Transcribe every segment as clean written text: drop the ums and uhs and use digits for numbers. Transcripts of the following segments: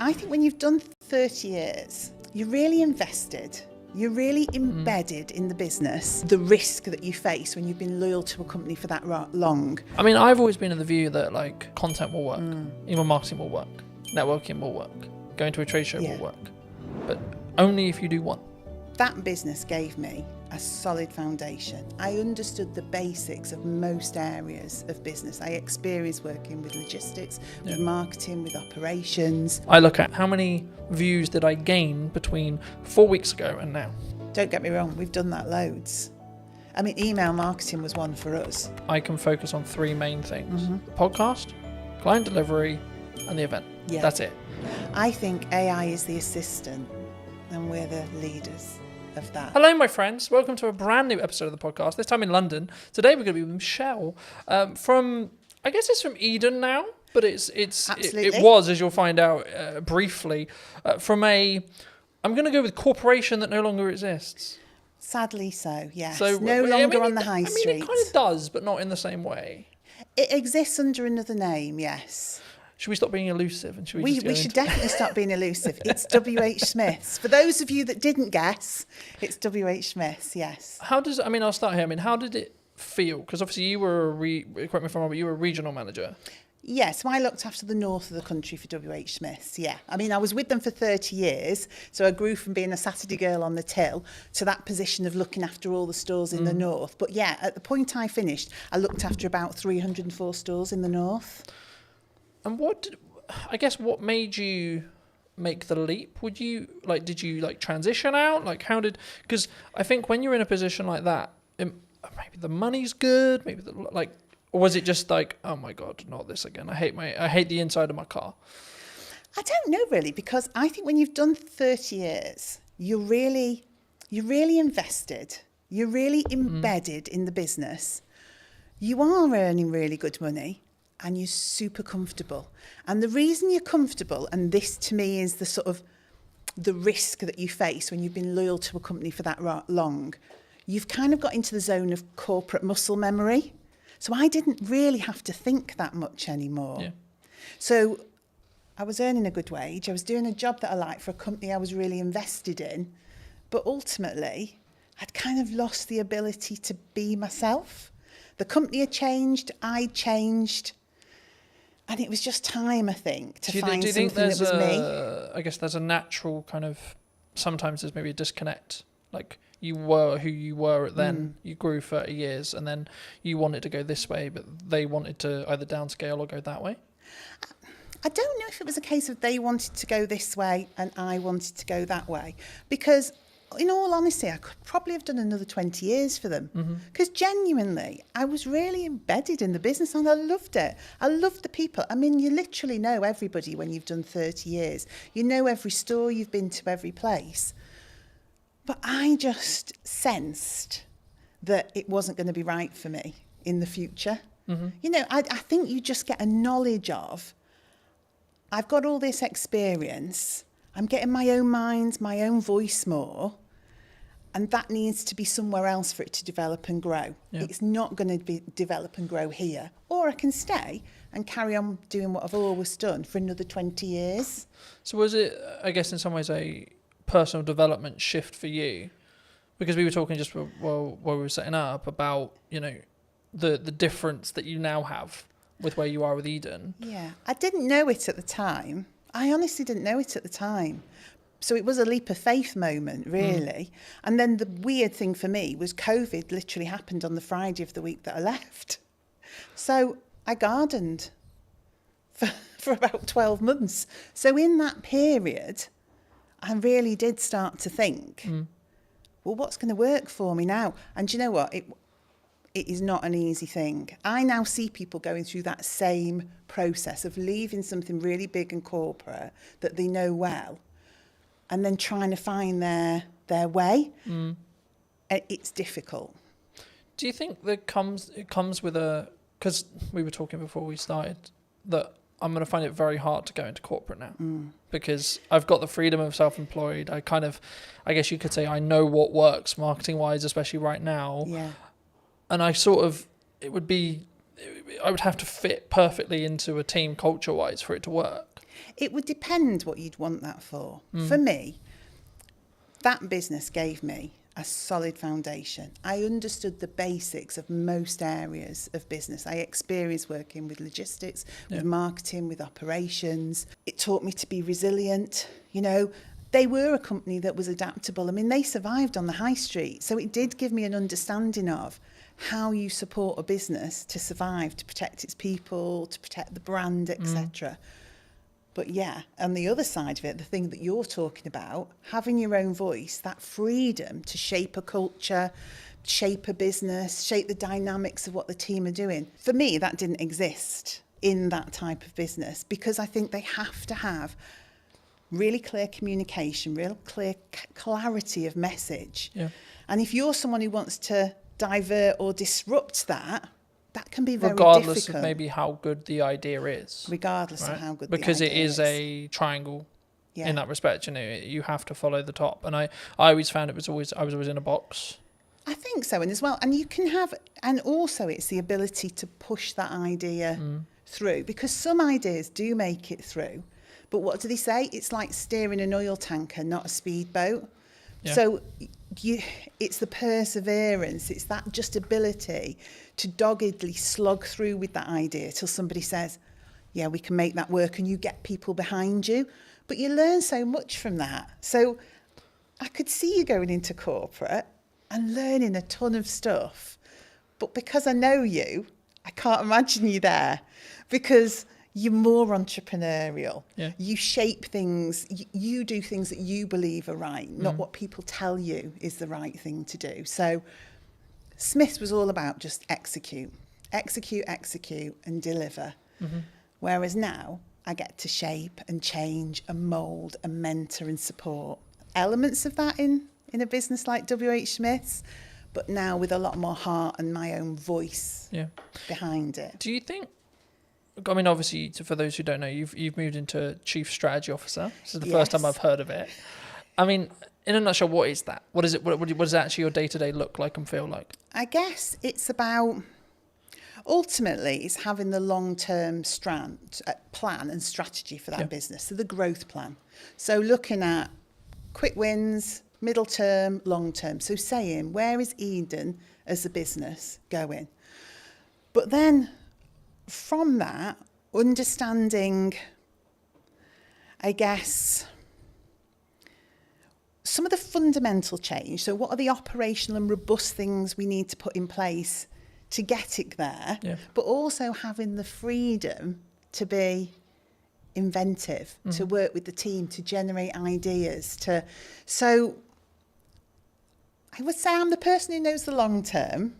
I think when you've done 30 years, you're really invested. You're really embedded in the business, the risk that you face when you've been loyal to a company for that long. I mean, I've always been of the view that like content will work, email marketing will work, networking will work, going to a trade show will work, but only if you do one. That business gave me a solid foundation. I understood the basics of most areas of business. I experienced working with logistics, with marketing, with operations. I look at how many views did I gain between 4 weeks ago and now. Don't get me wrong, we've done that loads. I mean, email marketing was one for us. I can focus on three main things. The podcast, client delivery, and the event. Yeah. That's it. I think AI is the assistant and we're the leaders of that. Hello, my friends. Welcome to a brand new episode of the podcast, this time in London. Today we're going to be with Michelle from, I guess it's from Eden now, but it was, as you'll find out briefly, from I'm going to go with corporation that no longer exists. Sadly so, yes. So, no longer on the high street. I mean, it kind of does, but not in the same way. It exists under another name, yes. Should we stop being elusive? And we should definitely stop being elusive. It's WH Smith's. For those of you that didn't guess, it's WH Smith's, yes. I'll start here. How did it feel? Because obviously you were, correct me if I'm wrong, but you were a regional manager. Yes, so I looked after the north of the country for WH Smith's, yeah. I mean, I was with them for 30 years, so I grew from being a Saturday girl on the till to that position of looking after all the stores in the north. But yeah, at the point I finished, I looked after about 304 stores in the north. And what made you make the leap? Did you transition out? Because I think when you're in a position like that, maybe the money's good, or was it just like, oh my God, not this again. I hate the inside of my car. I don't know really, because I think when you've done 30 years, you're really invested. You're really embedded in the business. You are earning really good money. And you're super comfortable. And the reason you're comfortable, and this to me is the sort of the risk that you face when you've been loyal to a company for that long, you've kind of got into the zone of corporate muscle memory. So I didn't really have to think that much anymore. Yeah. So I was earning a good wage. I was doing a job that I liked for a company I was really invested in. But ultimately, I'd kind of lost the ability to be myself. The company had changed. I'd changed. And it was just time, I think, to find something that was me. I guess there's a natural kind of, sometimes there's maybe a disconnect. Like you were who you were then, you grew 30 years and then you wanted to go this way, but they wanted to either downscale or go that way. I don't know if it was a case of they wanted to go this way and I wanted to go that way. Because in all honesty, I could probably have done another 20 years for them. Because genuinely, I was really embedded in the business and I loved it. I loved the people. I mean, you literally know everybody when you've done 30 years. You know every store, you've been to every place. But I just sensed that it wasn't going to be right for me in the future. You know, I think you just get a knowledge of, I've got all this experience, I'm getting my own mind, my own voice more, and that needs to be somewhere else for it to develop and grow. Yeah. It's not going to develop and grow here. Or I can stay and carry on doing what I've always done for another 20 years. So was it, I guess, in some ways a personal development shift for you? Because we were talking just while we were setting up about, you know, the difference that you now have with where you are with Eden. Yeah, I didn't know it at the time. I honestly didn't know it at the time. So it was a leap of faith moment, really. And then the weird thing for me was COVID literally happened on the Friday of the week that I left. So I gardened for about 12 months. So in that period, I really did start to think, well, what's going to work for me now? And do you know what? It is not an easy thing. I now see people going through that same process of leaving something really big and corporate that they know well and then trying to find their way. It's difficult. Do you think that it comes with because we were talking before we started that I'm going to find it very hard to go into corporate now because I've got the freedom of self-employed. I guess you could say I know what works marketing wise, especially right now. Yeah. And I would have to fit perfectly into a team culture wise for it to work. It would depend what you'd want that for. Mm. For me, that business gave me a solid foundation. I understood the basics of most areas of business. I experienced working with logistics, with marketing, with operations. It taught me to be resilient. You know, they were a company that was adaptable. I mean, they survived on the high street. So it did give me an understanding of how you support a business to survive, to protect its people, to protect the brand, etc. But yeah, on the other side of it, the thing that you're talking about, having your own voice, that freedom to shape a culture, shape a business, shape the dynamics of what the team are doing. For me, that didn't exist in that type of business, because I think they have to have really clear communication, real clear clarity of message. Yeah. And if you're someone who wants to divert or disrupt that, that can be very regardless difficult. of maybe how good the idea is. Regardless Right? of how good because the it idea is a triangle Yeah. in that respect. You know, you have to follow the top. And I always found I was always in a box. I think so, and as well, and you can have, and also it's the ability to push that idea through, because some ideas do make it through, but what do they say? It's like steering an oil tanker, not a speedboat. Yeah. So it's the perseverance, it's that just ability to doggedly slog through with that idea till somebody says, yeah, we can make that work, and you get people behind you. But you learn so much from that. So I could see you going into corporate and learning a ton of stuff. But because I know you, I can't imagine you there, because you're more entrepreneurial. Yeah. You shape things, you do things that you believe are right, not what people tell you is the right thing to do. So Smiths was all about just execute, and deliver. Whereas now I get to shape and change and mould and mentor and support elements of that in a business like WH Smiths, but now with a lot more heart and my own voice behind it. Do you think? I mean, obviously, for those who don't know, you've moved into Chief Strategy Officer. This is the first time I've heard of it. I mean, in a nutshell, what is that? What is it? What does actually your day-to-day look like and feel like? I guess it's about, ultimately, it's having the long-term plan and strategy for that business, so the growth plan. So looking at quick wins, middle term, long term. So saying, where is Eden as a business going? But then from that, understanding, I guess, some of the fundamental change. So what are the operational and robust things we need to put in place to get it there? Yeah. But also having the freedom to be inventive, to work with the team, to generate ideas. So I would say I'm the person who knows the long term,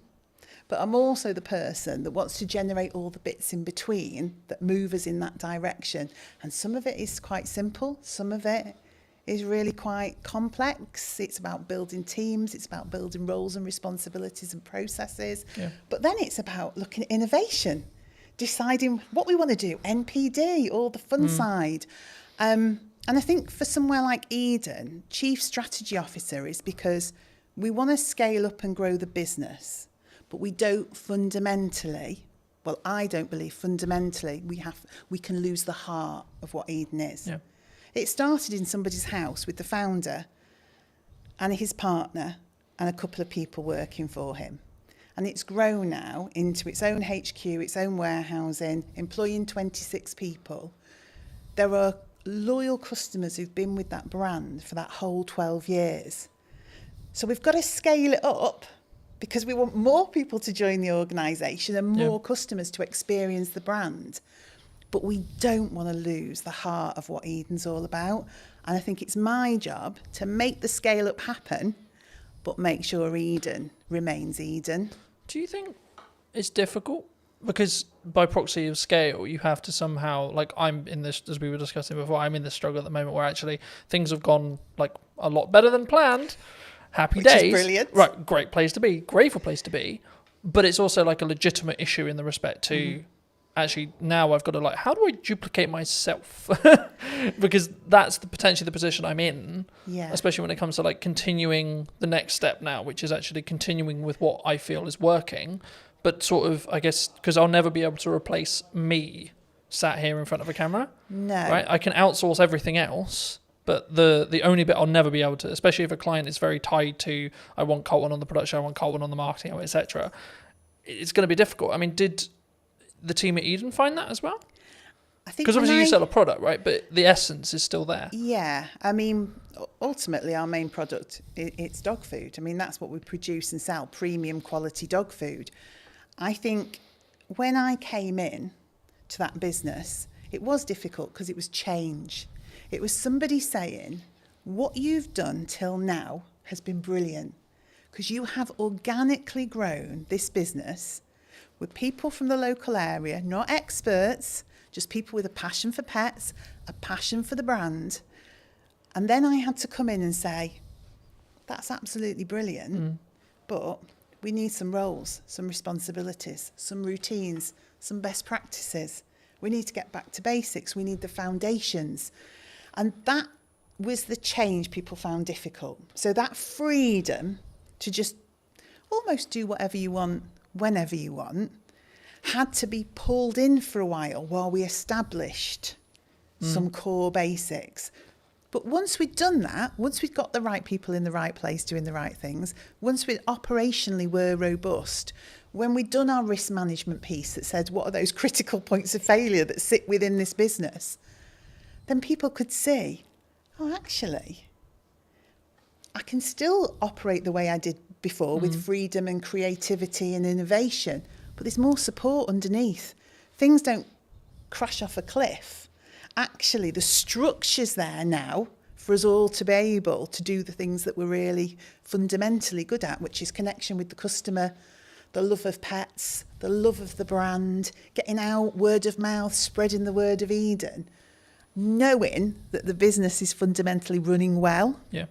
but I'm also the person that wants to generate all the bits in between that move us in that direction. And some of it is quite simple. Some of it is really quite complex. It's about building teams. It's about building roles and responsibilities and processes. Yeah. But then it's about looking at innovation, deciding what we want to do, NPD, all the fun side. And I think for somewhere like Eden, Chief Strategy Officer is because we want to scale up and grow the business, but we don't fundamentally, well, I don't believe fundamentally we can lose the heart of what Eden is. Yeah. It started in somebody's house with the founder and his partner and a couple of people working for him. And it's grown now into its own HQ, its own warehousing, employing 26 people. There are loyal customers who've been with that brand for that whole 12 years. So we've got to scale it up because we want more people to join the organisation and more customers to experience the brand. But we don't want to lose the heart of what Eden's all about. And I think it's my job to make the scale up happen, but make sure Eden remains Eden. Do you think it's difficult? Because by proxy of scale, you have to somehow, like I'm in this, as we were discussing before, I'm in this struggle at the moment where actually things have gone like a lot better than planned. Happy Which days. is brilliant. Right, great place to be, grateful place to be. But it's also like a legitimate issue in the respect to actually now I've got to like, how do I duplicate myself? Because that's potentially the position I'm in. Yeah. Especially when it comes to like continuing the next step now, which is actually continuing with what I feel is working. But sort of, I guess, because I'll never be able to replace me sat here in front of a camera. No. Right? I can outsource everything else, but the only bit I'll never be able to, especially if a client is very tied to, I want Colton on the production, I want Colton on the marketing, etc. It's going to be difficult. I mean, did the team at Eden find that as well? I think Because obviously you sell a product, right? But the essence is still there. Yeah, I mean, ultimately our main product, it's dog food. I mean, that's what we produce and sell, premium quality dog food. I think when I came in to that business, it was difficult because it was change. It was somebody saying, what you've done till now has been brilliant because you have organically grown this business with people from the local area, not experts, just people with a passion for pets, a passion for the brand. And then I had to come in and say, that's absolutely brilliant, but we need some roles, some responsibilities, some routines, some best practices. We need to get back to basics. We need the foundations. And that was the change people found difficult. So that freedom to just almost do whatever you want, whenever you want, had to be pulled in for a while we established some core basics. But once we'd done that, once we'd got the right people in the right place doing the right things, once we operationally were robust, when we'd done our risk management piece that said what are those critical points of failure that sit within this business, then people could see, oh, actually, I can still operate the way I did before with freedom and creativity and innovation, but there's more support underneath. Things don't crash off a cliff. Actually, the structure's there now for us all to be able to do the things that we're really fundamentally good at, which is connection with the customer, the love of pets, the love of the brand, getting out, word of mouth, spreading the word of Eden, knowing that the business is fundamentally running well. Yeah.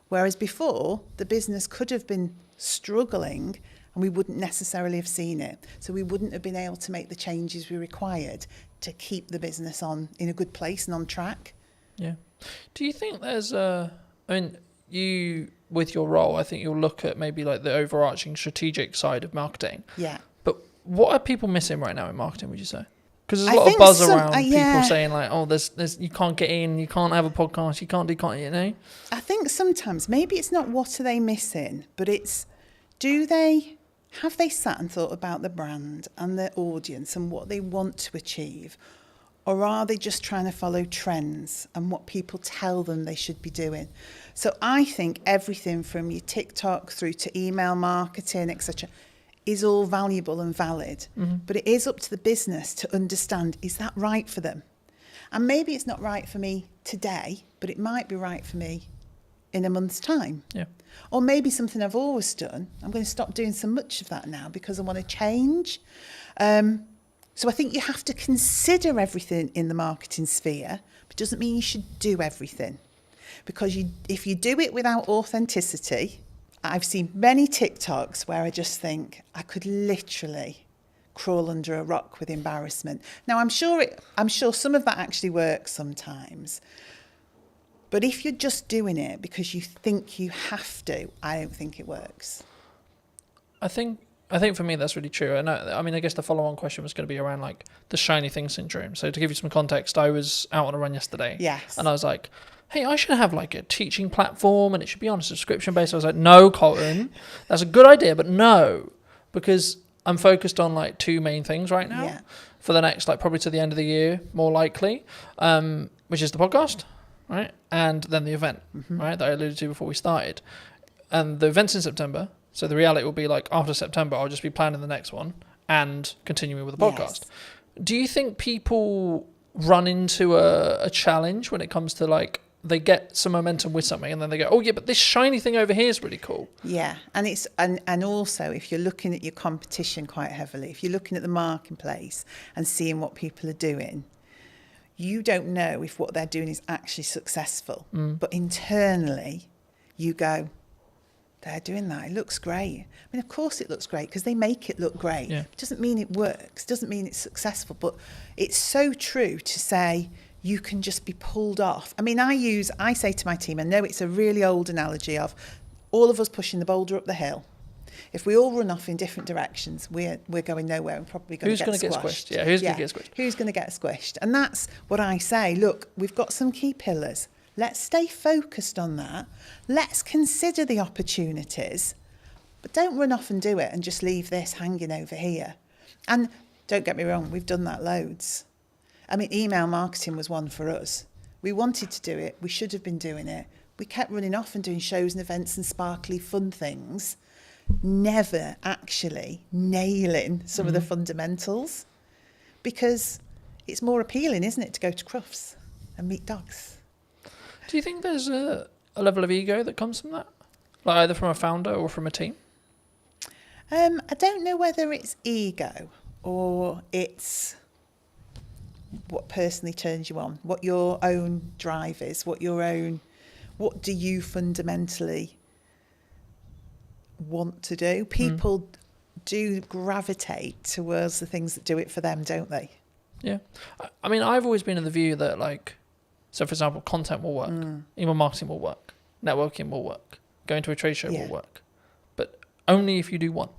Whereas before, the business could have been struggling and we wouldn't necessarily have seen it. So we wouldn't have been able to make the changes we required to keep the business on in a good place and on track. Yeah. Do you think there's you, with your role, I think you'll look at maybe like the overarching strategic side of marketing. Yeah. But what are people missing right now in marketing, would you say? Because there's a I lot of think buzz some- around yeah. people saying like, oh, there's you can't get in, you can't have a podcast, you can't, you know? I think sometimes maybe it's not what are they missing, but it's have they sat and thought about the brand and their audience and what they want to achieve? Or are they just trying to follow trends and what people tell them they should be doing? So I think everything from your TikTok through to email marketing, etc., is all valuable and valid. But it is up to the business to understand, is that right for them? And maybe it's not right for me today, but it might be right for me in a month's time. Yeah. Or maybe something I've always done, I'm going to stop doing so much of that now because I want to change. So I think you have to consider everything in the marketing sphere, but it doesn't mean you should do everything. Because if you do it without authenticity, I've seen many TikToks where I just think I could literally crawl under a rock with embarrassment. Now, I'm sure some of that actually works sometimes. But if you're just doing it because you think you have to, I don't think it works. I think for me that's really true. I guess the follow-on question was going to be around like the shiny thing syndrome. So to give you some context, I was out on a run yesterday. Yes. And I was like, hey, I should have like a teaching platform and it should be on a subscription base. I was like, no, Colton, that's a good idea, but no, because I'm focused on like two main things right now for the next, like probably to the end of the year, more likely, which is the podcast, right? And then the event, right? That I alluded to before we started. And the event's in September. So the reality will be like after September, I'll just be planning the next one and continuing with the podcast. Yes. Do you think people run into a challenge when it comes to like, they get some momentum with something and then they go, oh yeah, but this shiny thing over here is really cool. Yeah, and it's and also if you're looking at your competition quite heavily, if you're looking at the marketplace and seeing what people are doing, you don't know if what they're doing is actually successful. But internally, you go, they're doing that. It looks great. I mean, of course it looks great because they make it look great. Yeah. It doesn't mean it works. Doesn't mean it's successful. But it's so true to say you can just be pulled off. I mean, I say to my team, I know it's a really old analogy of all of us pushing the boulder up the hill. If we all run off in different directions, we're going nowhere and probably going to get squished. Who's going to get squished? Yeah, who's going to get squished? Who's going to get squished? And that's what I say. Look, we've got some key pillars. Let's stay focused on that. Let's consider the opportunities, but don't run off and do it and just leave this hanging over here. And don't get me wrong, we've done that loads. I mean, email marketing was one for us. We wanted to do it. We should have been doing it. We kept running off and doing shows and events and sparkly fun things, never actually nailing some of the fundamentals, because it's more appealing, isn't it, to go to Crufts and meet dogs. Do you think there's a level of ego that comes from that? Like either from a founder or from a team? I don't know whether it's ego or it's what personally turns you on, what your own drive is, what do you fundamentally want to do? People do gravitate towards the things that do it for them, don't they? Yeah. I mean, I've always been of the view that, like, so for example, content will work, email marketing will work, networking will work, going to a trade show will work, but only if you do one.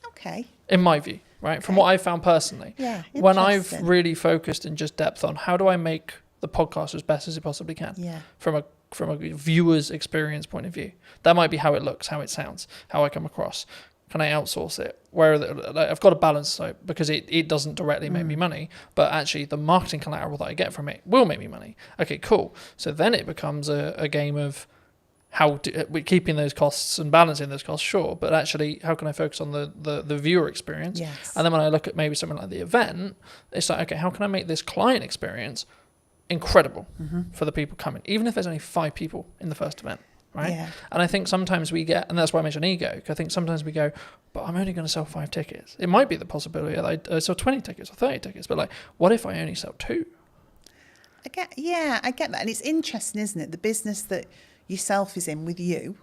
Okay. In my view, right? From what I've found personally. Yeah. When I've really focused in just depth on how do I make the podcast as best as it possibly can. Yeah. From a viewer's experience point of view. That might be how it looks, how it sounds, how I come across. Can I outsource it? I've got a balance, so because it doesn't directly make me money, but actually the marketing collateral that I get from it will make me money. Okay, cool. So then it becomes a game of we're keeping those costs and balancing those costs, sure, but actually how can I focus on the viewer experience? Yes. And then when I look at maybe something like the event, it's like, okay, how can I make this client experience incredible for the people coming, even if there's only 5 people in the first event, right? Yeah. And I think sometimes we get, and that's why I mentioned ego, because I think sometimes we go, but I'm only going to sell 5 tickets. It might be the possibility that I sell 20 tickets or 30 tickets, but like, what if I only sell 2? I get that. And it's interesting, isn't it? The business that yourself is in with you,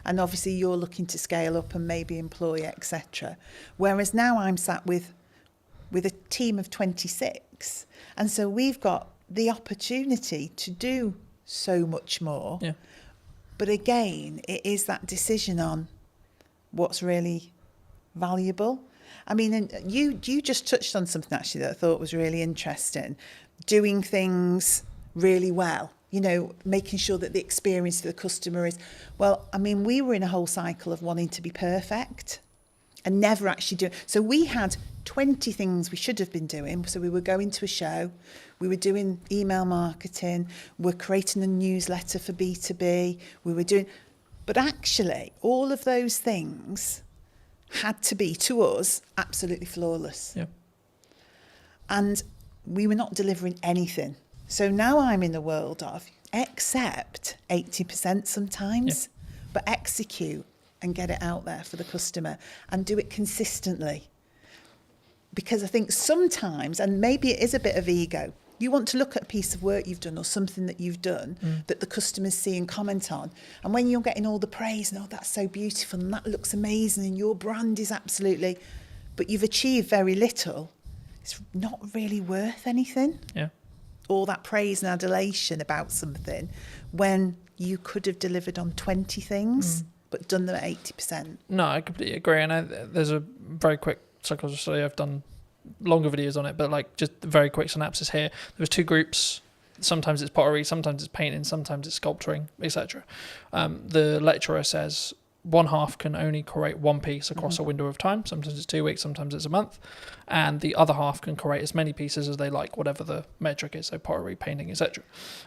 and obviously you're looking to scale up and maybe employ, etc. Whereas now I'm sat with a team of 26, and so we've got the opportunity to do so much more. Yeah. But again, it is that decision on what's really valuable. I mean, and you just touched on something actually that I thought was really interesting. Doing things really well, you know, making sure that the experience for the customer is, well, I mean, we were in a whole cycle of wanting to be perfect and never actually doing. So we had 20 things we should have been doing. So we were going to a show, we were doing email marketing, we're creating a newsletter for B2B, we were doing, but actually all of those things had to be, to us, absolutely flawless. Yeah. And we were not delivering anything. So now I'm in the world of accept 80% sometimes, but execute and get it out there for the customer and do it consistently. Because I think sometimes, and maybe it is a bit of ego, you want to look at a piece of work you've done or something that you've done that the customers see and comment on. And when you're getting all the praise and, oh, that's so beautiful and that looks amazing and your brand is absolutely, but you've achieved very little, it's not really worth anything. Yeah. All that praise and adulation about something when you could have delivered on 20 things but done them at 80%. No, I completely agree. And there's a very quick psychology study. I've done longer videos on it, but like just a very quick synopsis here. There was 2 groups. Sometimes it's pottery, sometimes it's painting, sometimes it's sculpturing, etc. The lecturer says one half can only create one piece across a window of time. Sometimes it's 2 weeks, sometimes it's a month. And the other half can create as many pieces as they like, whatever the metric is, so pottery, painting, etc.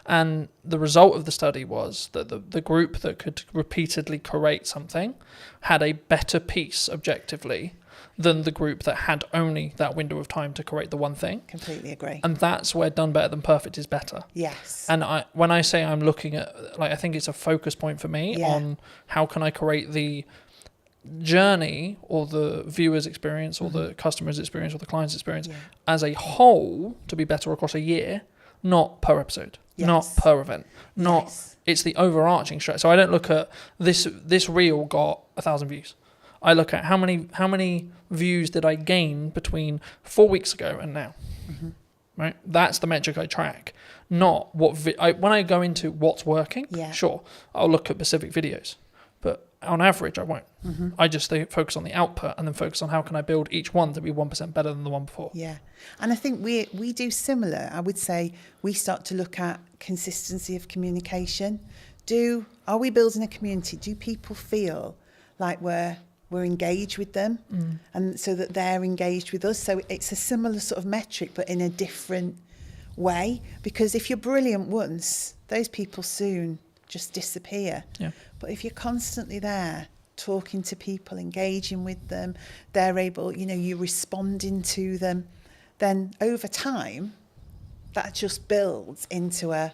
And the result of the study was that the group that could repeatedly create something had a better piece objectively than the group that had only that window of time to create the one thing. Completely agree. And that's where done better than perfect is better. Yes. And when I say I'm looking at, like, I think it's a focus point for me on how can I create the journey or the viewer's experience or the customer's experience or the client's experience as a whole to be better across a year, not per episode, not per event, not it's the overarching strategy. So I don't look at this reel got 1,000 views. I look at how many views did I gain between 4 weeks ago and now, right? That's the metric I track, not what when I go into what's working. Sure, I'll look at specific videos, but on average, I won't. I just focus on the output and then focus on how can I build each one to be 1% better than the one before. Yeah. And I think we do similar. I would say we start to look at consistency of communication. Are we building a community? Do people feel like we're engaged with them, and so that they're engaged with us? So it's a similar sort of metric, but in a different way. Because if you're brilliant once, those people soon just disappear. Yeah. But if you're constantly there, talking to people, engaging with them, they're able, you're responding to them, then over time, that just builds into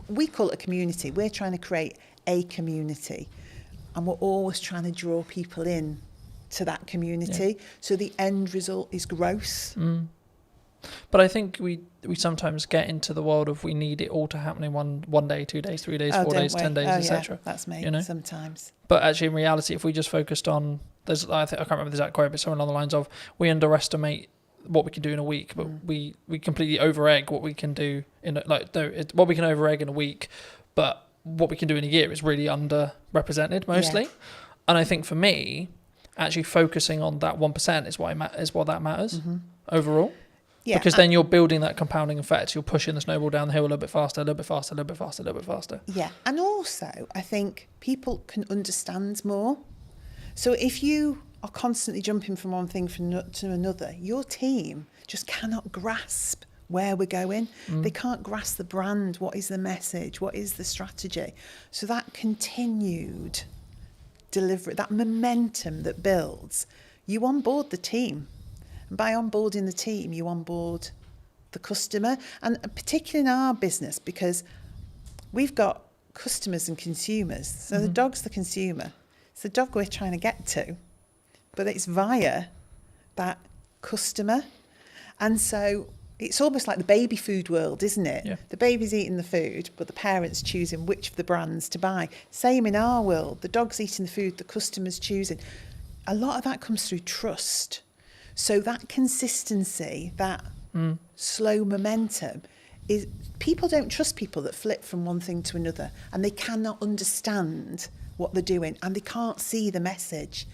we call it a community. We're trying to create a community, and we're always trying to draw people in to that community. Yeah. So the end result is growth. But I think we sometimes get into the world of we need it all to happen in one day, 2 days, 3 days, 4 days, 10 days, etc. Yeah, that's me. Sometimes. But actually, in reality, if we just focused on, I can't remember the exact quote, but something along the lines of, we underestimate what we can do in a week, but we completely over-egg what we can do what we can over-egg in a week, but what we can do in a year is really underrepresented mostly. Yeah. And I think for me, actually focusing on that 1% is what that matters overall. Yeah. Because then you're building that compounding effect. You're pushing the snowball down the hill a little bit faster, a little bit faster, a little bit faster, a little bit faster. Yeah. And also, I think people can understand more. So if you are constantly jumping from one thing to another, your team just cannot grasp where we're going. They can't grasp the brand. What is the message? What is the strategy? So that continued delivery, that momentum that builds, you onboard the team. And by onboarding the team, you onboard the customer. And particularly in our business, because we've got customers and consumers. So the dog's the consumer. It's the dog we're trying to get to, but it's via that customer. And so it's almost like the baby food world, isn't it? Yeah. The baby's eating the food, but the parent's choosing which of the brands to buy. Same in our world. The dog's eating the food, the customer's choosing. A lot of that comes through trust. So that consistency, that slow momentum, is people don't trust people that flip from one thing to another, and they cannot understand what they're doing, and they can't see the message.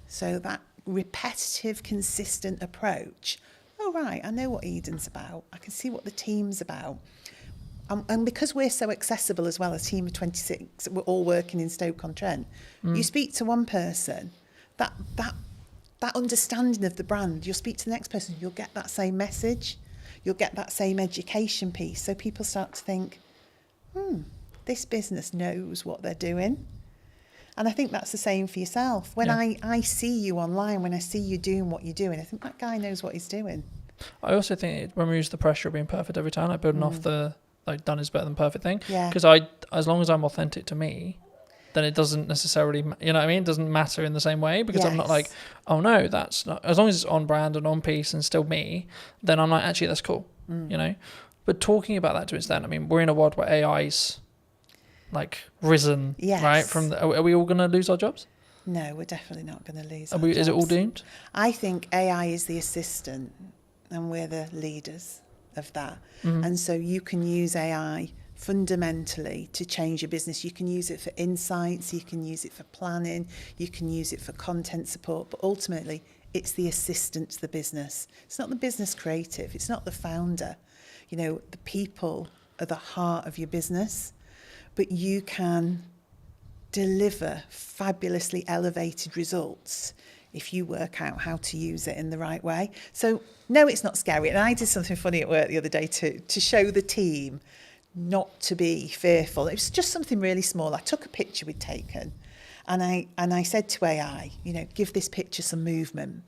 So that repetitive, consistent approach. Oh, right, I know what Eden's about. I can see what the team's about. And because we're so accessible as well, a team of 26, we're all working in Stoke-on-Trent. You speak to one person, that understanding of the brand, you'll speak to the next person, you'll get that same message. You'll get that same education piece. So people start to think, this business knows what they're doing. And I think that's the same for yourself. When I see you online, when I see you doing what you're doing, I think that guy knows what he's doing. I also think it removes the pressure of being perfect every time. Like building off the done is better than perfect thing. Yeah. Because as long as I'm authentic to me, then it doesn't necessarily, you know what I mean? It doesn't matter in the same way, because I'm not like, oh no, that's not, as long as it's on brand and on piece and still me, then I'm like, actually, that's cool, you know? But talking about that to its extent, I mean, we're in a world where AI's like risen, right? Are we all going to lose our jobs? No, we're definitely not going to lose our jobs. Is it all doomed? I think AI is the assistant and we're the leaders of that. And so you can use AI fundamentally to change your business. You can use it for insights, you can use it for planning, you can use it for content support, but ultimately it's the assistant to the business. It's not the business creative, it's not the founder. You know, the people are the heart of your business, but you can deliver fabulously elevated results if you work out how to use it in the right way. So no, it's not scary. And I did something funny at work the other day to show the team not to be fearful. It was just something really small. I took a picture we'd taken and I said to AI, you know, give this picture some movement.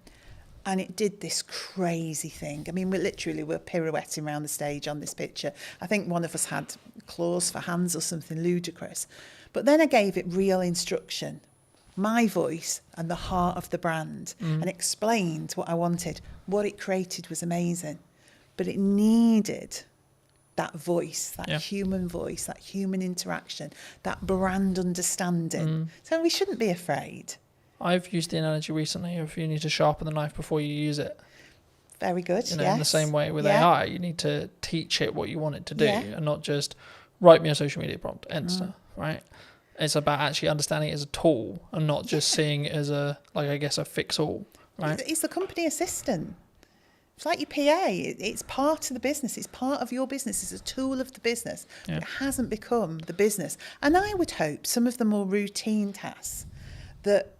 And it did this crazy thing. I mean, we're pirouetting around the stage on this picture. I think one of us had claws for hands or something ludicrous. But then I gave it real instruction, my voice and the heart of the brand, and explained what I wanted. What it created was amazing, but it needed that voice, that human voice, that human interaction, that brand understanding. So we shouldn't be afraid. I've used the analogy recently of you need to sharpen the knife before you use it. Very good, you know, in the same way with AI, you need to teach it what you want it to do and not just write me a social media prompt, enter, right? It's about actually understanding it as a tool and not just seeing it as a fix-all, right? It's the company assistant. It's like your PA. It's part of the business. It's part of your business. It's a tool of the business. Yeah. It hasn't become the business. And I would hope some of the more routine tasks that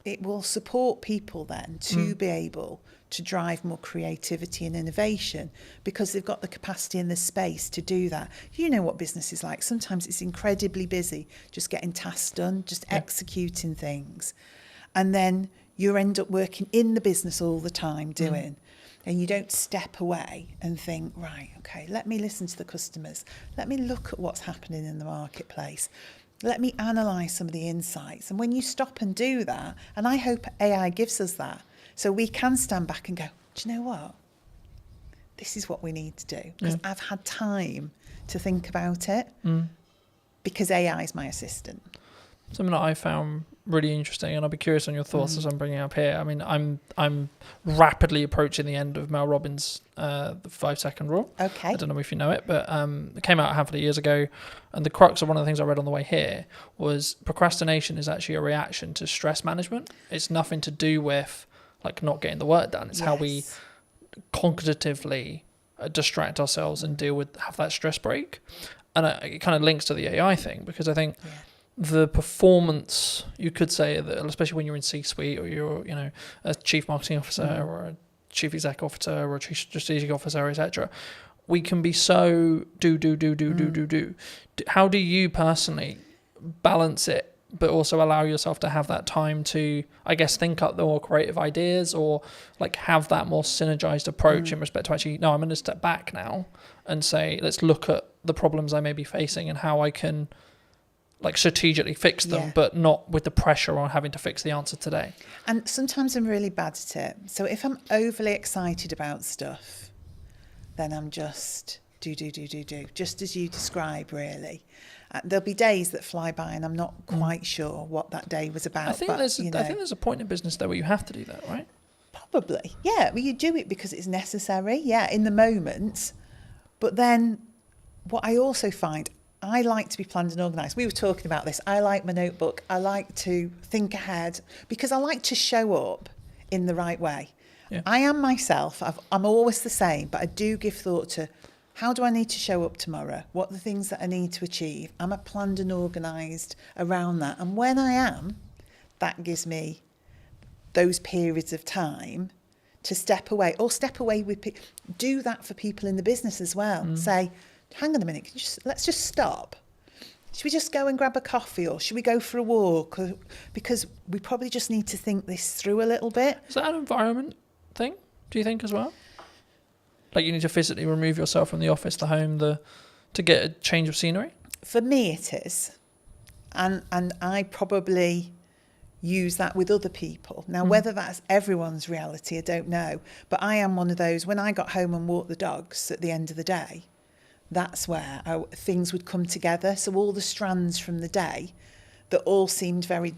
it will support people then to be able to drive more creativity and innovation because they've got the capacity and the space to do that. You know what business is like. Sometimes it's incredibly busy, just getting tasks done, just executing things. And then you end up working in the business all the time doing. And you don't step away and think, right, okay, let me listen to the customers. Let me look at what's happening in the marketplace. Let me analyse some of the insights. And when you stop and do that, and I hope AI gives us that, so we can stand back and go, do you know what? This is what we need to do. Because I've had time to think about it because AI is my assistant. Something that I found really interesting, and I'll be curious on your thoughts as I'm bringing it up here. I mean, I'm rapidly approaching the end of Mel Robbins' the 5-second rule. Okay. I don't know if you know it, but it came out a handful of years ago, and the crux of one of the things I read on the way here was procrastination is actually a reaction to stress management. It's nothing to do with like not getting the work done. It's how we cognitively distract ourselves and have that stress break. And it kind of links to the AI thing because I think the performance, you could say that, especially when you're in C-suite or you're, a chief marketing officer or a chief exec officer or a chief strategic officer, etc., we can be so do. How do you personally balance it, but also allow yourself to have that time to, I guess, think up the more creative ideas or like have that more synergized approach in respect to actually, no, I'm going to step back now and say, let's look at the problems I may be facing and how I can like strategically fix them, but not with the pressure on having to fix the answer today. And sometimes I'm really bad at it. So if I'm overly excited about stuff, then I'm just do, just as you describe, really. There'll be days that fly by and I'm not quite sure what that day was about. I think there's a point in business though where you have to do that, right? Probably, yeah. Well, you do it because it's necessary, in the moment. But then what I also find, I like to be planned and organised. We were talking about this. I like my notebook. I like to think ahead because I like to show up in the right way. Yeah. I am myself. I'm always the same, but I do give thought to how do I need to show up tomorrow? What are the things that I need to achieve? Am I planned and organised around that? And when I am, that gives me those periods of time to step away with people. Do that for people in the business as well. Say, hang on a minute, let's just stop. Should we just go and grab a coffee or should we go for a walk? Because we probably just need to think this through a little bit. Is that an environment thing, do you think, as well? Like you need to physically remove yourself from the office, the home, to get a change of scenery? For me it is. And I probably use that with other people. Now, whether that's everyone's reality, I don't know. But I am one of those, when I got home and walked the dogs at the end of the day, that's where things would come together. So all the strands from the day that all seemed very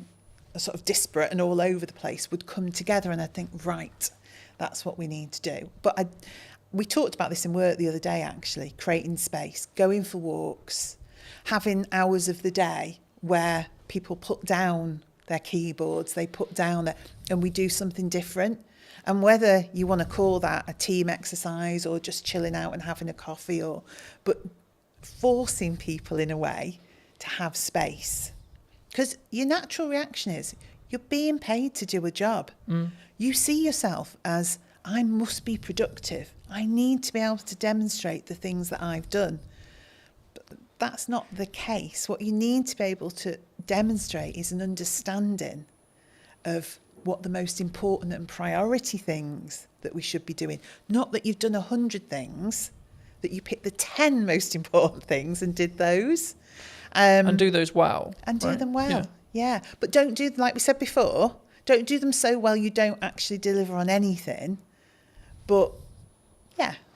sort of disparate and all over the place would come together. And I think, right, that's what we need to do. But we talked about this in work the other day, actually, creating space, going for walks, having hours of the day where people put down their keyboards, they put down and we do something different. And whether you want to call that a team exercise or just chilling out and having a coffee, but forcing people in a way to have space. Because your natural reaction is you're being paid to do a job. You see yourself as, I must be productive. I need to be able to demonstrate the things that I've done. But that's not the case. What you need to be able to demonstrate is an understanding of what the most important and priority things that we should be doing. Not that you've done 100 things, that you picked the 10 most important things and did those. And do those well. And do them well, yeah. But don't do, like we said before, don't do them so well you don't actually deliver on anything. But,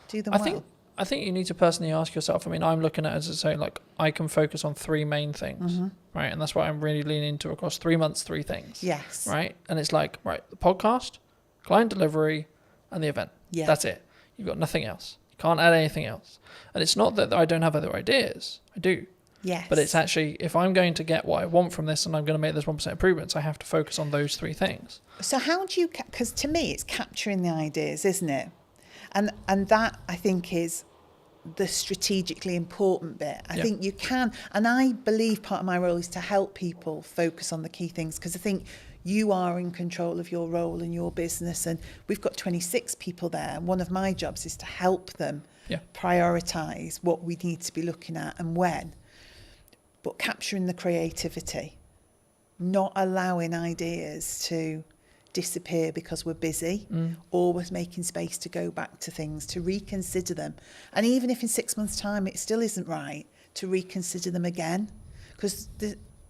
do them well. I think you need to personally ask yourself, I mean, I'm looking at it as I say, like, I can focus on 3 main things, right? And that's what I'm really leaning into across 3 months, 3 things. Yes. Right? And it's like, right, the podcast, client delivery, and the event. Yeah. That's it. You've got nothing else. You can't add anything else. And it's not that I don't have other ideas. I do. Yes. But it's actually, if I'm going to get what I want from this and I'm going to make those 1% improvements, I have to focus on those 3 things. So how do you, because to me it's capturing the ideas, isn't it? And that I think is the strategically important bit. I think you can, and I believe part of my role is to help people focus on the key things, because I think you are in control of your role and your business, and we've got 26 people there. One of my jobs is to help them prioritise what we need to be looking at and when. But capturing the creativity, not allowing ideas to disappear because we're busy, always making space to go back to things, to reconsider them. And even if in 6 months' time it still isn't right, to reconsider them again. Because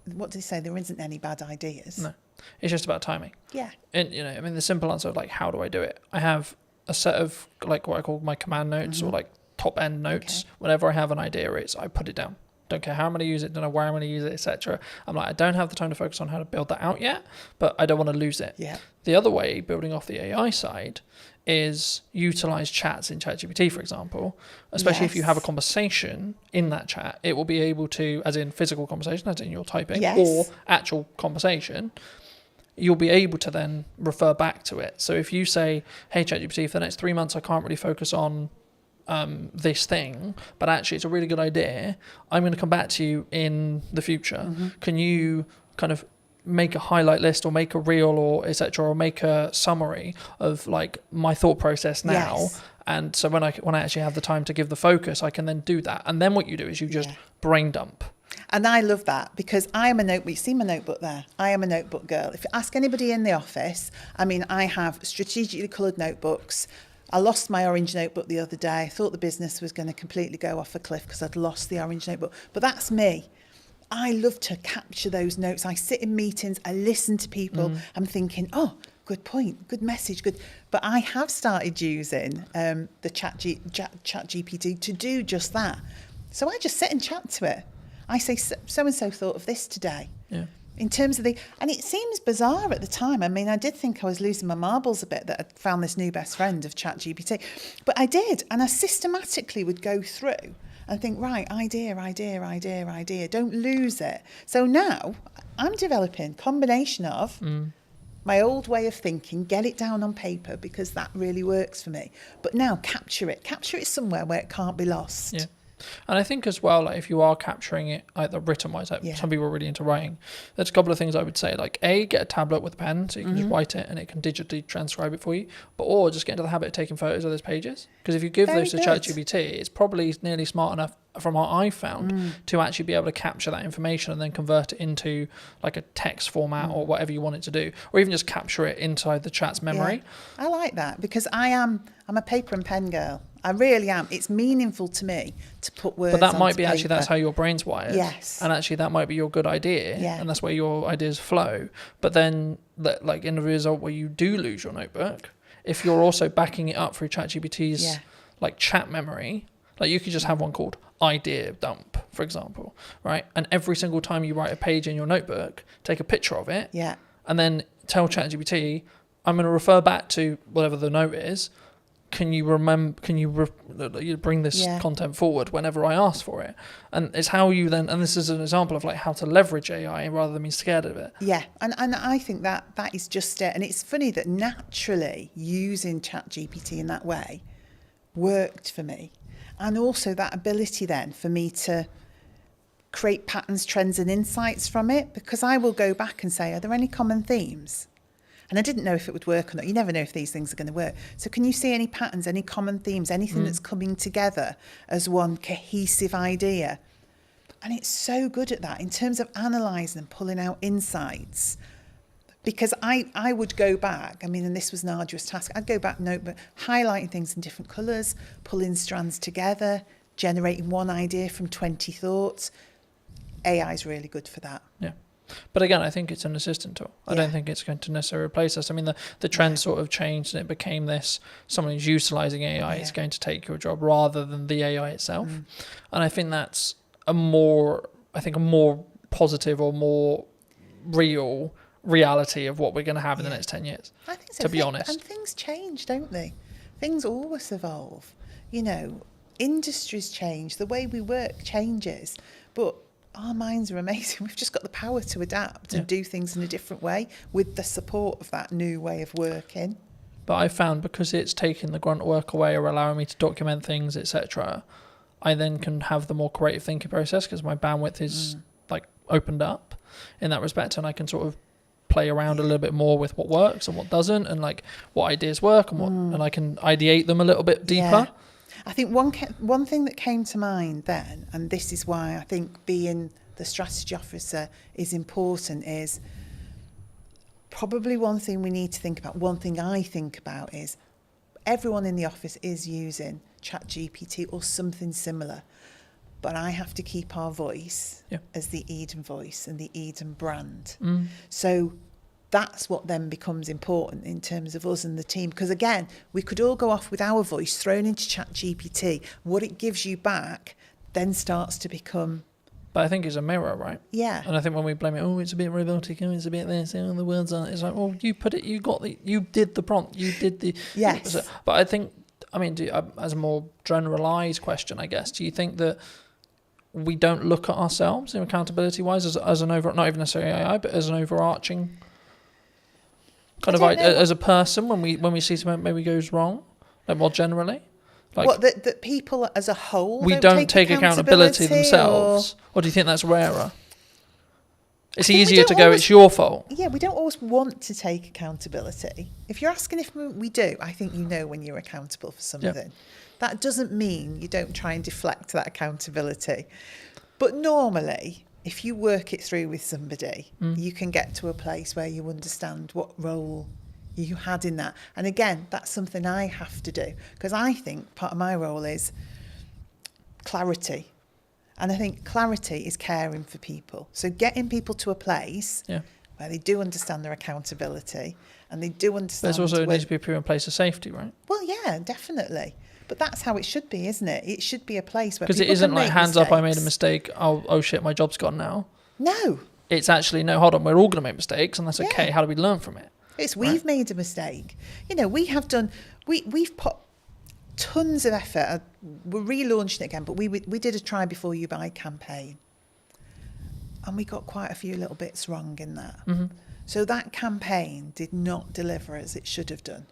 what do they say? There isn't any bad ideas. No, it's just about timing. Yeah. And, you know, I mean, the simple answer of like, how do I do it? I have a set of like what I call my command notes or like top end notes. Whenever I have an idea, I put it down. Don't care how I'm going to use it, don't know where I'm going to use it, etc. I'm like, I don't have the time to focus on how to build that out yet, but I don't want to lose it. Yeah. The other way, building off the AI side, is utilize chats in ChatGPT, for example, especially if you have a conversation in that chat, it will be able to, as in physical conversation, as in you're typing, or actual conversation, you'll be able to then refer back to it. So if you say, hey, ChatGPT, for the next 3 months, I can't really focus on this thing, but actually it's a really good idea, I'm going to come back to you in the future. Can you kind of make a highlight list or make a reel or etc., or make a summary of like my thought process now? And so when I actually have the time to give the focus, I can then do that. And then what you do is you just brain dump. And I love that, because I am a notebook. You see my notebook there? I am a notebook girl. If you ask anybody in the office, I mean, I have strategically coloured notebooks. I lost my orange notebook the other day. I thought the business was going to completely go off a cliff because I'd lost the orange notebook. But that's me. I love to capture those notes. I sit in meetings, I listen to people. I'm thinking, oh, good point, good message, good. But I have started using the ChatGPT to do just that. So I just sit and chat to it. I say, so-and-so thought of this today. Yeah. In terms of and it seems bizarre at the time. I mean, I did think I was losing my marbles a bit that I'd found this new best friend of ChatGPT. But I did, and I systematically would go through and think, right, idea. Don't lose it. So now I'm developing a combination of my old way of thinking, get it down on paper because that really works for me. But now capture it somewhere where it can't be lost. Yeah. And I think as well, like if you are capturing it either written wise, like some people are really into writing, there's a couple of things I would say, like get a tablet with a pen so you can just write it and it can digitally transcribe it for you, or just get into the habit of taking photos of those pages, because if you give those to ChatGPT, it's probably nearly smart enough from what I found to actually be able to capture that information and then convert it into like a text format or whatever you want it to do, or even just capture it inside the chat's memory. I like that, because I'm a paper and pen girl. I really am. It's meaningful to me to put words. But that might be paper. Actually that's how your brain's wired. Yes. And actually that might be your good idea. Yeah. And that's where your ideas flow. But then like in the result where you do lose your notebook, if you're also backing it up through ChatGPT's like chat memory, like you could just have one called idea dump, for example, right? And every single time you write a page in your notebook, take a picture of it. Yeah. And then tell ChatGPT, I'm going to refer back to whatever the note is. Can you bring this content forward whenever I ask for it? And it's how you then, and this is an example of like how to leverage AI rather than being scared of it. Yeah, and I think that is just it. And it's funny that naturally using ChatGPT in that way worked for me. And also that ability then for me to create patterns, trends and insights from it, because I will go back and say, are there any common themes? And I didn't know if it would work or not. You never know if these things are going to work. So can you see any patterns, any common themes, anything that's coming together as one cohesive idea? And it's so good at that in terms of analysing and pulling out insights. Because I would go back, I mean, and this was an arduous task, I'd go back notebook, highlighting things in different colours, pulling strands together, generating one idea from 20 thoughts. AI is really good for that. Yeah. But again, I think it's an assistant tool. I don't think it's going to necessarily replace us. I mean, the trend sort of changed and it became this, someone who's utilising AI is going to take your job rather than the AI itself. And I think that's a more positive or more real reality of what we're going to have in the next 10 years, I think so. To be honest. And things change, don't they? Things always evolve. You know, industries change, the way we work changes. But our minds are amazing. We've just got the power to adapt and do things in a different way with the support of that new way of working. But I found because it's taking the grunt work away or allowing me to document things, etc., I then can have the more creative thinking process because my bandwidth is like opened up in that respect, and I can sort of play around a little bit more with what works and what doesn't, and like what ideas work and what, and I can ideate them a little bit deeper. Yeah. I think one thing that came to mind then, and this is why I think being the strategy officer is important, is probably one thing we need to think about. One thing I think about is everyone in the office is using ChatGPT or something similar, but I have to keep our voice as the Eden voice and the Eden brand. So that's what then becomes important in terms of us and the team. Because again, we could all go off with our voice thrown into ChatGPT. What it gives you back then starts to become... But I think it's a mirror, right? Yeah. And I think when we blame it, oh, it's a bit robotic, oh, it's a bit this, oh, the words aren't. It's like, well, you put it, you did the prompt, you did the... Yes. But I think, I mean, as a more generalised question, I guess, do you think that we don't look at ourselves in accountability-wise as an not even necessarily AI, but as an overarching kind of like, as a person when we see something maybe goes wrong, like more generally? Like, what, that people as a whole we don't take accountability themselves? Or do you think that's rarer? It's easier to go, it's your fault. Yeah, we don't always want to take accountability. If you're asking if we do, I think you know when you're accountable for something. Yep. That doesn't mean you don't try and deflect that accountability. But normally, if you work it through with somebody, you can get to a place where you understand what role you had in that. And again, that's something I have to do, because I think part of my role is clarity. And I think clarity is caring for people. So getting people to a place where they do understand their accountability and they do understand... There's also needs to be a proven place of safety, right? Well, yeah, definitely. But that's how it should be, isn't it? It should be a place where people Because it isn't like, hands mistakes. up, I made a mistake, oh shit, my job's gone now. No. It's actually, no, hold on, we're all going to make mistakes, and that's okay. How do we learn from it? It's we've made a mistake. You know, we have done... We've put tons of effort. We're relaunching it again, but we did a Try Before You Buy campaign. And we got quite a few little bits wrong in that. So that campaign did not deliver as it should have done.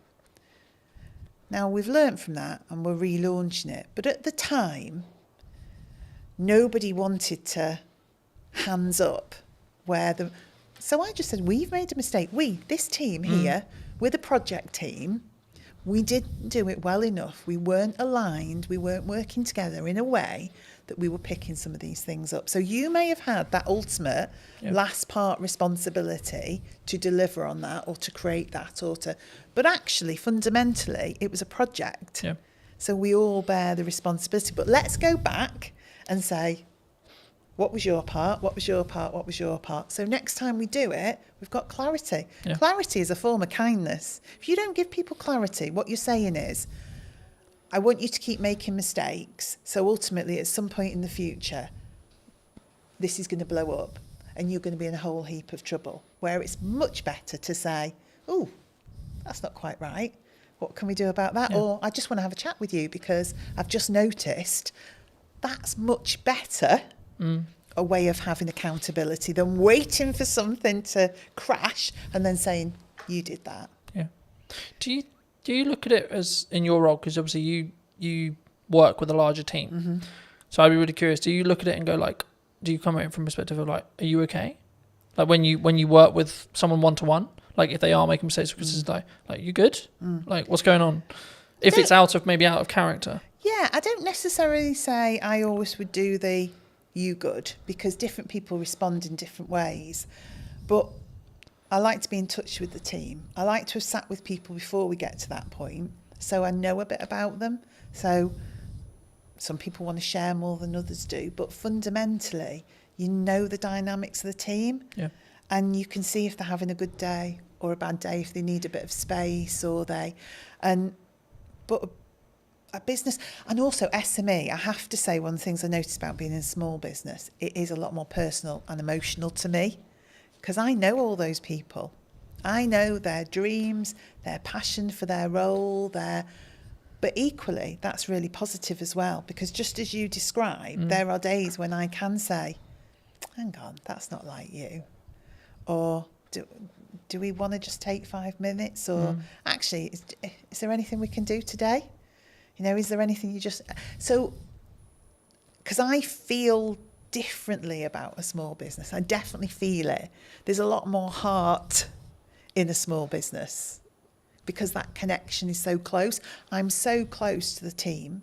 Now, we've learnt from that and we're relaunching it. But at the time, nobody wanted to hands up where the... So I just said, we've made a mistake. This team here, we're the project team. We didn't do it well enough. We weren't aligned. We weren't working together in a way that we were picking some of these things up. So you may have had that ultimate last part responsibility to deliver on that or to create that but actually fundamentally it was a project. Yeah. So we all bear the responsibility. But let's go back and say, what was your part? What was your part? What was your part? So next time we do it, we've got clarity. Yeah. Clarity is a form of kindness. If you don't give people clarity, what you're saying is, I want you to keep making mistakes. So ultimately, at some point in the future, this is going to blow up and you're going to be in a whole heap of trouble. Where it's much better to say, oh, that's not quite right. What can we do about that? Yeah. Or I just want to have a chat with you because I've just noticed. That's much better. A way of having accountability than waiting for something to crash and then saying, you did that. Yeah. Do you look at it as, in your role, because obviously you work with a larger team, so I'd be really curious, do you look at it and go like, do you come at it from a perspective of like, are you okay? Like when you work with someone one-to-one, like if they are making mistakes, because it's like you good? Like what's going on? If it's out of character. Yeah, I don't necessarily say I always would do the you good, because different people respond in different ways. But I like to be in touch with the team. I like to have sat with people before we get to that point, so I know a bit about them. So some people want to share more than others do, but fundamentally, you know the dynamics of the team, and you can see if they're having a good day or a bad day, if they need a bit of space but a business, and also SME, I have to say one of the things I noticed about being in a small business, it is a lot more personal and emotional to me, because I know all those people. I know their dreams, their passion for their role, but equally, that's really positive as well, because just as you described, there are days when I can say, hang on, that's not like you. Or do we want to just take 5 minutes? Or actually, is there anything we can do today? You know, is there anything you just... So, because I feel differently about a small business. I definitely feel it. There's a lot more heart in a small business because that connection is so close. I'm so close to the team.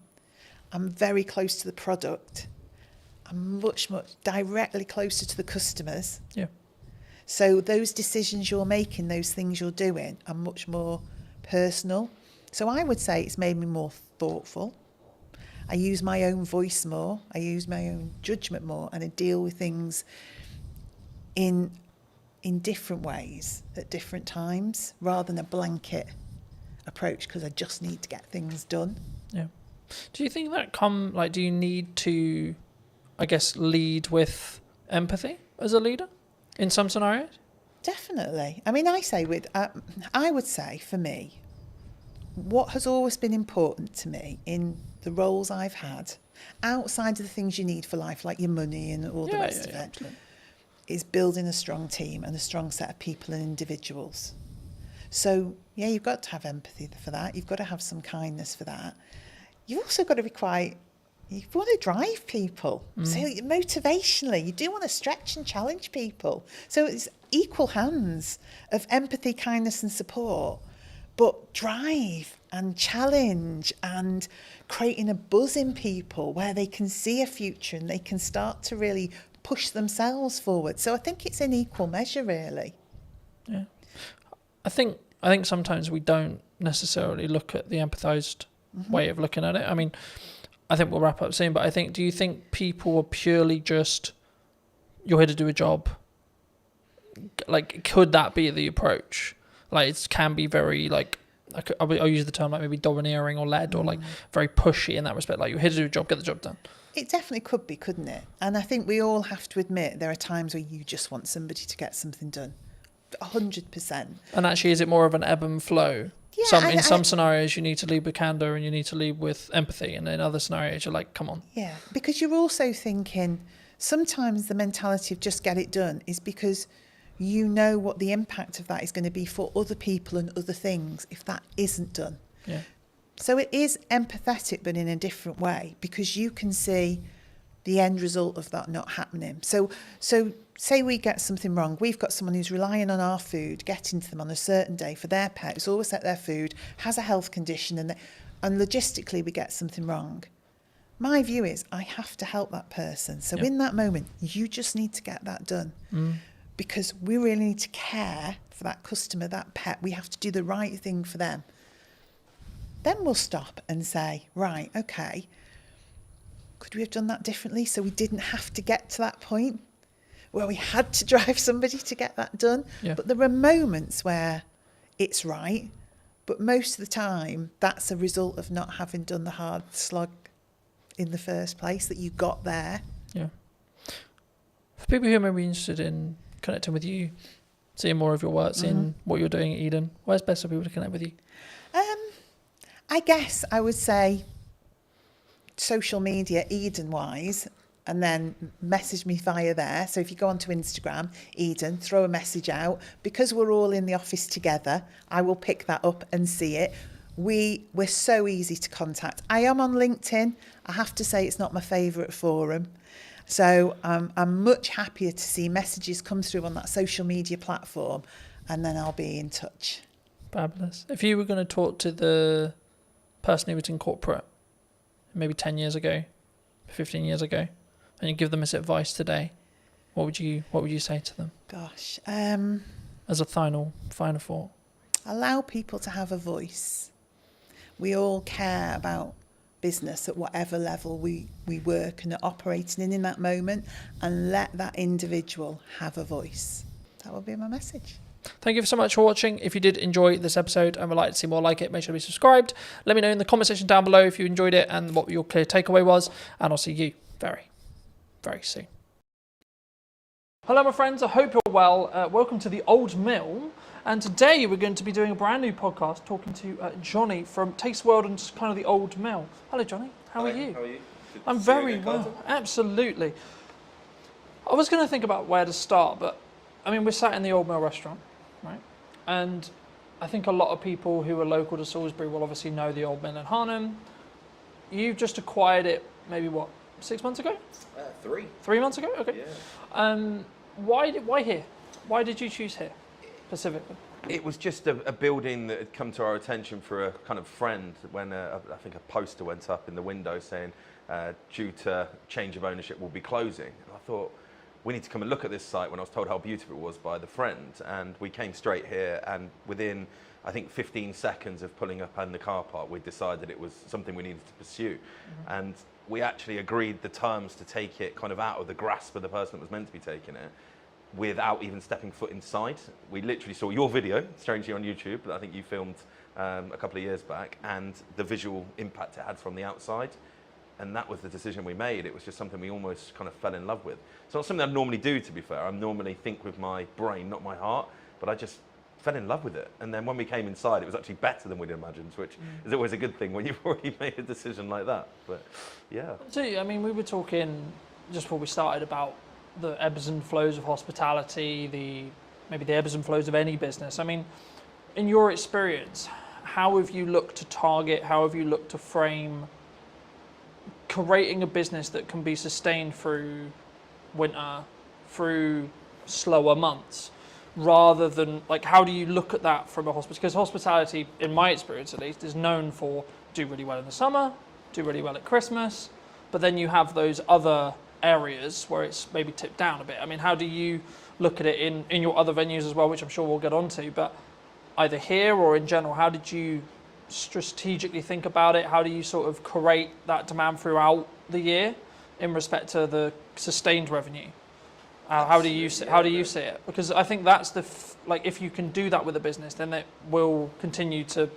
I'm very close to the product. I'm much directly closer to the customers. Yeah. So those decisions you're making, those things you're doing are much more personal. So I would say it's made me more thoughtful. I use my own voice more. I use my own judgment more, and I deal with things in different ways at different times rather than a blanket approach because I just need to get things done. Yeah. Do you think that do you need to, I guess, lead with empathy as a leader in some scenarios? Definitely. I mean, I would say for me, what has always been important to me in the roles I've had, outside of the things you need for life, like your money and all the rest of it, absolutely. is building a strong team and a strong set of people and individuals. So, yeah, you've got to have empathy for that. You've got to have some kindness for that. You've also got to you want to drive people. So motivationally, you do want to stretch and challenge people. So it's equal hands of empathy, kindness and support, but drive and challenge and creating a buzz in people where they can see a future and they can start to really push themselves forward. So I think it's in equal measure, really. Yeah. I think sometimes we don't necessarily look at the empathised way of looking at it. I mean, I think we'll wrap up soon, but do you think people are purely just, you're here to do a job? Like, could that be the approach? Like, it can be very, like, I'll use the term like maybe domineering or led or like very pushy in that respect. Like, you're here to do a job, get the job done. It definitely could be, couldn't it? And I think we all have to admit there are times where you just want somebody to get something done. 100%. And actually, is it more of an ebb and flow? Yeah, in some scenarios, you need to lead with candour and you need to lead with empathy. And in other scenarios, you're like, come on. Yeah, because you're also thinking sometimes the mentality of just get it done is because you know what the impact of that is going to be for other people and other things if that isn't done. Yeah. So it is empathetic, but in a different way, because you can see the end result of that not happening. So say we get something wrong. We've got someone who's relying on our food, getting to them on a certain day for their pet, who's always at their food, has a health condition, and logistically we get something wrong. My view is I have to help that person. So in that moment, you just need to get that done. Because we really need to care for that customer, that pet. We have to do the right thing for them. Then we'll stop and say, right, okay, could we have done that differently so we didn't have to get to that point where we had to drive somebody to get that done? Yeah. But there are moments where it's right, but most of the time that's a result of not having done the hard slog in the first place, that you got there. Yeah. For people who may be interested in connecting with you, seeing more of your work, seeing what you're doing at Eden, where's best for people to connect with you? I guess I would say social media, Eden-wise, and then message me via there. So if you go onto Instagram, Eden, throw a message out. Because we're all in the office together, I will pick that up and see it. We're so easy to contact. I am on LinkedIn. I have to say it's not my favourite forum. So I'm much happier to see messages come through on that social media platform, and then I'll be in touch. Fabulous. If you were going to talk to the person who was in corporate maybe 10 years ago, 15 years ago, and you give them this advice today, what would you say to them? Gosh. As a final thought. Allow people to have a voice. We all care about business at whatever level we work and are operating in that moment, and let that individual have a voice. That would be my message. Thank you so much for watching. If you did enjoy this episode and would like to see more like it, make sure to be subscribed. Let me know in the comment section down below if you enjoyed it and what your clear takeaway was, and I'll see you very, very soon. Hello my friends, I hope you're well. Welcome to the Old Mill, and today we're going to be doing a brand new podcast talking to Johnny from Taste World and just kind of the Old Mill. Hello Johnny, how are you? How are you? I'm very well, absolutely. I was going to think about where to start, but I mean, we're sat in the Old Mill restaurant, right? And I think a lot of people who are local to Salisbury will obviously know the Old Mill in Harnham. You've just acquired it, maybe what, 6 months ago? 3. 3 months ago? Okay. Yeah. Why here? Why did you choose here specifically? It was just a building that had come to our attention for a kind of friend when I think a poster went up in the window saying, due to change of ownership, will be closing. And I thought, we need to come and look at this site when I was told how beautiful it was by the friend. And we came straight here, and within, I think, 15 seconds of pulling up in the car park, we decided it was something we needed to pursue. Mm-hmm. And we actually agreed the terms to take it kind of out of the grasp of the person that was meant to be taking it, without even stepping foot inside. We literally saw your video, strangely on YouTube, that I think you filmed a couple of years back, and the visual impact it had from the outside. And that was the decision we made. It was just something we almost kind of fell in love with. It's not something I'd normally do, to be fair. I normally think with my brain, not my heart, but I just fell in love with it. And then when we came inside, it was actually better than we'd imagined, which is always a good thing when you've already made a decision like that. But yeah. So, I mean, we were talking just before we started about the ebbs and flows of hospitality, maybe the ebbs and flows of any business. I mean, in your experience, how have you looked to target, how have you looked to frame creating a business that can be sustained through winter, through slower months, rather than, like, how do you look at that from a hospitality? Because hospitality, in my experience at least, is known for do really well in the summer, do really well at Christmas, but then you have those other areas where it's maybe tipped down a bit. I mean, how do you look at it in your other venues as well, which I'm sure we'll get onto, but either here or in general, how did you strategically think about it? How do you sort of create that demand throughout the year in respect to the sustained revenue? How do you see it? Because I think that's like, if you can do that with a business, then it will continue to,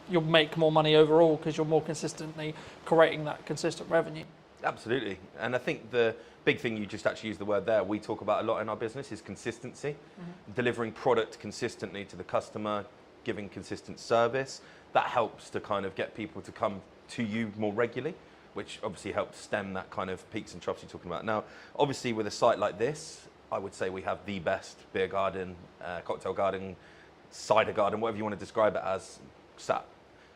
you'll make more money overall because you're more consistently creating that consistent revenue. Absolutely. And I think the big thing, you just actually used the word there, we talk about a lot in our business, is consistency. Mm-hmm. Delivering product consistently to the customer, giving consistent service. That helps to kind of get people to come to you more regularly, which obviously helps stem that kind of peaks and troughs you're talking about. Now, obviously with a site like this, I would say we have the best beer garden, cocktail garden, cider garden, whatever you want to describe it as, sat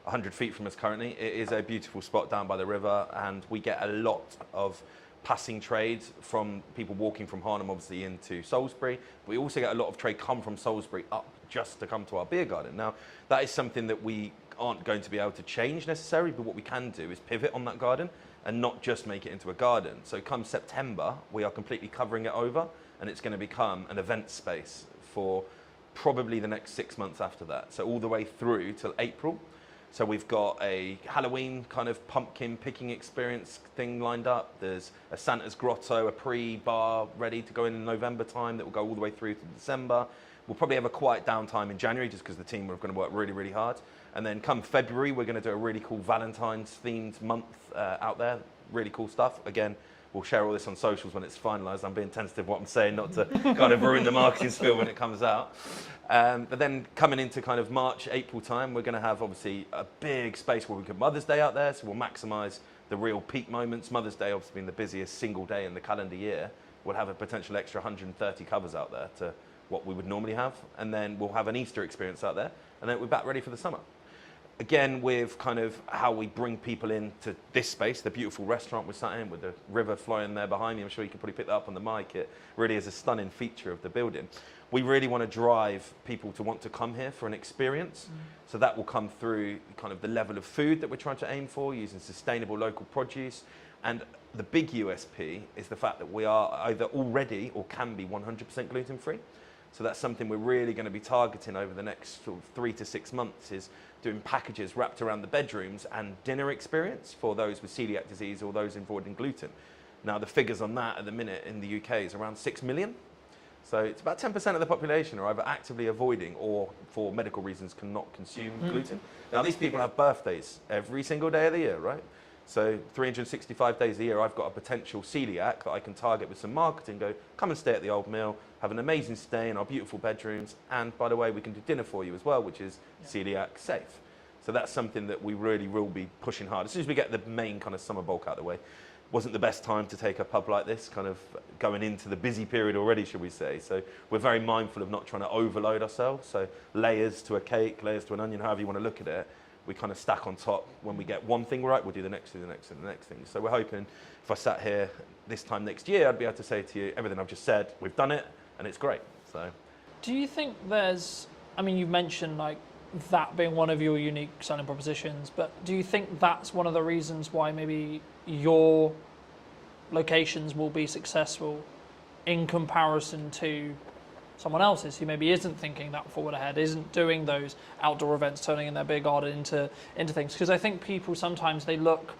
100 feet from us currently. It is a beautiful spot down by the river, and we get a lot of passing trade from people walking from Harnham obviously into Salisbury. We also get a lot of trade come from Salisbury up just to come to our beer garden. Now, that is something that we aren't going to be able to change necessarily, but what we can do is pivot on that garden and not just make it into a garden. So come September, we are completely covering it over, and it's going to become an event space for probably the next 6 months after that. So all the way through till April. So we've got a Halloween kind of pumpkin picking experience thing lined up. There's a Santa's Grotto, a pre-bar ready to go in November time that will go all the way through to December. We'll probably have a quiet downtime in January just because the team are going to work really, really hard. And then come February, we're going to do a really cool Valentine's themed month out there. Really cool stuff. Again, we'll share all this on socials when it's finalised. I'm being tentative what I'm saying, not to kind of ruin the marketing spiel when it comes out. But then coming into kind of March, April time, we're going to have obviously a big space where we can Mother's Day out there. So we'll maximise the real peak moments. Mother's Day obviously being the busiest single day in the calendar year. We'll have a potential extra 130 covers out there to what we would normally have. And then we'll have an Easter experience out there. And then we're back ready for the summer. Again, with kind of how we bring people into this space, the beautiful restaurant we're sat in with the river flowing there behind me. I'm sure you can probably pick that up on the mic. It really is a stunning feature of the building. We really want to drive people to want to come here for an experience. So that will come through kind of the level of food that we're trying to aim for, using sustainable local produce. And the big USP is the fact that we are either already or can be 100% gluten-free. So that's something we're really going to be targeting over the next sort of 3 to 6 months, is doing packages wrapped around the bedrooms and dinner experience for those with celiac disease or those avoiding gluten. Now, the figures on that at the minute in the UK is around 6 million. So it's about 10% of the population are either actively avoiding or for medical reasons cannot consume gluten. Now, these people have birthdays every single day of the year, right? So 365 days a year, I've got a potential celiac that I can target with some marketing, go, come and stay at the Old Mill, have an amazing stay in our beautiful bedrooms, and by the way, we can do dinner for you as well, which is celiac safe. So that's something that we really will be pushing hard. As soon as we get the main kind of summer bulk out of the way, wasn't the best time to take a pub like this, kind of going into the busy period already, should we say. So we're very mindful of not trying to overload ourselves. So layers to a cake, layers to an onion, however you want to look at it, we kind of stack on top. When we get one thing right, we'll do the next thing, the next thing, the next thing. So we're hoping if I sat here this time next year, I'd be able to say to you, everything I've just said, we've done it, and it's great. So, Do you think there's, I mean, you mentioned like that being one of your unique selling propositions, but do you think that's one of the reasons why maybe your locations will be successful in comparison to someone else's who maybe isn't thinking that forward ahead, isn't doing those outdoor events, turning in their beer garden into things? Because I think people sometimes they look,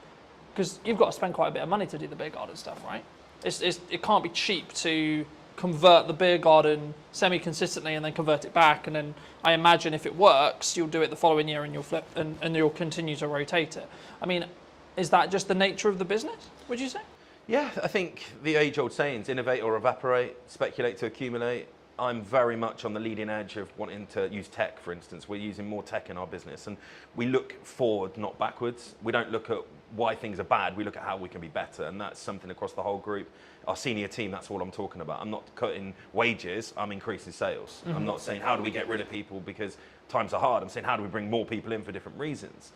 because you've got to spend quite a bit of money to do the beer garden stuff, right? It can't be cheap to convert the beer garden semi-consistently and then convert it back, and then I imagine if it works, you'll do it the following year and you'll flip and you'll continue to rotate it. I mean, is that just the nature of the business, would you say? yeah, I think the age-old sayings, innovate or evaporate, speculate to accumulate. I'm very much on the leading edge of wanting to use tech, for instance. We're using more tech in our business, and we look forward, not backwards. We don't look at why things are bad, we look at how we can be better, and that's something across the whole group. Our senior team, that's all I'm talking about. I'm not cutting wages, I'm increasing sales. I'm not saying how do we get rid of people because times are hard. I'm saying how do we bring more people in for different reasons.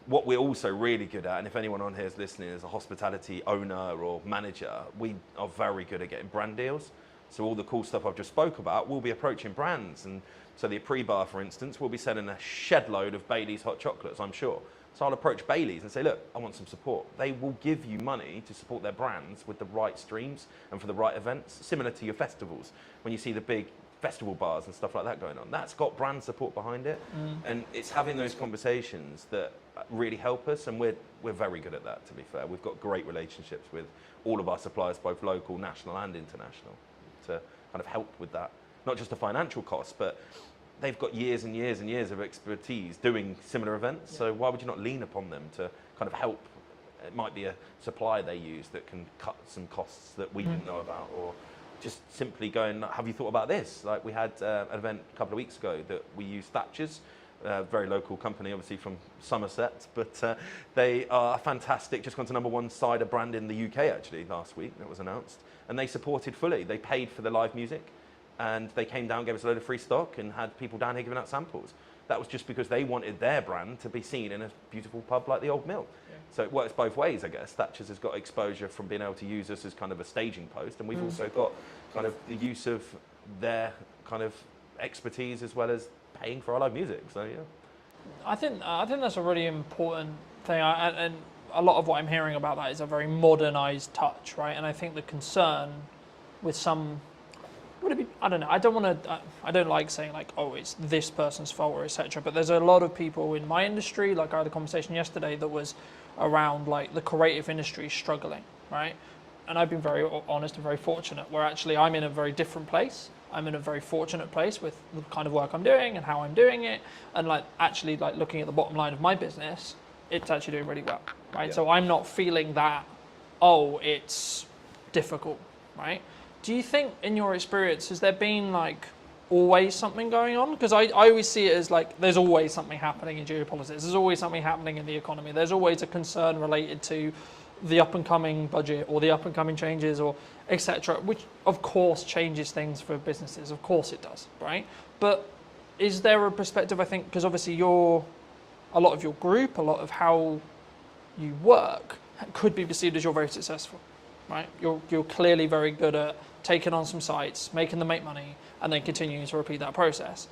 What we're also really good at, and if anyone on here is listening as a hospitality owner or manager, we are very good at getting brand deals. So all the cool stuff I've just spoke about, we'll be approaching brands. And so the Pre-Bar, for instance, will be selling a shed load of Bailey's hot chocolates, I'm sure. So I'll approach Bailey's and say, look, I want some support. They will give you money to support their brands with the right streams and for the right events, similar to your festivals. When you see the big festival bars and stuff like that going on, that's got brand support behind it. And it's having those conversations that really help us, and we're very good at that, to be fair. We've got great relationships with all of our suppliers, both local, national and international, to kind of help with that. Not just the financial costs, but they've got years and years and years of expertise doing similar events. So why would you not lean upon them to kind of help? It might be a supplier they use that can cut some costs that we didn't know about, or just simply going, have you thought about this? Like we had an event a couple of weeks ago that we used Thatcher's, a very local company, obviously from Somerset, but they are fantastic, just gone to #1 cider brand in the UK actually last week, that was announced, and they supported fully. They paid for the live music, and they came down, gave us a load of free stock, and had people down here giving out samples. That was just because they wanted their brand to be seen in a beautiful pub like the Old Mill. Yeah. So it works both ways, I guess. Thatcher's has got exposure from being able to use us as kind of a staging post, and we've also got kind of the use of their kind of expertise as well as paying for our live music. So yeah, I think that's a really important thing, and a lot of what I'm hearing about that is a very modernised touch, right? And I think the concern with some, would it be, I don't know, I don't like saying like, oh, it's this person's fault or etc. But there's a lot of people in my industry, like I had a conversation yesterday that was around like the creative industry struggling, right? And I've been very honest and very fortunate where actually I'm in a very different place. I'm in a very fortunate place with the kind of work I'm doing and how I'm doing it. And like actually like looking at the bottom line of my business, it's actually doing really well, right? Yeah. So I'm not feeling that, oh, it's difficult, right? Do you think in your experience, has there been like always something going on? Because I always see it as like there's always something happening in geopolitics. There's always something happening in the economy. There's always a concern related to the up and coming budget or the up and coming changes or etc., which of course changes things for businesses. Of course it does, right? But is there a perspective, I think, because obviously a lot of your group, a lot of how you work could be perceived as you're very successful, right? You're clearly very good at taking on some sites, making them make money, and then continuing to repeat that process.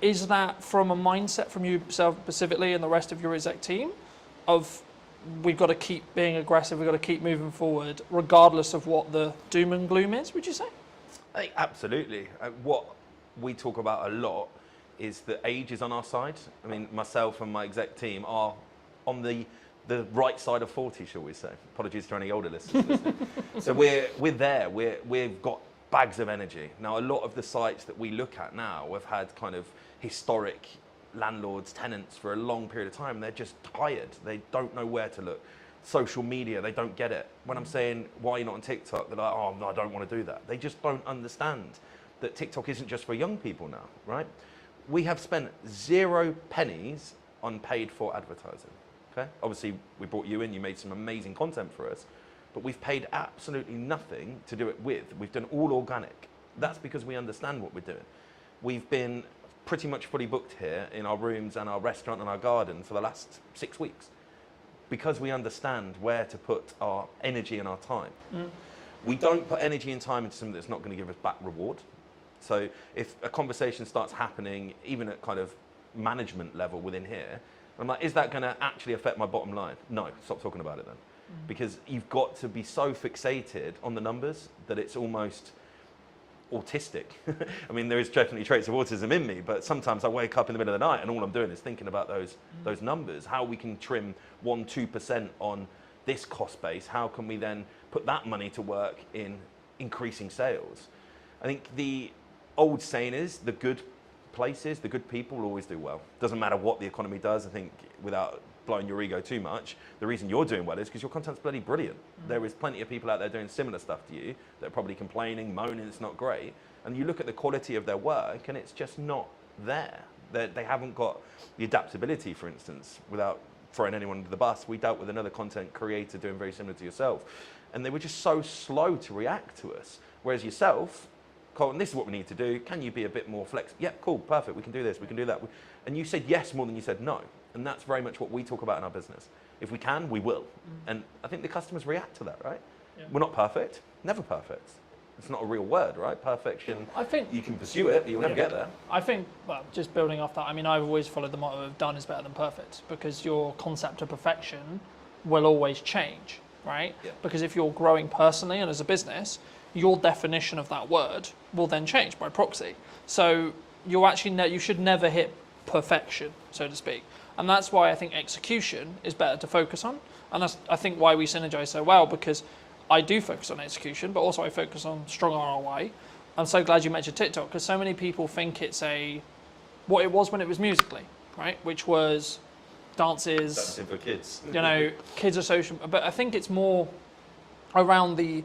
Is that from a mindset from you specifically and the rest of your exec team of we've got to keep being aggressive, we've got to keep moving forward, regardless of what the doom and gloom is, would you say? I think absolutely. What we talk about a lot is that age is on our side. I mean, myself and my exec team are on the right side of 40, shall we say. Apologies to any older listeners listening. So we're there, we've got bags of energy. Now, a lot of the sites that we look at now have had kind of historic landlords, tenants for a long period of time. They're just tired. They don't know where to look. Social media, they don't get it. When I'm saying, why are you not on TikTok? They're like, oh, no, I don't want to do that. They just don't understand that TikTok isn't just for young people now, right? We have spent 0 pennies on paid for advertising, okay? Obviously, we brought you in, you made some amazing content for us, but we've paid absolutely nothing to do it with. We've done all organic. That's because we understand what we're doing. We've been pretty much fully booked here in our rooms and our restaurant and our garden for the last 6 weeks because we understand where to put our energy and our time. We don't put energy and time into something that's not going to give us back reward. So if a conversation starts happening, even at kind of management level within here, I'm like, is that going to actually affect my bottom line? No, stop talking about it then. Because you've got to be so fixated on the numbers that it's almost autistic. I mean, there is definitely traits of autism in me, but sometimes I wake up in the middle of the night and all I'm doing is thinking about those numbers, how we can trim 1-2% on this cost base. How can we then put that money to work in increasing sales? I think the old saying is the good places, the good people will always do well. Doesn't matter what the economy does. I think without blowing your ego too much, the reason you're doing well is because your content's bloody brilliant. There is plenty of people out there doing similar stuff to you that are probably complaining, moaning it's not great. And you look at the quality of their work and it's just not there. They haven't got the adaptability, for instance, without throwing anyone under the bus. We dealt with another content creator doing very similar to yourself. And they were just so slow to react to us. Whereas yourself, Colton, this is what we need to do. Can you be a bit more flexible? Yeah, cool, perfect. We can do this, we can do that. And you said yes more than you said no. And that's very much what we talk about in our business. If we can, we will. And I think the customers react to that, right? Yeah. We're not perfect, never perfect. It's not a real word, right? Perfection, I think you can pursue it, but you'll never get there. I think, well, just building off that, I mean, I've always followed the motto of done is better than perfect, because your concept of perfection will always change, right? Yeah. Because if you're growing personally and as a business, your definition of that word will then change by proxy. So you actually you should never hit perfection, so to speak. And that's why I think execution is better to focus on. And that's, I think, why we synergize so well, because I do focus on execution, but also I focus on strong ROI. I'm so glad you mentioned TikTok, because so many people think it's what it was when it was Musical.ly, right? Which was dances. Dancing for kids. You know, kids are social. But I think it's more around the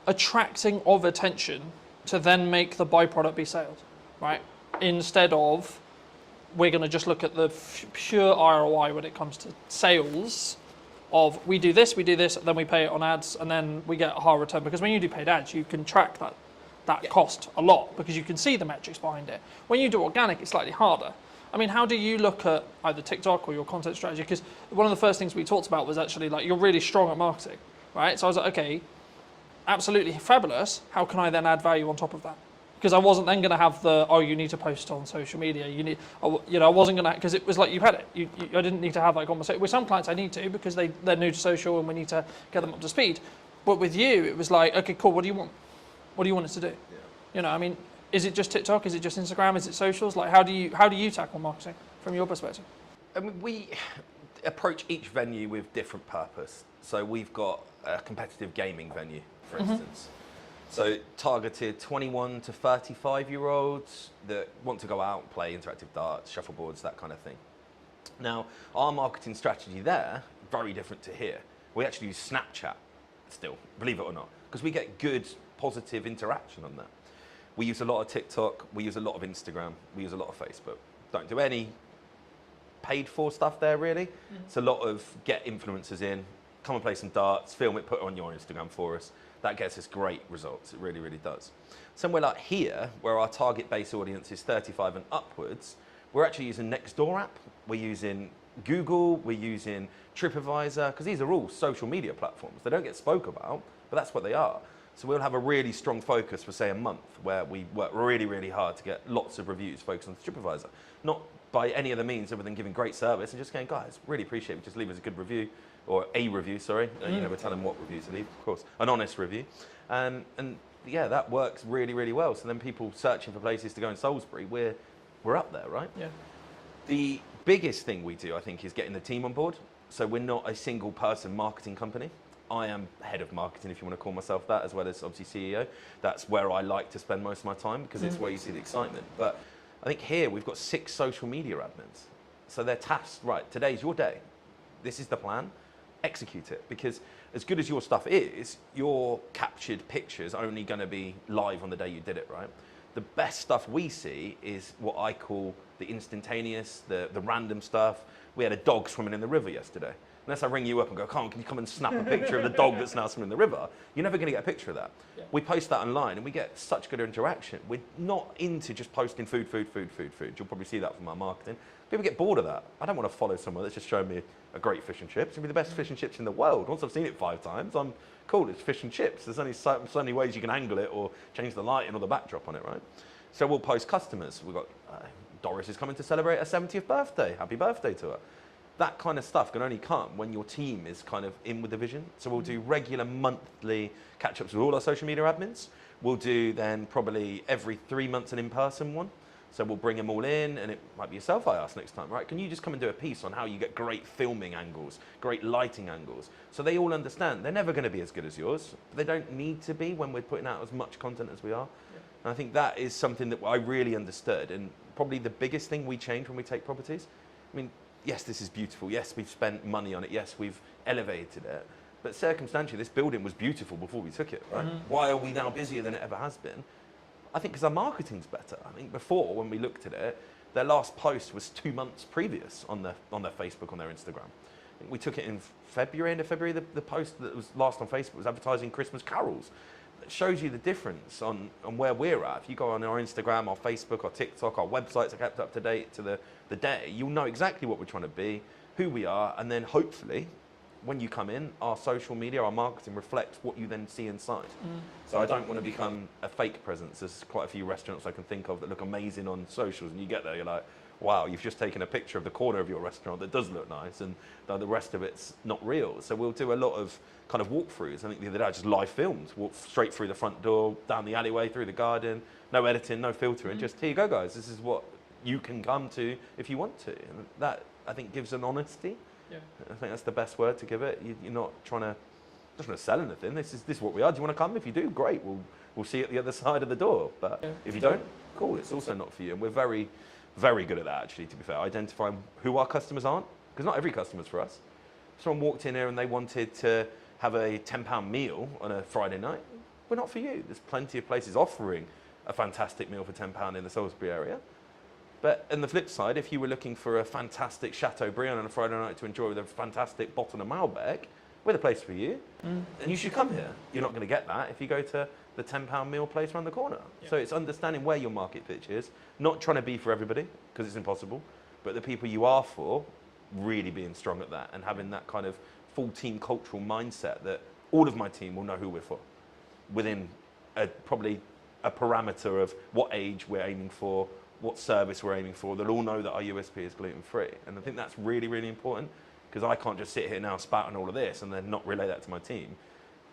attracting of attention to then make the byproduct be sales, right? Instead of we're going to just look at the pure ROI when it comes to sales of we do this, then we pay it on ads, and then we get a higher return. Because when you do paid ads, you can track that cost a lot because you can see the metrics behind it. When you do organic, it's slightly harder. I mean, how do you look at either TikTok or your content strategy? Because one of the first things we talked about was actually like, you're really strong at marketing, right? So I was like, okay, absolutely fabulous. How can I then add value on top of that? Because I wasn't then going to have you need to post on social media. I wasn't going to, because it was like you had it. I didn't need to have that conversation. With some clients I need to, because they're new to social and we need to get them up to speed. But with you, it was like, okay, cool, what do you want? What do you want us to do? Yeah. You know, I mean, is it just TikTok? Is it just Instagram? Is it socials? Like, how do you tackle marketing from your perspective? I mean, we approach each venue with different purpose. So we've got a competitive gaming venue, for instance. So targeted 21 to 35-year-olds that want to go out and play interactive darts, shuffleboards, that kind of thing. Now, our marketing strategy there, very different to here. We actually use Snapchat still, believe it or not, because we get good, positive interaction on that. We use a lot of TikTok, we use a lot of Instagram, we use a lot of Facebook. Don't do any paid for stuff there, really. It's a lot of get influencers in, come and play some darts, film it, put it on your Instagram for us. That gets us great results. It really, really does. Somewhere like here, where our target base audience is 35 and upwards, we're actually using Nextdoor app. We're using Google. We're using TripAdvisor, because these are all social media platforms. They don't get spoke about, but that's what they are. So we'll have a really strong focus for, say, a month, where we work really, really hard to get lots of reviews focused on TripAdvisor. Not by any other means other than giving great service and just going, guys, really appreciate it. Just leave us a good review. Or a review, sorry. You know, we're telling them what reviews to leave, of course. An honest review. And yeah, that works really, really well. So then people searching for places to go in Salisbury, we're up there, right? Yeah. The biggest thing we do, I think, is getting the team on board. So we're not a single person marketing company. I am head of marketing, if you want to call myself that, as well as obviously CEO. That's where I like to spend most of my time because it's where you see the excitement. But I think here we've got 6 social media admins. So they're tasked, right, today's your day. This is the plan. Execute it, because as good as your stuff is, your captured pictures are only going to be live on the day you did it, right? The best stuff we see is what I call the instantaneous, the random stuff. We had a dog swimming in the river yesterday. Unless I ring you up and go, can you come and snap a picture of the dog that's now swimming in the river? You're never going to get a picture of that. Yeah. We post that online and we get such good interaction. We're not into just posting food. You'll probably see that from our marketing. People get bored of that. I don't want to follow someone that's just showing me a great fish and chips. It'll be the best fish and chips in the world. Once I've seen it 5 times, I'm cool, it's fish and chips. There's only so many ways you can angle it or change the lighting or the backdrop on it, right? So we'll post customers. We've got Doris is coming to celebrate her 70th birthday. Happy birthday to her. That kind of stuff can only come when your team is kind of in with the vision. So we'll do regular monthly catch-ups with all our social media admins. We'll do then probably every 3 months an in-person one. So we'll bring them all in, and it might be yourself I ask next time, right? Can you just come and do a piece on how you get great filming angles, great lighting angles? So they all understand they're never going to be as good as yours, but they don't need to be when we're putting out as much content as we are. Yeah. And I think that is something that I really understood, and probably the biggest thing we change when we take properties. I mean, yes, this is beautiful. Yes, we've spent money on it. Yes, we've elevated it. But circumstantially, this building was beautiful before we took it, right? Mm-hmm. Why are we now busier than it ever has been? I think because our marketing's better. I think before, when we looked at it, their last post was 2 months previous on their Facebook, on their Instagram. I think we took it in end of February. The post that was last on Facebook was advertising Christmas carols. It shows you the difference on where we're at. If you go on our Instagram, our Facebook, our TikTok, our websites are kept up to date to the day, you'll know exactly what we're trying to be, who we are, and then hopefully, when you come in, our social media, our marketing reflects what you then see inside. So I don't want to become a fake presence. There's quite a few restaurants I can think of that look amazing on socials, and you get there, you're like, wow, you've just taken a picture of the corner of your restaurant that does look nice, and the rest of it's not real. So we'll do a lot of kind of walkthroughs. I think the other day I just live filmed, walk straight through the front door, down the alleyway, through the garden, no editing, no filtering, just here you go, guys. This is what you can come to if you want to. And that, I think, gives an honesty. Yeah. I think that's the best word to give it. You're not trying to sell anything. This is what we are. Do you want to come? If you do, great. We'll see you at the other side of the door. But if you don't, cool. It's also not for you. And we're very, very good at that, actually, to be fair. Identifying who our customers aren't, because not every customer's for us. If someone walked in here and they wanted to have a £10 meal on a Friday night, we're not for you. There's plenty of places offering a fantastic meal for £10 in the Salisbury area. But on the flip side, if you were looking for a fantastic Chateaubriand on a Friday night to enjoy with a fantastic bottle of Malbec, we're the place for you. And you should come here. You're not going to get that if you go to the £10 meal place around the corner. Yeah. So it's understanding where your market pitch is, not trying to be for everybody, because it's impossible, but the people you are for, really being strong at that and having that kind of full team cultural mindset that all of my team will know who we're for within probably a parameter of what age we're aiming for, what service we're aiming for. They'll all know that our USP is gluten-free. And I think that's really, really important, because I can't just sit here now spouting all of this and then not relay that to my team.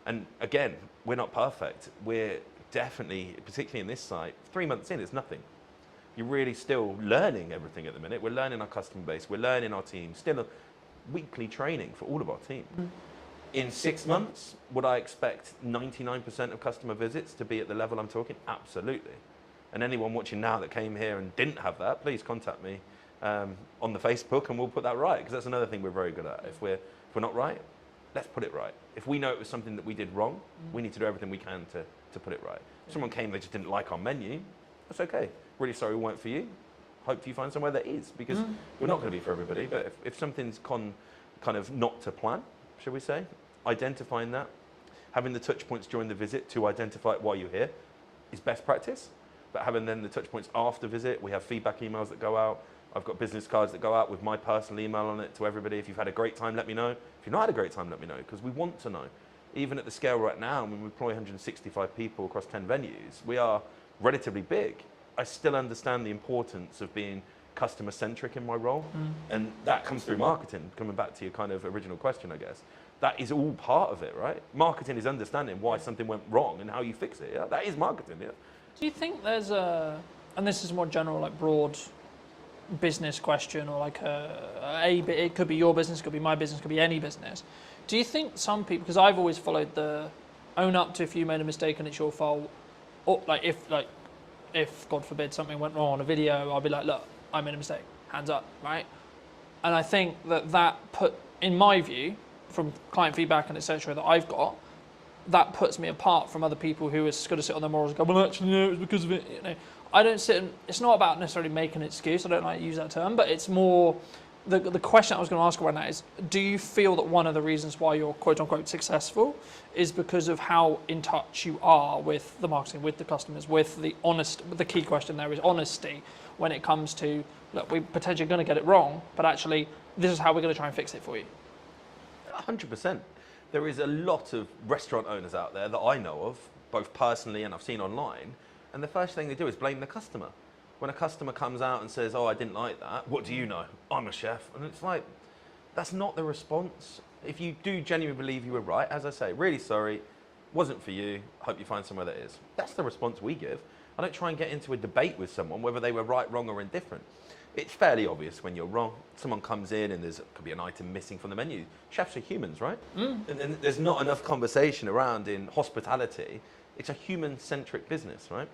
And again, we're not perfect. We're definitely, particularly in this site, 3 months in, it's nothing. You're really still learning everything at the minute. We're learning our customer base. We're learning our team. Still a weekly training for all of our team. In 6 months, would I expect 99% of customer visits to be at the level I'm talking? Absolutely. And anyone watching now that came here and didn't have that, please contact me on the Facebook, and we'll put that right, because that's another thing we're very good at. If we're not right, let's put it right. If we know it was something that we did wrong, we need to do everything we can to put it right. If someone came, they just didn't like our menu, that's okay. Really sorry we weren't for you. Hope you find somewhere that is, because we're not going to be for everybody. But if something's kind of not to plan, shall we say, identifying that, having the touch points during the visit to identify it while you're here is best practice. But having then the touch points after visit, we have feedback emails that go out. I've got business cards that go out with my personal email on it to everybody. If you've had a great time, let me know. If you've not had a great time, let me know, because we want to know. Even at the scale we're at now, when we employ 165 people across 10 venues, we are relatively big. I still understand the importance of being customer-centric in my role. And that comes through marketing, coming back to your kind of original question, I guess. That is all part of it, right? Marketing is understanding why something went wrong and how you fix it. Yeah? That is marketing, yeah. Do you think there's and this is more general, like broad business question, or like it could be your business, could be my business, could be any business. Do you think some people, because I've always followed the own up to if you made a mistake and it's your fault, or if God forbid something went wrong on a video, I'll be like, look, I made a mistake, hands up, right? And I think that put, in my view, from client feedback and etc. that I've got, that puts me apart from other people who are just going to sit on their morals and go, well, actually, no, it was because of it. I don't sit and, it's not about necessarily making an excuse, I don't like to use that term, but it's more the question I was going to ask around that is, do you feel that one of the reasons why you're quote unquote successful is because of how in touch you are with the marketing, with the customers, with the key question there is honesty when it comes to, look, we're potentially going to get it wrong, but actually this is how we're going to try and fix it for you. 100%. There is a lot of restaurant owners out there that I know of, both personally and I've seen online, and the first thing they do is blame the customer. When a customer comes out and says, oh, I didn't like that, what do you know? I'm a chef. And it's like, that's not the response. If you do genuinely believe you were right, as I say, really sorry, wasn't for you, hope you find somewhere that is. That's the response we give. I don't try and get into a debate with someone, whether they were right, wrong, or indifferent. It's fairly obvious when you're wrong. Someone comes in and could be an item missing from the menu. Chefs are humans, right? And there's not enough conversation around in hospitality. It's a human-centric business, right?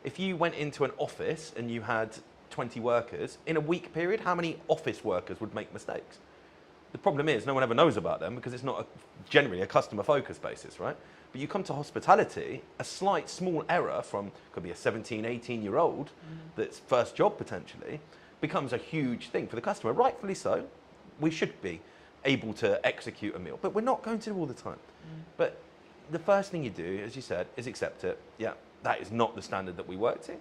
If you went into an office and you had 20 workers, in a week period, how many office workers would make mistakes? The problem is no one ever knows about them because it's not generally a customer-focused basis, right? But you come to hospitality, a slight small error from, could be a 17, 18-year-old that's first job potentially, becomes a huge thing for the customer. Rightfully so. We should be able to execute a meal, but we're not going to all the time. But the first thing you do, as you said, is accept it. Yeah, that is not the standard that we work to.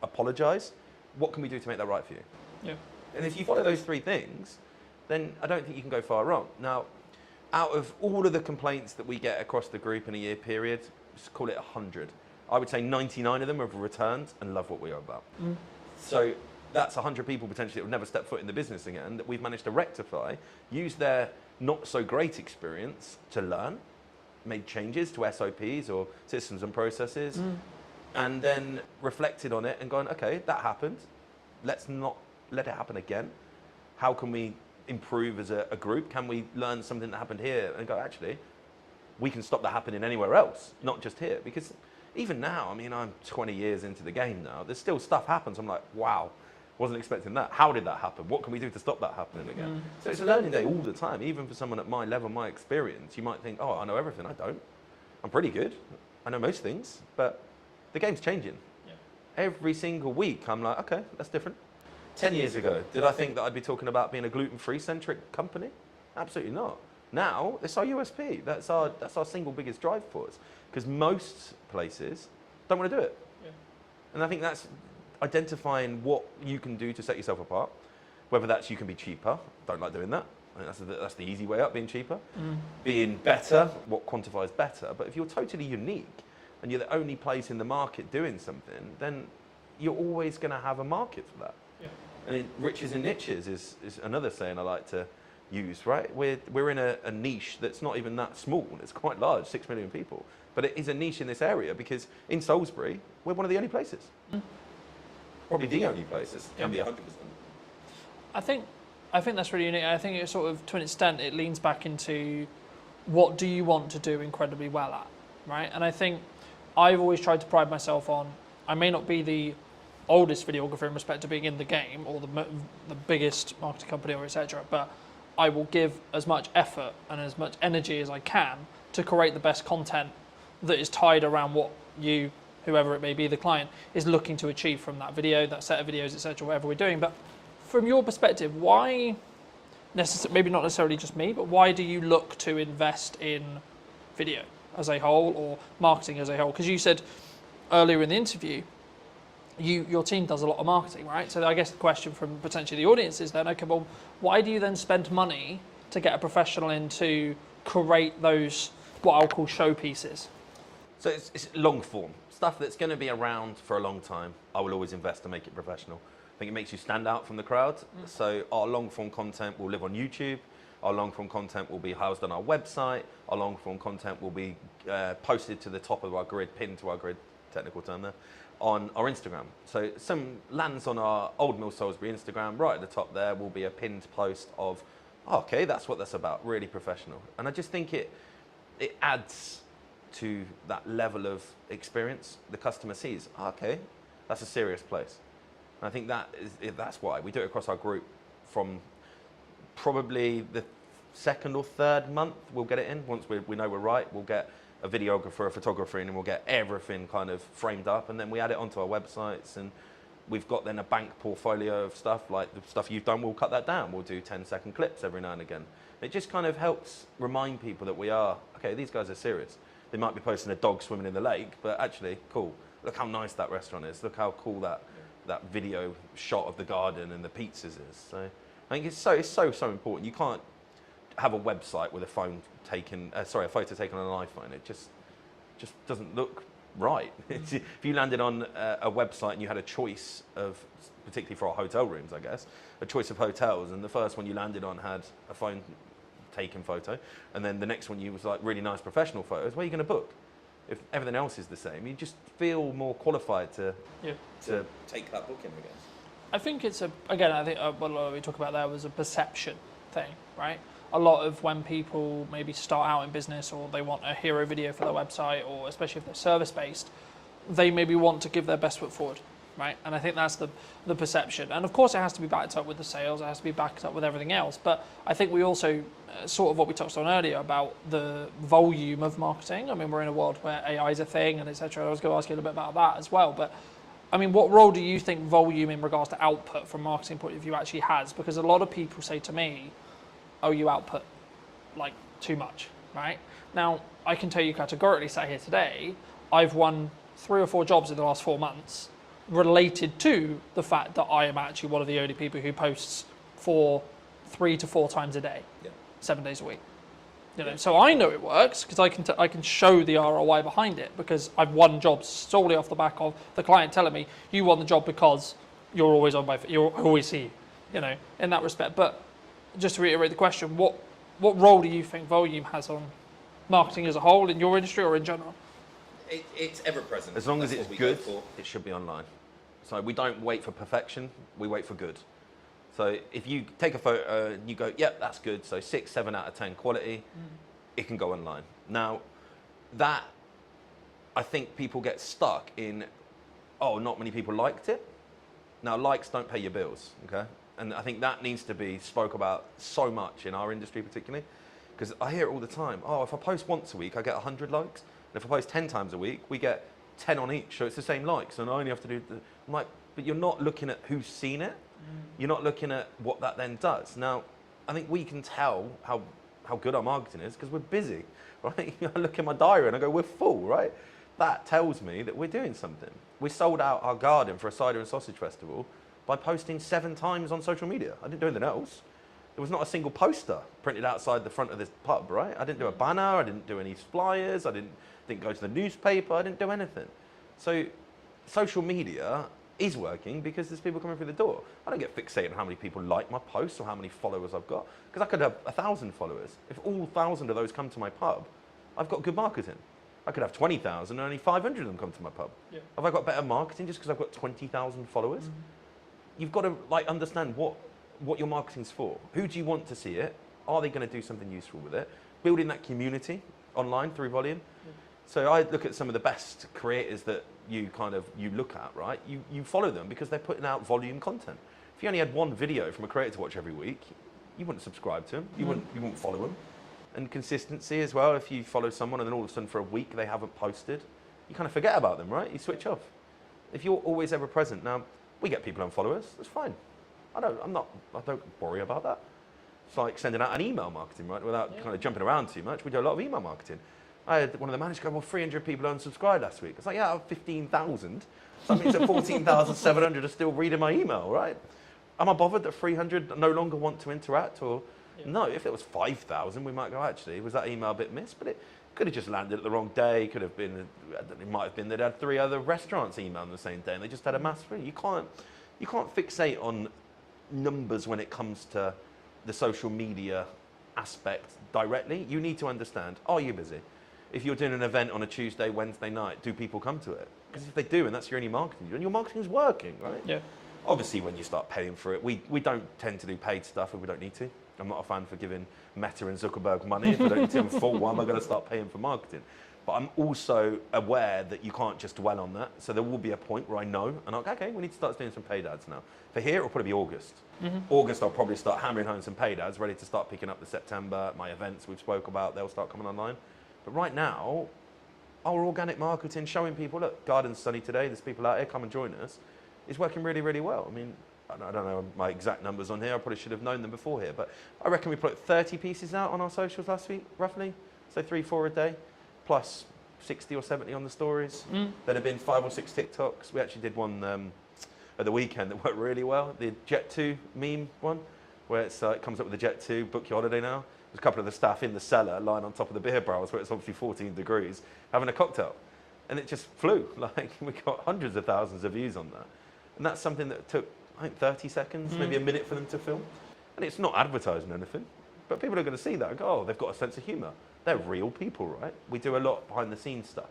Apologise. What can we do to make that right for you? Yeah. And if you follow those three things, then I don't think you can go far wrong. Now, out of all of the complaints that we get across the group in a year period, just call it 100. I would say 99 of them have returned and love what we are about. So that's 100 people potentially that would never step foot in the business again that we've managed to rectify, use their not so great experience to learn, made changes to SOPs or systems and processes, and then reflected on it and gone, okay, that happened. Let's not let it happen again. How can we improve as a group? Can we learn something that happened here and go, actually, we can stop that happening anywhere else, not just here? Because even now, I mean, I'm 20 years into the game now, there's still stuff happens. I'm like, wow, wasn't expecting that. How did that happen? What can we do to stop that happening again? So it's a learning day all the time. Even for someone at my level, my experience, you might think, oh, I know everything. I don't. I'm pretty good. I know most things, but the game's changing. Yeah. Every single week, I'm like, okay, that's different. 10 years ago, did I think that I'd be talking about being a gluten-free centric company? Absolutely not. Now, it's our USP. That's our single biggest drive for us. Because most places don't want to do it. Yeah. And I think that's identifying what you can do to set yourself apart. Whether that's you can be cheaper, don't like doing that. I think that's the easy way up, being cheaper. Being better, what quantifies better. But if you're totally unique and you're the only place in the market doing something, then you're always going to have a market for that. Yeah. And riches and niches is another saying I like to use, right? We're in a niche that's not even that small. It's quite large, 6 million people. But it is a niche in this area because in Salisbury, we're one of the only places. Probably the only places. Can be 100%. I think that's really unique. I think it sort of, to an extent, it leans back into what do you want to do incredibly well at, right? And I think I've always tried to pride myself on, I may not be the oldest videographer in respect to being in the game or the biggest marketing company or etc., but I will give as much effort and as much energy as I can to create the best content that is tied around what you, whoever it may be, the client, is looking to achieve from that video, that set of videos, etc., whatever we're doing. But from your perspective, why, maybe not necessarily just me, but why do you look to invest in video as a whole or marketing as a whole? Because you said earlier in the interview, your team does a lot of marketing, right? So I guess the question from potentially the audience is then, okay, well, why do you then spend money to get a professional in to create those, what I'll call showpieces? So it's long form. Stuff that's going to be around for a long time, I will always invest to make it professional. I think it makes you stand out from the crowd. So our long form content will live on YouTube. Our long form content will be housed on our website. Our long form content will be posted to the top of our grid, pinned to our grid, technical term there, on our Instagram. So some lands on our Old Mill Salisbury Instagram. Right at the top there will be a pinned post of, oh, okay, that's what that's about, really professional. And I just think it adds to that level of experience. The customer sees, oh, okay, that's a serious place. And I think that's why we do it across our group. From probably the second or third month, we'll get it in. Once we know we're right, we'll get a videographer, a photographer in, and we'll get everything kind of framed up, and then we add it onto our websites, and we've got then a bank portfolio of stuff, like the stuff you've done, we'll cut that down. We'll do 10-second clips every now and again. It just kind of helps remind people that we are, okay, these guys are serious. They might be posting a dog swimming in the lake, but actually, cool. Look how nice that restaurant is. Look how cool that video shot of the garden and the pizzas is. So I think it's so important. You can't have a website with a photo taken on an iPhone. It just doesn't look right. If you landed on a website and you had a choice of, particularly for our hotel rooms, I guess, a choice of hotels, and the first one you landed on had a phone taken photo, and then the next one you was like really nice professional photos, where are you going to book? If everything else is the same, you just feel more qualified to take that booking, I guess. I think it's I think what we talked about there was a perception thing, right? A lot of when people maybe start out in business or they want a hero video for their website, or especially if they're service-based, they maybe want to give their best foot forward, right? And I think that's the perception. And of course it has to be backed up with the sales, it has to be backed up with everything else. But I think we also, sort of what we touched on earlier about the volume of marketing. I mean, we're in a world where AI is a thing and etc. I was going to ask you a little bit about that as well. But I mean, what role do you think volume in regards to output from a marketing point of view actually has? Because a lot of people say to me, oh, you output like too much, right? Now, I can tell you categorically, sat here today, I've won 3 or 4 jobs in the last 4 months related to the fact that I am actually one of the only people who posts for 3 to 4 times a day, 7 days a week. You know, so I know it works because I can show the ROI behind it, because I've won jobs solely off the back of the client telling me you won the job because you're always on I always see you know, in that respect. But just to reiterate the question, what role do you think volume has on marketing as a whole in your industry or in general? It's ever present. As long as it's good, it should be online. So we don't wait for perfection, we wait for good. So if you take a photo and you go, yep, that's good, so 6, 7 out of 10 quality, it can go online. Now, that, I think people get stuck in, oh, not many people liked it. Now, likes don't pay your bills, okay? And I think that needs to be spoke about so much in our industry particularly, because I hear it all the time. Oh, if I post once a week, I get 100 likes. And if I post 10 times a week, we get 10 on each, so it's the same likes, and I only have to do I'm like, but you're not looking at who's seen it. You're not looking at what that then does. Now, I think we can tell how good our marketing is because we're busy, right? I look at my diary and I go, we're full, right? That tells me that we're doing something. We sold out our garden for a cider and sausage festival by posting 7 times on social media. I didn't do anything else. There was not a single poster printed outside the front of this pub, right? I didn't do a banner, I didn't do any flyers, I didn't go to the newspaper, I didn't do anything. So social media is working because there's people coming through the door. I don't get fixated on how many people like my posts or how many followers I've got, because I could have 1,000 followers. If all 1,000 of those come to my pub, I've got good marketing. I could have 20,000 and only 500 of them come to my pub. Yeah. Have I got better marketing just because I've got 20,000 followers? You've got to understand what your marketing's for. Who do you want to see it? Are they going to do something useful with it? Building that community online through volume. Yeah. So I look at some of the best creators that you look at, right? You follow them because they're putting out volume content. If you only had one video from a creator to watch every week, you wouldn't subscribe to them. You wouldn't follow them. And consistency as well. If you follow someone and then all of a sudden for a week they haven't posted, you kind of forget about them, right? You switch off. If you're always ever present, now we get people unfollow us. That's fine. I don't worry about that. It's like sending out an email marketing, right? Without kind of jumping around too much. We do a lot of email marketing. I had one of the managers go, well, 300 people unsubscribed last week. It's like, yeah, out of 15,000. So that means that 14,700 are still reading my email, right? Am I bothered that 300 no longer want to interact? Or no, if it was 5,000, we might go, actually, was that email a bit missed? But it could have just landed at the wrong day. Could have been, it might have been they'd had 3 other restaurants email on the same day and they just had a mass free. You can't fixate on numbers when it comes to the social media aspect directly. You need to understand, are you busy? If you're doing an event on a Tuesday, Wednesday night, do people come to it? Because if they do, and that's your only marketing, and your marketing's working, right? Yeah. Obviously, when you start paying for it, we don't tend to do paid stuff if we don't need to. I'm not a fan for giving Meta and Zuckerberg money. If I don't need to, I'm full. Why am I going to start paying for marketing? But I'm also aware that you can't just dwell on that. So there will be a point where I know, and I'm like, okay, we need to start doing some paid ads now. For here, it'll probably be August. August, I'll probably start hammering home some paid ads, ready to start picking up the September. My events we've spoke about, they'll start coming online. But right now, our organic marketing, showing people, look, garden's sunny today, there's people out here, come and join us. is working really, really well. I mean, I don't know my exact numbers on here. I probably should have known them before here, but I reckon we put 30 pieces out on our socials last week, roughly. So 3-4 a day, plus 60 or 70 on the stories. There have been 5 or 6 TikToks. We actually did one at the weekend that worked really well. The Jet2 meme one, where it comes up with the Jet2, book your holiday now. There's a couple of the staff in the cellar lying on top of the beer barrels where it's obviously 14 degrees, having a cocktail. And it just flew. Like, we got hundreds of thousands of views on that. And that's something that took, I think, 30 seconds, maybe a minute for them to film. And it's not advertising anything, but people are going to see that and go, oh, they've got a sense of humour. They're real people, right? We do a lot behind the scenes stuff,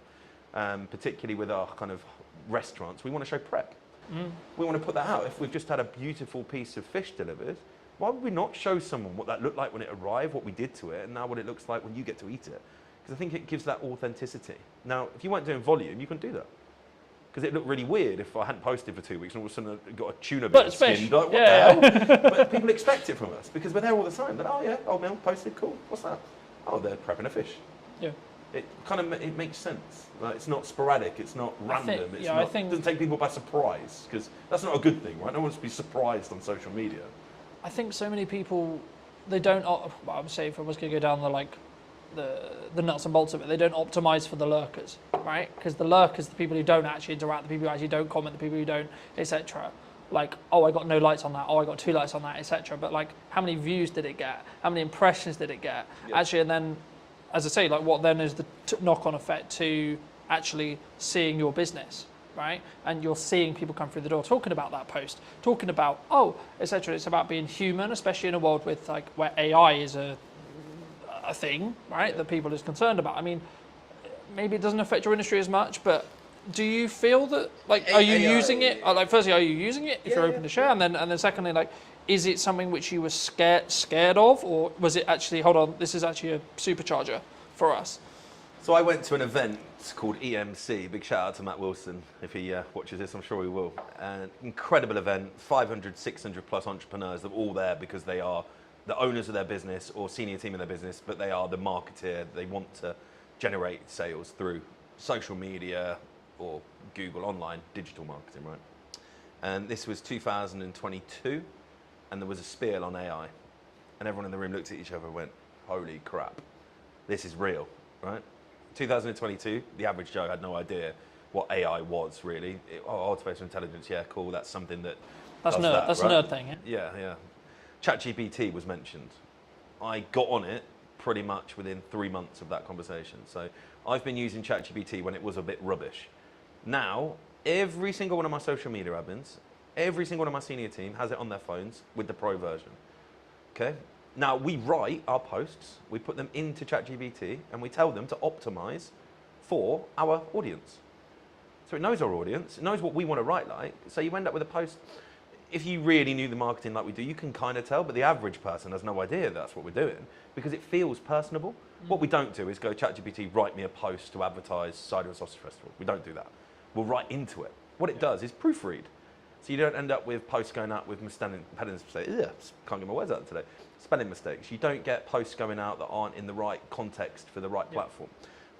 particularly with our kind of restaurants. We want to show prep. We want to put that out. If we've just had a beautiful piece of fish delivered, why would we not show someone what that looked like when it arrived, what we did to it, and now what it looks like when you get to eat it? Because I think it gives that authenticity. Now, if you weren't doing volume, you couldn't do that. Because it looked really weird if I hadn't posted for 2 weeks and all of a sudden I got a tuna But bit it's fish. skinned. Like, what the hell? But people expect it from us because we're there all the time. They're, oh yeah, old Mel posted, cool. What's that? Oh, they're prepping a fish. Yeah. It kind of it makes sense. Like, it's not sporadic. It's not random. It doesn't take people by surprise because that's not a good thing, right? No one wants to be surprised on social media. I think so many people, they don't. Well, I would say if I was going to go down the nuts and bolts of it, they don't optimize for the lurkers, right? Because the lurkers, the people who don't actually interact, the people who actually don't comment, the people who don't, etc. Like, oh, I got no likes on that. Oh, I got 2 likes on that, etc. But like, how many views did it get? How many impressions did it get? Yeah. Actually, and then, as I say, like, what then is the knock-on effect to actually seeing your business, right? And you're seeing people come through the door talking about that post, talking about, oh, etc. It's about being human, especially in a world with like where AI is a thing, right? That people is concerned about. I mean, maybe it doesn't affect your industry as much, but do you feel that, like, are you using it? Like, firstly, are you using it if you're open to share, and then secondly, like, is it something which you were scared of, or was it actually, hold on, this is actually a supercharger for us? So I went to an event called EMC. Big shout out to Matt Wilson. If he watches this, I'm sure he will. An incredible event, 500, 600 plus entrepreneurs that are all there because they are the owners of their business or senior team in their business, but they are the marketeer. They want to generate sales through social media or Google, online, digital marketing, right? And this was 2022, and there was a spiel on AI. And everyone in the room looked at each other and went, holy crap, this is real, right? 2022, the average Joe had no idea what AI was really. Artificial intelligence, yeah, cool, that's something that That's does nerd. that, That's right? a nerd thing, yeah? Yeah, yeah. ChatGPT was mentioned. I got on it pretty much within 3 months of that conversation. So I've been using ChatGPT when it was a bit rubbish. Now, every single one of my social media admins, every single one of my senior team has it on their phones with the pro version. Okay? Now, we write our posts, we put them into ChatGPT, and we tell them to optimize for our audience. So it knows our audience, it knows what we want to write like. So you end up with a post. If you really knew the marketing like we do, you can kind of tell, but the average person has no idea that's what we're doing because it feels personable. What we don't do is go, ChatGPT, write me a post to advertise Cider and Sausage Festival. We don't do that. We'll write into it. What it does is proofread. So you don't end up with posts going out with spelling mistakes. Can't get my words out today. Spelling mistakes. You don't get posts going out that aren't in the right context for the right platform.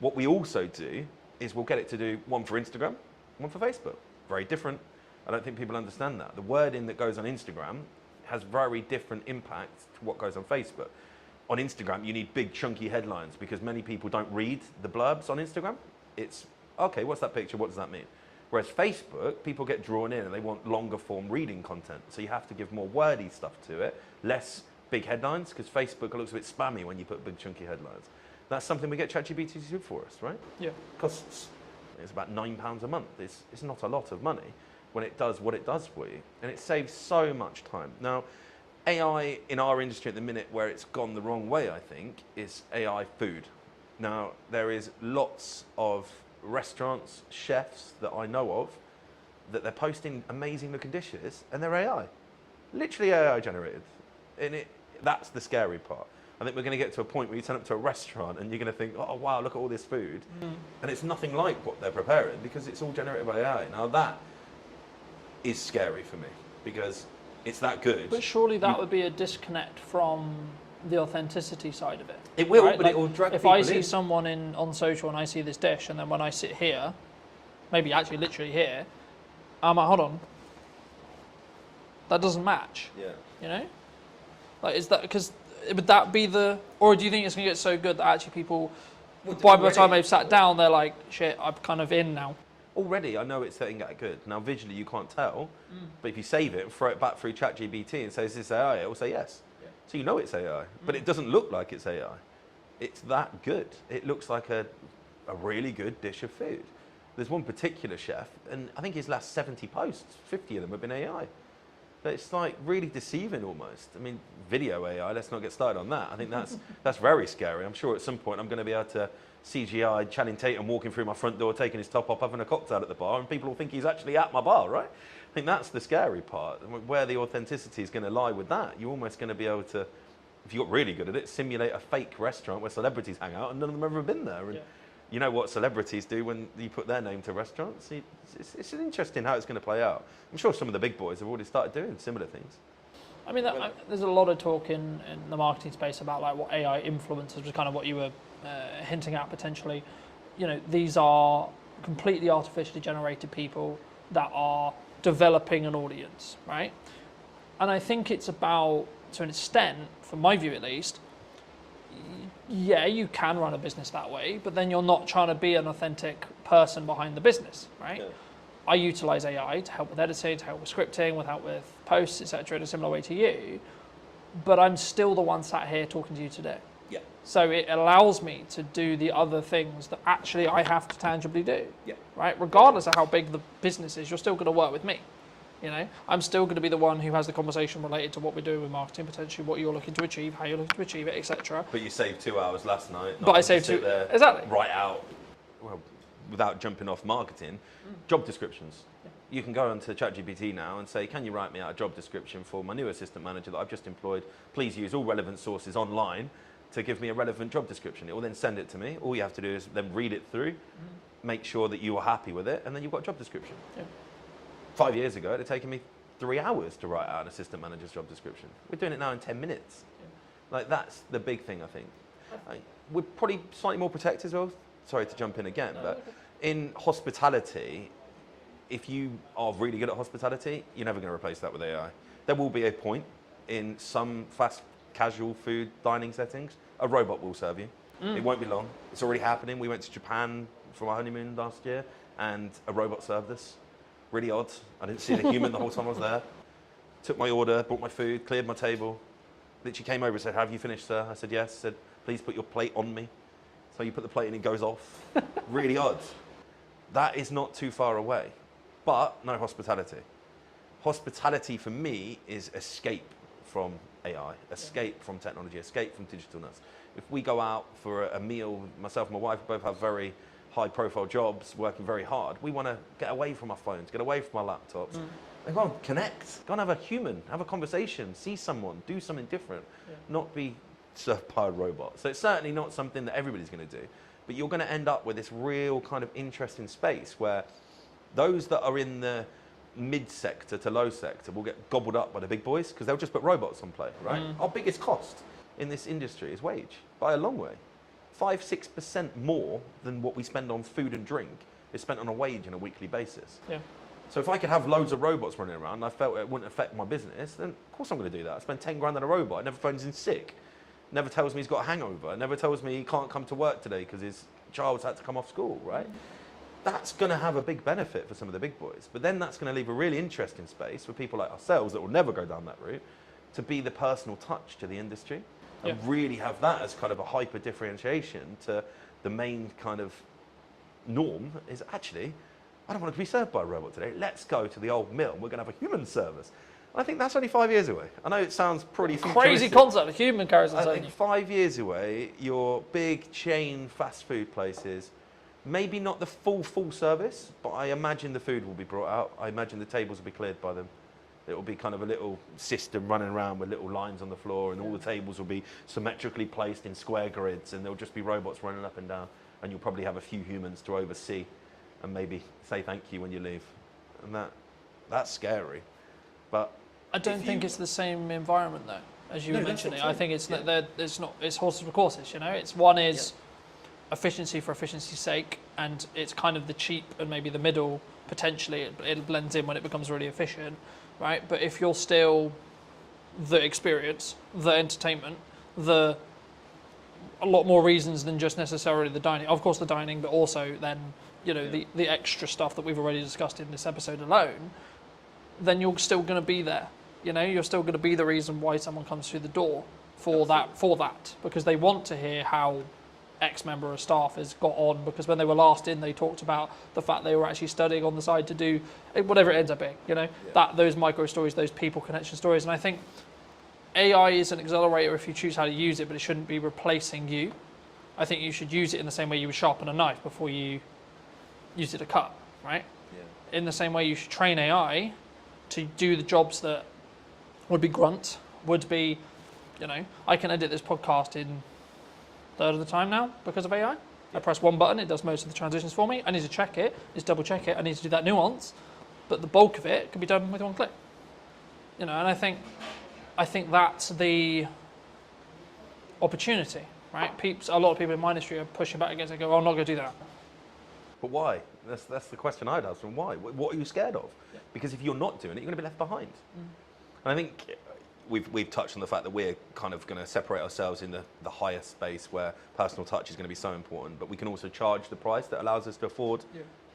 What we also do is we'll get it to do one for Instagram, one for Facebook. Very different. I don't think people understand that. The wording that goes on Instagram has very different impact to what goes on Facebook. On Instagram, you need big chunky headlines because many people don't read the blurbs on Instagram. It's, okay, what's that picture? What does that mean? Whereas Facebook, people get drawn in and they want longer form reading content. So you have to give more wordy stuff to it, less big headlines, because Facebook looks a bit spammy when you put big chunky headlines. That's something we get ChatGPT to do for us, right? Yeah. Costs, it's about £9 a month. It's not a lot of money when it does what it does for you. And it saves so much time. Now, AI in our industry at the minute where it's gone the wrong way, I think, is AI food. Now, there is lots of restaurants, chefs that I know of, that they're posting amazing looking dishes and they're AI. Literally AI generated. And that's the scary part. I think we're going to get to a point where you turn up to a restaurant and you're going to think, oh wow, look at all this food. And it's nothing like what they're preparing because it's all generated by AI. Now that is scary for me because it's that good. But surely that would be a disconnect from the authenticity side of it. It will, right? but Like, it will drag if people I see in. someone on social and I see this dish, and then when I sit here, maybe actually literally here, I'm like, hold on, that doesn't match. Yeah. You know, like is that because would that be the, or do you think it's going to get so good that actually people, by the time they've sat down, they're like, shit, I'm kind of in now. Already, I know it's getting that good. Now, visually, you can't tell, but if you save it and throw it back through ChatGPT and say, is this AI? It will say yes. Yeah. So you know it's AI, but it doesn't look like it's AI. It's that good. It looks like a really good dish of food. There's one particular chef, and I think his last 70 posts, 50 of them have been AI. But it's like really deceiving almost. I mean, video AI, let's not get started on that. I think that's very scary. I'm sure at some point I'm going to be able to CGI Channing Tatum walking through my front door, taking his top off, having a cocktail at the bar, and people will think he's actually at my bar, right? I think that's the scary part. Where the authenticity is going to lie with that, you're almost going to be able to, if you got really good at it, simulate a fake restaurant where celebrities hang out and none of them have ever been there. And you know what celebrities do when you put their name to restaurants? It's interesting how it's going to play out. I'm sure some of the big boys have already started doing similar things. I mean, there's a lot of talk in the marketing space about like what AI influences, was kind of what you were hinting at potentially. You know, these are completely artificially generated people that are developing an audience, right? And I think it's about, to an extent, from my view at least, yeah, you can run a business that way, but then you're not trying to be an authentic person behind the business, right? Yeah. I utilize AI to help with editing, to help with scripting, with help with posts, etc., in a similar way to you, but I'm still the one sat here talking to you today. Yeah. So it allows me to do the other things that actually I have to tangibly do. Yeah. Right? Regardless of how big the business is, you're still going to work with me. You know, I'm still going to be the one who has the conversation related to what we're doing with marketing, potentially what you're looking to achieve, how you're looking to achieve it, etc. But you saved 2 hours last night. But I saved two. Exactly. Right out. Well, without jumping off marketing, job descriptions. Yeah. You can go onto ChatGPT now and say, can you write me out a job description for my new assistant manager that I've just employed? Please use all relevant sources online to give me a relevant job description. It will then send it to me. All you have to do is then read it through, make sure that you are happy with it, and then you've got a job description. Yeah. 5 years ago, it had taken me 3 hours to write out an assistant manager's job description. We're doing it now in 10 minutes. Yeah. Like, that's the big thing, I think. We're probably slightly more protected as well. Sorry to jump in again, but in hospitality, if you are really good at hospitality, you're never going to replace that with AI. There will be a point in some fast casual food dining settings, a robot will serve you. It won't be long. It's already happening. We went to Japan for our honeymoon last year, and a robot served us. Really odd. I didn't see the human the whole time I was there. Took my order, brought my food, cleared my table. Literally came over and said, have you finished, sir? I said, yes. Said, please put your plate on me. So you put the plate and it goes off. Really odd. That is not too far away. But no hospitality. Hospitality for me is escape from AI, escape from technology, escape from digitalness. If we go out for a meal, myself and my wife both have very high profile jobs, working very hard, we want to get away from our phones, get away from our laptops, and go and connect, go and have a human, have a conversation, see someone, do something different, not be served by a robot. So it's certainly not something that everybody's going to do, but you're going to end up with this real kind of interesting space where those that are in the mid sector to low sector will get gobbled up by the big boys because they'll just put robots on play, right? Our biggest cost in this industry is wage, by a long way. 5-6% more than what we spend on food and drink is spent on a wage on a weekly basis. Yeah. So if I could have loads of robots running around and I felt it wouldn't affect my business, then of course I'm going to do that. I spend 10 grand on a robot. It never phones in sick. Never tells me he's got a hangover. Never tells me he can't come to work today because his child's had to come off school, right? That's going to have a big benefit for some of the big boys. But then that's going to leave a really interesting space for people like ourselves that will never go down that route to be the personal touch to the industry. And really have that as kind of a hyper differentiation to the main kind of norm is actually, I don't want to be served by a robot today. Let's go to the old mill. We're going to have a human service. And I think that's only 5 years away. I know it sounds pretty crazy concept, a human carries on. I think 5 years away, your big chain fast food places, maybe not the full service, but I imagine the food will be brought out. I imagine the tables will be cleared by them. It will be kind of a little system running around with little lines on the floor, and all the tables will be symmetrically placed in square grids, and there'll just be robots running up and down, and you'll probably have a few humans to oversee and maybe say thank you when you leave. And that's scary. But I don't think it's the same environment though, as you were mentioning. I think it's it's horses for courses, you know. It's one is efficiency for efficiency's sake, and it's kind of the cheap and maybe the middle potentially it blends in when it becomes really efficient, right? But if you're still the experience, the entertainment, a lot more reasons than just necessarily the dining. Of course, the dining, but also then the extra stuff that we've already discussed in this episode alone. Then you're still going to be there. You're still going to be the reason why someone comes through the door for that because they want to hear how X member of staff has got on, because when they were last in, they talked about the fact they were actually studying on the side to do whatever it ends up being. That those micro stories, those people connection stories, and I think AI is an accelerator if you choose how to use it, but it shouldn't be replacing you. I think you should use it in the same way you would sharpen a knife before you use it to cut, right? Yeah. In the same way you should train AI to do the jobs that would be grunt, would be, I can edit this podcast in a third of the time now because of AI. I press one button, it does most of the transitions for me. I need to check it, just double check it, I need to do that nuance, but the bulk of it can be done with one click. And I think that's the opportunity, right? A lot of people in my industry are pushing back against it, go, I'm not going to do that. But why? That's the question I'd ask. And why? What are you scared of? Yeah. Because if you're not doing it, you're going to be left behind. And I think we've touched on the fact that we're kind of going to separate ourselves in the higher space where personal touch is going to be so important, but we can also charge the price that allows us to afford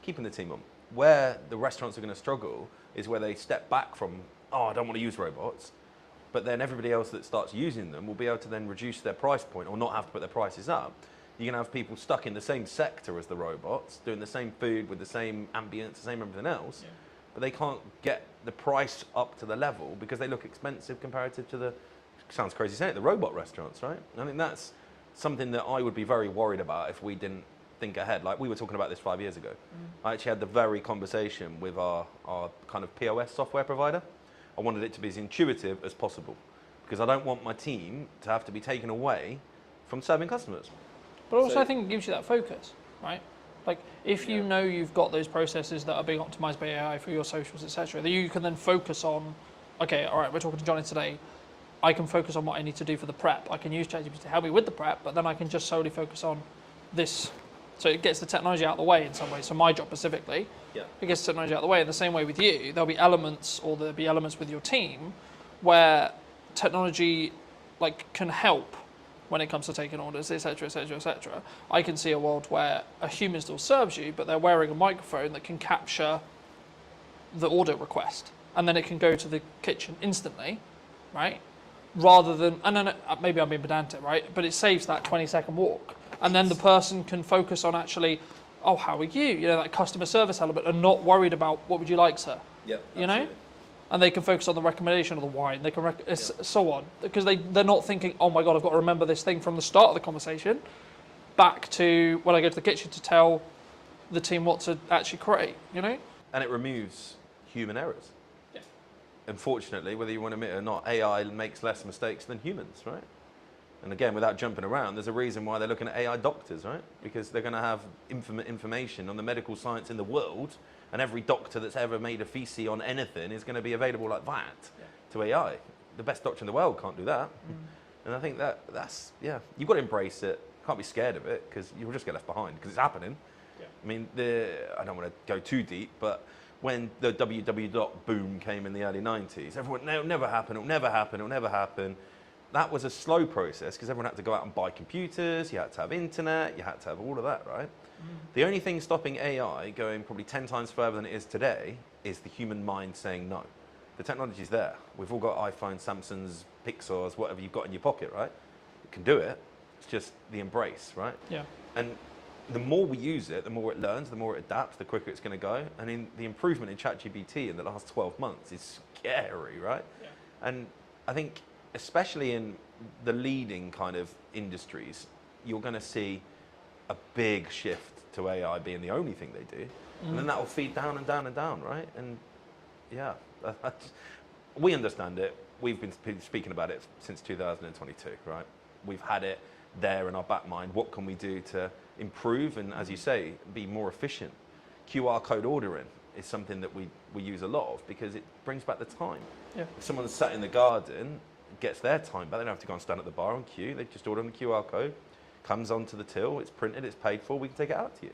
keeping the team on. Where the restaurants are going to struggle is where they step back from, I don't want to use robots, but then everybody else that starts using them will be able to then reduce their price point or not have to put their prices up. You're going to have people stuck in the same sector as the robots, doing the same food with the same ambience, the same everything else, but they can't get the price up to the level because they look expensive comparative to sounds crazy saying it, the robot restaurants, right? I think that's something that I would be very worried about if we didn't think ahead. Like we were talking about this 5 years ago. I actually had the very conversation with our kind of POS software provider. I wanted it to be as intuitive as possible because I don't want my team to have to be taken away from serving customers. But also I think it gives you that focus, right? Like if you know you've got those processes that are being optimized by AI for your socials, etc., that you can then focus on, okay, all right, we're talking to Johnny today. I can focus on what I need to do for the prep. I can use ChatGPT to help me with the prep, but then I can just solely focus on this. So it gets the technology out of the way in some ways. So my job specifically, it gets the technology out of the way. In the same way with you, there'll be elements with your team where technology can help when it comes to taking orders, etc., etc., etc. I can see a world where a human still serves you, but they're wearing a microphone that can capture the order request, and then it can go to the kitchen instantly, right? Rather than, and then maybe I'm being pedantic, right? But it saves that 20-second walk, and then the person can focus on actually, how are you? That customer service element, and not worried about what would you like, sir? Yeah. And they can focus on the recommendation of the wine. They can so on, because they're not thinking, oh my god, I've got to remember this thing from the start of the conversation, back to when I go to the kitchen to tell the team what to actually create. And it removes human errors. Yeah. Unfortunately, whether you want to admit it or not, AI makes less mistakes than humans, right? And again, without jumping around, there's a reason why they're looking at AI doctors, right? Because they're going to have information on the medical science in the world, and every doctor that's ever made a thesis on anything is going to be available like that to AI. The best doctor in the world can't do that. And I think that's you've got to embrace it. Can't be scared of it because you'll just get left behind because it's happening. Yeah. I mean, I don't want to go too deep, but when the www boom came in the early 90s, everyone, no, it'll never happen, it'll never happen, it'll never happen. That was a slow process because everyone had to go out and buy computers, you had to have internet, you had to have all of that, right? The only thing stopping AI going probably 10 times further than it is today is the human mind saying no. The technology's there. We've all got iPhones, Samsungs, Pixars, whatever you've got in your pocket, right? You can do it. It's just the embrace, right? Yeah. And the more we use it, the more it learns, the more it adapts, the quicker it's going to go. And the improvement in ChatGPT in the last 12 months is scary, right? Yeah. And I think, especially in the leading kind of industries, you're going to see a big shift to AI being the only thing they do. And then that will feed down and down and down, right? And we understand it. We've been speaking about it since 2022, right? We've had it there in our back mind. What can we do to improve and, as you say, be more efficient? QR code ordering is something that we use a lot of because it brings back the time. Yeah. If someone's sat in the garden, gets their time back, they don't have to go and stand at the bar and queue. They just order on the QR code, comes onto the till, it's printed, it's paid for, we can take it out to you.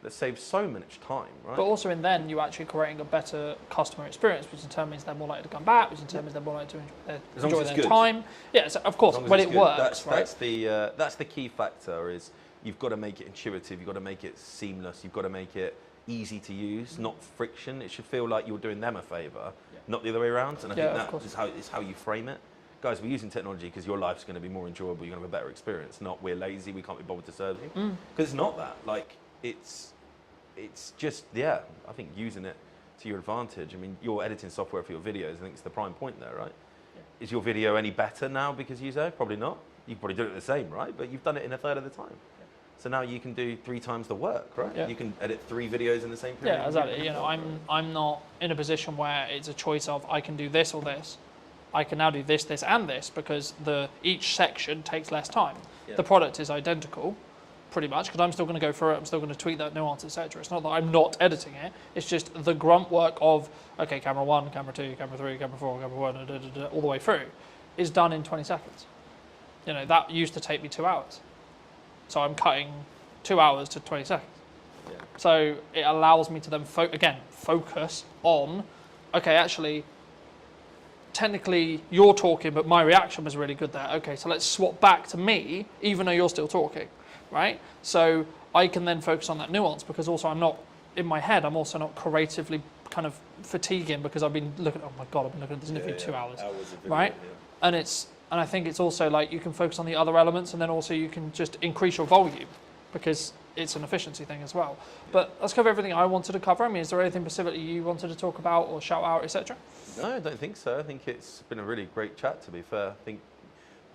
that saves so much time, right? But also in then, you're actually creating a better customer experience, which in turn means they're more likely to come back, which in turn means they're more likely to As long as enjoy it's their good. time. Yeah, so of course, As long as when it's it good. works, right? That's the key factor. Is you've got to make it intuitive. You've got to make it seamless. You've got to make it easy to use, not friction. It should feel like you're doing them a favour, not the other way around. And I Yeah, of think course. that is how you frame it. Guys, we're using technology because your life's going to be more enjoyable. You're going to have a better experience. Not we're lazy. We can't be bothered to serve you. Because it's not that. Like it's just I think using it to your advantage. I mean, your editing software for your videos. I think it's the prime point there, right? Yeah. Is your video any better now because you say? Probably not. You can probably do it the same, right? But you've done it in a third of the time. So now you can do 3 times the work, right? Yeah. You can edit 3 videos in the same period. Yeah, exactly. You know, I'm not in a position where it's a choice of I can do this or this. I can now do this, this, and this because each section takes less time. Yeah. The product is identical, pretty much, because I'm still going to go through it. I'm still going to tweak that nuance, etc. It's not that I'm not editing it. It's just the grunt work of okay, camera 1, camera 2, camera 3, camera 4, camera 1, all the way through, is done in 20 seconds. You know, that used to take me 2 hours. So I'm cutting 2 hours to 20 seconds. Yeah. So it allows me to then focus on, okay, actually, technically you're talking, but my reaction was really good there. Okay, so let's swap back to me, even though you're still talking, right? So I can then focus on that nuance because also I'm not, in my head, I'm also not creatively kind of fatiguing because I've been looking, oh my God, I've been looking at this interview 2 hours, right? And I think it's also like you can focus on the other elements and then also you can just increase your volume because it's an efficiency thing as well. But let's cover everything I wanted to cover. I mean, is there anything specifically you wanted to talk about or shout out, etc.? No, I don't think so. I think it's been a really great chat, to be fair. I think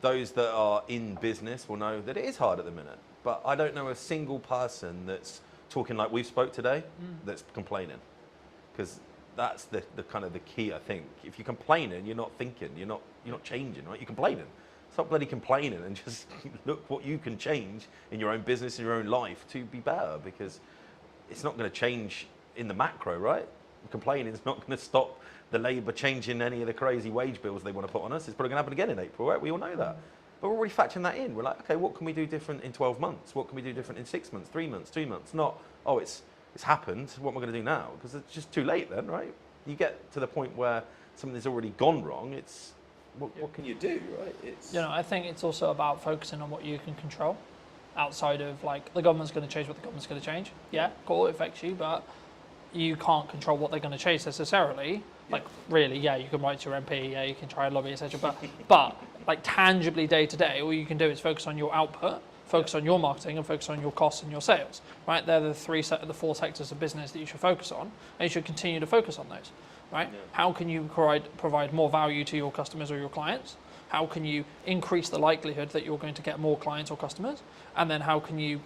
those that are in business will know that it is hard at the minute. But I don't know a single person that's talking like we've spoke today that's complaining. Because that's the kind of the key, I think. If you're complaining, you're not thinking, you're not changing, right? You're complaining. Stop bloody complaining and just look what you can change in your own business, in your own life to be better, because it's not going to change in the macro, right? Complaining is not going to stop the Labour changing any of the crazy wage bills they want to put on us. It's probably going to happen again in April, right? We all know that. But we're already factoring that in. We're like, okay, what can we do different in 12 months? What can we do different in 6 months, 3 months, 2 months? Not, oh, it's happened. What am I going to do now? Because it's just too late then, right? You get to the point where something's already gone wrong. It's what can you do, right? It's You know, I think it's also about focusing on what you can control outside of like the government's going to change what the government's going to change. Yeah, cool, it affects you, but you can't control what they're going to change necessarily. Like really, yeah, you can write to your MP, yeah, you can try and lobby, etc. But like tangibly day to day, all you can do is focus on your output, focus on your marketing, and focus on your costs and your sales. Right? They're the 4 sectors of business that you should focus on, and you should continue to focus on those. Right? Yeah. How can you provide more value to your customers or your clients? How can you increase the likelihood that you're going to get more clients or customers? And then how can you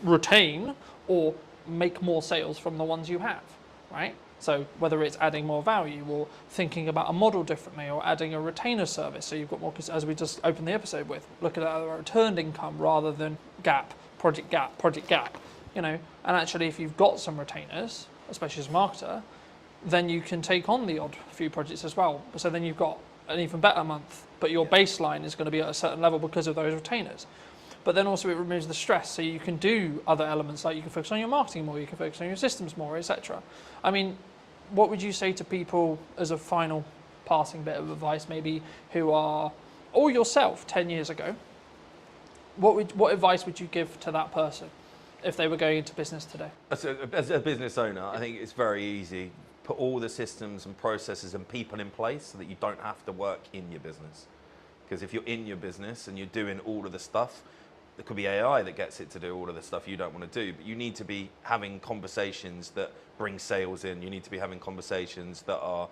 retain or make more sales from the ones you have, right? So whether it's adding more value or thinking about a model differently or adding a retainer service, so you've got more, as we just opened the episode with, looking at a returned income rather than project gap, you know, and actually if you've got some retainers, especially as a marketer, then you can take on the odd few projects as well. So then you've got an even better month, but your baseline is going to be at a certain level because of those retainers. But then also it removes the stress, so you can do other elements, like you can focus on your marketing more, you can focus on your systems more, etc. I mean, what would you say to people as a final passing bit of advice, maybe who are, or yourself 10 years ago, what advice would you give to that person if they were going into business today? As a business owner, I think it's very easy. Put all the systems and processes and people in place so that you don't have to work in your business. Because if you're in your business and you're doing all of the stuff, there could be AI that gets it to do all of the stuff you don't want to do, but you need to be having conversations that bring sales in. You need to be having conversations that are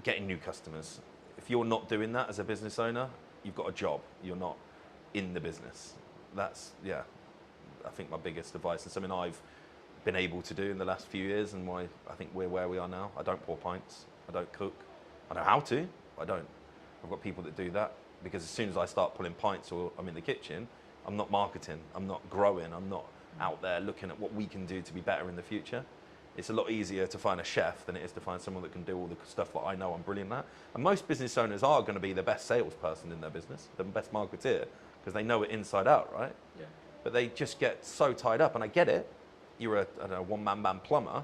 getting new customers. If you're not doing that as a business owner, you've got a job. You're not in the business. That's, yeah, I think my biggest advice and something I've been able to do in the last few years and why I think we're where we are now. I don't pour pints. I don't cook. I know how to, but I don't. I've got people that do that because as soon as I start pulling pints or I'm in the kitchen, I'm not marketing, I'm not growing, I'm not out there looking at what we can do to be better in the future. It's a lot easier to find a chef than it is to find someone that can do all the stuff that I know I'm brilliant at. And most business owners are going to be the best salesperson in their business, the best marketeer, because they know it inside out, right? Yeah. But they just get so tied up, and I get it. you're a I don't know, one-man band plumber,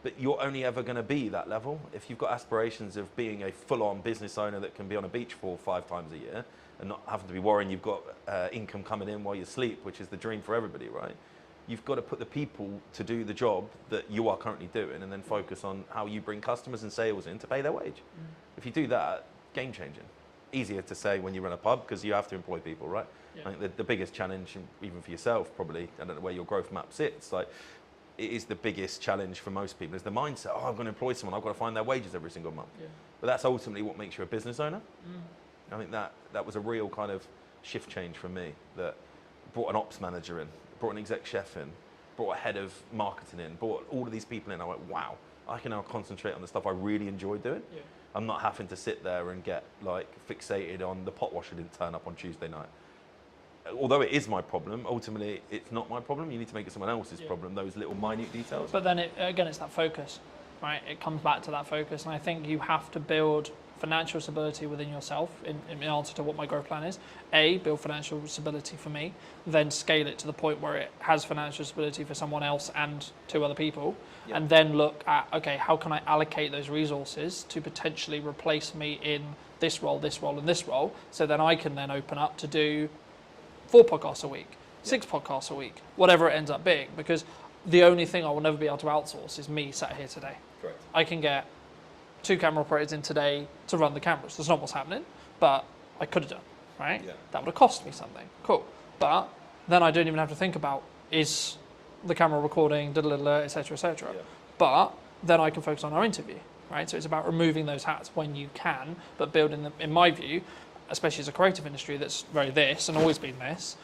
but you're only ever going to be that level. If you've got aspirations of being a full-on business owner that can be on a beach 4 or 5 times a year and not having to be worrying you've got income coming in while you sleep, which is the dream for everybody, right? You've got to put the people to do the job that you are currently doing and then focus on how you bring customers and sales in to pay their wage. If you do that, game changing. Easier to say when you run a pub because you have to employ people, right? I think the biggest challenge, even for yourself probably, I don't know where your growth map sits, like it is the biggest challenge for most people is the mindset, oh, I'm going to employ someone, I've got to find their wages every single month. But that's ultimately what makes you a business owner. I think that was a real kind of shift change for me, that brought an ops manager in, brought an exec chef in, brought a head of marketing in, brought all of these people in. I went, wow, I can now concentrate on the stuff I really enjoy doing. I'm not having to sit there and get like fixated on the pot washer didn't turn up on Tuesday night. Although it is my problem, ultimately it's not my problem. You need to make it someone else's problem, those little minute details. But then again, it's that focus, right? It comes back to that focus. And I think you have to build financial stability within yourself in answer to what my growth plan is. Build financial stability for me, then scale it to the point where it has financial stability for someone else and 2 other people. And then look at, okay, how can I allocate those resources to potentially replace me in this role, and this role, so then I can then open up to do 4 podcasts a week, 6 podcasts a week, whatever it ends up being, because the only thing I will never be able to outsource is me sat here today. Correct. I can get 2 camera operators in today to run the cameras. That's not what's happening, but I could have done, right? That would have cost me something. Cool. But then I don't even have to think about, is the camera recording, et cetera, et cetera. But then I can focus on our interview, right? So it's about removing those hats when you can, but building them, in my view, especially as a creative industry that's very this and always been this,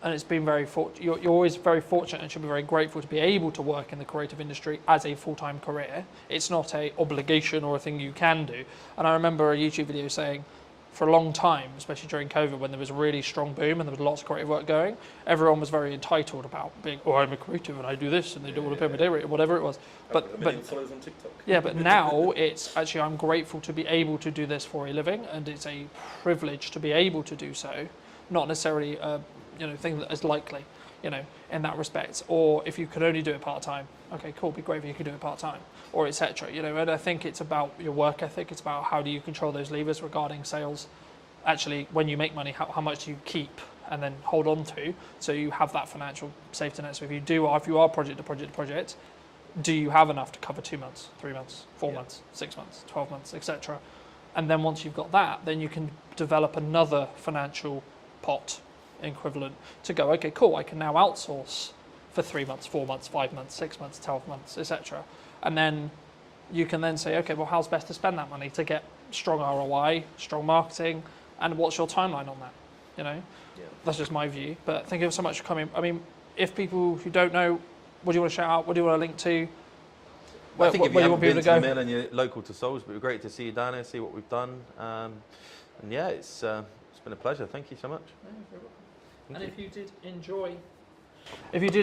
and it's been very you're always very fortunate and should be very grateful to be able to work in the creative industry as a full-time career. It's not a obligation or a thing you can do. And I remember a YouTube video saying, for a long time, especially during COVID, when there was a really strong boom and there was lots of creative work going, everyone was very entitled about being, oh, I'm a creative and I do this and they don't want to pay my day rate, or whatever it was. But followers on TikTok. Yeah, but now it's actually, I'm grateful to be able to do this for a living, and it's a privilege to be able to do so, not necessarily a thing that is likely, in that respect. Or if you could only do it part-time, okay, cool, be great if you could do it part-time, or etc. And I think it's about your work ethic. It's about how do you control those levers regarding sales. Actually, when you make money, how much do you keep and then hold on to, so you have that financial safety net. So if you are project to project, do you have enough to cover 2 months, 3 months, 4 months, 6 months, 12 months, etc. And then once you've got that, then you can develop another financial pot equivalent to go, okay, cool, I can now outsource for 3 months, 4 months, 5 months, 6 months, 12 months, etc. And then you can then say, okay, well, how's best to spend that money to get strong ROI, strong marketing, and what's your timeline on that? That's just my view. But thank you so much for coming. I mean, if people who don't know, what do you want to shout out? What do you want to link to? I think if you haven't been to the go? mill and you're local to Salisbury, it'd be great to see you down here, see what we've done. And yeah, it's been a pleasure. Thank you so much. And if you did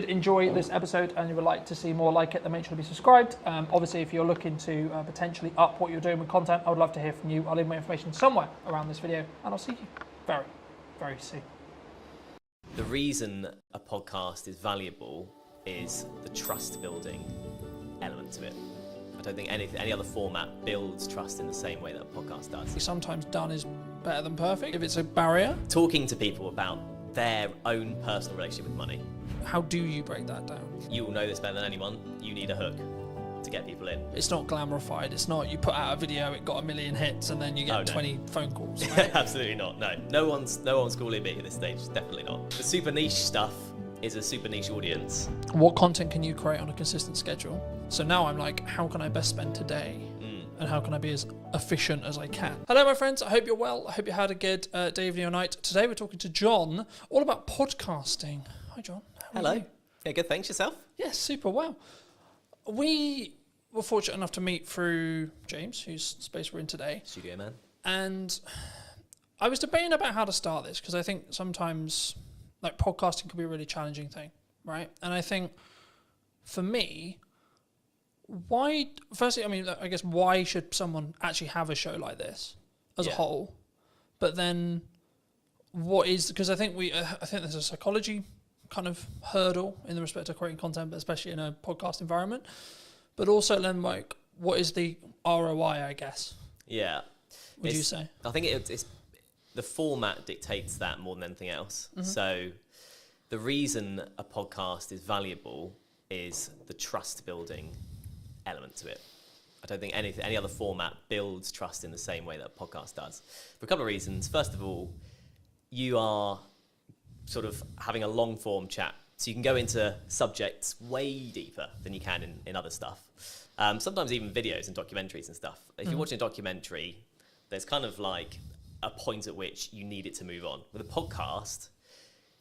enjoy this episode and you would like to see more like it, then make sure to be subscribed. Obviously, if you're looking to potentially up what you're doing with content, I would love to hear from you. I'll leave my information somewhere around this video, and I'll see you very, very soon. The reason a podcast is valuable is the trust building element to it. I don't think any other format builds trust in the same way that a podcast does. Sometimes done is better than perfect. If it's a barrier, Talking to people about their own personal relationship with money. how do you break that down? You will know this better than anyone. You need a hook to get people in. It's not glamorified. It's not you put out a video, it got 1 million hits, and then you get 20 phone calls. Right? Absolutely not. No one's calling me at this stage. Definitely not. The super niche stuff is a super niche audience. What content can you create on a consistent schedule? So now I'm like, how can I best spend today? And how can I be as efficient as I can? Hello, my friends. I hope you're well. I hope you had a good day, evening, or night. Today we're talking to John all about podcasting. Hi, John. How are Hello. you? Yeah, good. Thanks. Yourself? Yes, super well. We were fortunate enough to meet through James, whose space we're in today. Studio man. And I was debating about how to start this, because I think sometimes like podcasting can be a really challenging thing, right? And I think for me, why should someone actually have a show like this as a whole? But then because I think there's a psychology kind of hurdle in the respect of creating content, but especially in a podcast environment. But also then, like, what is the ROI, I guess? Yeah. Would you say? I think it's the format dictates that more than anything else. Mm-hmm. So the reason a podcast is valuable is the trust building element to it. I don't think any other format builds trust in the same way that a podcast does. For a couple of reasons. First of all, you are sort of having a long form chat. So you can go into subjects way deeper than you can in other stuff. Sometimes even videos and documentaries and stuff. If you're watching a documentary, there's kind of like a point at which you need it to move on. With a podcast,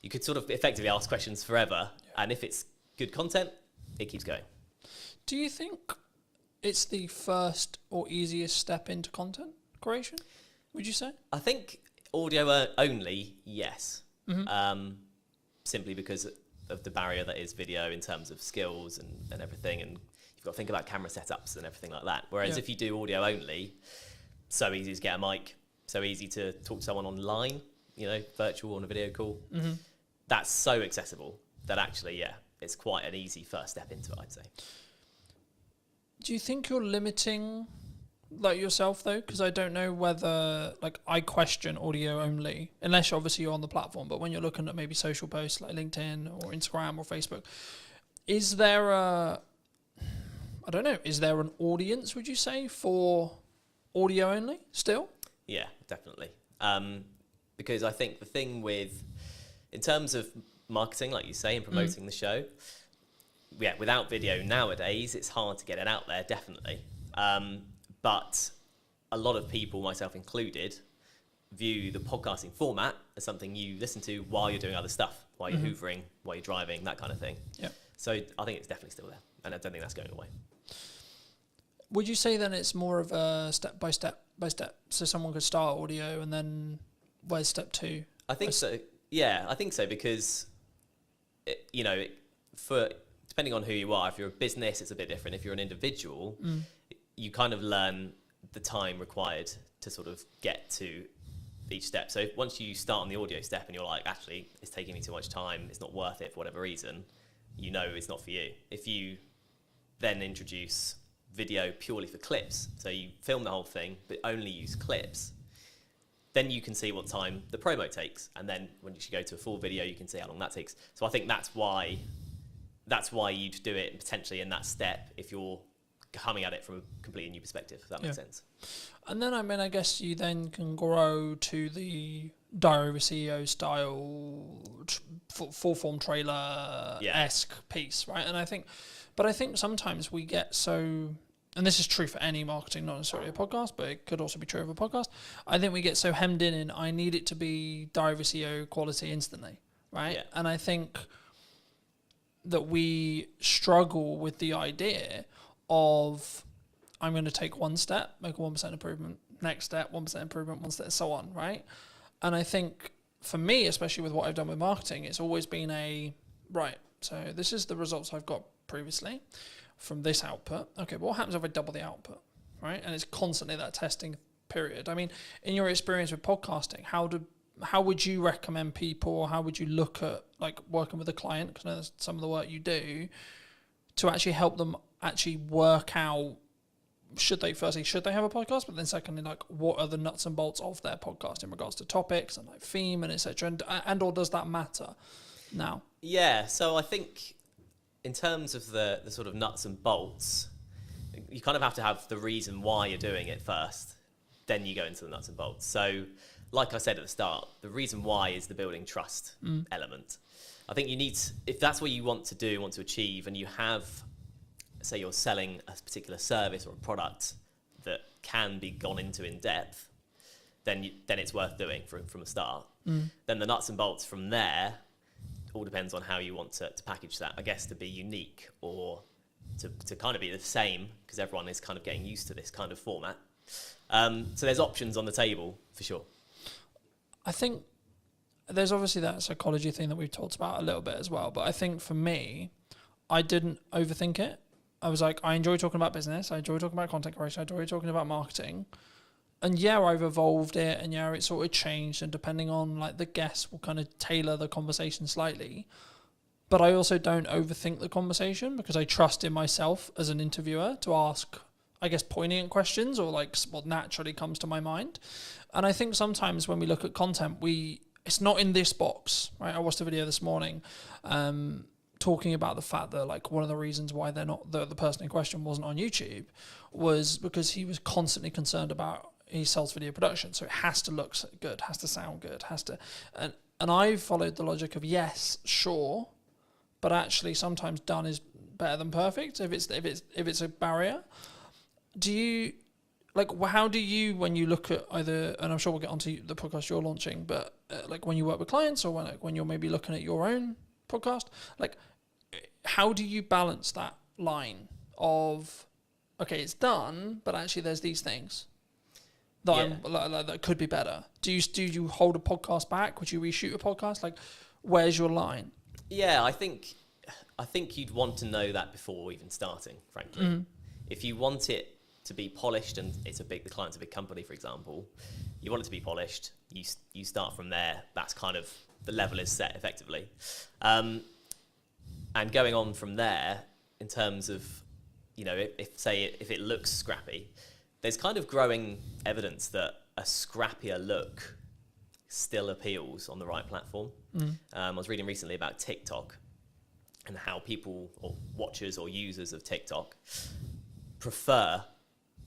you could sort of effectively ask questions forever. And if it's good content, it keeps going. Do you think it's the first or easiest step into content creation, would you say? I think audio only, yes. Simply because of the barrier that is video in terms of skills and everything. And you've got to think about camera setups and everything like that. Whereas if you do audio only, so easy to get a mic, so easy to talk to someone online, virtual on a video call. That's so accessible that actually, it's quite an easy first step into it, I'd say. Do you think you're limiting, like, yourself though? Because I don't know whether, like, I question audio only, unless obviously you're on the platform. But when you're looking at maybe social posts like LinkedIn or Instagram or Facebook, is there is there an audience, would you say, for audio only still? Yeah, definitely. Because I think the thing in terms of marketing, like you say, and promoting the show, without video nowadays, it's hard to get it out there, definitely. But a lot of people, myself included, view the podcasting format as something you listen to while you're doing other stuff, while you're hoovering, while you're driving, that kind of thing. Yeah. So I think it's definitely still there, and I don't think that's going away. Would you say then it's more of a step by step? So someone could start audio, and then where's step two? I think so. Yeah, I think so, because for depending on who you are, if you're a business, it's a bit different. If you're an individual, you kind of learn the time required to sort of get to each step. So once you start on the audio step and you're like, actually, it's taking me too much time, it's not worth it for whatever reason, it's not for you. If you then introduce video purely for clips, so you film the whole thing but only use clips, then you can see what time the promo takes, and then when you go to a full video, you can see how long that takes. So I think that's why you'd do it potentially in that step if you're coming at it from a completely new perspective, if that makes sense. And then, I guess you then can grow to the Diary of a CEO style, full form trailer-esque piece, right? And I think sometimes we get so, and this is true for any marketing, not necessarily a podcast, but it could also be true of a podcast. I think we get so hemmed in I need it to be Diary of a CEO quality instantly, right? Yeah. And I think that we struggle with the idea of, I'm going to take one step, make a 1% improvement, next step, 1% improvement, one step, so on, right? And I think for me, especially with what I've done with marketing, it's always been so this is the results I've got previously from this output. Okay, but what happens if I double the output, right? And it's constantly that testing period. I mean, in your experience with podcasting, how would you recommend people, or how would you look at, like, working with a client, because I know that's some of the work you do, to actually help them actually work out, should they have a podcast, but then secondly, like, what are the nuts and bolts of their podcast in regards to topics and like theme and etc. And or does that matter now? Yeah, so I think in terms of the sort of nuts and bolts, you kind of have to have the reason why you're doing it first, then you go into the nuts and bolts. So like I said at the start, the reason why is the building trust element. I think you need, if that's what you want to achieve, and you have, say you're selling a particular service or a product that can be gone into in depth, then it's worth doing from the start. Then the nuts and bolts from there all depends on how you want to package that, I guess, to be unique or to kind of be the same, because everyone is kind of getting used to this kind of format. So there's options on the table for sure. I think there's obviously that psychology thing that we've talked about a little bit as well, but I think for me, I didn't overthink it. I was like, I enjoy talking about business, I enjoy talking about content creation, I enjoy talking about marketing. And I've evolved it, and it sort of changed, and depending on like the guests will kind of tailor the conversation slightly. but I also don't overthink the conversation because I trust in myself as an interviewer to ask, I guess, poignant questions or like what naturally comes to my mind. And I think sometimes when we look at content, it's not in this box, right? I watched a video this morning talking about the fact that like one of the reasons why they're not the person in question wasn't on YouTube was because he was constantly concerned about he sells video production, so it has to look good, has to sound good, and I followed the logic of yes, sure, but actually sometimes done is better than perfect if it's a barrier. Do you like how do you, when you look at either, and I'm sure we'll get onto the podcast you're launching, but like when you work with clients or when you're maybe looking at your own podcast, like how do you balance that line of okay, it's done, but actually there's these things that that could be better? Do you hold a podcast back? Would you reshoot a podcast? Like, where's your line? Yeah, I think you'd want to know that before even starting, frankly. Mm-hmm. If you want it to be polished, and the client's a big company, for example, you want it to be polished, you start from there. That's kind of the level is set effectively. And going on from there, in terms of, you know, if it looks scrappy, there's kind of growing evidence that a scrappier look still appeals on the right platform. I was reading recently about TikTok and how people or watchers or users of TikTok prefer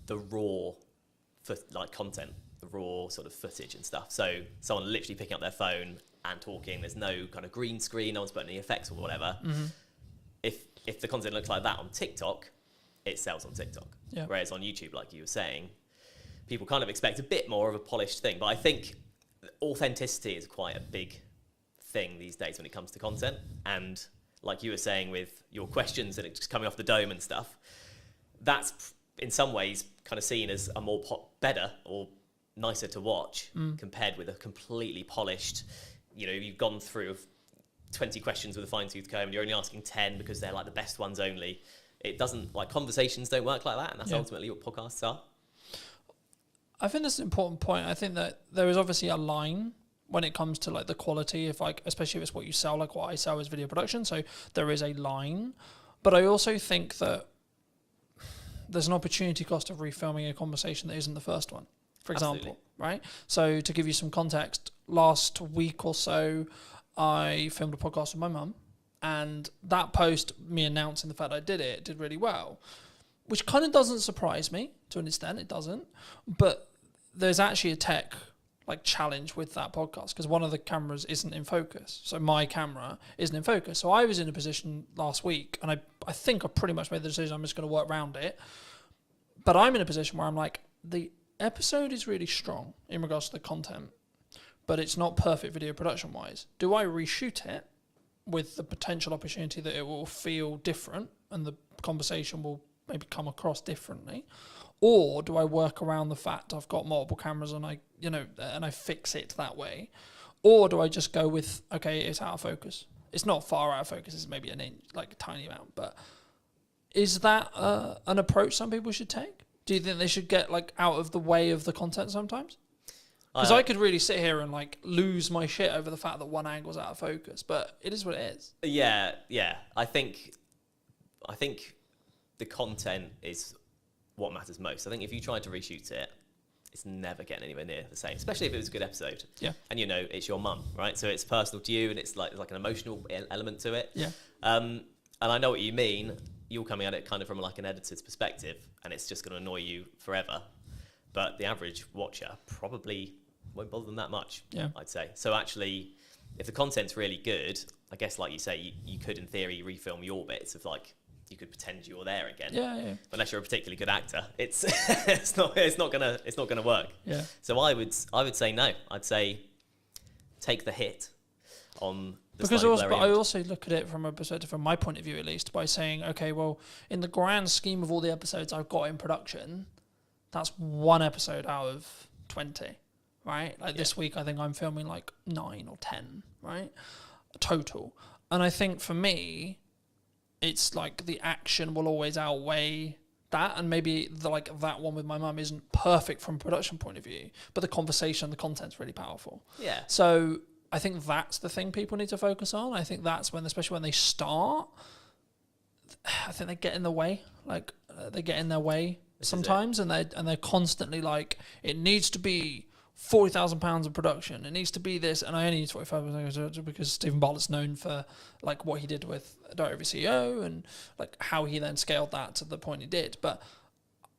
the raw content, the raw sort of footage and stuff. So someone literally picking up their phone and talking, there's no kind of green screen, no one's putting any effects or whatever. Mm-hmm. If the content looks like that on TikTok, it sells on TikTok. Yeah. Whereas on YouTube, like you were saying, people kind of expect a bit more of a polished thing. But I think authenticity is quite a big thing these days when it comes to content. And like you were saying with your questions and it's coming off the dome and stuff, that's in some ways kind of seen as a more better or nicer to watch compared with a completely polished, you know, you've gone through 20 questions with a fine-tooth comb and you're only asking 10 because they're like the best ones only. It doesn't, like, conversations don't work like that, and that's ultimately what podcasts are. I think that's an important point. I think that there is obviously a line when it comes to like the quality, if like, especially if it's what you sell, like what I sell is video production. So there is a line, but I also think that there's an opportunity cost of refilming a conversation that isn't the first one, for example. Absolutely. Right? So to give you some context, last week or so, I filmed a podcast with my mum, and that post, me announcing the fact I did it, did really well, which kind of doesn't surprise me to an extent. It doesn't, but there's actually a tech like challenge with that podcast because one of the cameras isn't in focus. So my camera isn't in focus. So I was in a position last week, and I think I pretty much made the decision I'm just going to work around it. But I'm in a position where I'm like, the episode is really strong in regards to the content, but it's not perfect video production wise. Do I reshoot it with the potential opportunity that it will feel different and the conversation will maybe come across differently? Or do I work around the fact I've got multiple cameras and I fix it that way? Or do I just go with, okay, it's out of focus. It's not far out of focus, it's maybe an inch, like a tiny amount. But is that an approach some people should take? Do you think they should get like out of the way of the content sometimes? Because I could really sit here and like lose my shit over the fact that one angle's out of focus, but it is what it is. Yeah. I think the content is what matters most. I think if you try to reshoot it, it's never getting anywhere near the same, especially if it was a good episode. Yeah. And you know, it's your mum, right? So it's personal to you and it's like an emotional element to it. Yeah. And I know what you mean. You're coming at it kind of from like an editor's perspective and it's just going to annoy you forever. But the average watcher probably won't bother them that much, I'd say. So actually, if the content's really good, I guess like you say, you could in theory refilm your bits of like, you could pretend you're there again. Yeah. But unless you're a particularly good actor, it's not gonna work. Yeah. So I would say no. I'd say take the hit on the because I also look at it from a perspective, from my point of view at least, by saying, okay, well, in the grand scheme of all the episodes I've got in production, that's one episode out of 20, right? Like this week, I think I'm filming like 9 or 10, right? Total. And I think for me, it's like the action will always outweigh that. And maybe that one with my mum isn't perfect from a production point of view, but the conversation, the content's really powerful. Yeah. So I think that's the thing people need to focus on. I think that's when, especially when they start, I think they get in the way. Like they get in their way sometimes, and they're constantly like, it needs to be £40,000 of production. It needs to be this, and I only use 45% because Stephen Bartlett's known for like what he did with Direct Every CEO and like how he then scaled that to the point he did. But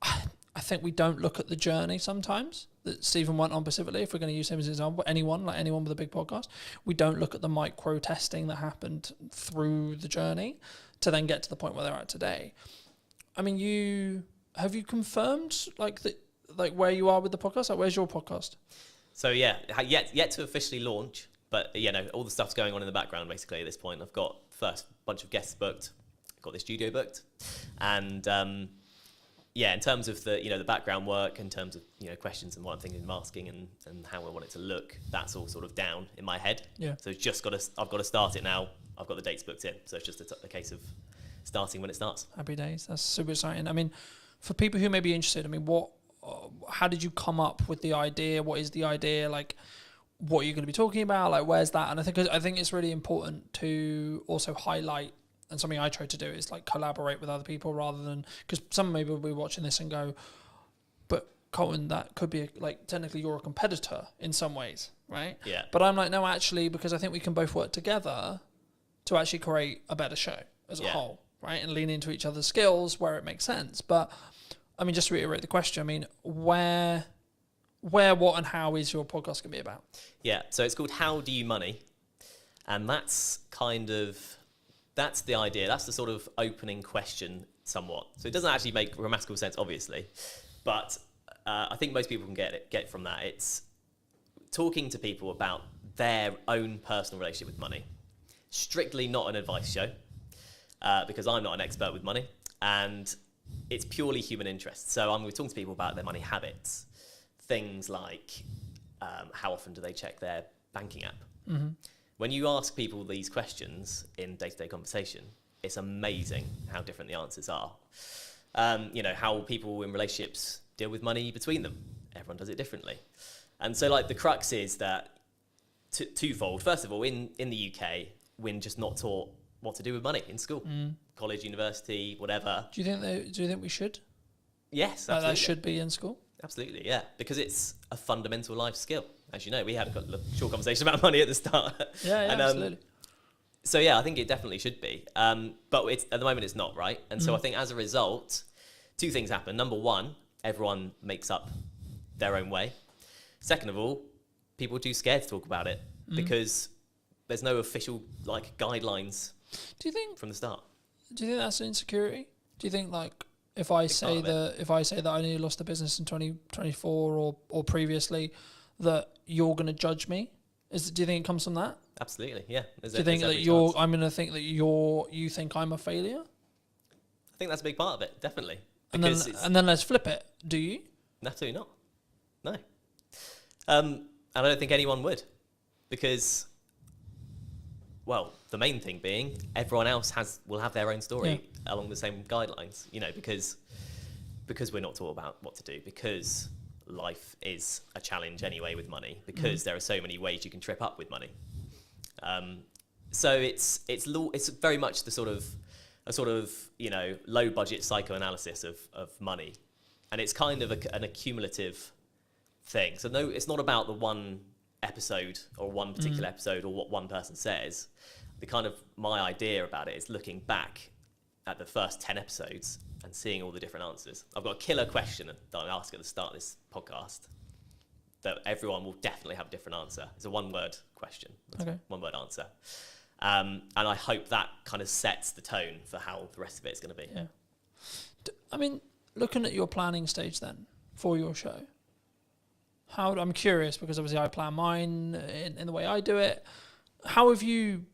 I think we don't look at the journey sometimes that Stephen went on specifically. If we're going to use him as an example, anyone with a big podcast, we don't look at the micro testing that happened through the journey to then get to the point where they're at today. I mean, have you confirmed like where you are with the podcast? Like, where's your podcast? So yeah, yet to officially launch, but all the stuff's going on in the background basically at this point. I've got first bunch of guests booked, got the studio booked, and in terms of the background work, in terms of questions and what I'm thinking of asking and how I want it to look, that's all sort of down in my head. Yeah. So I've got to start it now. I've got the dates booked in, so it's just a case of starting when it starts. Happy days. That's super exciting. I mean, for people who may be interested, I mean, how did you come up with the idea? What is the idea? Like, what are you going to be talking about? Like, where's that? And I think it's really important to also highlight, and something I try to do is like collaborate with other people rather than, because some maybe will be watching this and go, but Colton, that could be like technically you're a competitor in some ways, right? Yeah. But I'm like, no, actually, because I think we can both work together to actually create a better show as a whole, right? And lean into each other's skills where it makes sense. But I mean, just to reiterate the question, I mean, where, what, and how is your podcast going to be about? Yeah, so it's called How Do You Money? And that's the idea. That's the sort of opening question somewhat. So it doesn't actually make grammatical sense, obviously. But I think most people can get from that. It's talking to people about their own personal relationship with money. Strictly not an advice show, because I'm not an expert with money. And it's purely human interest. So I'm going to talk to people about their money habits. Things like how often do they check their banking app? Mm-hmm. When you ask people these questions in day-to-day conversation, it's amazing how different the answers are. How people in relationships deal with money between them. Everyone does it differently. And so like the crux is that twofold. First of all, in the UK, we're just not taught what to do with money in school, college, university, whatever. Do you think we should? Yes, absolutely. absolutely. That should be in school? Absolutely, yeah, because it's a fundamental life skill. As you know, we had a short conversation about money at the start. Yeah, absolutely. So yeah, I think it definitely should be. But at the moment it's not, right? And so I think as a result, two things happen. Number one, everyone makes up their own way. Second of all, people are too scared to talk about it because there's no official like guidelines. Do you think from the start? Do you think that's an insecurity? Do you think like if I say that I nearly lost the business in 2024 or previously, that you're going to judge me? Do you think it comes from that? Absolutely, yeah. Do you think that I'm going to think that you think I'm a failure? I think that's a big part of it, definitely. And then let's flip it. Do you? Absolutely not. No. And I don't think anyone would, because, well, the main thing being everyone else will have their own story along the same guidelines. Because we're not taught about what to do, because life is a challenge anyway with money, because there are so many ways you can trip up with money. So it's very much the sort of low budget psychoanalysis of money, and it's kind of an accumulative thing. So no, it's not about the one episode or one particular episode or what one person says. My idea about it is looking back at the first 10 episodes and seeing all the different answers. I've got a killer question that I ask at the start of this podcast that everyone will definitely have a different answer. It's a one-word question. Okay. One-word answer. And I hope that kind of sets the tone for how the rest of it is going to be. Yeah. I mean, looking at your planning stage then for your show, I'm curious, because obviously I plan mine in the way I do it. How have you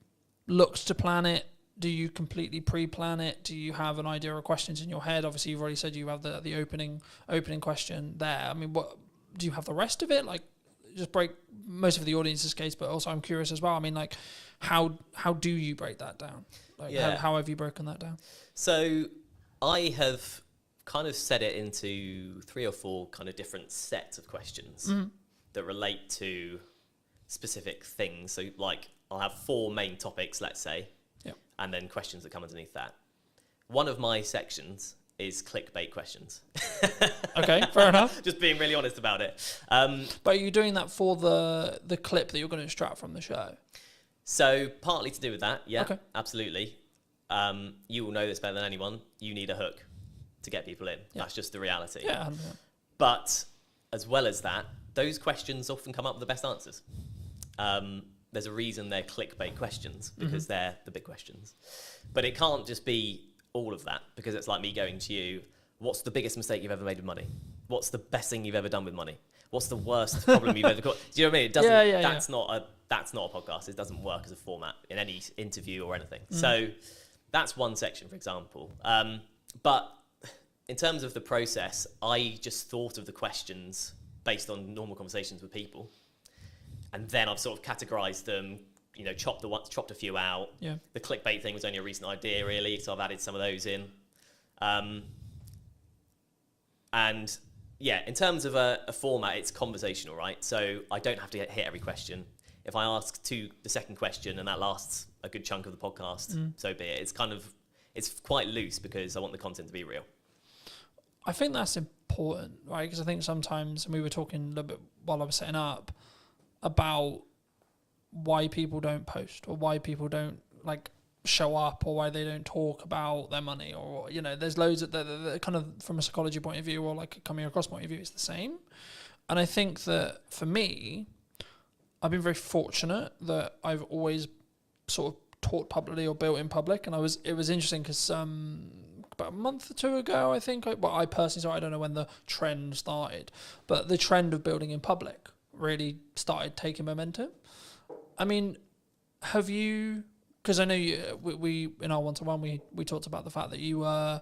looked to plan it? Do you completely pre-plan it? Do you have an idea of questions in your head? Obviously, you've already said you have the opening question there. I mean, what do you have the rest of it? Like, just break most of the audience's case, but also I'm curious as well. I mean, like, how do you break that down? Like, how have you broken that down? So I have kind of set it into 3 or 4 kind of different sets of questions that relate to specific things. So like I'll have 4 main topics, let's say, Yeah. and then questions that come underneath that. One of my sections is clickbait questions. Okay, fair enough. Just being really honest about it. But are you doing that for the clip that you're going to extract from the show? So partly to do with that, yeah, Okay. absolutely. You will know this better than anyone. You need a hook to get people in. Yeah. That's just the reality. Yeah, 100%. But as well as that, those questions often come up with the best answers. There's a reason they're clickbait questions, because they're the big questions. But it can't just be all of that, because it's like me going to you, what's the biggest mistake you've ever made with money? What's the best thing you've ever done with money? What's the worst problem you've ever got? Do you know what I mean? It doesn't, Yeah, that's not a podcast. It doesn't work as a format in any interview or anything. So that's one section, for example. But in terms of the process, I just thought of the questions based on normal conversations with people. And then I've sort of categorized them, you know, chopped a few out. Yeah. The clickbait thing was only a recent idea, really, so I've added some of those in. And yeah, in terms of a format, it's conversational, right? So I don't have to hit every question. If I ask the second question and that lasts a good chunk of the podcast, so be it. It's quite loose because I want the content to be real. I think that's important, right? Because I think sometimes, and we were talking a little bit while I was setting up, about why people don't post, or why people don't like show up, or why they don't talk about their money, or, you know, there's loads of the kind of, from a psychology point of view, or like coming across point of view, it's the same. And I think that for me, I've been very fortunate that I've always sort of taught publicly or built in public. And it was interesting because about a month or 2 ago, I think, I personally saw, I don't know when the trend started, but the trend of building in public really started taking momentum. I mean, have you, because I know we in our one-to-one, we talked about the fact that you were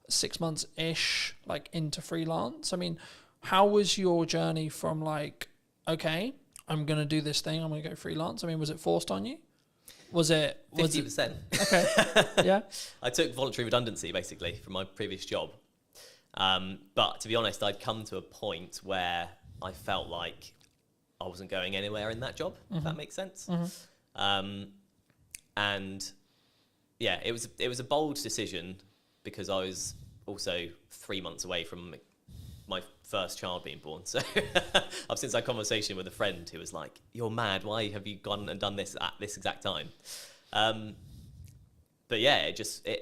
6 months-ish like into freelance. I mean, how was your journey from like, okay, I'm going to do this thing, I'm going to go freelance? I mean, was it forced on you? Was it 50%? Okay. Yeah. I took voluntary redundancy basically from my previous job. But to be honest, I'd come to a point where I felt like I wasn't going anywhere in that job, if that makes sense. And yeah, it was a bold decision because I was also 3 months away from my first child being born. So I've since had a conversation with a friend who was like, "You're mad. Why have you gone and done this at this exact time?" But yeah,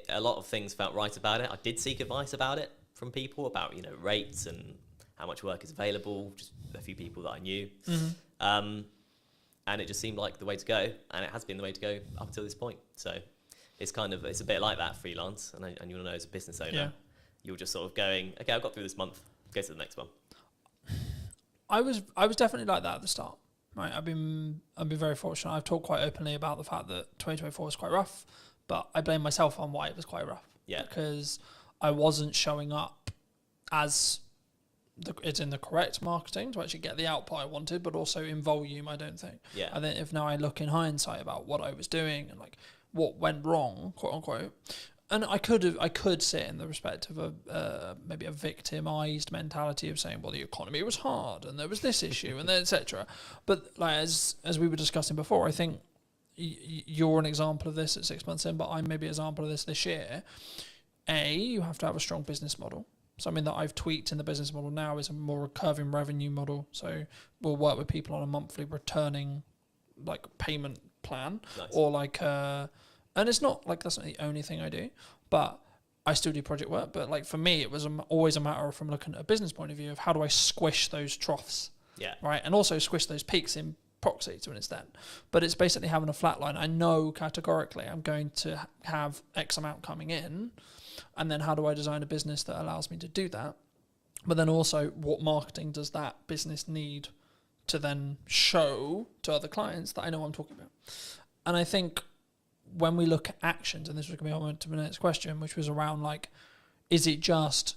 a lot of things felt right about it. I did seek advice about it from people about, you know, rates and how much work is available, just a few people that I knew. And it just seemed like the way to go, and it has been the way to go up until this point. So it's a bit like that freelance, and you'll know as a business owner, you're just sort of going, okay, I've got through this month, go to the next one. I was definitely like that at the start. Right, I've been very fortunate. I've talked quite openly about the fact that 2024 was quite rough, but I blame myself on why it was quite rough. Yeah, because I wasn't showing up as it's in the correct marketing to actually get the output I wanted, but also in volume, I don't think. Yeah. I think if now I look in hindsight about what I was doing and like what went wrong, quote unquote, and I could sit in the respect of maybe a victimized mentality of saying, well, the economy was hard and there was this issue and then etc. But like as we were discussing before, I think you're an example of this at 6 months in, but I'm maybe an example of this year. You have to have a strong business model. Something that I've tweaked in the business model now is a more recurring revenue model. So we'll work with people on a monthly returning like payment plan. Nice. Or like, and it's not like that's not the only thing I do, but I still do project work. But like for me, it was always a matter of, from looking at a business point of view, of how do I squish those troughs, right? And also squish those peaks in proxy to an extent. But it's basically having a flat line. I know categorically I'm going to have X amount coming in. And then how do I design a business that allows me to do that? But then also, what marketing does that business need to then show to other clients that I know I'm talking about? And I think when we look at actions, and this was going to be on to the next question, which was around like, is it just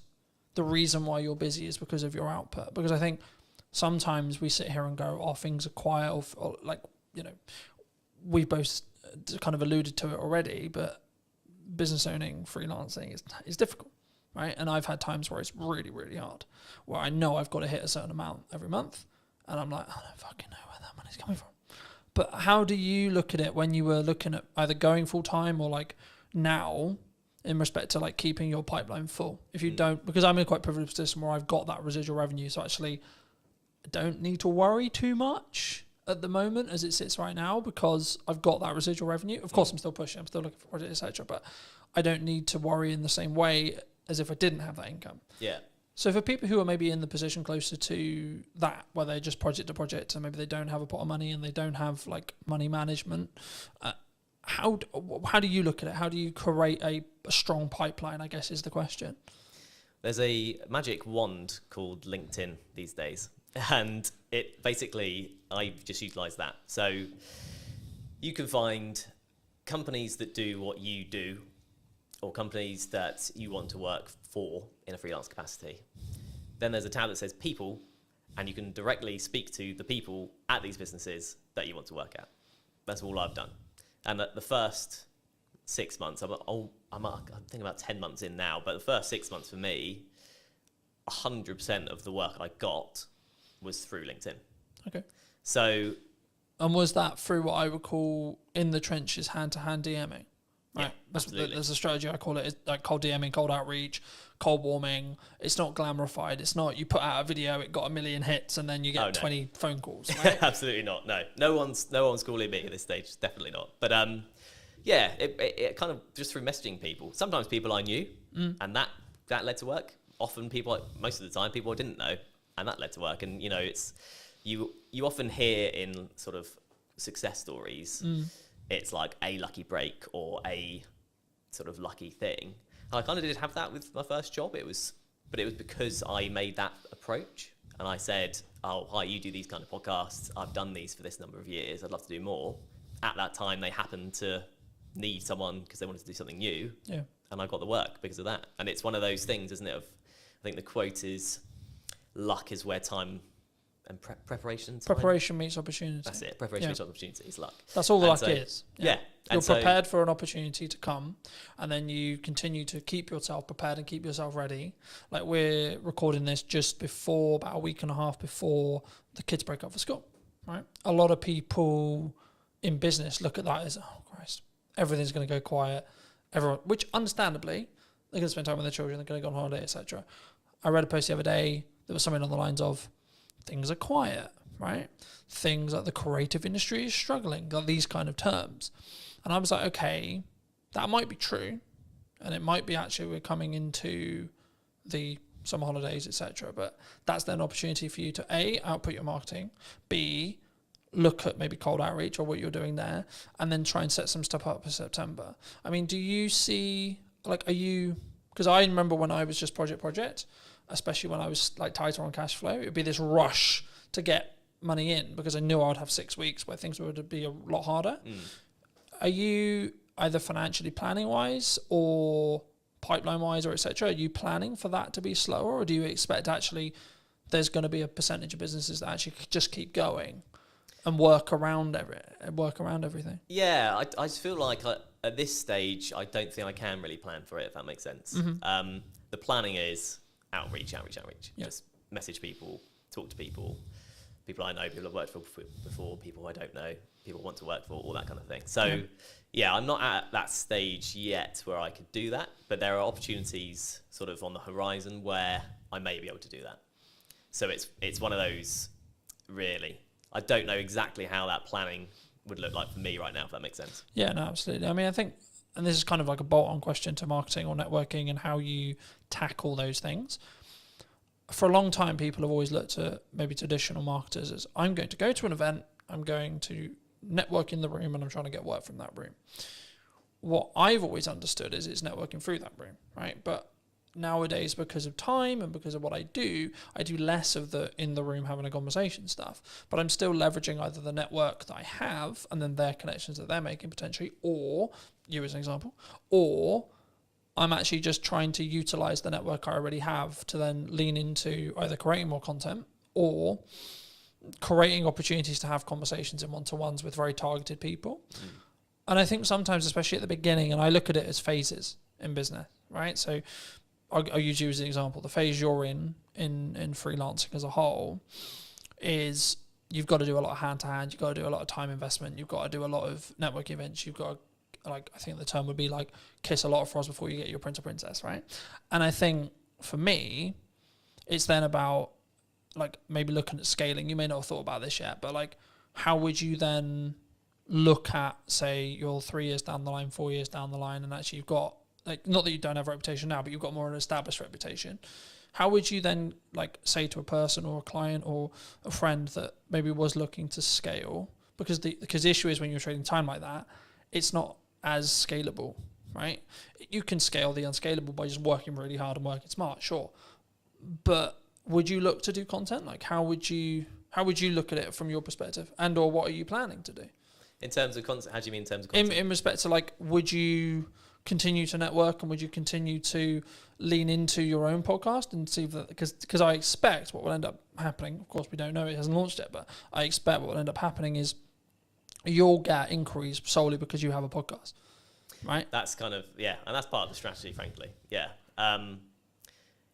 the reason why you're busy is because of your output? Because I think sometimes we sit here and go, oh, things are quiet, or like, you know, we both kind of alluded to it already, but business owning, freelancing is difficult, right? And I've had times where it's really, really hard, where I know I've got to hit a certain amount every month, and I'm like, I don't fucking know where that money's coming from, But how do you look at it when you were looking at either going full time or like now in respect to like keeping your pipeline full? If you don't, because I'm in a quite privileged position where I've got that residual revenue, so actually I don't need to worry too much at the moment as it sits right now because I've got that residual revenue. Of course, I'm still pushing, I'm still looking for projects, etc. But I don't need to worry in the same way as if I didn't have that income. Yeah. So for people who are maybe in the position closer to that, where they're just project to project and maybe they don't have a pot of money and they don't have like money management, how do you look at it? How do you create a strong pipeline, I guess is the question. There's a magic wand called LinkedIn these days. And it basically, I've just utilised that. So you can find companies that do what you do or companies that you want to work for in a freelance capacity. Then there's a tab that says people, and you can directly speak to the people at these businesses that you want to work at. That's all I've done. And at the first 6 months, I'm thinking about 10 months in now, but the first 6 months for me, 100% of the work I got was through LinkedIn. Okay. So, and was that through what I would call in the trenches hand-to-hand DMing? Right. Yeah, absolutely. There's a strategy I call it. It's like cold DMing, cold outreach, cold warming. It's not glamorified. It's not you put out a video, it got 1 million hits, and then you get 20 phone calls. Right? Absolutely not. No one's calling me at this stage. Definitely not. But yeah, it kind of just through messaging people. Sometimes people I knew, and that led to work. Often most of the time, people I didn't know, and that led to work. And it's you often hear in sort of success stories. It's like a lucky break or a sort of lucky thing. And I kind of did have that with my first job. But it was because I made that approach and I said, oh, hi, you do these kind of podcasts. I've done these for this number of years. I'd love to do more. At that time, they happened to need someone because they wanted to do something new. Yeah. And I got the work because of that. And it's one of those things, isn't it? I think the quote is, luck is where time and preparation meets opportunity. That's it. Preparation meets opportunity is luck. That's all the luck is. Yeah. You're prepared for an opportunity to come, and then you continue to keep yourself prepared and keep yourself ready. Like we're recording this just before, about a week and a half before the kids break up for school, right? A lot of people in business look at that as, oh Christ, everything's going to go quiet. Which understandably, they're going to spend time with their children, they're going to go on holiday, etc. I read a post the other day, there was something on the lines of, things are quiet, right? Things like the creative industry is struggling, like these kind of terms. And I was like, okay, that might be true. And it might be actually we're coming into the summer holidays, etc. But that's then an opportunity for you to A, output your marketing, B, look at maybe cold outreach or what you're doing there, and then try and set some stuff up for September. I mean, do you see, like, because I remember when I was just project, especially when I was like tighter on cash flow, it would be this rush to get money in because I knew I would have 6 weeks where things would be a lot harder. Are you either financially planning wise or pipeline wise or etc.? Are you planning for that to be slower, or do you expect actually there's going to be a percentage of businesses that actually just keep going and work around everything? Yeah, I just feel like at this stage, I don't think I can really plan for it, if that makes sense. The planning is outreach. Yeah. Just message people, talk to people I know, people I've worked for before, people I don't know, people I want to work for, all that kind of thing. So yeah, I'm not at that stage yet where I could do that, but there are opportunities sort of on the horizon where I may be able to do that. So it's one of those, really. I don't know exactly how that planning would look like for me right now, if that makes sense. Yeah, no, absolutely. I mean, I think, and this is kind of like a bolt-on question to marketing or networking and how you tackle those things. For a long time, people have always looked at maybe traditional marketers as, I'm going to go to an event, I'm going to network in the room, and I'm trying to get work from that room. What I've always understood is it's networking through that room, right? But nowadays, because of time and because of what I do less of the in the room having a conversation stuff, but I'm still leveraging either the network that I have and then their connections that they're making potentially, or you as an example, or I'm actually just trying to utilize the network I already have to then lean into either creating more content or creating opportunities to have conversations in one-to-ones with very targeted people. And I think sometimes, especially at the beginning, and I look at it as phases in business, right? So I'll use you as an example. The phase you're in freelancing as a whole is you've got to do a lot of hand-to-hand, you've got to do a lot of time investment, you've got to do a lot of network events, you've got to, like, I think the term would be like kiss a lot of frogs before you get your prince or princess, right? And I think for me, it's then about like maybe looking at scaling. You may not have thought about this yet, but like how would you then look at, say, you're 3 years down the line, 4 years down the line, and actually you've got, like, not that you don't have a reputation now, but you've got more of an established reputation. How would you then like say to a person or a client or a friend that maybe was looking to scale, because the issue is when you're trading time like that, it's not as scalable, right? You can scale the unscalable by just working really hard and working smart, sure. But would you look to do content? Like how would you look at it from your perspective, and or what are you planning to do? In terms of content, how do you mean in terms of content? In respect to like, would you continue to network and would you continue to lean into your own podcast and see that, because I expect what will end up happening, of course we don't know, it hasn't launched yet, but I expect what will end up happening is you'll get inquiries solely because you have a podcast, right? That's kind of, yeah, and that's part of the strategy, frankly. Yeah.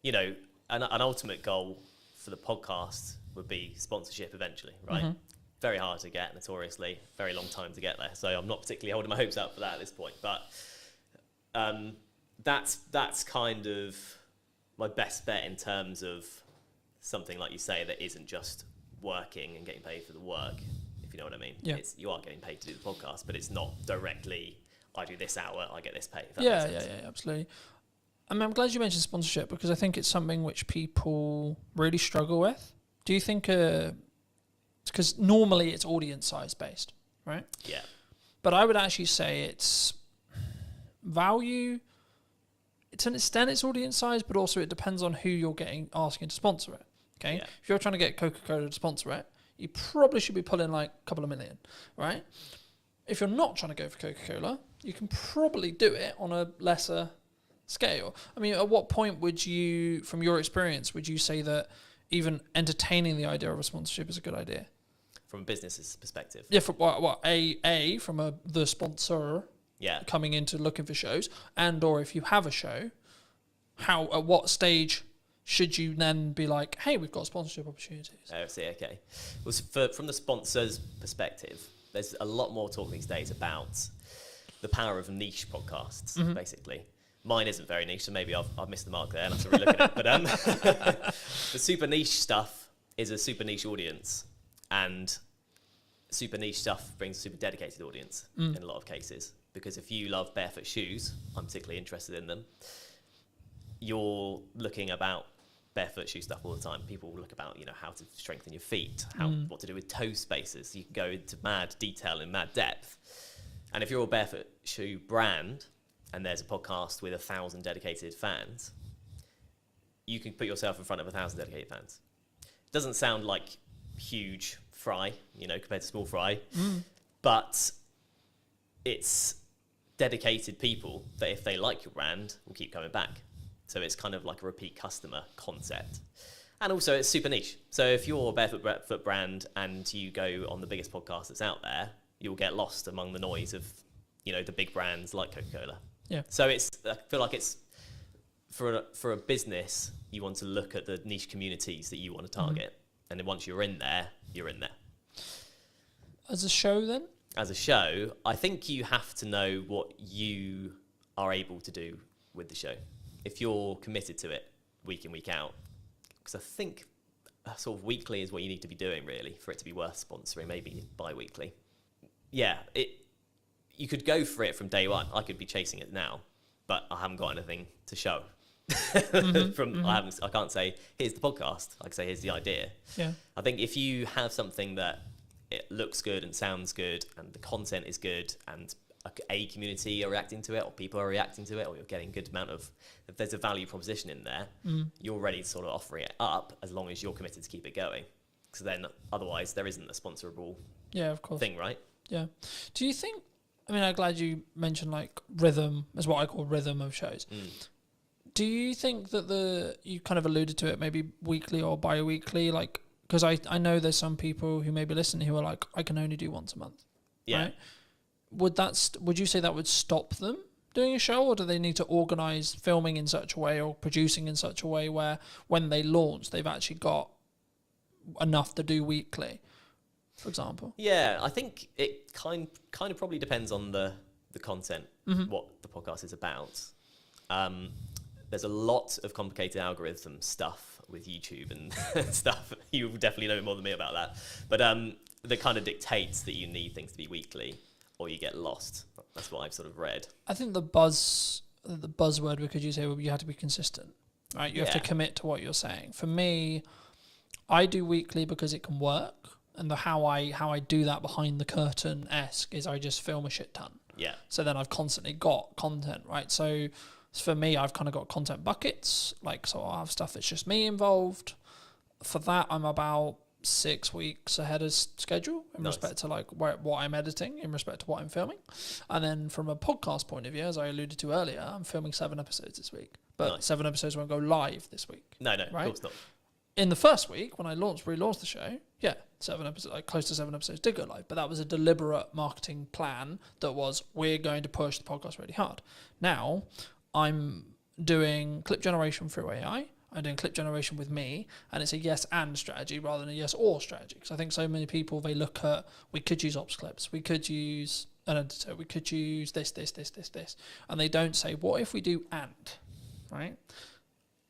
You know, an ultimate goal for the podcast would be sponsorship eventually, right? Mm-hmm. Very hard to get, notoriously, very long time to get there. So I'm not particularly holding my hopes up for that at this point, but that's kind of my best bet in terms of something like you say that isn't just working and getting paid for the work, if you know what I mean. Yeah. You are getting paid to do the podcast, but it's not directly, I do this hour, I get this pay. Yeah, absolutely. I mean, I'm glad you mentioned sponsorship because I think it's something which people really struggle with. Do you think, because normally it's audience size based, right? Yeah. But I would actually say it's value. To an extent, it's audience size, but also it depends on who you're asking to sponsor it. Okay, Yeah. If you're trying to get Coca-Cola to sponsor it, you probably should be pulling like a couple of million, right? If you're not trying to go for Coca-Cola, you can probably do it on a lesser scale. I mean, at what point would you, from your experience, would you say that even entertaining the idea of a sponsorship is a good idea? From a business's perspective. Yeah, from from the sponsor Yeah. coming into looking for shows, and or if you have a show, at what stage should you then be like, hey, we've got sponsorship opportunities? Oh, I see, okay. Well, from the sponsor's perspective, there's a lot more talk these days about the power of niche podcasts, basically. Mine isn't very niche, so maybe I've missed the mark there and I have to relook at it. But the super niche stuff is a super niche audience, and super niche stuff brings a super dedicated audience in a lot of cases. Because if you love barefoot shoes, I'm particularly interested in them, you're looking about barefoot shoe stuff all the time. People look about, how to strengthen your feet, what to do with toe spaces. You can go into mad detail and mad depth. And if you're a barefoot shoe brand and there's a podcast with 1,000 dedicated fans, you can put yourself in front of 1,000 dedicated fans. It doesn't sound like huge fry, compared to small fry, but it's dedicated people that if they like your brand will keep coming back. So it's kind of like a repeat customer concept. And also it's super niche. So if you're a barefoot brand and you go on the biggest podcast that's out there, you'll get lost among the noise of, the big brands like Coca-Cola. Yeah. So I feel like it's for a business, you want to look at the niche communities that you want to target. And then once you're in there, you're in there. As a show then? As a show, I think you have to know what you are able to do with the show. If you're committed to it week in, week out, because I think sort of weekly is what you need to be doing really for it to be worth sponsoring, maybe bi-weekly. Yeah, you could go for it from day one. I could be chasing it now, but I haven't got anything to show. I can't say, here's the podcast. I can say, here's the idea. Yeah. I think if you have something that it looks good and sounds good and the content is good and a community are reacting to it or people are reacting to it or you're getting a good amount of, if there's a value proposition in there, you're ready to sort of offer it up as long as you're committed to keep it going. Because then otherwise there isn't a sponsorable of course. thing, right? Yeah. Do you think, I'm glad you mentioned like rhythm, is what I call rhythm of shows. Do you think that you kind of alluded to it, maybe weekly or bi-weekly, like, because I know there's some people who may be listening who are like, I can only do once a month. Yeah. Right? Would you say that would stop them doing a show, or do they need to organise filming in such a way or producing in such a way where when they launch, they've actually got enough to do weekly? for example? Yeah, I think it kind of probably depends on the content, what the podcast is about. There's a lot of complicated algorithm stuff with YouTube and stuff. You definitely know more than me about that. But that kind of dictates that you need things to be weekly or you get lost. That's what I've sort of read. I think the buzzword we could use here would be you have to be consistent, right? You have to commit to what you're saying. For me, I do weekly because it can work. And how I do that behind the curtain-esque is I just film a shit ton. Yeah. So then I've constantly got content, right? So for me, I've kind of got content buckets. Like, so I'll have stuff that's just me involved. For that, I'm about 6 weeks ahead of schedule in respect to like what I'm editing, in respect to what I'm filming. And then from a podcast point of view, as I alluded to earlier, I'm filming 7 episodes this week. But 7 episodes won't go live this week. No, right? Of course not. In the first week, when I relaunched the show, 7 episodes, like close to 7 episodes did go live, but that was a deliberate marketing plan that was, we're going to push the podcast really hard. Now, I'm doing clip generation through AI. I'm doing clip generation with me, and it's a yes and strategy rather than a yes or strategy. Because I think so many people, they look at, we could use ops clips, we could use an editor, we could use this, and they don't say, what if we do and, right?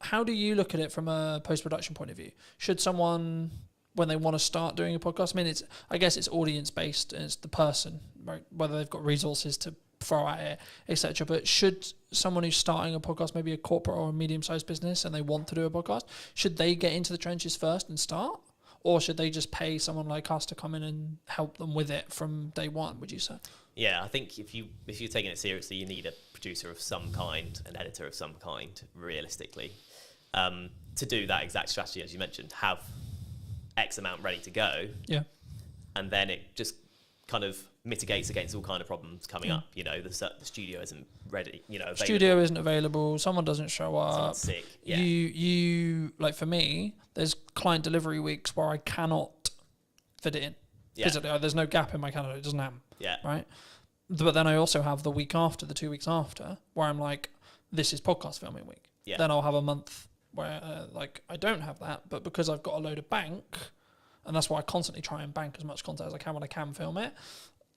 How do you look at it from a post-production point of view? Should someone, when they want to start doing a podcast, I guess it's audience-based, and it's the person, right? Whether they've got resources to throw at it, etc. But should someone who's starting a podcast, maybe a corporate or a medium-sized business, and they want to do a podcast, should they get into the trenches first and start? Or should they just pay someone like us to come in and help them with it from day one, would you say? Yeah, I think if you're taking it seriously, you need a producer of some kind, an editor of some kind, realistically. To do that exact strategy, as you mentioned, have X amount ready to go. Yeah. And then it just kind of mitigates against all kind of problems coming up. You know, the studio isn't ready, available. Studio isn't available, someone doesn't show up. Someone's sick. Yeah. You like, for me, there's client delivery weeks where I cannot fit it in. Physically, there's no gap in my calendar, it doesn't happen. Yeah. Right? But then I also have the week after, the 2 weeks after, where I'm like, this is podcast filming week. Yeah. Then I'll have a month where I don't have that, but because I've got a load of bank, and that's why I constantly try and bank as much content as I can when I can film it,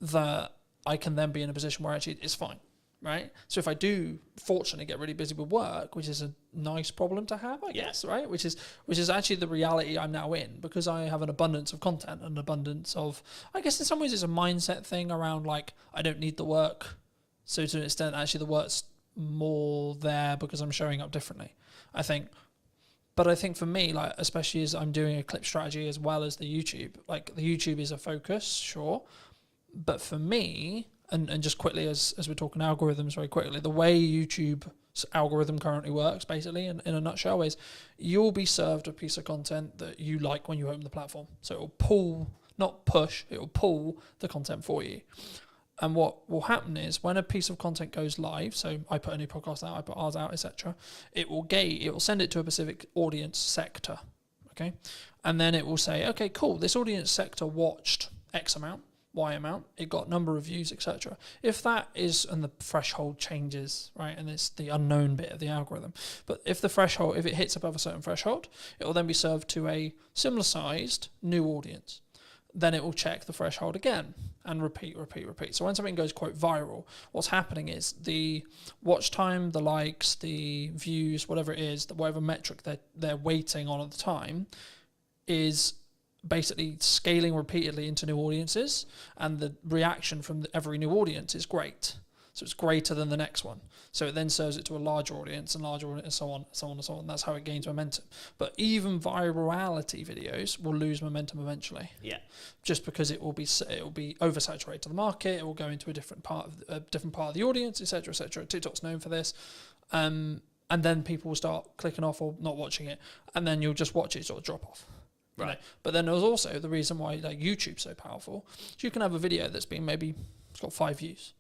that I can then be in a position where actually it's fine, right? So if I do fortunately get really busy with work, which is a nice problem to have, I guess, right? Which is actually the reality I'm now in, because I have an abundance of content, an abundance of, I guess in some ways it's a mindset thing around like, I don't need the work. So to an extent, actually the work's more there because I'm showing up differently, I think. But I think for me, like, especially as I'm doing a clip strategy as well as the YouTube, like the YouTube is a focus, sure. But for me, and just quickly as we're talking algorithms very quickly, the way YouTube's algorithm currently works, basically, in a nutshell, is you'll be served a piece of content that you like when you open the platform. So it'll pull, not push, it'll pull the content for you. And what will happen is when a piece of content goes live, so I put a new podcast out, I put ours out, etc., it will send it to a specific audience sector, okay? And then it will say, okay, cool, this audience sector watched X amount, Y amount, it got number of views, etc. If that is, and the threshold changes, right, and it's the unknown bit of the algorithm, but if it hits above a certain threshold, it will then be served to a similar sized new audience. Then it will check the threshold again and repeat. So when something goes quote viral, what's happening is the watch time, the likes, the views, whatever it is, whatever metric they're waiting on at the time, is basically scaling repeatedly into new audiences, and the reaction from every new audience is great. So it's greater than the next one. So it then serves it to a larger audience and so on. That's how it gains momentum. But even virality videos will lose momentum eventually. Yeah. Just because it will be oversaturated to the market. It will go into a different part of the audience, etc., etc. TikTok's known for this. And then people will start clicking off or not watching it, and then you'll just watch it sort of drop off. Right. You know? But then there's also the reason why like YouTube's so powerful. So you can have a video that's been it's got 5 views.